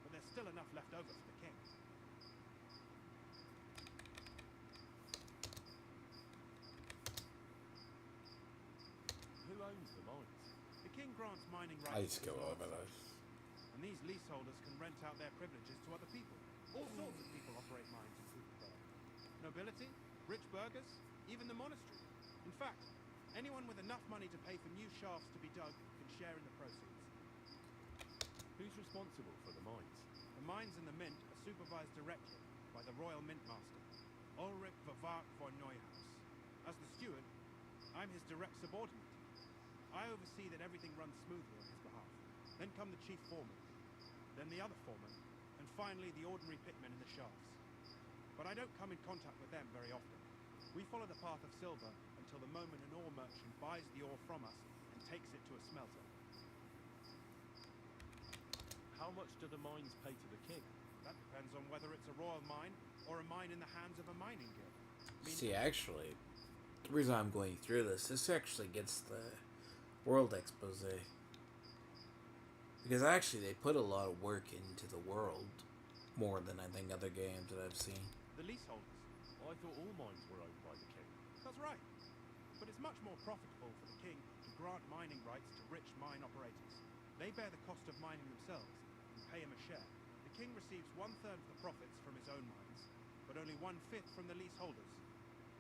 But there's still enough left over for the king. Who owns the mines? The king grants mining I rights used to to go his over lords. those. And these leaseholders can rent out their privileges to other people. All sorts of people operate mines in Gutenberg. Nobility, rich burghers, even the monastery. In fact, anyone with enough money to pay for new shafts to be dug can share in the proceeds. Who's responsible for the mines? The mines and the mint are supervised directly by the royal mint master, Ulrich Vavak von Neuhaus. As the steward, I'm his direct subordinate. I oversee that everything runs smoothly on his behalf. Then come the chief foreman, then the other foreman, and finally the ordinary pitmen in the shafts. But I don't come in contact with them very often. We follow the path of silver until the moment an ore merchant buys the ore from us and takes it to a smelter. How much do the mines pay to the king? That depends on whether it's a royal mine or a mine in the hands of a mining guild. See, actually, the reason I'm going through this actually gets the world expose. Because actually, they put a lot of work into the world, more than I think other games that I've seen. The leaseholders. I thought all mines were owned by the king. That's right. But it's much more profitable for the king to grant mining rights to rich mine operators. They bear the cost of mining themselves and pay him a share. The king receives 1/3 of the profits from his own mines, but only 1/5 from the leaseholders.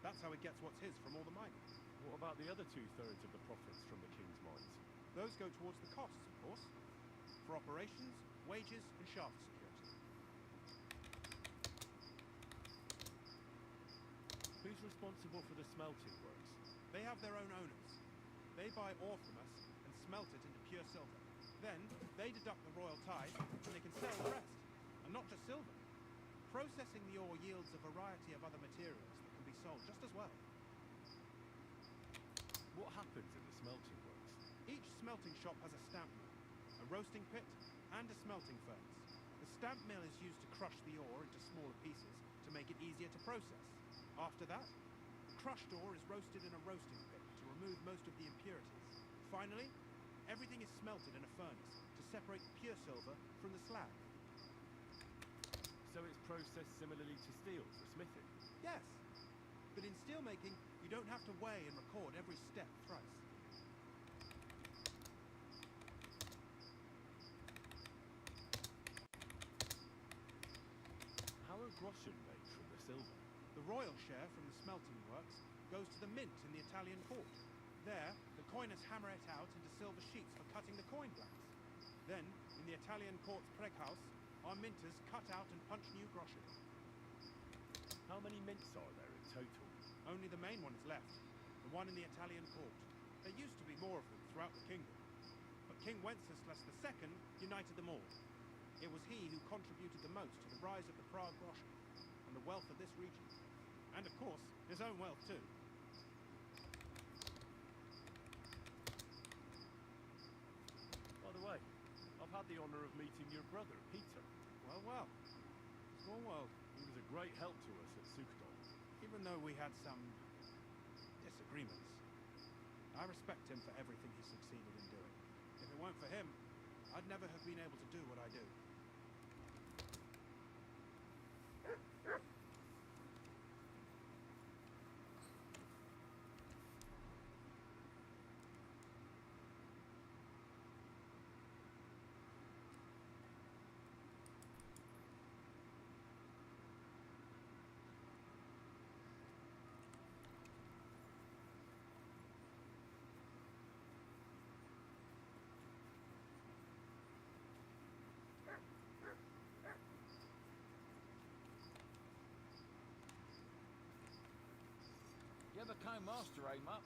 That's how he gets what's his from all the mining. What about the other 2/3 of the profits from the king's mines? Those go towards the costs, of course, for operations, wages, and shaft security. Who's responsible for the smelting works? They have their own owners. They buy ore from us and smelt it into pure silver. Then, they deduct the royal tithe and they can sell the rest. And not just silver. Processing the ore yields a variety of other materials that can be sold just as well. What happens in the smelting works? Each smelting shop has a stamp mill, a roasting pit, and a smelting furnace. The stamp mill is used to crush the ore into smaller pieces to make it easier to process. After that, the crushed ore is roasted in a roasting pit to remove most of the impurities. Finally, everything is smelted in a furnace to separate pure silver from the slag. So it's processed similarly to steel for smithing? Yes, but in steelmaking, you don't have to weigh and record every step thrice. How are groschen made from the silver? The royal share from the smelting works goes to the mint in the Italian court. There, the coiners hammer it out into silver sheets for cutting the coin blanks. Then, in the Italian court's preghouse, our minters cut out and punch new groschen. How many mints are there in total? Only the main one is left, the one in the Italian court. There used to be more of them throughout the kingdom, but King Wenceslas II united them all. It was he who contributed the most to the rise of the Prague groschen and the wealth of this region. And of course, his own wealth too. By the way, I've had the honor of meeting your brother, Peter. Well, well. Small world. He was a great help to us at Kingodom. Even though we had some disagreements, I respect him for everything he succeeded in doing. If it weren't for him, I'd never have been able to do what I do. You ever came master, eh, Mutt?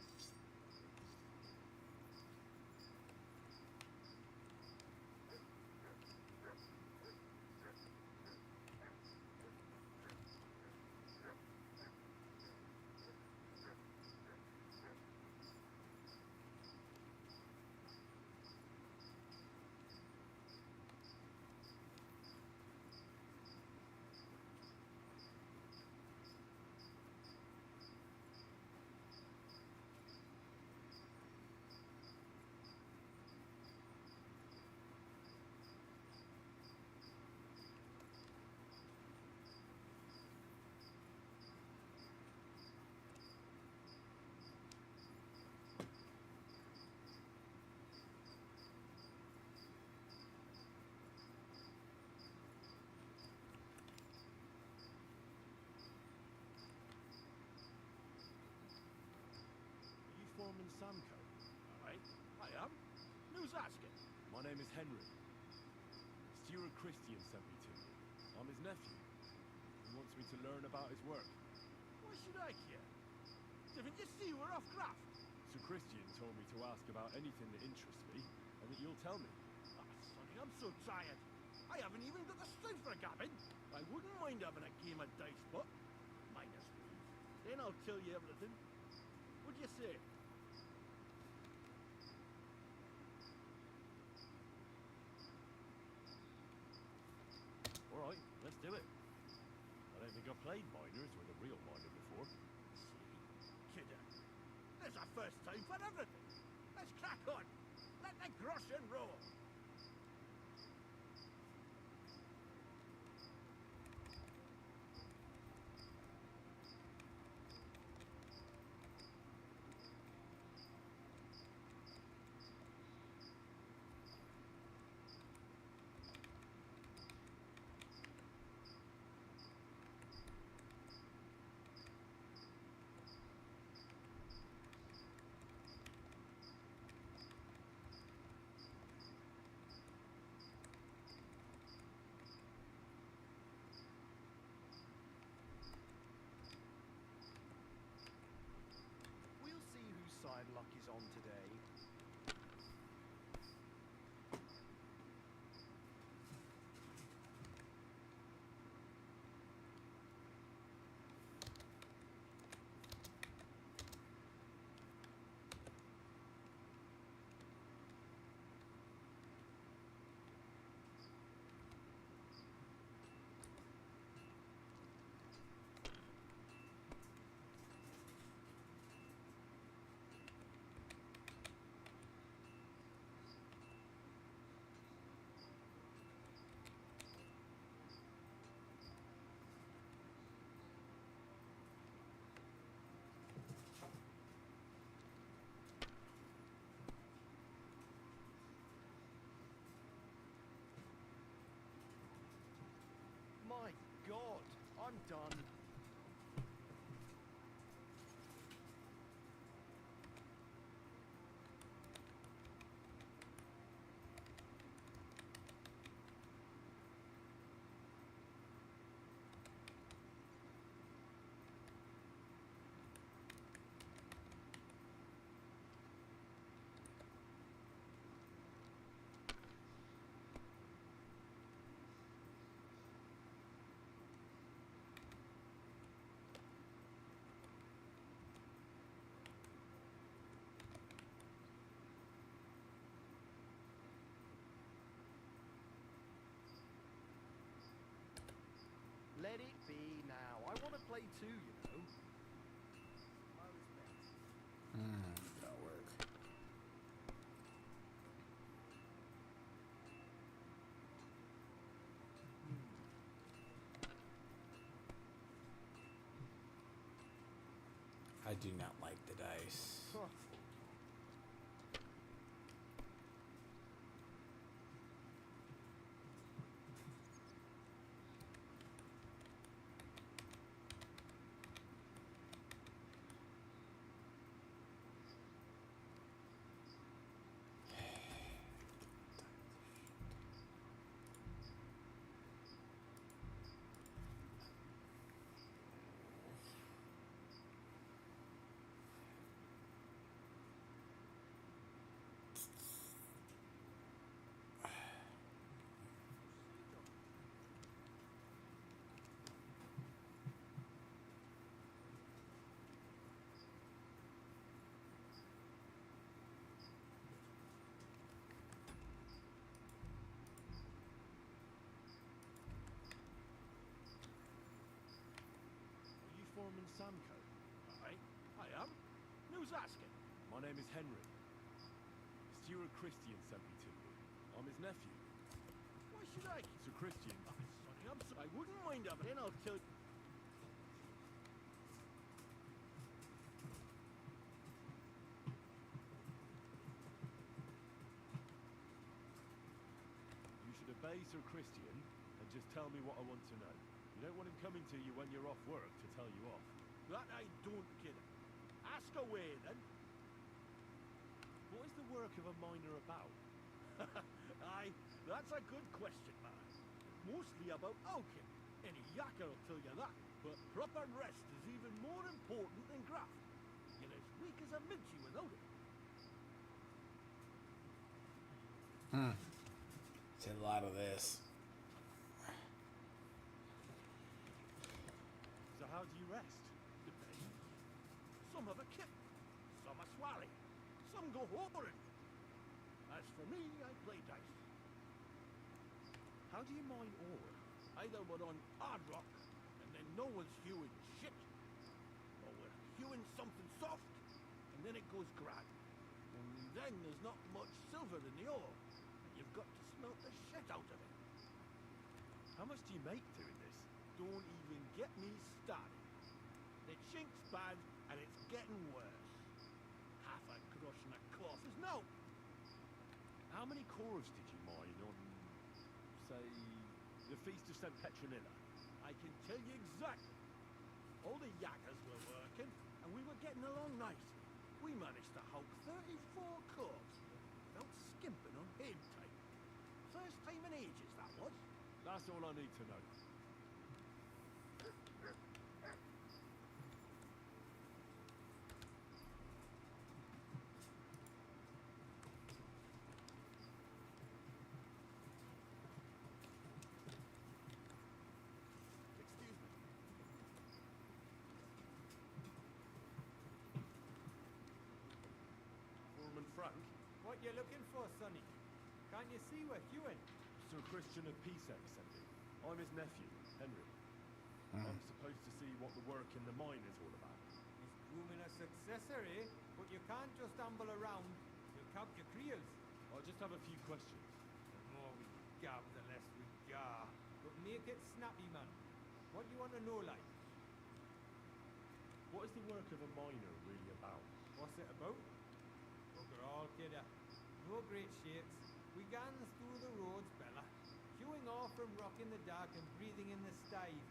Foreman Samco? Aye, I am. Who's asking? My name is Henry. Stewart Christian sent me to you. I'm his nephew. He wants me to learn about his work. Why should I care? Didn't you see we're off craft? So Christian told me to ask about anything that interests me, and that you'll tell me. Ah, sonny, I'm so tired. I haven't even got the strength for a gabbing. I wouldn't mind having a game of dice, but minus me. then I'll tell you everything. What'd you say? All right, let's do it. I don't think I've played miners with a real miner before. Kidder, there's a first time for everything. Let's crack on. Let the groschen roll. We'll see whose side luck is on today. My God, I'm done. Let it be now. I want to play too, you know. That'll work. I do not like the dice. Huh. Are you Foreman Samco? Aye, I am. Who's asking? My name is Henry. Stuart Christian sent me to you. I'm his nephew. Why should I? Sir Christian. Oh, sorry, I'm sorry. I wouldn't mind of it, then I'll tell you. You should obey Sir Christian and just tell me what I want to know. You don't want him coming to you when you're off work to tell you off. That I don't get it. Ask away, then. What is the work of a miner about? Aye, that's a good question, man. Mostly about oaking. Any yakker will tell you that. But proper rest is even more important than graft. You're as weak as a minchie without it. It's a lot of this. So how do you rest? Depends. Some have a kip, some a swally, some go whoring. As for me, I play dice. How do you mine ore? Either we're on hard rock, and then no one's hewing shit, or we're hewing something soft, and then it goes grand. And then there's not much silver in the ore, and you've got to smelt the shit out of it. How much do you make doing this? Don't even get me started. The chink's bad, and it's getting worse. Half a grosh and a cloth is no. How many cores did you mine on, say, the Feast of St. Petronilla? I can tell you exactly. All the yakkers were working, and we were getting along nicely. We managed to hulk 34 cores without skimping on head time. First time in ages, that was. That's all I need to know. Excuse me. Foreman Frank? What you looking for, Sonny? Can't you see we're hewing? Sir Christian of Pisac sent me. I'm his nephew, Henry. I'm supposed to see what the work in the mine is all about. He's grooming a successor, eh? But you can't just amble around. You'll count your creels. I just have a few questions. The more we gab, the less we jar. But make it snappy, man. What do you want to know, like? What is the work of a miner really about? What's it about? Bugger all, kidder. No great shakes. We gans through the roads, Bella. Hewing off from rock in the dark and breathing in the stide.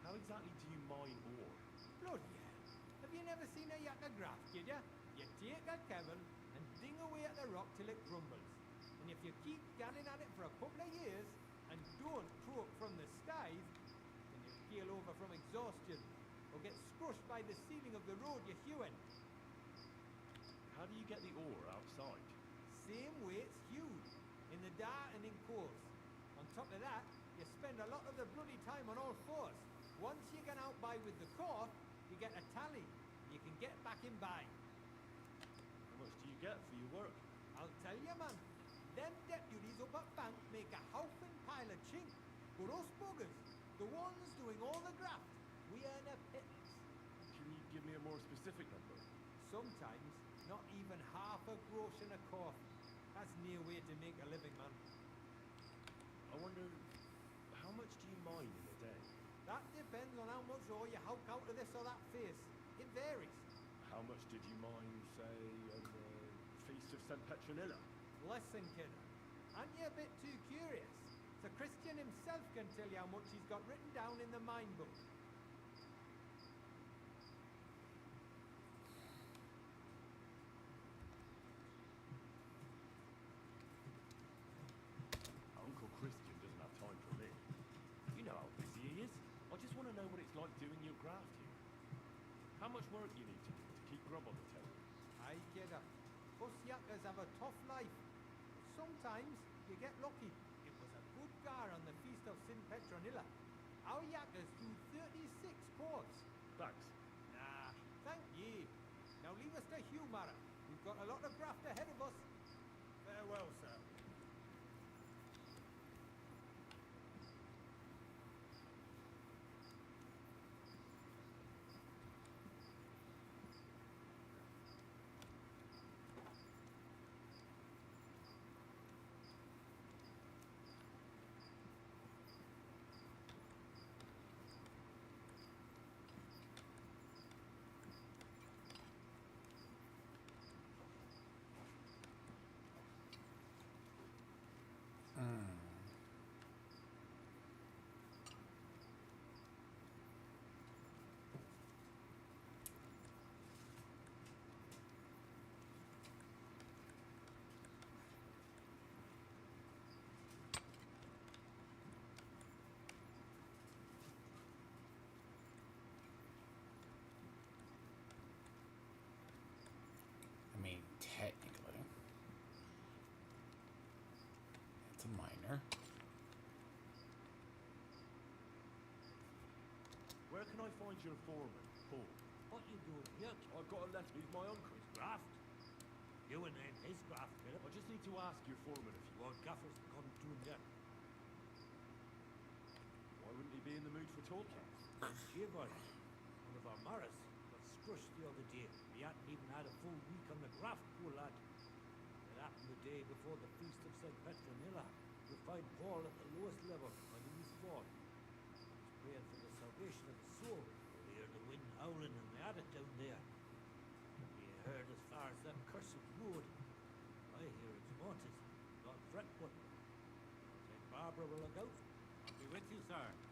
How exactly do you mine ore? Bloody hell. Have you never seen a yakker graft, kid ya? You take a kevil and ding away at the rock till it crumbles. And if you keep gunning at it for a couple of years and don't croak from the skies, then you'll keel over from exhaustion or get scrushed by the ceiling of the road you're hewing. How do you get the ore outside? Same way it's hewed, in the dark and in course. On top of that, you spend a lot of the bloody time on all fours. Once you get out by with the core, you get a tally. You can get back in by. How much do you get for your work? I'll tell you, man. Them deputies up at bank make a howfing pile of chink. But us buggers, the ones doing all the graft, we earn a pittance. Can you give me a more specific number? Sometimes, not even half a grosh in a core. That's near way to make a living, man. I wonder, how much do you mine in a day? That depends on how much ore you hulk out of this or that face. It varies. How much did you mine, say, on the Feast of St. Petronilla? Listen, kid. Aren't you a bit too curious? Sir Christian himself can tell you how much he's got written down in the mine book. Uncle Christian doesn't have time for me. You know how busy he is. I just want to know what it's like doing your graft here. How much work you need to do to keep grub on the table? Aye, kidder. Us yakkers have a tough life. But sometimes you get lucky. It was a good gar on the Feast of St. Petronilla. Our yakkers do 36 cores. Thanks. Nah, thank ye. Now leave us to Hugh, Mara. We've got a lot of graft ahead of us. Farewell, sir. I mean, technically, it's a minor. Where can I find your foreman, Paul? What you doing here? I've got a letter. He's my uncle. His graft? You and then his graft, Philip. I just need to ask your foreman if you Well, Gaffer's gone to him yet. Why wouldn't he be in the mood for talking? Giver, one of our Maras, got scrushed the other day. He hadn't even had a full week on the graft, poor lad. It happened the day before the feast of St. Petronilla. You'll find Paul at the lowest level on the east wall. He's praying for the salvation of the soul. We heard the wind howling and they had it down there. We heard as far as that cursed road. I hear it's haunted, not Fretwood. St. Barbara will look out. I'll be with you, sir.